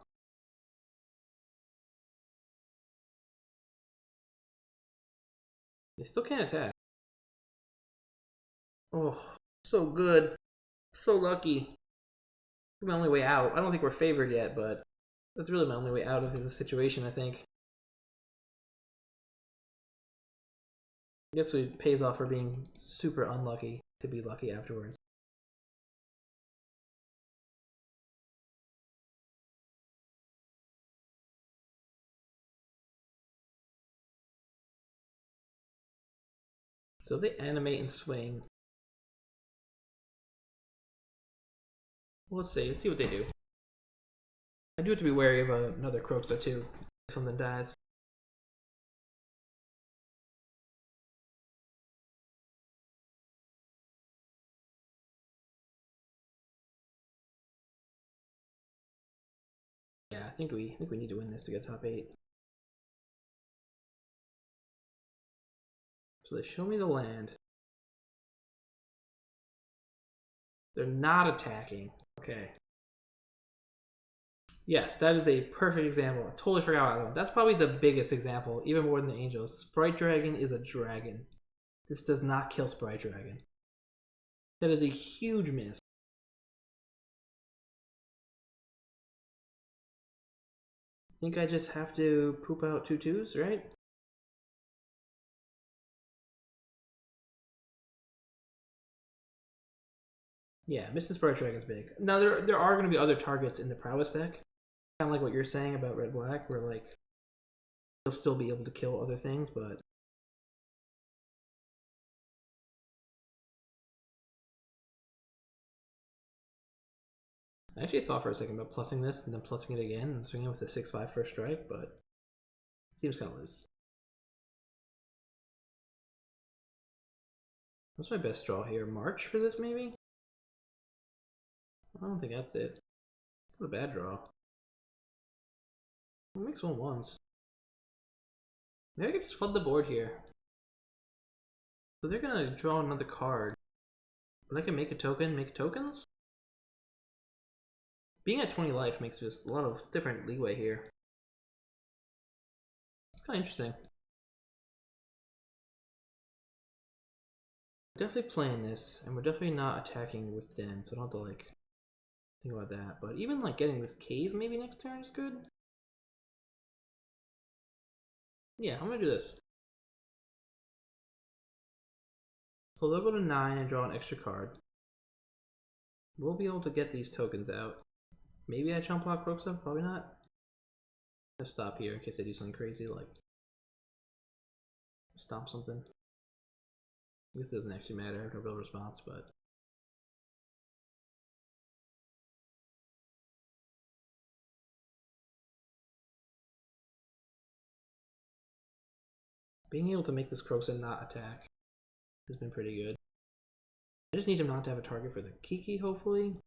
They still can't attack. Oh, so good. So lucky. It's my only way out. I don't think we're favored yet, but that's really my only way out of this situation, I think. I guess it pays off for being super unlucky to be lucky afterwards. So if they animate and swing, well, let's see. Let's see what they do. I do have to be wary of another Croxa too, if something dies. Yeah, I think we need to win this to get top 8. So they show me the land. They're not attacking. Okay. Yes, that is a perfect example. I totally forgot about that one. That's probably the biggest example, even more than the angels. Sprite Dragon is a dragon. This does not kill Sprite Dragon. That is a huge miss. I think I just have to poop out 2/2s, right? Yeah, missing Sprite Dragon is big. Now there are going to be other targets in the prowess deck. Kind of like what you're saying about red black, where like you'll still be able to kill other things, but I actually thought for a second about plussing this and then plussing it again and swinging with a 6/5 first strike, but it seems kind of loose. What's my best draw here? March for this, maybe? I don't think that's it. It's not a bad draw. It makes 1/1s. Maybe I could just flood the board here. So they're gonna draw another card. But I can make a token, make tokens? Being at 20 life makes just a lot of different leeway here. It's kind of interesting. We're definitely playing this, and we're definitely not attacking with Den, so I don't have to like think about that. But even like getting this cave maybe next turn is good. Yeah, I'm gonna do this. So they'll go to 9 and draw an extra card. We'll be able to get these tokens out. Maybe I chump block Croxa, probably not. I'll stop here in case they do something crazy like stomp something. I guess it doesn't actually matter, no real response, but being able to make this Croxa not attack has been pretty good. I just need him not to have a target for the Kiki, hopefully.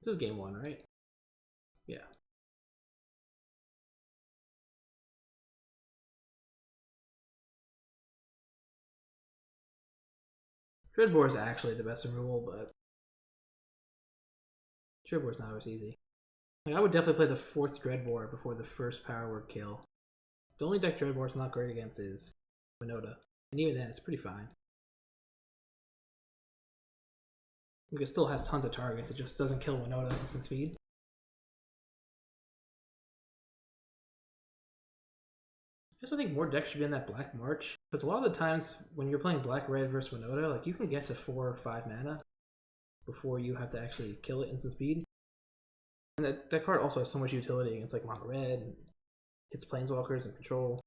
This is game 1, right? Yeah. Dreadbore is actually the best removal, but Dreadbore's not always easy. Like, I would definitely play the 4th Dreadbore before the first power word kill. The only deck Dreadbore's not great against is Winota. And even then, it's pretty fine. Like, it still has tons of targets, it just doesn't kill Winota instant speed. I also think more decks should be in that Black March, because a lot of the times when you're playing Black-Red versus Winota, like, you can get to 4 or 5 mana before you have to actually kill it instant speed. And that card also has so much utility against like Mono Red, hits Planeswalkers and control.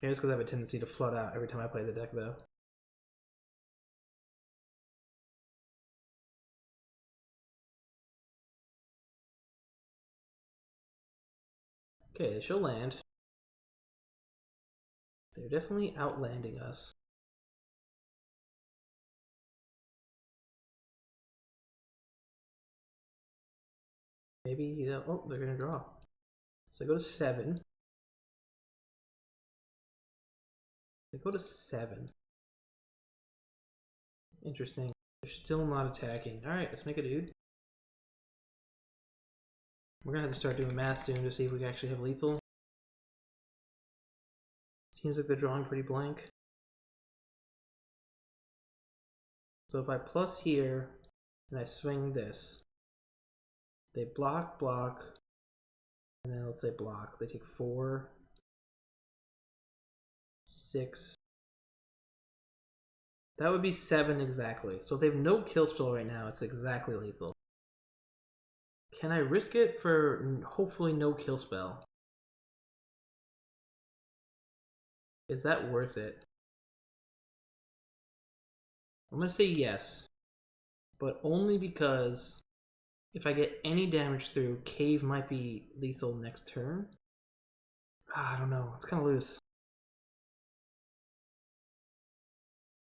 Maybe it's because I have a tendency to flood out every time I play the deck though. Okay, they show land. They're definitely outlanding us. Maybe they'll, oh, they're gonna draw. So they go to 7. They go to 7. Interesting. They're still not attacking. Alright, let's make a dude. We're gonna have to start doing math soon to see if we actually have lethal. Seems like they're drawing pretty blank. So if I plus here and I swing this, they block, block, and then let's say block. They take 4, 6. That would be 7 exactly. So if they have no kill spell right now, it's exactly lethal. Can I risk it for hopefully no kill spell? Is that worth it? I'm going to say yes, but only because if I get any damage through, Cave might be lethal next turn. I don't know. It's kind of loose.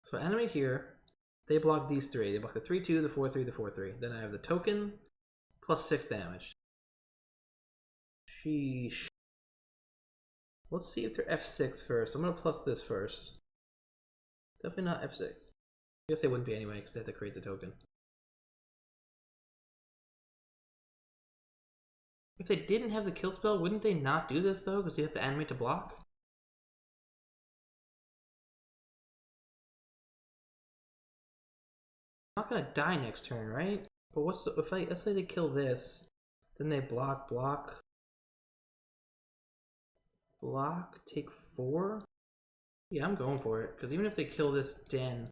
So animate here. They block these 3. They block the 3-2, the 4-3, the 4-3. Then I have the token plus 6 damage. Sheesh. Let's see if they're F6 first. I'm going to plus this first. Definitely not F6. I guess they wouldn't be anyway because they have to create the token. If they didn't have the kill spell, wouldn't they not do this though? Because you have to animate to block? I'm not gonna die next turn, right? But what's the, if I, let's say they kill this, then they block, block, block, take 4? Yeah, I'm going for it, because even if they kill this den,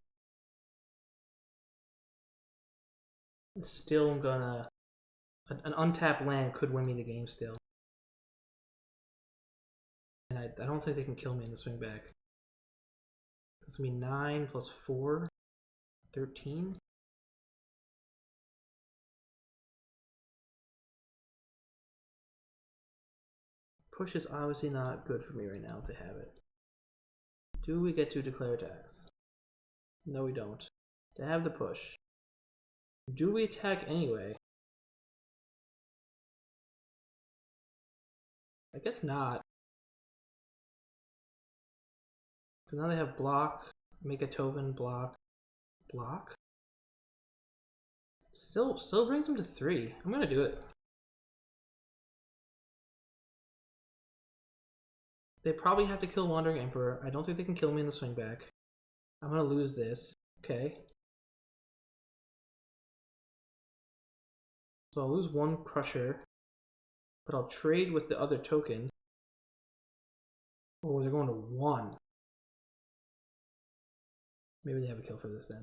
it's still gonna, an untapped land could win me the game still. And I don't think they can kill me in the swing back. It's gonna be 9 plus 4, 13. Push is obviously not good for me right now to have it. Do we get to declare attacks? No, we don't. To have the push. Do we attack anyway? I guess not. Because now they have block, make a token, block, block. Still brings them to 3. I'm gonna do it. They probably have to kill Wandering Emperor. I don't think they can kill me in the swing back. I'm gonna lose this. Okay. So I'll lose 1 Crusher, but I'll trade with the other token. Oh, they're going to 1. Maybe they have a kill for this then.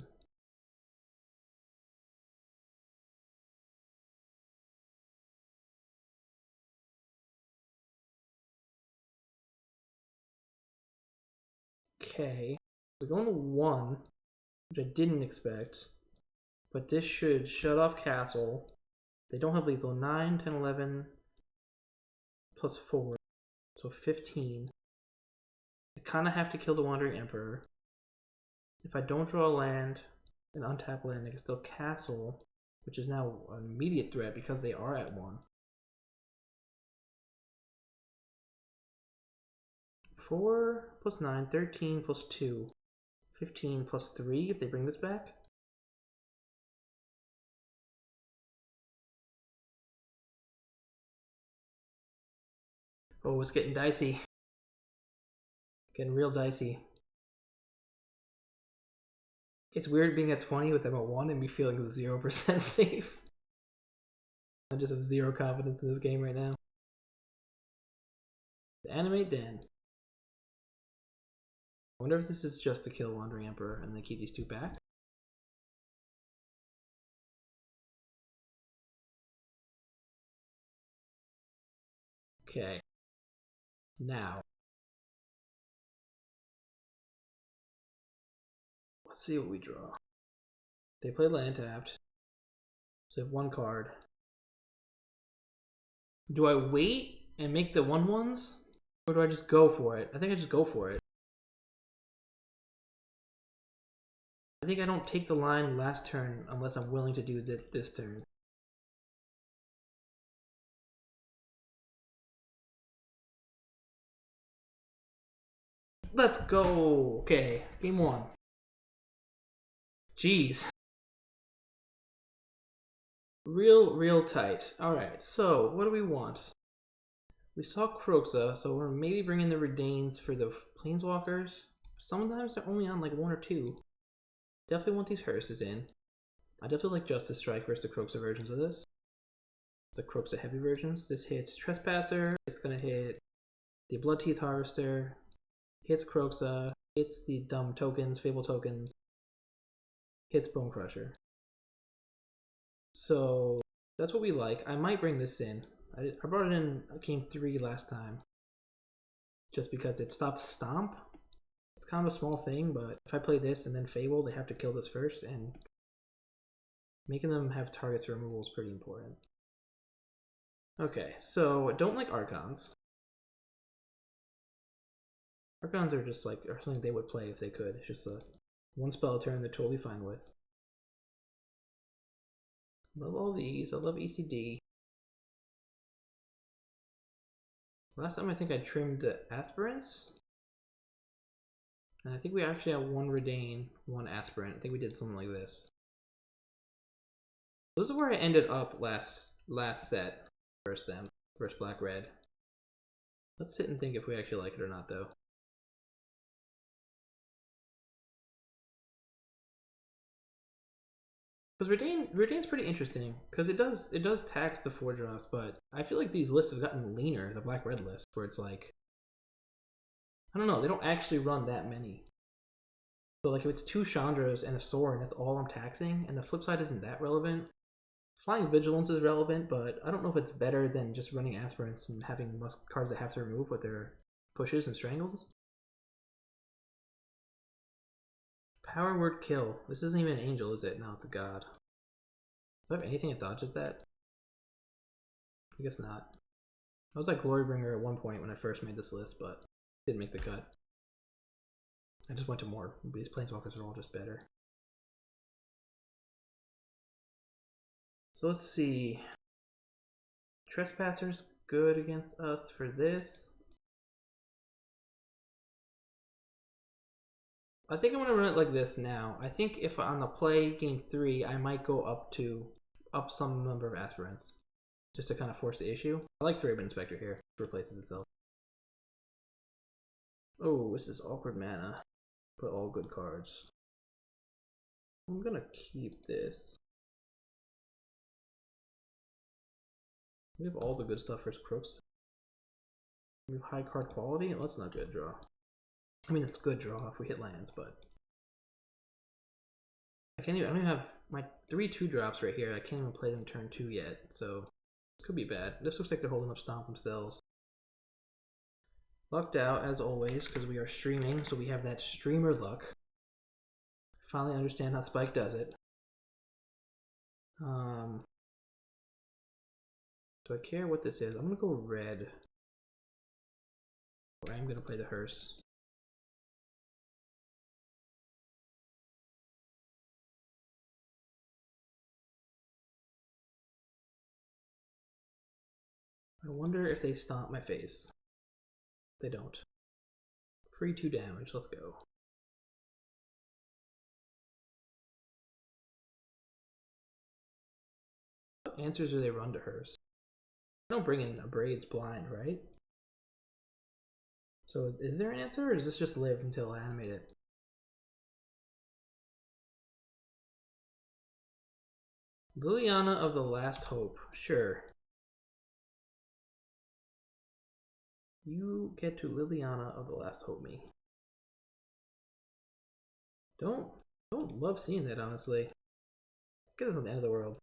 Okay. They're going to 1, which I didn't expect. But this should shut off Castle. They don't have lethal. 9, 10, 11, plus 4. So 15. I kind of have to kill the Wandering Emperor. If I don't draw a land, an untapped land, I can still Castle, which is now an immediate threat because they are at 1. 4 plus 9, 13 plus 2, 15 plus 3 if they bring this back. Oh, it's getting dicey. Getting real dicey. It's weird being at 20 with them at 1 and me feeling 0% safe. I just have 0 confidence in this game right now. Animate Den. I wonder if this is just to kill Wandering Emperor and they keep these 2 back. Okay. Now. Let's see what we draw. They play land tapped. So they have 1 card. Do I wait and make the 1/1s? Or do I just go for it? I think I just go for it. I think I don't take the line last turn unless I'm willing to do this turn. Let's go! Okay, game 1. Jeez. Real tight. Alright, so what do we want? We saw Croxa, so we're maybe bringing the Redanes for the Planeswalkers. Sometimes they're only on like 1 or 2. Definitely want these Hearses in. I definitely like Justice Strike versus the Croxa versions of this. The Croxa heavy versions. This hits Trespasser. It's gonna hit the Blood Teeth Harvester. Hits Croxa. Hits the dumb tokens, Fable tokens. Hits Bone Crusher. So that's what we like. I might bring this in. I brought it in game 3 last time. Just because it stops Stomp. It's kind of a small thing, but if I play this and then Fable, they have to kill this first, and making them have targets for removal is pretty important. Okay, so I don't like Archons. Archons are just like are something they would play if they could. It's just a 1 spell a turn they're totally fine with. Love all these. I love ECD. Last time I think I trimmed the Aspirants. And I think we actually have 1 Redane, 1 Aspirant. I think we did something like this. This is where I ended up last set versus them, versus Black-Red. Let's sit and think if we actually like it or not, though. Because Redane's pretty interesting, because it does tax the 4 drops, but I feel like these lists have gotten leaner, the Black-Red list, where it's like, I don't know, they don't actually run that many. So like if it's 2 Chandras and a Sorin, that's all I'm taxing, and the flip side isn't that relevant. Flying Vigilance is relevant, but I don't know if it's better than just running Aspirants and having cards that have to remove with their pushes and strangles. Power Word Kill. This isn't even an angel, is it? No, it's a god. Do I have anything that dodges that? I guess not. I was like Glorybringer at one point when I first made this list, but didn't make the cut. I just went to more. These Planeswalkers are all just better. So let's see. Trespasser's good against us for this. I think I'm gonna run it like this now. I think if on the play game 3, I might go up some number of Aspirants, just to kind of force the issue. I like Thraben Inspector here. It replaces itself. Oh, this is awkward mana. Put all good cards. I'm gonna keep this. We have all the good stuff for Crooks. We have high card quality. Well, that's not good draw. I mean, it's good draw if we hit lands, but I don't even have my 3 2-drops right here. I can't even play them turn 2 yet, so this could be bad. This looks like they're holding up Stomp themselves. Lucked out as always because we are streaming, so we have that streamer luck. Finally understand how Spike does it. Do I care what this is? I'm gonna go red. Or I'm gonna play the hearse. I wonder if they stomp my face. They don't. Free 2 damage, let's go. What answers do they run to hers? I don't bring in Abrade's blind, right? So is there an answer, or does this just live until I animate it? Liliana of the Last Hope. Sure. You get to Liliana of the Last Hope me. Don't love seeing that, honestly. Get this at the end of the world.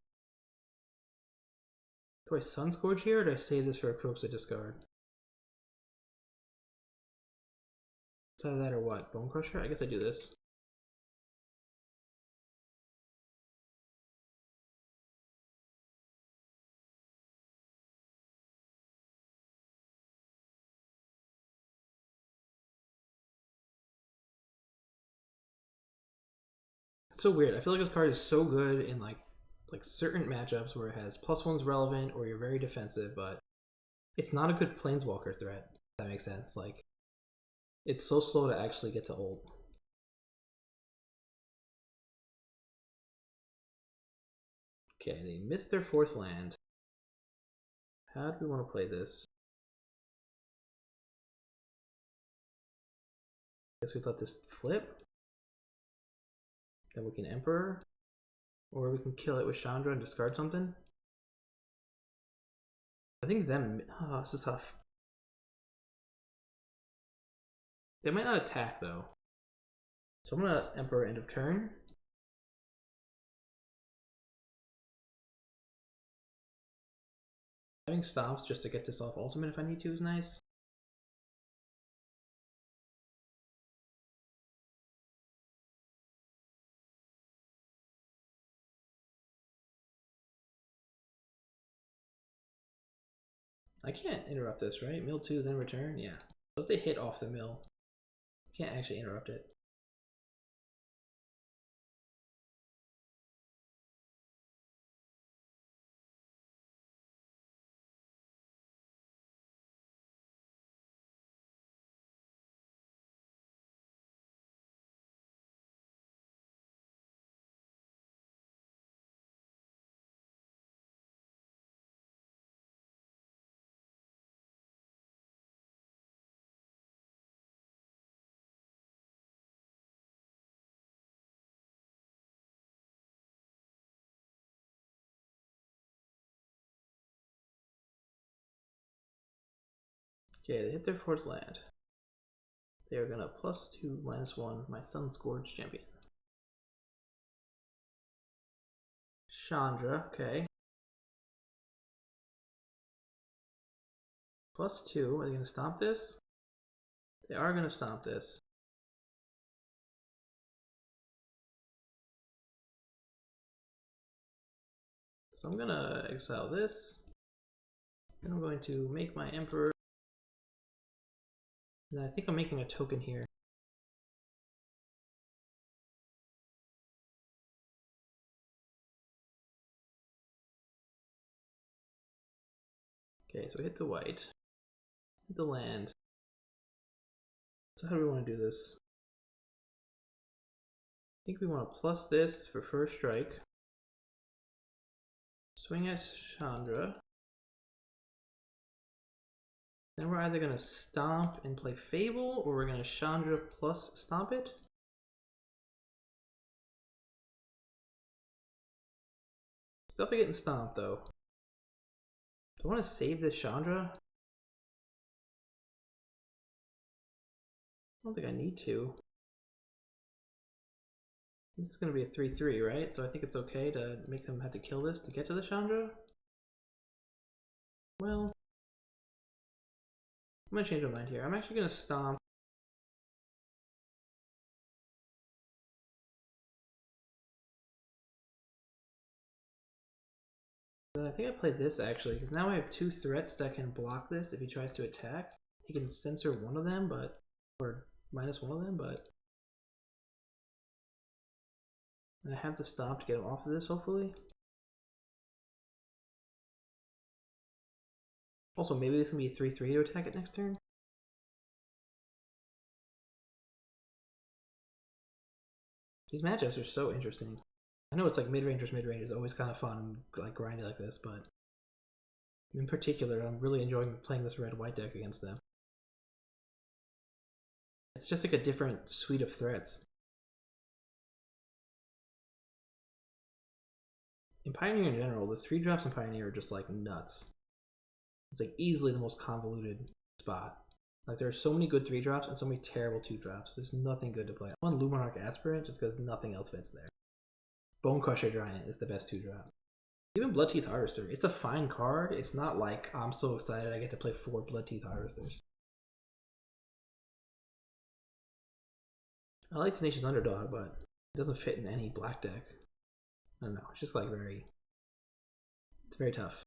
Do I Sun Scourge here, or do I save this for a Crocus discard? It's either that or what? Bone Crusher? I guess I do this. It's so weird. I feel like this card is so good in like certain matchups where it has +1's relevant or you're very defensive, but it's not a good Planeswalker threat. If that makes sense. Like, it's so slow to actually get to ult. Okay, they missed their 4th land. How do we want to play this? Guess we let this flip. Then we can Emperor. Or we can kill it with Chandra and discard something. I think them... Oh, this is tough. They might not attack, though. So I'm going to Emperor end of turn. Having stomps just to get this off ultimate if I need to is nice. I can't interrupt this, right? Mill 2, then return? Yeah. So if they hit off the mill, can't actually interrupt it. Okay, they hit their 4th land. They are gonna +2, -1 my Sun Scourge champion. Chandra, okay. +2, are they gonna stomp this? They are gonna stomp this. So I'm gonna exile this. And I'm going to make my Emperor. And I think I'm making a token here. Okay, so hit the white. Hit the land. So how do we want to do this? I think we want to plus this for first strike. Swing at Chandra. Then we're either going to stomp and play Fable, or we're going to Chandra plus stomp it. Still getting stomped though. Do I want to save this Chandra? I don't think I need to. This is going to be a 3-3, right? So I think it's okay to make them have to kill this to get to the Chandra. Well, I'm going to change my mind here. I'm actually going to stomp. I think I played this actually, because now I have 2 threats that can block this if he tries to attack. He can censor one of them, but, or minus one of them, but. And I have to stop to get him off of this, hopefully. Also, maybe this can be a 3-3 to attack it next turn. These matchups are so interesting. I know it's like mid-range versus mid-range is always kind of fun, like grindy like this, but in particular, I'm really enjoying playing this red-white deck against them. It's just like a different suite of threats. In Pioneer in general, the 3-drops in Pioneer are just like nuts. It's like easily the most convoluted spot. Like there are so many good 3-drops and so many terrible 2-drops. There's nothing good to play. I want Luminarch Aspirant just because nothing else fits there. Bone Crusher Giant is the best 2-drop. Even Bloodteeth Harvester, it's a fine card. It's not like I'm so excited I get to play 4 Bloodteeth Harvesters. I like Tenacious Underdog, but it doesn't fit in any black deck. I don't know. It's just like it's very tough.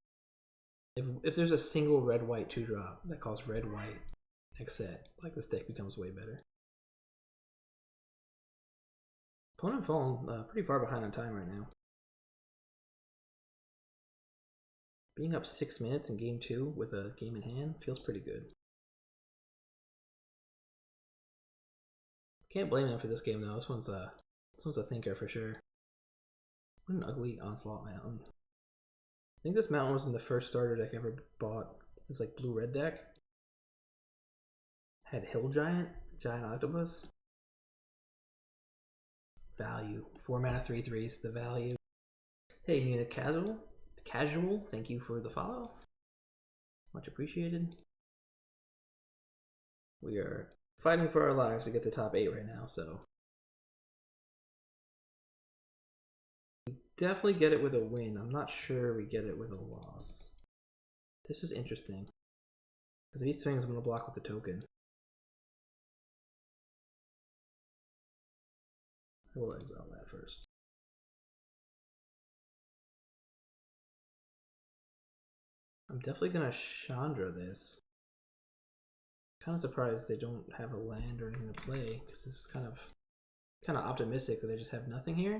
If there's a single red-white 2-drop that calls red-white next set, like this deck becomes way better. Opponent falling pretty far behind on time right now. Being up 6 minutes in game 2 with a game in hand feels pretty good. Can't blame him for this game though. This one's a thinker for sure. What an ugly Onslaught Mountain. I think this mountain was in the first starter deck I ever bought. This like blue-red deck. Had Hill Giant, Giant Octopus. Value. 4 mana 3/3s, the value. Hey, Munich Casual, thank you for the follow. Much appreciated. We are fighting for our lives to get to top 8 right now, so. We definitely get it with a win. I'm not sure we get it with a loss. This is interesting. Because if he swings, I'm going to block with the token. I will exile that first. I'm definitely going to Chandra this. Kind of surprised they don't have a land or anything to play, because this is kind of optimistic that they just have nothing here.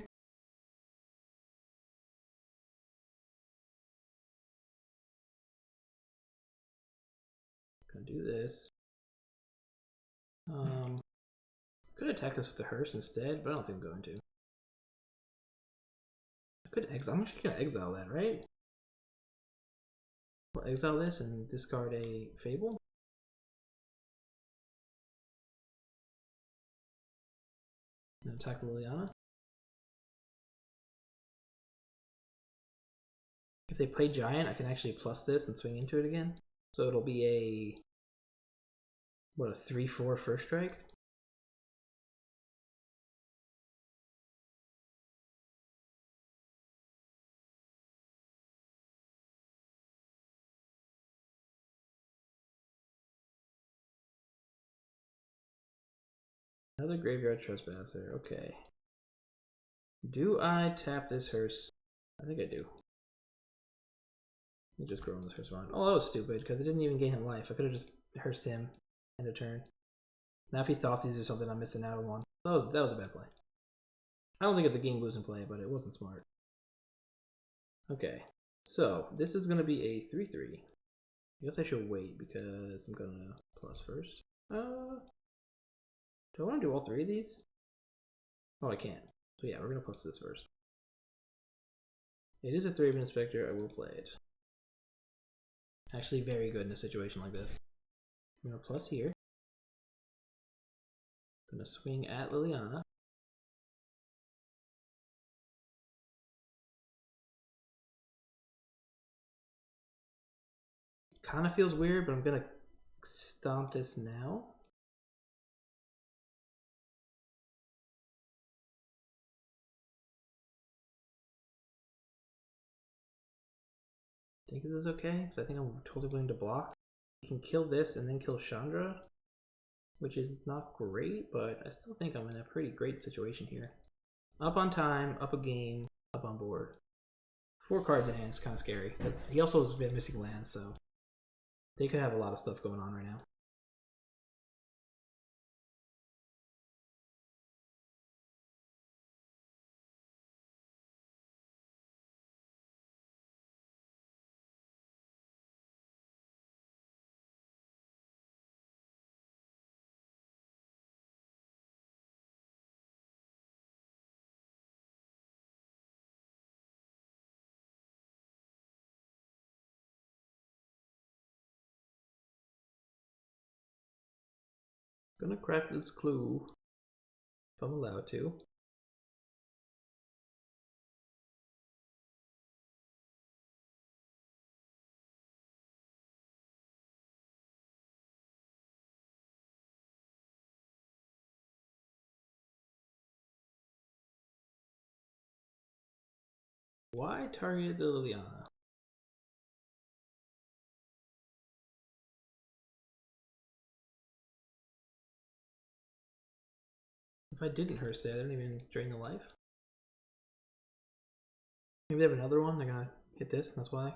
Gonna do this. Could attack this with the hearse instead, but I don't think I'm going to. I could exile. I'm actually gonna exile that, right? We'll exile this and discard a Fable. And attack Liliana. If they play Giant, I can actually plus this and swing into it again. So it'll be a, what, a 3/4 first strike? Another Graveyard Trespasser, okay. Do I tap this hearse? I think I do. Let me just grow on this hearse on. Oh, that was stupid, because it didn't even gain him life. I could have just hearsed him end of turn. Now if he Thoughtseize or something, I'm missing out on one. That was a bad play. I don't think it's a game losing play, but it wasn't smart. Okay, so this is going to be a 3/3. I guess I should wait because I'm going to plus first. Do I want to do all 3 of these? Oh, I can't. So yeah, we're going to plus this first. It is a 3-man Inspector. I will play it. Actually very good in a situation like this. I'm going to plus here. I'm going to swing at Liliana. Kind of feels weird, but I'm going to stomp this now. I think this is okay, because I think I'm totally willing to block. You can kill this and then kill Chandra, which is not great, but I still think I'm in a pretty great situation here. Up on time, up a game, up on board. 4 cards in hand is kind of scary, because he also has been missing lands, so they could have a lot of stuff going on right now. Gonna crack this clue if I'm allowed to. Why target the Liliana? If I didn't Hearse it, I don't even drain the life. Maybe they have another one, they're gonna hit this, and that's why.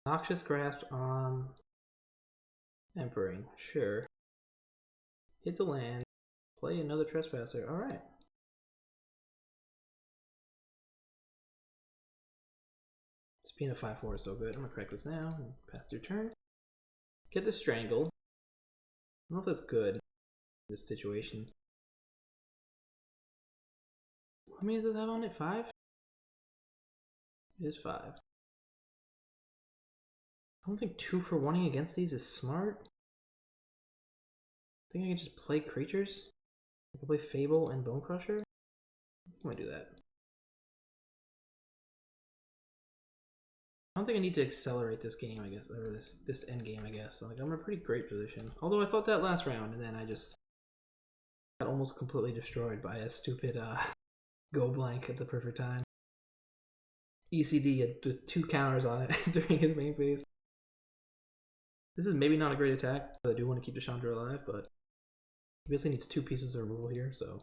Noxious Grasp on Emperor, sure. Hit the land, play another Trespasser, alright. This being a 5/4 is so good. I'm gonna correct this now and pass your turn. Get the Strangle. I don't know if that's good in this situation. How many does it have on it? 5? It is 5. I don't think 2 for 1-ing against these is smart. I think I can just play creatures. I can play Fable and Bone Crusher. I'm gonna do that. I don't think I need to accelerate this game, I guess, or this end game, I guess. Like, I'm in a pretty great position. Although I thought that last round, and then I just got almost completely destroyed by a stupid go blank at the perfect time. ECD with 2 counters on it during his main phase. This is maybe not a great attack, but I do want to keep the Chandra alive, but he basically needs 2 pieces of removal here, so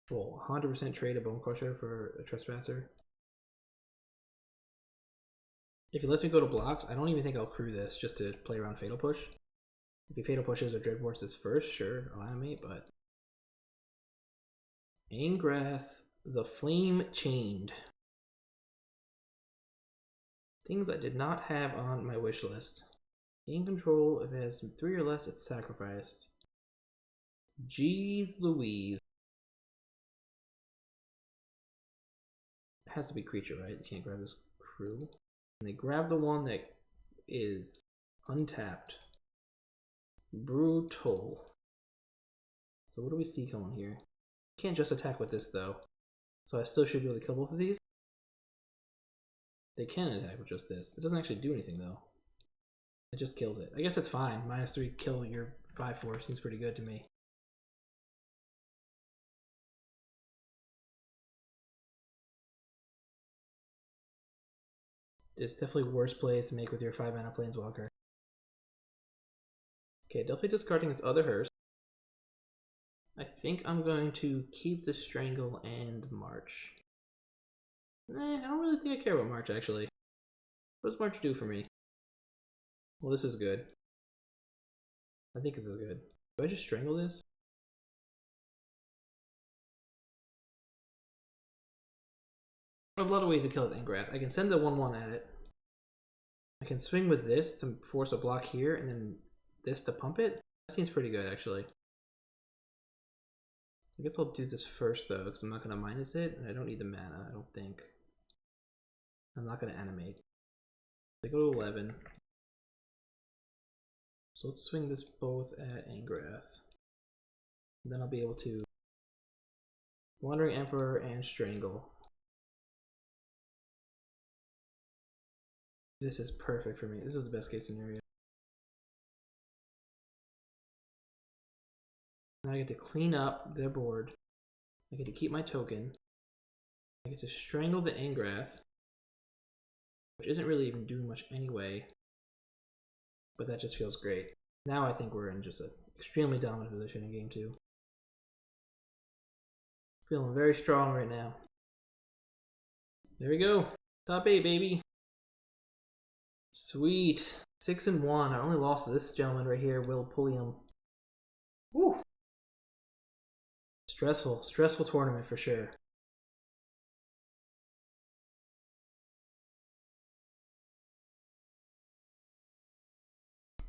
we'll 100% trade a Bone Crusher for a Trespasser. If he lets me go to blocks, I don't even think I'll crew this just to play around Fatal Push. If he Fatal Pushes or Dreadforce this first, sure, I'll animate, but... Angrath, the Flame Chained. Things I did not have on my wish list. Gain control, if it has 3 or less, it's sacrificed. Jeez Louise. It has to be creature, right? You can't grab this crew. And they grab the one that is untapped. Brutal. So what do we see going here? Can't just attack with this though. So I still should be able to kill both of these. They can attack with just this. It doesn't actually do anything though. It just kills it. I guess it's fine. -3 kill your 5/4 seems pretty good to me. There's definitely worse plays to make with your 5-mana Planeswalker. Okay, definitely discarding its other Hearse. I think I'm going to keep the Strangle and March. I don't really think I care about March actually. What does March do for me? Well, this is good. I think this is good. Do I just Strangle this? I have a lot of ways to kill this Angrath. I can send the 1/1 at it. I can swing with this to force a block here, and then this to pump it. That seems pretty good, actually. I guess I'll do this first, though, because I'm not going to minus it, and I don't need the mana, I don't think. I'm not going to animate. I go to 11. So let's swing this both at Angrath. And then I'll be able to Wandering Emperor and Strangle. This is perfect for me. This is the best case scenario. Now I get to clean up their board. I get to keep my token. I get to Strangle the Angrath, which isn't really even doing much anyway. But that just feels great. Now I think we're in just an extremely dominant position in game 2. Feeling very strong right now. There we go. Top 8, baby. Sweet. 6-1. I only lost to this gentleman right here, Will Pulliam. Woo! Stressful tournament for sure.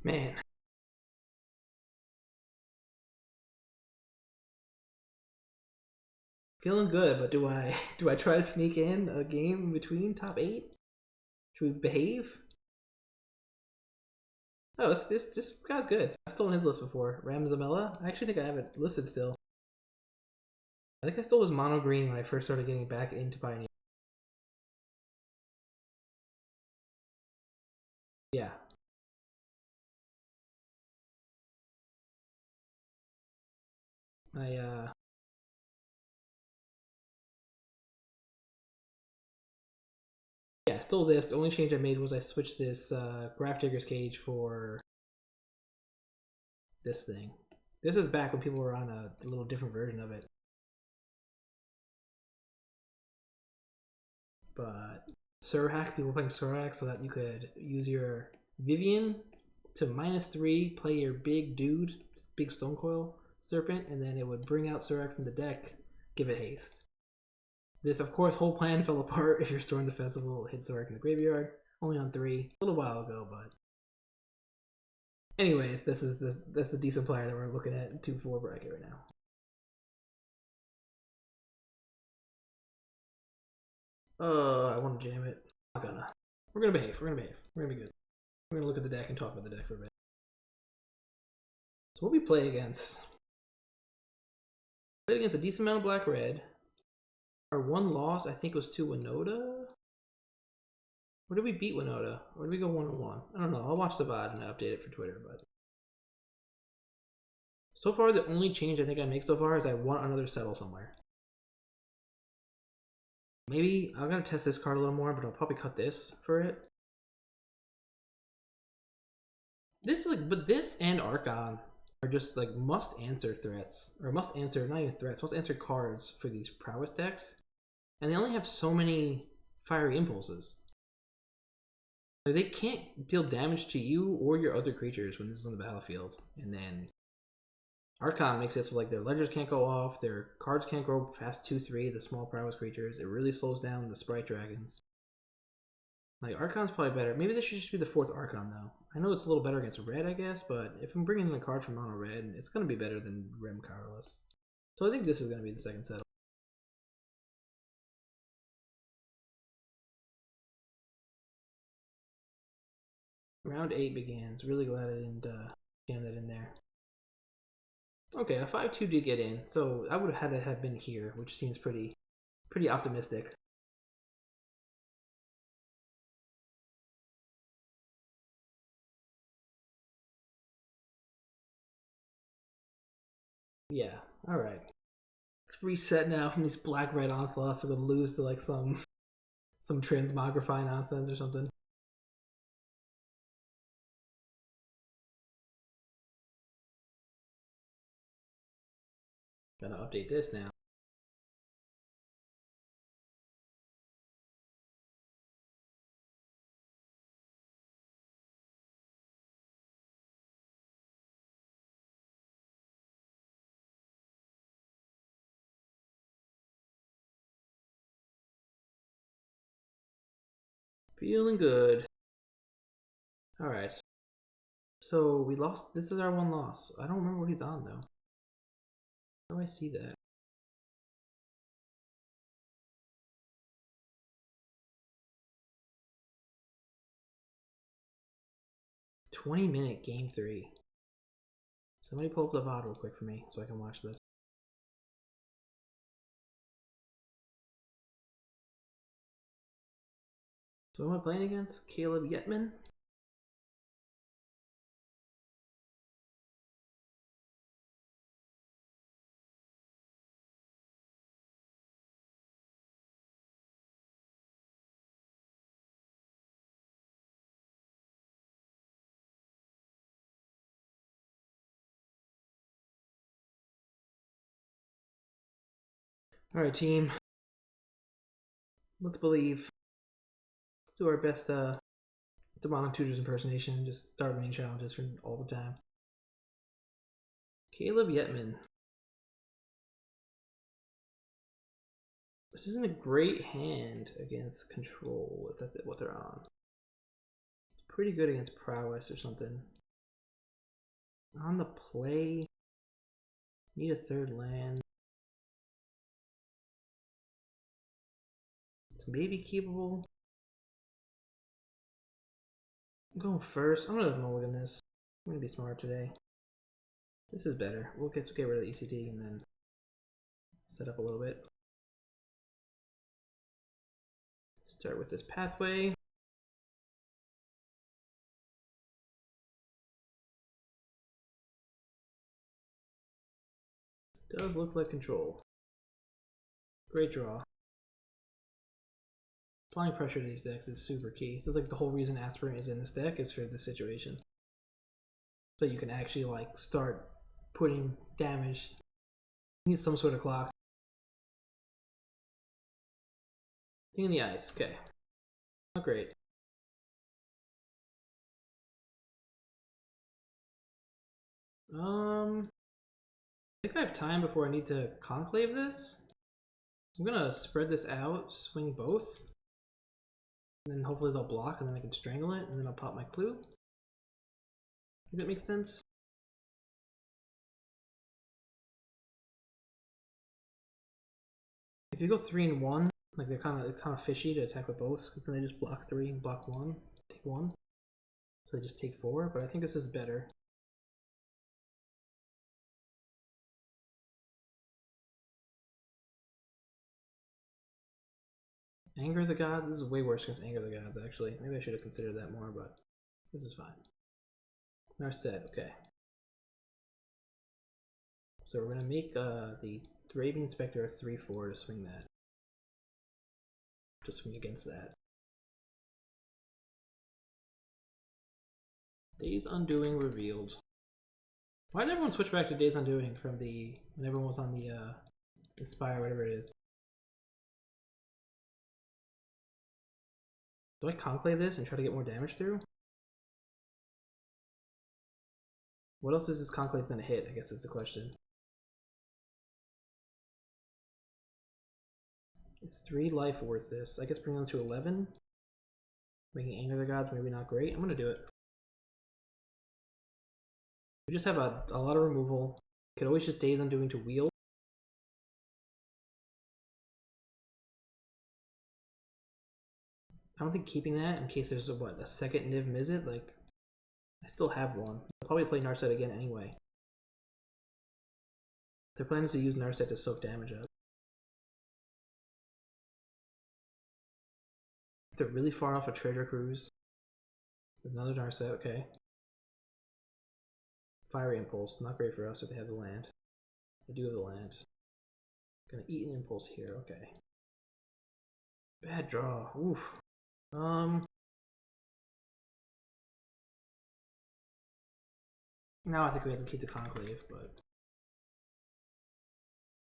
Man. Feeling good, but do I try to sneak in a game in between top 8? Should we behave? Oh, this guy's good. I've stolen his list before. Ramzamela? I actually think I have it listed still. I think I stole his mono green when I first started getting back into Pioneer. Yeah. Yeah, I stole this. The only change I made was I switched this Graph Digger's Cage for this thing. This is back when people were on a little different version of it. But Surhack, people playing Surhack so that you could use your Vivian to -3, play your big dude, big Stone Coil Serpent, and then it would bring out Surhack from the deck, give it haste. This, of course, whole plan fell apart if you're storing the festival, hit Surhack in the graveyard, only on 3, a little while ago, but... Anyways, that's a decent player that we're looking at in 2-4 bracket right now. I want to jam it. I'm not gonna. We're gonna behave. We're gonna behave. We're gonna be good. We're gonna look at the deck and talk about the deck for a bit. So what we play against? Played against a decent amount of black-red. Our one loss, I think, was to Winota. Or did we beat Winota? Or did we go 1-1? I don't know. I'll watch the VOD and update it for Twitter. But so far, the only change I think I make so far is I want another settle somewhere. Maybe I'm gonna test this card a little more, but I'll probably cut this for it. This but this and Archon are just like must answer threats, or must answer, not even threats, must answer cards for these prowess decks, and they only have so many fiery impulses. Like, they can't deal damage to you or your other creatures when this is on the battlefield, and then Archon makes it so like their ledgers can't go off, their cards can't grow past 2-3, the small prowess creatures. It really slows down the sprite dragons. Like, Archon's probably better. Maybe this should just be the 4th Archon, though. I know it's a little better against red, I guess, but if I'm bringing in a card from mono red, it's going to be better than Rem Carless. So I think this is going to be the second settle. Round 8 begins. Really glad I didn't jam that in there. Okay, a 5-2 did get in, so I would have had to have been here, which seems pretty optimistic. Yeah, alright. Let's reset now from these black-red onslaughts so we'll lose to like some transmogrify nonsense or something. Gotta update this now. Feeling good. Alright. So we lost. This is our one loss. I don't remember what he's on though. How do I see that? "20-minute game 3. Somebody pull up the VOD real quick for me so I can watch this. So am I playing against? Caleb Yetman? Alright, team. Let's believe. Let's do our best Demonic Tutors impersonation and just start main challenges for all the time. Caleb Yetman. This isn't a great hand against control, if that's what they're on. It's pretty good against prowess or something. On the play, need a 3rd land. It's maybe keepable. I'm going first. I'm gonna mulligan this. I'm gonna be smart today. This is better. We'll get rid of the ECD and then set up a little bit. Start with this pathway. Does look like control. Great draw. Applying pressure to these decks is super key. This is like the whole reason Aspirant is in this deck is for this situation. So you can actually like start putting damage. You need some sort of clock. Thing in the ice, okay. Not great. I think I have time before I need to conclave this. I'm gonna spread this out, swing both. And then hopefully they'll block and then I can strangle it and then I'll pop my clue. If that makes sense. If you go 3 and 1, like they're kind of fishy to attack with both, because then they just block 3 and block 1, take 1. So they just take 4, but I think this is better. Anger the Gods? This is way worse against Anger the Gods, actually. Maybe I should have considered that more, but this is fine. Narset, okay. So we're gonna make the Raving Inspector a 3/4 to swing that. To swing against that. Days Undoing revealed. Why did everyone switch back to Days Undoing from the when everyone was on the Inspire, whatever it is? Do I conclave this and try to get more damage through? What else is this conclave gonna hit? I guess is the question. It's 3 life worth this. I guess bring them to 11. Making Anger the Gods maybe not great. I'm gonna do it. We just have a lot of removal. Could always just Days Undoing to wheel. I don't think keeping that in case there's a second Niv Mizzet, like I still have one. I'll probably play Narset again anyway. Their plan is to use Narset to soak damage up. They're really far off a Treasure Cruise. Another Narset, okay. Fiery Impulse, not great for us if they have the land. They do have the land. Gonna eat an Impulse here, okay. Bad draw, oof. Now I think we have to keep the Conclave, but...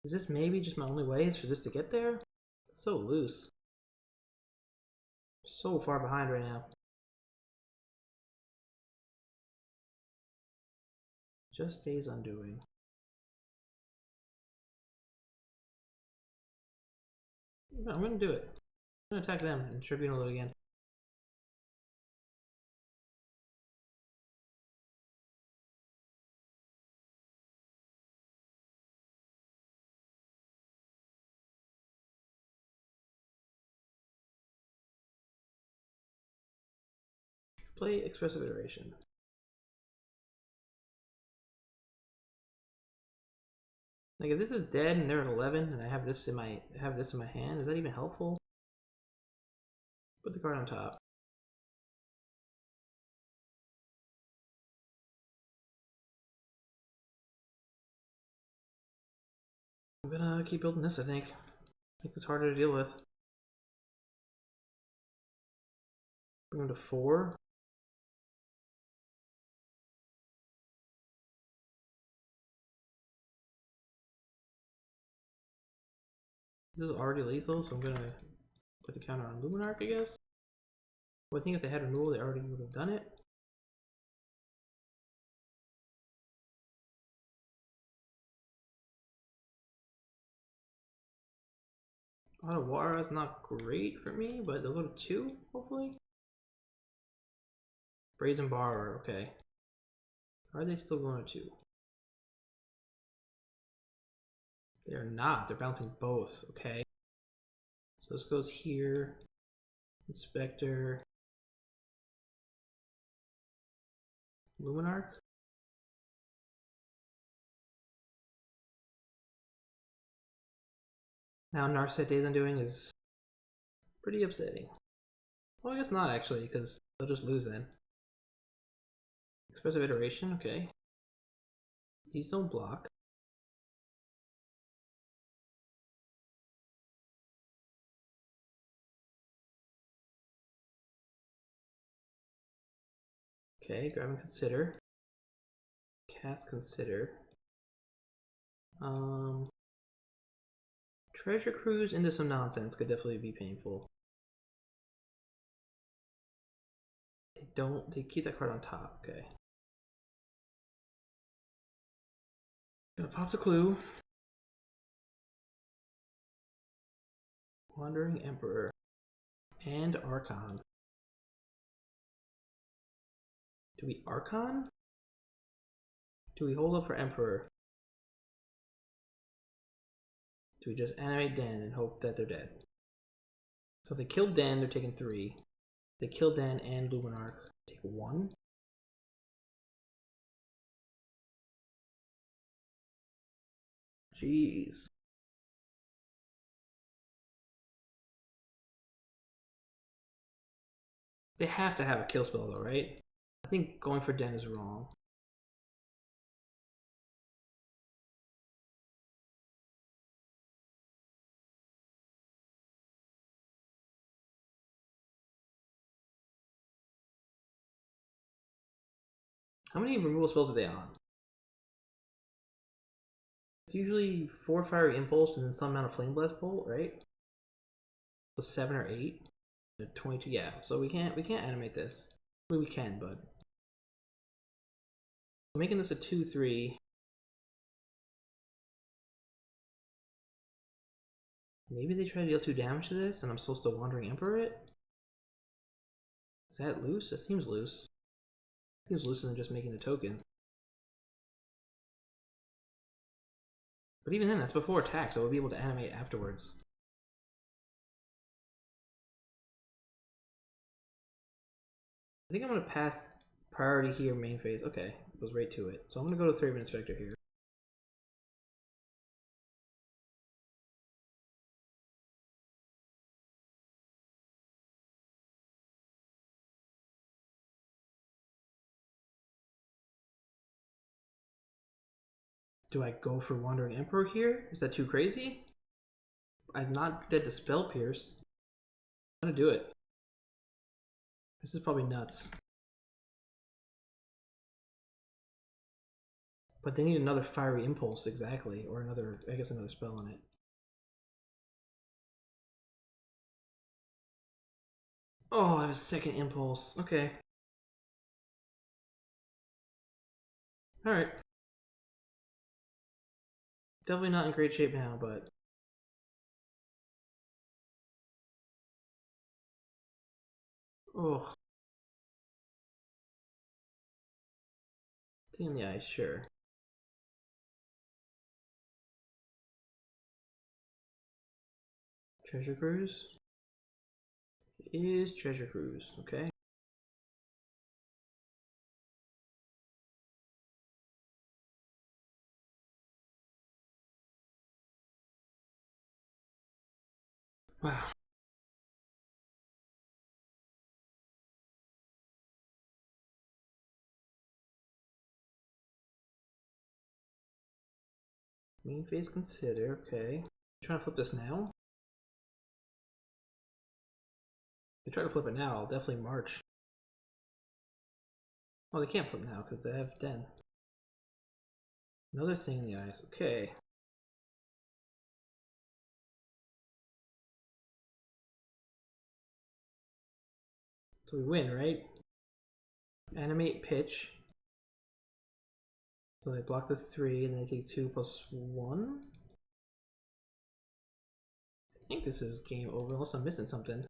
Is this maybe just my only way is for this to get there? It's so loose. So far behind right now. Just Days Undoing. No, I'm gonna do it. I'm gonna attack them and Tribunal it again. Play Expressive Iteration. Like if this is dead and they're at 11 and I have this in my hand, is that even helpful? Put the card on top. I'm gonna keep building this, I think. Make this harder to deal with. Bring them to 4. This is already lethal, so I'm gonna put the counter on Luminarch, I guess. Well, I think if they had removal, they already would have done it. Otawara is not great for me, but they'll go to 2, hopefully. Brazen Borrower, okay. Are they still going to 2? They're not. They're bouncing both. Okay. So this goes here. Inspector. Luminarch. Now Narset Days Undoing is pretty upsetting. Well, I guess not actually, because they'll just lose then. Expressive Iteration, okay. These don't block. Okay, grab and consider. Cast Consider. Treasure Cruise into some nonsense could definitely be painful. They keep that card on top, okay. Gonna pop the clue. Wandering Emperor. And Archon. Do we Archon? Do we hold up for Emperor? Do we just animate Den and hope that they're dead? So if they kill Den, they're taking 3. If they kill Den and Luminarch, take 1. Jeez. They have to have a kill spell though, right? I think going for Den is wrong. How many removal spells are they on? It's usually 4 Fiery Impulse and then some amount of Flame Blast Bolt, right? So 7 or 8. 22, yeah. So we can't animate this. I mean, we can, but making this a 2/3. Maybe they try to deal 2 damage to this, and I'm supposed to Wandering Emperor it. Is that loose? It seems loose. It seems looser than just making the token. But even then, that's before attack, so we'll be able to animate afterwards. I think I'm going to pass priority here, main phase. Okay, goes right to it. So I'm going to go to Thraben Inspector here. Do I go for Wandering Emperor here? Is that too crazy? I'm not dead to Spell Pierce. I'm going to do it. This is probably nuts. But they need another Fiery Impulse, exactly. Or another, I guess another spell on it. Oh, I have a second Impulse. Okay. Alright. Definitely not in great shape now, but... Oh. Thing in the ice, sure. Treasure Cruise? It is Treasure Cruise, okay. Wow. Main phase consider, okay. Trying to flip this now? If they try to flip it now, I'll definitely march. Oh, they can't flip now because they have Den. Another thing in the ice, okay. So we win, right? Animate pitch. So they block the 3 and they take 2 plus 1. I think this is game over unless I'm missing something.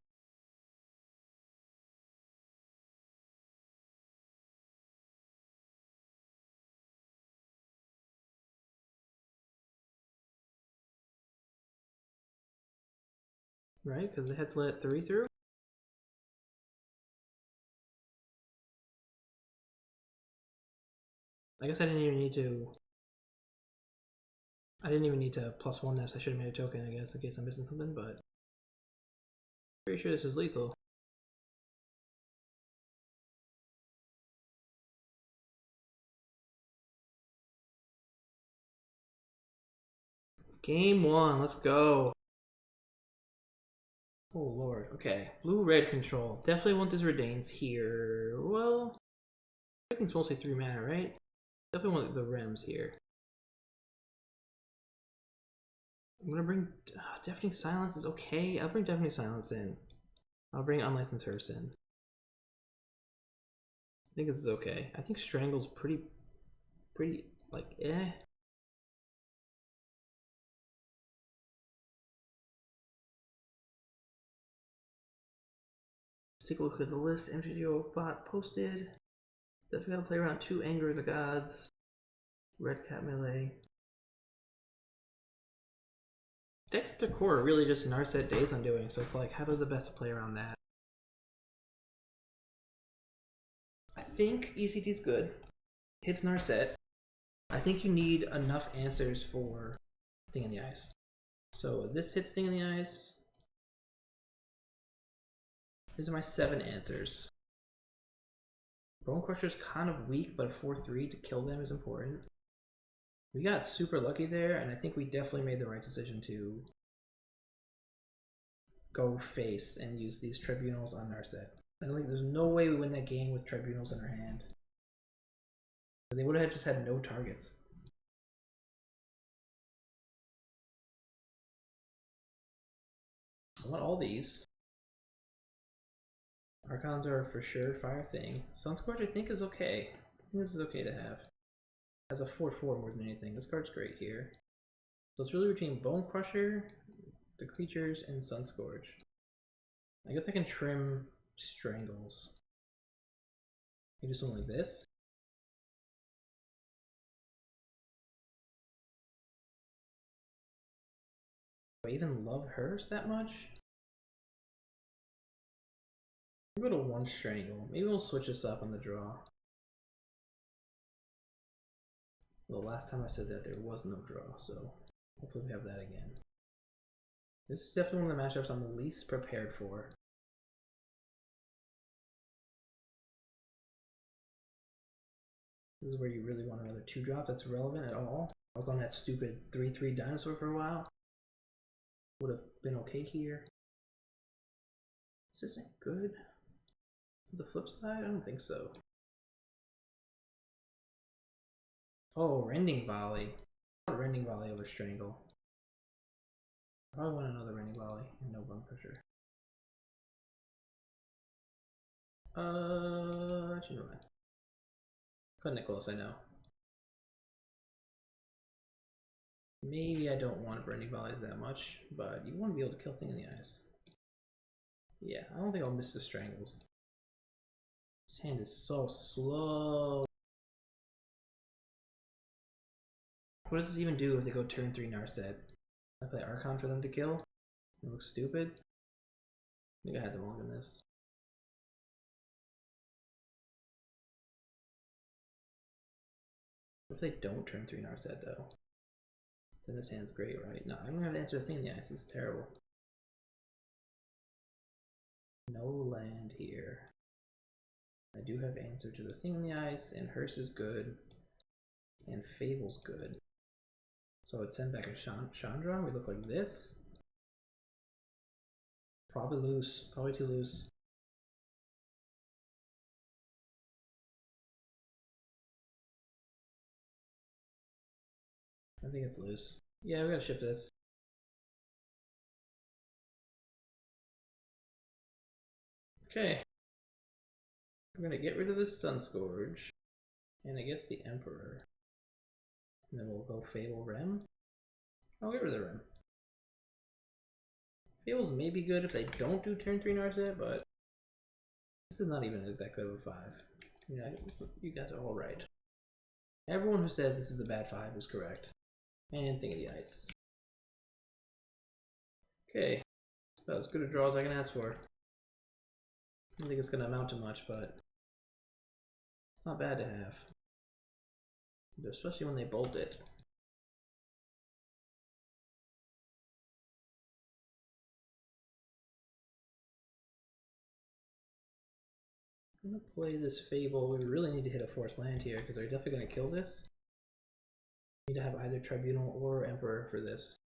Right? Because they had to let 3 through? I guess I didn't even need to I didn't even need to plus one this. I should have made a token, I guess, in case I'm missing something, but pretty sure this is lethal. Game 1, let's go. Oh lord, okay. Blue-red control. Definitely want this Redanes here. Well, everything's mostly 3 mana, right? Definitely want the Rems here. I'm gonna bring Deafening Silence is okay. I'll bring Deafening Silence in. I'll bring Unlicensed Hearse in. I think this is okay. I think Strangle's pretty like eh. Let's take a look at the list MTGO bot posted. Definitely gotta play around 2 Anger of the Gods. Red Cat Melee. Decks at their core are really just Narset Days I'm doing, so it's like, how do the best play around that? I think ECT's good. Hits Narset. I think you need enough answers for Thing in the Ice. So this hits Thing in the Ice. These are my 7 answers. Bone Crusher's kind of weak, but a 4/3 to kill them is important. We got super lucky there, and I think we definitely made the right decision to go face and use these Tribunals on Narset. I don't think there's no way we win that game with Tribunals in our hand. They would have just had no targets. I want all these. Archons are for sure Fire Thing. Sunscorch I think is okay. I think this is okay to have. Has a 4/4 more than anything. This card's great here. So it's really between Bone Crusher, the creatures, and Sunscorch. I guess I can trim Strangles. I do something like this. Do I even love hers that much? We'll go to 1 Strangle. Maybe we'll switch this up on the draw. The last time I said that there was no draw, so hopefully we have that again. This is definitely one of the matchups I'm least prepared for. This is where you really want another 2-drop that's relevant at all. I was on that stupid 3/3 dinosaur for a while. Would have been okay here. Is this good? The flip side? I don't think so. Oh, Rending Volley. I want Rending Volley over Strangle. I probably want another Rending Volley and no Bone Crusher. Actually, never mind. Cutting it close, I know. Maybe I don't want Rending Volleys that much, but you want to be able to kill Thing in the Ice. Yeah, I don't think I'll miss the Strangles. This hand is so slow. What does this even do if they go turn 3 Narset? I play Archon for them to kill? It looks stupid. I think I had them wrong in this. What if they don't turn 3 Narset though? Then this hand's great, right? No, I don't have to answer the Thing in the Ice. This is terrible. No land here. I do have answer to the Thing in the Ice, and Hearse is good, and Fable's good. So I'd send back a Chandra. We look like this. Probably loose. Probably too loose. I think it's loose. Yeah, we gotta ship this. Okay. We're gonna get rid of the Sunscourge, and I guess the Emperor. And then we'll go Fable Rem. I'll get rid of the Rem. Fables may be good if they don't do turn 3 Narset, but this is not even that good of a 5. Yeah, you guys are all right. Everyone who says this is a bad 5 is correct. And Thing of the Ice. Okay, that's about as good a draw as I can ask for. I don't think it's gonna amount to much, but it's not bad to have. Especially when they bolt it. I'm gonna play this Fable. We really need to hit a forest land here because they're definitely gonna kill this. We need to have either Tribunal or Emperor for this.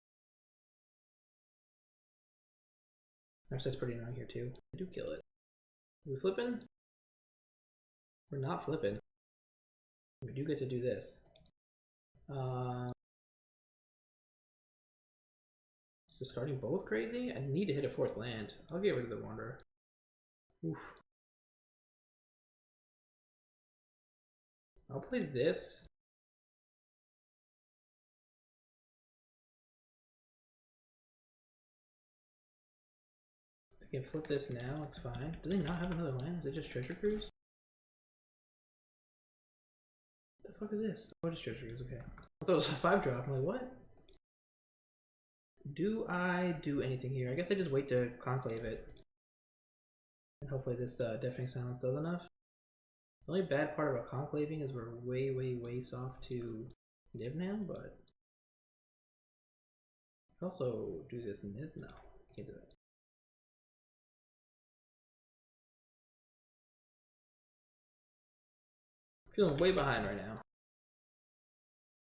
That's pretty annoying here too. I do kill it. Are we flipping? We're not flipping. We do get to do this. Is discarding both crazy? I need to hit a fourth land. I'll get rid of the Wanderer. Oof. I'll play this. I can flip this now, it's fine. Do they not have another land? Is it just Treasure Cruise? What the fuck is this? Oh, it's Treasure Cruise, okay. I thought it was a 5-drop. I'm like, what? Do I do anything here? I guess I just wait to Conclave it. And hopefully this Deafening Silence does enough. The only bad part about conclaving is we're way soft to Niv now, but I also do this and this. No, can't do it. Feeling way behind right now.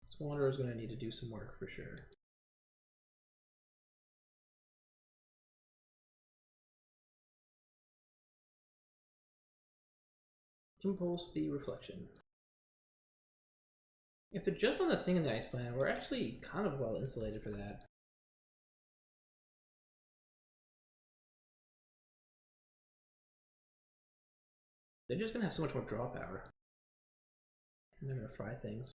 This Wanderer is going to need to do some work for sure. Impulse the Reflection. If they're just on the thing in the ice plan, we're actually kind of well insulated for that. They're just gonna have so much more draw power. And they're gonna fry things.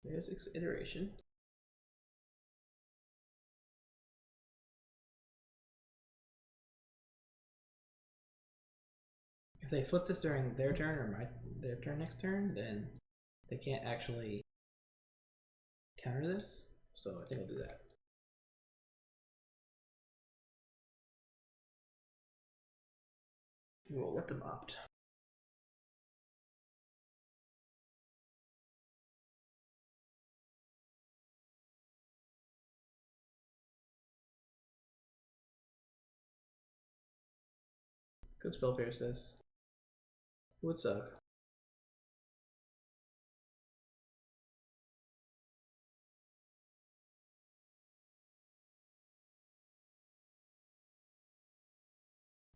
There's Iteration. If they flip this during their turn or their turn next turn, then they can't actually counter this. So I think I'll do that. We'll let them opt. Good spell pierce this. It would suck.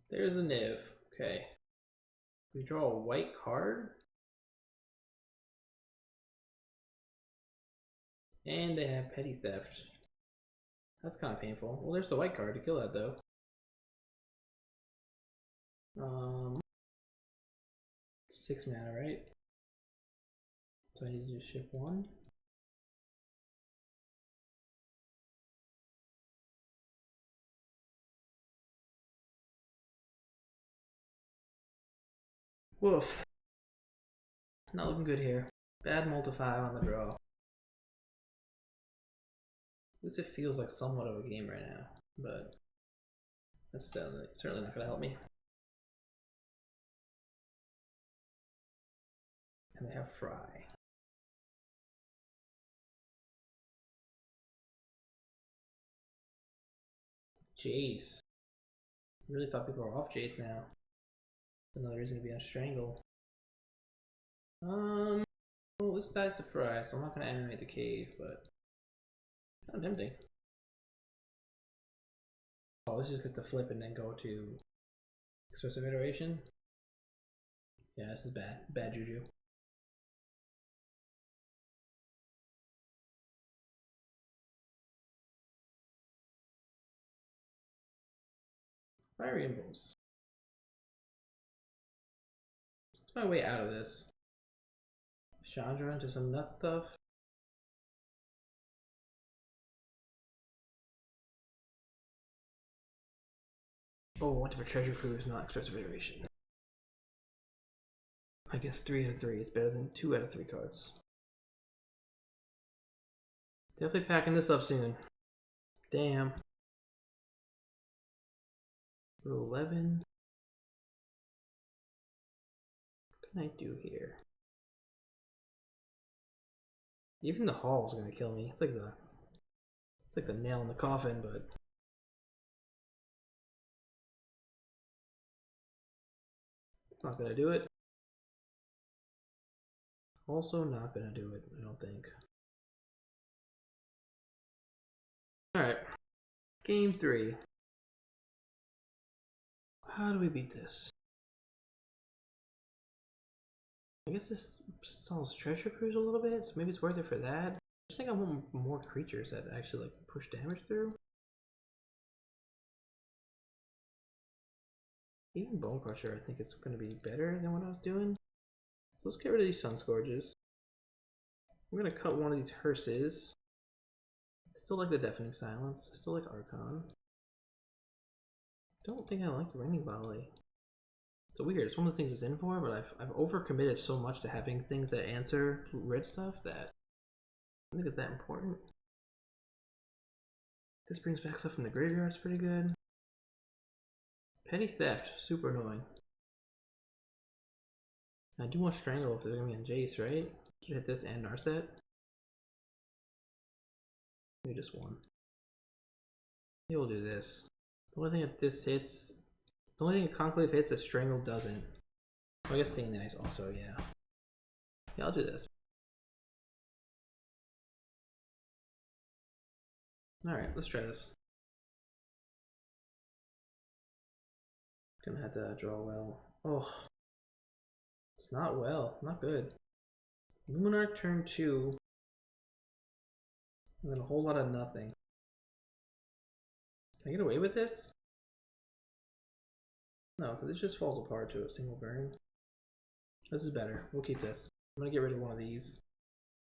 There's a Niv. Okay. We draw a white card. And they have Petty Theft. That's kind of painful. Well, there's the white card to kill that though. 6 mana, right? So I need to just ship 1. Woof. Not looking good here. Bad multi-5 on the draw. At least it feels like somewhat of a game right now, but that's certainly not going to help me. And they have Fry. Jace. I really thought people were off Jace now. Another reason to be on Strangle. Well, this dies to Fry, so I'm not going to animate the cave, but kind of tempting. Oh, this just gets to flip and then go to Expressive Iteration. Yeah, this is bad. Bad juju. Fiery Impulse. What's my way out of this? Chandra into some nut stuff. Oh, went for Treasure Cruise, not Expressive Iteration. I guess 3 out of 3 is better than 2 out of 3 cards. Definitely packing this up soon. Damn. 11. What can I do here? Even the hall is gonna kill me. It's like the nail in the coffin, but Not gonna do it. Also not gonna do it, I don't think. Alright. Game 3. How do we beat this? I guess this solves Treasure Cruise a little bit, so maybe it's worth it for that. I just think I want more creatures that actually like push damage through. Even Bone Crusher, I think it's going to be better than what I was doing. So let's get rid of these Sun Scourges. I'm going to cut one of these Hearses. I still like the Deafening Silence. I still like Archon. Don't think I like Raining Volley. It's weird. It's one of the things it's in for, but I've overcommitted so much to having things that answer red stuff that I don't think it's that important. This brings back stuff from the graveyard. It's pretty good. Petty Theft, super annoying. I do want Strangle if they're gonna be on Jace, right? Should hit this and Narset. Maybe just one. Maybe we'll do this. The only thing that this hits, the only thing Conclave hits that Strangle doesn't. Oh, I guess Stinging Ice also, yeah. Yeah, I'll do this. Alright, let's try this. Gonna have to draw well. Oh. It's not well, not good. Luminarch turn 2. And then a whole lot of nothing. Can I get away with this? No, because it just falls apart to a single burn. This is better. We'll keep this. I'm gonna get rid of one of these.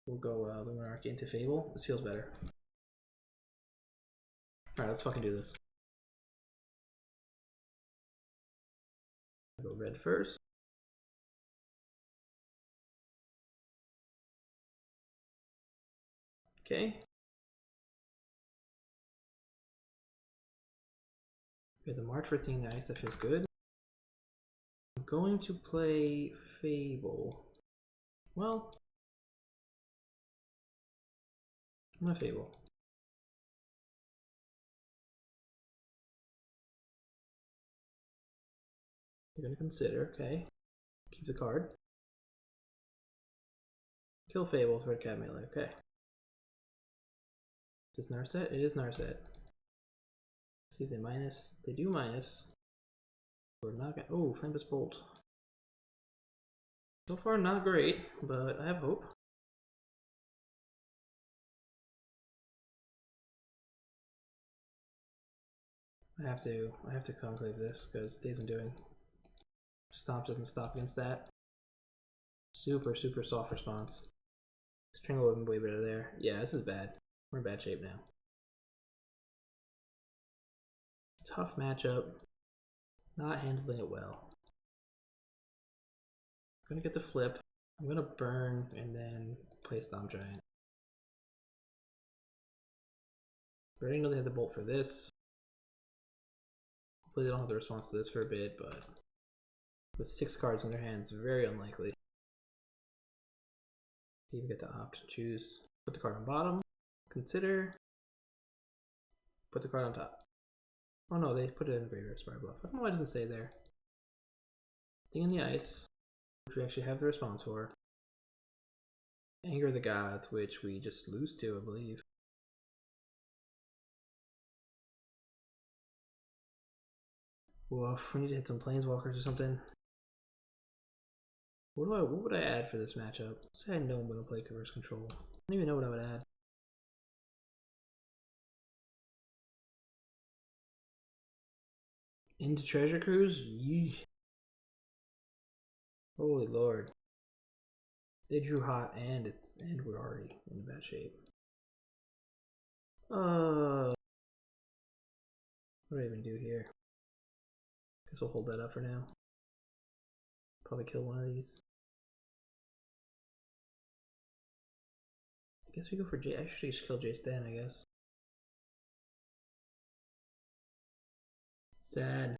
We'll go Luminarch into Fable. This feels better. Alright, let's fucking do this. I'll go red first. Okay. We have the March for Thing Ice, that feels good. I'm going to play Fable. Well, I'm gonna Fable. You're gonna consider, okay. Keep the card. Kill Fable with Red Cat melee, okay. Is this Narset? It is Narset. See if they minus. They do minus. We're not gonna. Oh, Flameless Bolt. So far, not great, but I have hope. I have to conclave this because Days Undoing. Stomp doesn't stop against that. Super soft response. Strangle would have been way better there. Yeah, this is bad. We're in bad shape now. Tough matchup. Not handling it well. I'm gonna get the flip. I'm gonna burn and then play Stomp Giant. We already know they have the bolt for this. Hopefully they don't have the response to this for a bit, but with 6 cards in their hands, very unlikely. You even get to opt to choose. Put the card on bottom. Consider. Put the card on top. Oh no, they put it in graveyard Spire Bluff. I don't know why it doesn't say there. Thing in the Ice, which we actually have the response for. Anger of the Gods, which we just lose to, I believe. Woof, we need to hit some Planeswalkers or something. What would I add for this matchup? Say I know I'm gonna play Reverse Control. I don't even know what I would add. Into Treasure Cruise? Yee. Holy lord. They drew hot and we're already in bad shape. What do I even do here? Guess we'll hold that up for now. Probably kill one of these. I guess we go for J. I should just kill Jace then, I guess. Sad.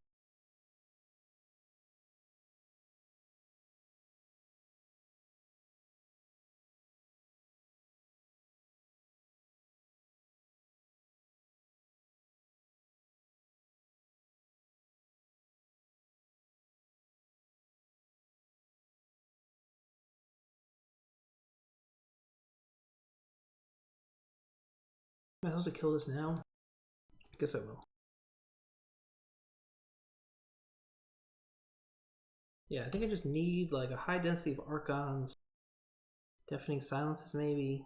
Am I supposed to kill this now? I guess I will. Yeah, I think I just need like a high density of Archons. Deafening silences maybe.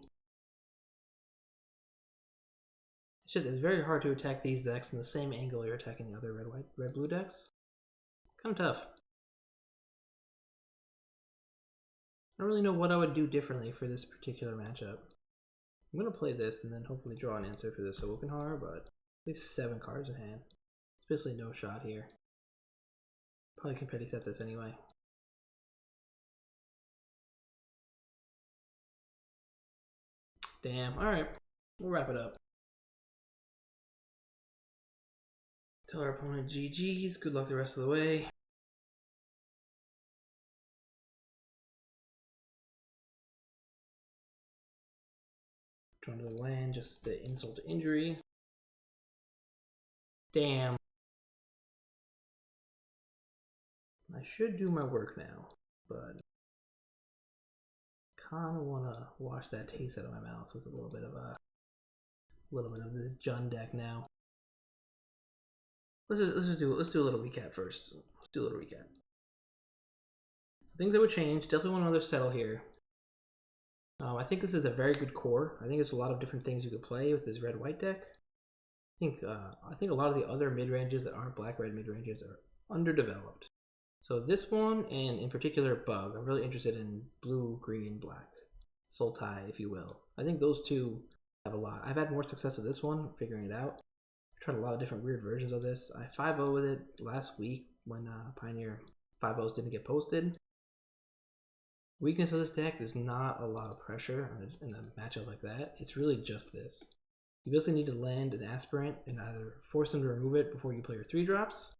It's very hard to attack these decks in the same angle you're attacking the other red blue decks. Kind of tough. I don't really know what I would do differently for this particular matchup. I'm gonna play this and then hopefully draw an answer for this Awokenhar, but we have 7 cards in hand. It's basically no shot here. Probably can petty set this anyway. Damn, alright. We'll wrap it up. Tell our opponent GG's, good luck the rest of the way. Draw to the land, just the insult to injury. Damn. I should do my work now, but kinda wanna wash that taste out of my mouth with a little bit of this Jun deck now. Let's do a little recap first. Let's do a little recap. Things that would change. Definitely want another settle here. I think this is a very good core. I think there's a lot of different things you could play with this red-white deck. I think a lot of the other mid-ranges that aren't black-red mid-ranges are underdeveloped. So this one, and in particular Bug, I'm really interested in blue, green, black. Sultai, if you will. I think those two have a lot. I've had more success with this one, figuring it out. I've tried a lot of different weird versions of this. I 5-0 with it last week when Pioneer 5-0s didn't get posted. Weakness of this deck, there's not a lot of pressure in a matchup like that. It's really just this. You basically need to land an Aspirant and either force them to remove it before you play your 3-drops,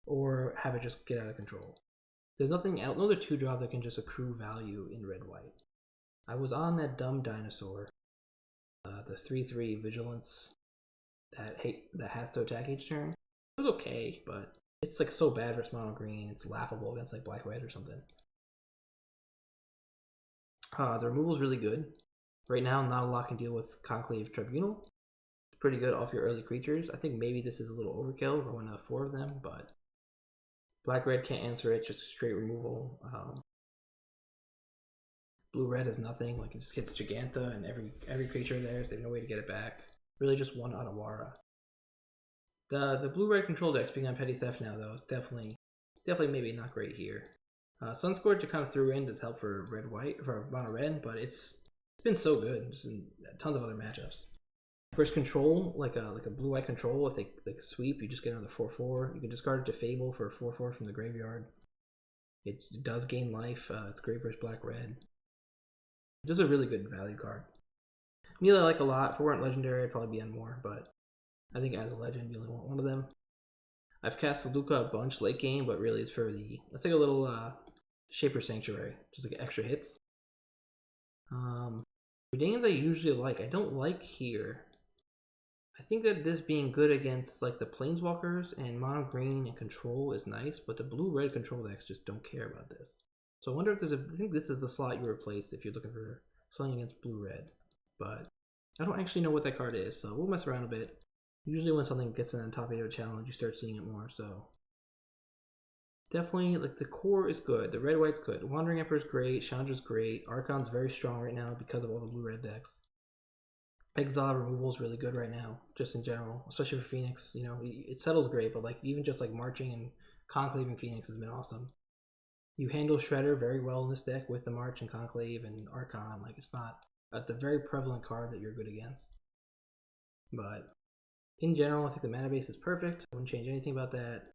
or have it just get out of control. There's nothing out, no other 2-drop that can just accrue value in red-white. I was on that dumb dinosaur, the 3/3 vigilance that has to attack each turn. It was okay, but it's like so bad versus mono green. It's laughable against like black-red or something. The removal is really good. Right now, not a lot can deal with Conclave Tribunal. It's pretty good off your early creatures. I think maybe this is a little overkill going to 4 of them, but black-red can't answer it, just straight removal. Blue-red is nothing, like it just hits Giganta and every creature there, so they have no way to get it back. Really just one Otawara. The blue-red control deck, speaking on Petty Theft now though, is definitely maybe not great here. Sunscorch you kind of threw in to help for red-white, for mono-red, but it's been so good, just in tons of other matchups. First control, like a blue-white control, if they like sweep, you just get another 4/4. You can discard it to Fable for a 4/4 from the graveyard. It does gain life, it's great versus black-red. Just a really good value card. Neil I like a lot. If it weren't legendary, I'd probably be on more, but I think as a legend, you only want one of them. I've cast Luca a bunch late game, but really it's for let's take a little Shaper Sanctuary, just like extra hits. Redains I usually like. I don't like here. I think that this being good against like the Planeswalkers and mono green and control is nice, but the blue-red control decks just don't care about this. So I wonder if I think this is the slot you replace if you're looking for something against blue-red. But I don't actually know what that card is, so we'll mess around a bit. Usually when something gets in the top 8 of a challenge, you start seeing it more, so. Definitely, like, the core is good. The red-white's good. Wandering Emperor's great. Chandra's great. Archon's very strong right now because of all the blue-red decks. Exile removal is really good right now, just in general. Especially for Phoenix, you know, it settles great, but like even just like marching and Conclave and Phoenix has been awesome. You handle Shredder very well in this deck with the March and Conclave and Archon. Like it's a very prevalent card that you're good against. But in general, I think the mana base is perfect. I wouldn't change anything about that.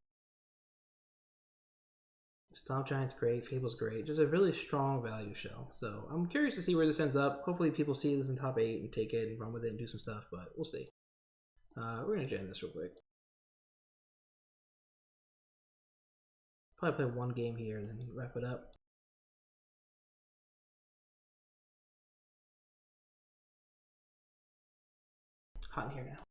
Stomp Giant's great, Fable's great. Just a really strong value show. So I'm curious to see where this ends up. Hopefully people see this in top 8 and take it and run with it and do some stuff, but we'll see. We're gonna jam this real quick. Probably play one game here and then wrap it up. Hot in here now.